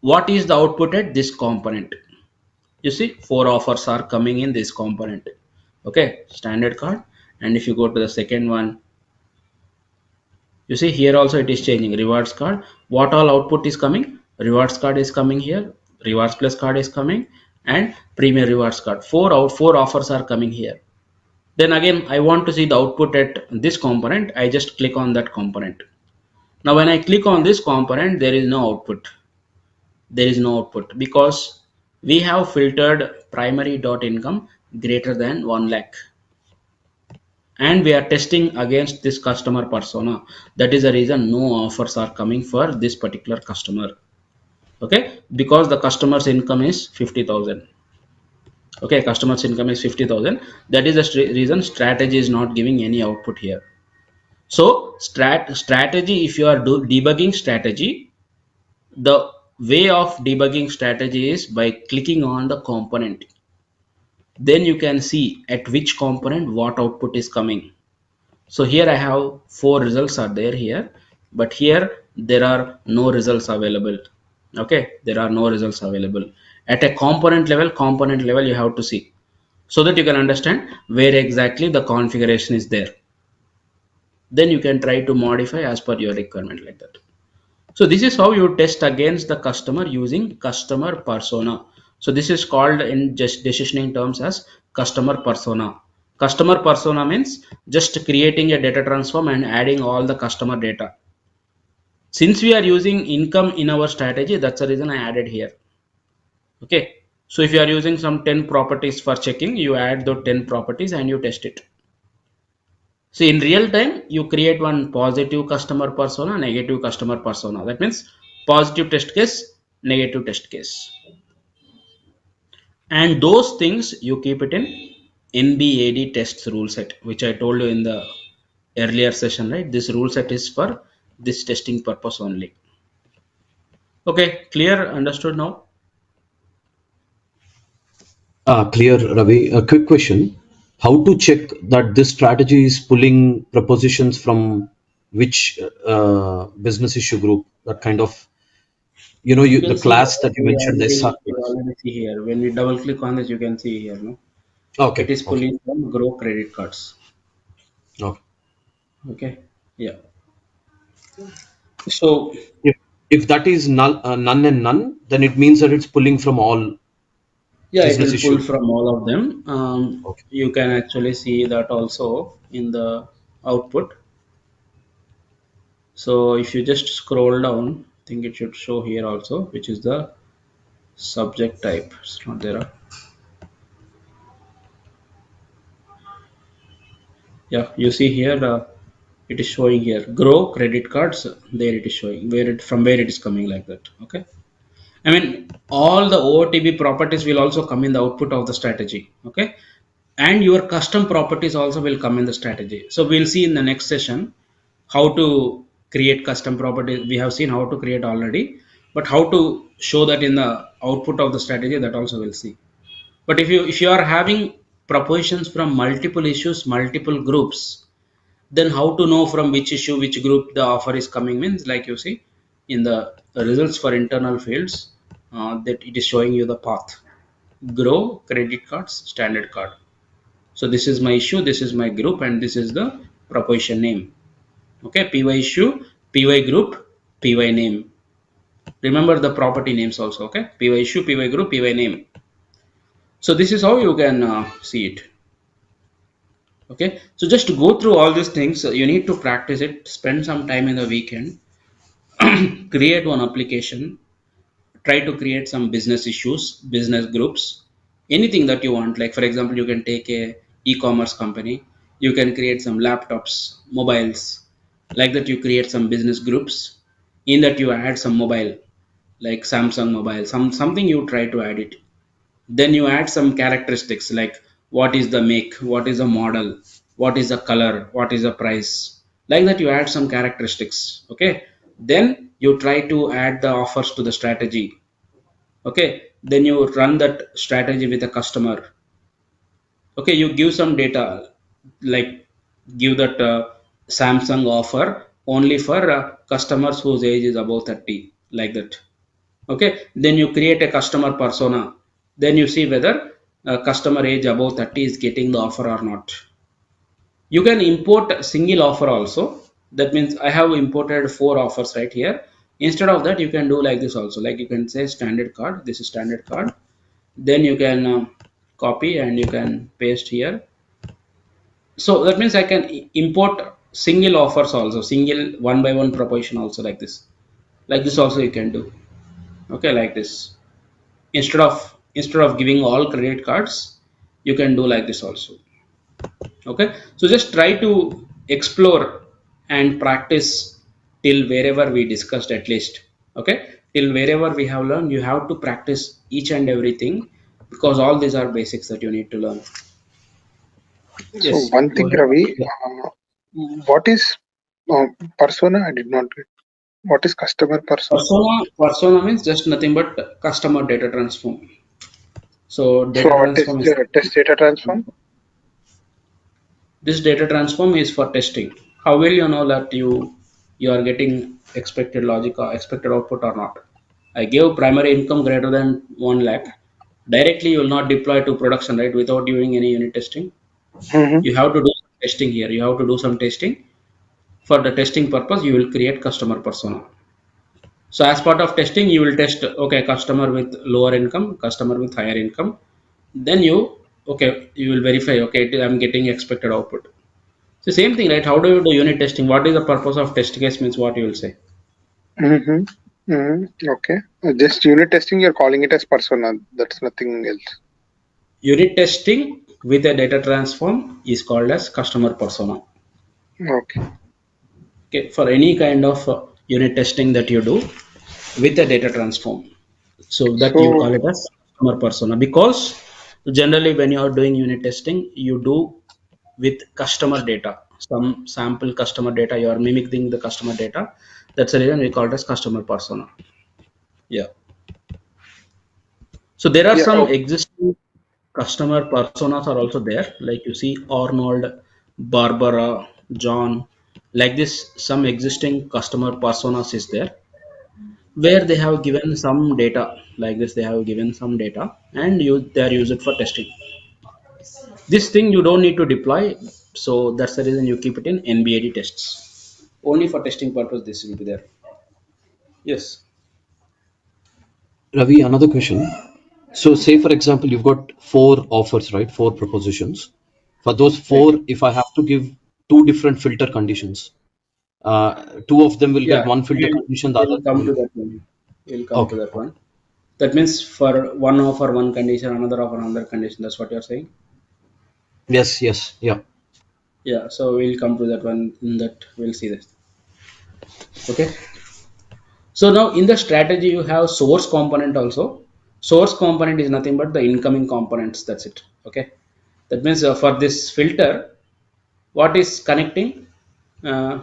what is the output at this component? You see 4 offers are coming in this component. Okay, standard card. And if you go to the second one, you see here also it is changing. Rewards card, what all output is coming? Rewards card is coming here, rewards plus card is coming, and premier rewards card. 4 offers are coming here. Then again, I want to see the output at this component. I just click on that component. Now when I click on this component, there is no output. There is no output because we have filtered primary dot income greater than 1 lakh. And we are testing against this customer persona. That is the reason no offers are coming for this particular customer. Okay, because the customer's income is 50,000. Okay, customer's income is 50,000. That is the reason strategy is not giving any output here. So strategy, if you are debugging strategy, the way of debugging strategy is by clicking on the component. Then you can see at which component what output is coming. So here I have 4 results are there here, but here there are no results available. Okay, there are no results available. At a component level you have to see, so that you can understand where exactly the configuration is there. Then you can try to modify as per your requirement like that. So this is how you test against the customer using customer persona. So this is called in just decisioning terms as customer persona. Customer persona means just creating a data transform and adding all the customer data. Since we are using income in our strategy, that's the reason I added here. Okay. So if you are using some 10 properties for checking, you add those 10 properties and you test it. So in real time, you create one positive customer persona, negative customer persona. That means positive test case, negative test case. And those things you keep it in NBAD tests rule set, which I told you in the earlier session, right? This rule set is for this testing purpose only. Okay, clear, understood now? Clear, Ravi. A quick question. How to check that this strategy is pulling propositions from which business issue group? That kind of, You can the see class that you we mentioned, the SR already, we class. already see here. When we double click on this, you can see here, no? It Okay, is okay, pulling from Grow credit cards. okay. Okay, yeah. So If that is none and none, then it means that it's pulling from all yeah, it business will pull issue. from all of them. Okay. You can actually see that also in the output. So if you just scroll down, I think it should show here also, which is the subject type. It's not there. Yeah, you see here, it is showing here. Grow credit cards. There it is showing where it from where it is coming like that. Okay. I mean, all the OOTB properties will also come in the output of the strategy. Okay. And your custom properties also will come in the strategy. So we'll see in the next session how to create custom properties. We have seen how to create already, but how to show that in the output of the strategy, that also we'll see. But if you are having propositions from multiple issues, multiple groups, then how to know from which issue, which group the offer is coming means, like you see in the results for internal fields, that it is showing you the path. Grow credit cards, standard card. So this is my issue, this is my group, and this is the proposition name. Okay, PY issue, PY group, PY name. Remember the property names also. Okay, PY issue, PY group, PY name. So this is how you can see it. Okay, so just to go through all these things, you need to practice it. Spend some time in the weekend. Create one application. Try to create some business issues, business groups, anything that you want. Like for example, you can take a e-commerce company. You can create some laptops, mobiles, like that. You create some business groups. In that you add some mobile, like Samsung mobile, something you try to add it. Then you add some characteristics like what is the make, what is the model, what is the color, what is the price, like that. You add some characteristics. Okay, then you try to add the offers to the strategy. Okay, then you run that strategy with a customer. Okay, you give some data, like give that Samsung offer only for customers whose age is above 30, like that. Okay, then you create a customer persona. Then you see whether customer age above 30 is getting the offer or not. You can import a single offer also. That means I have imported 4 offers right here. Instead of that, you can do like this also. Like you can say standard card, this is standard card. Then you can copy and you can paste here. So that means I can import single offers also, single one by one proposition also, like this. Like this also you can do. Okay, like this. Instead of giving all credit cards, you can do like this also. Okay, so just try to explore and practice till wherever we discussed, at least. Okay, till wherever we have learned, you have to practice each and everything, because all these are basics that you need to learn. So Yes, one go thing, ahead. Ravi, what is persona? I did not get. What is customer persona? Persona means just nothing but customer data transform. So So data transform is, test data transform? this data transform is for testing. How will you know that you are getting expected logic or expected output or not? I gave primary income greater than 1 lakh. Directly you will not deploy to production, right, without doing any unit testing. Mm-hmm. You have to do some testing here. You have to do some testing. For the testing purpose, you will create customer persona. So as part of testing, you will test, okay, customer with lower income, customer with higher income. Then you Okay, you will verify. Okay, I'm getting expected output. So same thing, right? How do you do unit testing? What is the purpose of test case? Means what you will say. Okay. Just unit testing, you're calling it as persona. That's nothing else. Unit testing with a data transform is called as customer persona. Okay. Okay, for any kind of unit testing that you do with a data transform, so that you call So, it as customer persona, because generally when you are doing unit testing, you do with customer data, some sample customer data. You are mimicking the customer data. That's the reason we call it as customer persona. Yeah. So there are yeah. some Oh, existing customer personas are also there. Like you see Arnold, Barbara, John, like this, some existing customer personas is there where they have given some data like this. They have given some data and they are used for testing. This thing you don't need to deploy. So that's the reason you keep it in NBAD tests. Only for testing purpose, this will be there. Yes. Ravi, another question. So, say for example, you've got four offers, right? Four propositions. For those Right. four, if I have to give two different filter conditions, two of them will get Yeah. one filter condition, the other We'll come will. to that one. We'll come to Okay. that one. That means for one offer, one condition, another offer, another condition. That's what you're saying. Yes, yes, yeah. Yeah. So we'll come to that one. In that we'll see this. Okay. So now in the strategy you have source component also. Source component is nothing but the incoming components. That's it. Okay. That means for this filter, what is connecting?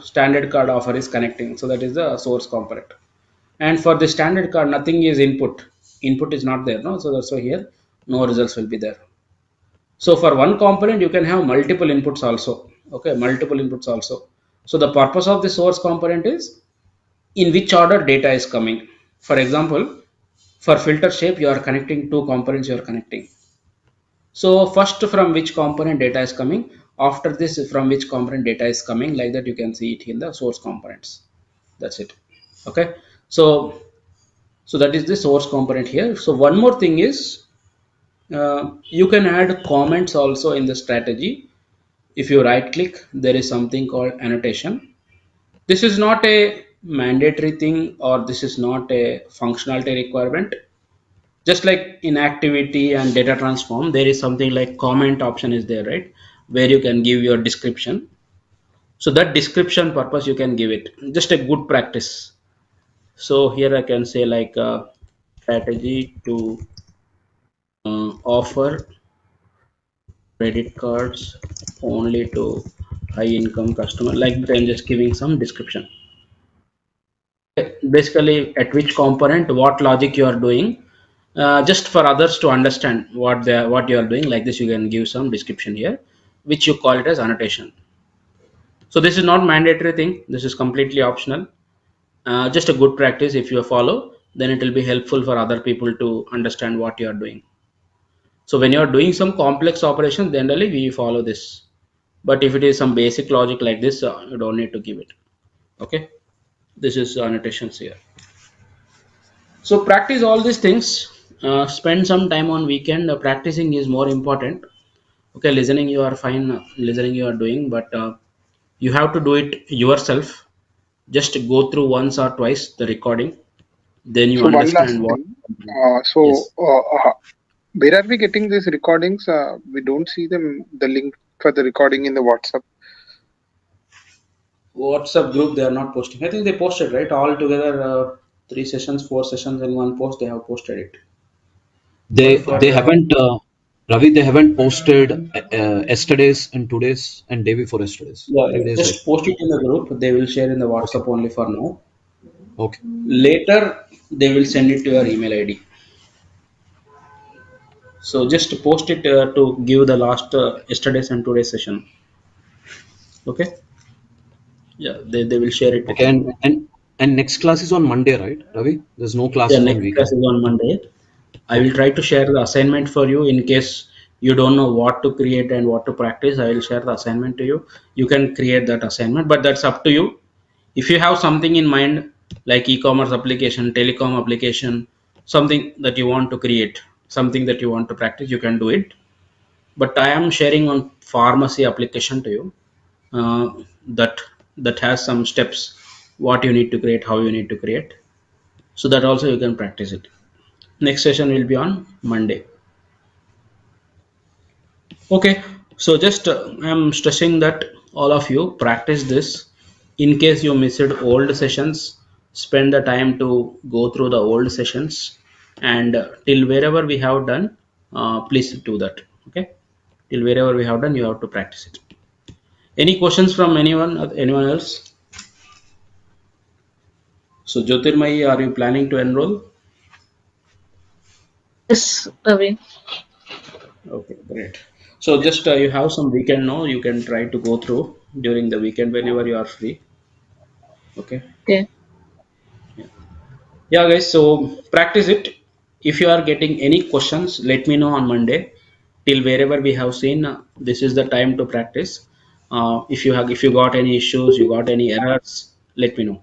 Standard card offer is connecting. So that is the source component. And for the standard card, nothing is input. Input is not there. No. So that's why here no results will be there. So for one component, you can have multiple inputs also. Okay, multiple inputs also. So the purpose of the source component is in which order data is coming. For example, for filter shape, you are connecting two components. You are connecting. So first, from which component data is coming. After this, from which component data is coming. Like that, you can see it in the source components. That's it. Okay. So that is the source component here. So one more thing is you can add comments also in the strategy. If you right click, there is something called annotation. This is not a mandatory thing or this is not a functionality requirement. Just like in activity and data transform, there is something like comment option is there, right? Where you can give your description. So that description purpose you can give it. Just a good practice. So here I can say like strategy to offer credit cards only to high income customer. Like that, I'm just giving some description. Basically at which component what logic you are doing, just for others to understand what you are doing. Like this you can give some description here which you call it as annotation. So this is not mandatory thing, this is completely optional, just a good practice. If you follow, then it will be helpful for other people to understand what you are doing. So when you are doing some complex operations, generally we follow this, but if it is some basic logic like this, you don't need to give it. Okay, this is annotations here. So practice all these things. Spend some time on weekend. Practicing is more important. Okay, listening you are fine. Listening you are doing, but you have to do it yourself. Just go through once or twice the recording. Then you so one last understand what. thing. Yes. Where are we getting these recordings? We don't see the link for the recording in the WhatsApp. WhatsApp group they are not posting. I think they posted right all together. 3 sessions, 4 sessions in one post. They have posted it. But for They haven't, Ravi, they haven't posted yesterday's and today's and day before yesterday's. yeah, 3 days like. just post it in the group. They will share in the Okay, WhatsApp only for now. okay. Later, they will send it to your email ID. So just post it to give the last yesterday's and today's session. Okay. Yeah, they will share it with Okay, you. and next class is on Monday, right, Ravi? There's no Yeah, classes on next class weekend. is on Monday. I will Okay, try to share the assignment for you in case you don't know what to create and what to practice. I will share the assignment to you. You can create that assignment, but that's up to you. If you have something in mind, like e-commerce application, telecom application, something that you want to create, something that you want to practice, you can do it. but I am sharing one pharmacy application to you that has some steps, what you need to create, how you need to create, so that also you can practice it. Next session will be on Monday. Okay, so just I'm stressing that all of you practice this. In case you missed old sessions, spend the time to go through the old sessions, and till wherever we have done, please do that. Okay, till wherever we have done, you have to practice it. Any questions from anyone? Anyone else? So Jyotirmai, are you planning to enroll? Yes, Ravi. Okay, great. So just you have some weekend now. You can try to go through during the weekend whenever you are free. Okay. Okay. Yeah, guys. So practice it. If you are getting any questions, let me know on Monday. Till wherever we have seen, this is the time to practice. If you got any issues, you got any errors, let me know.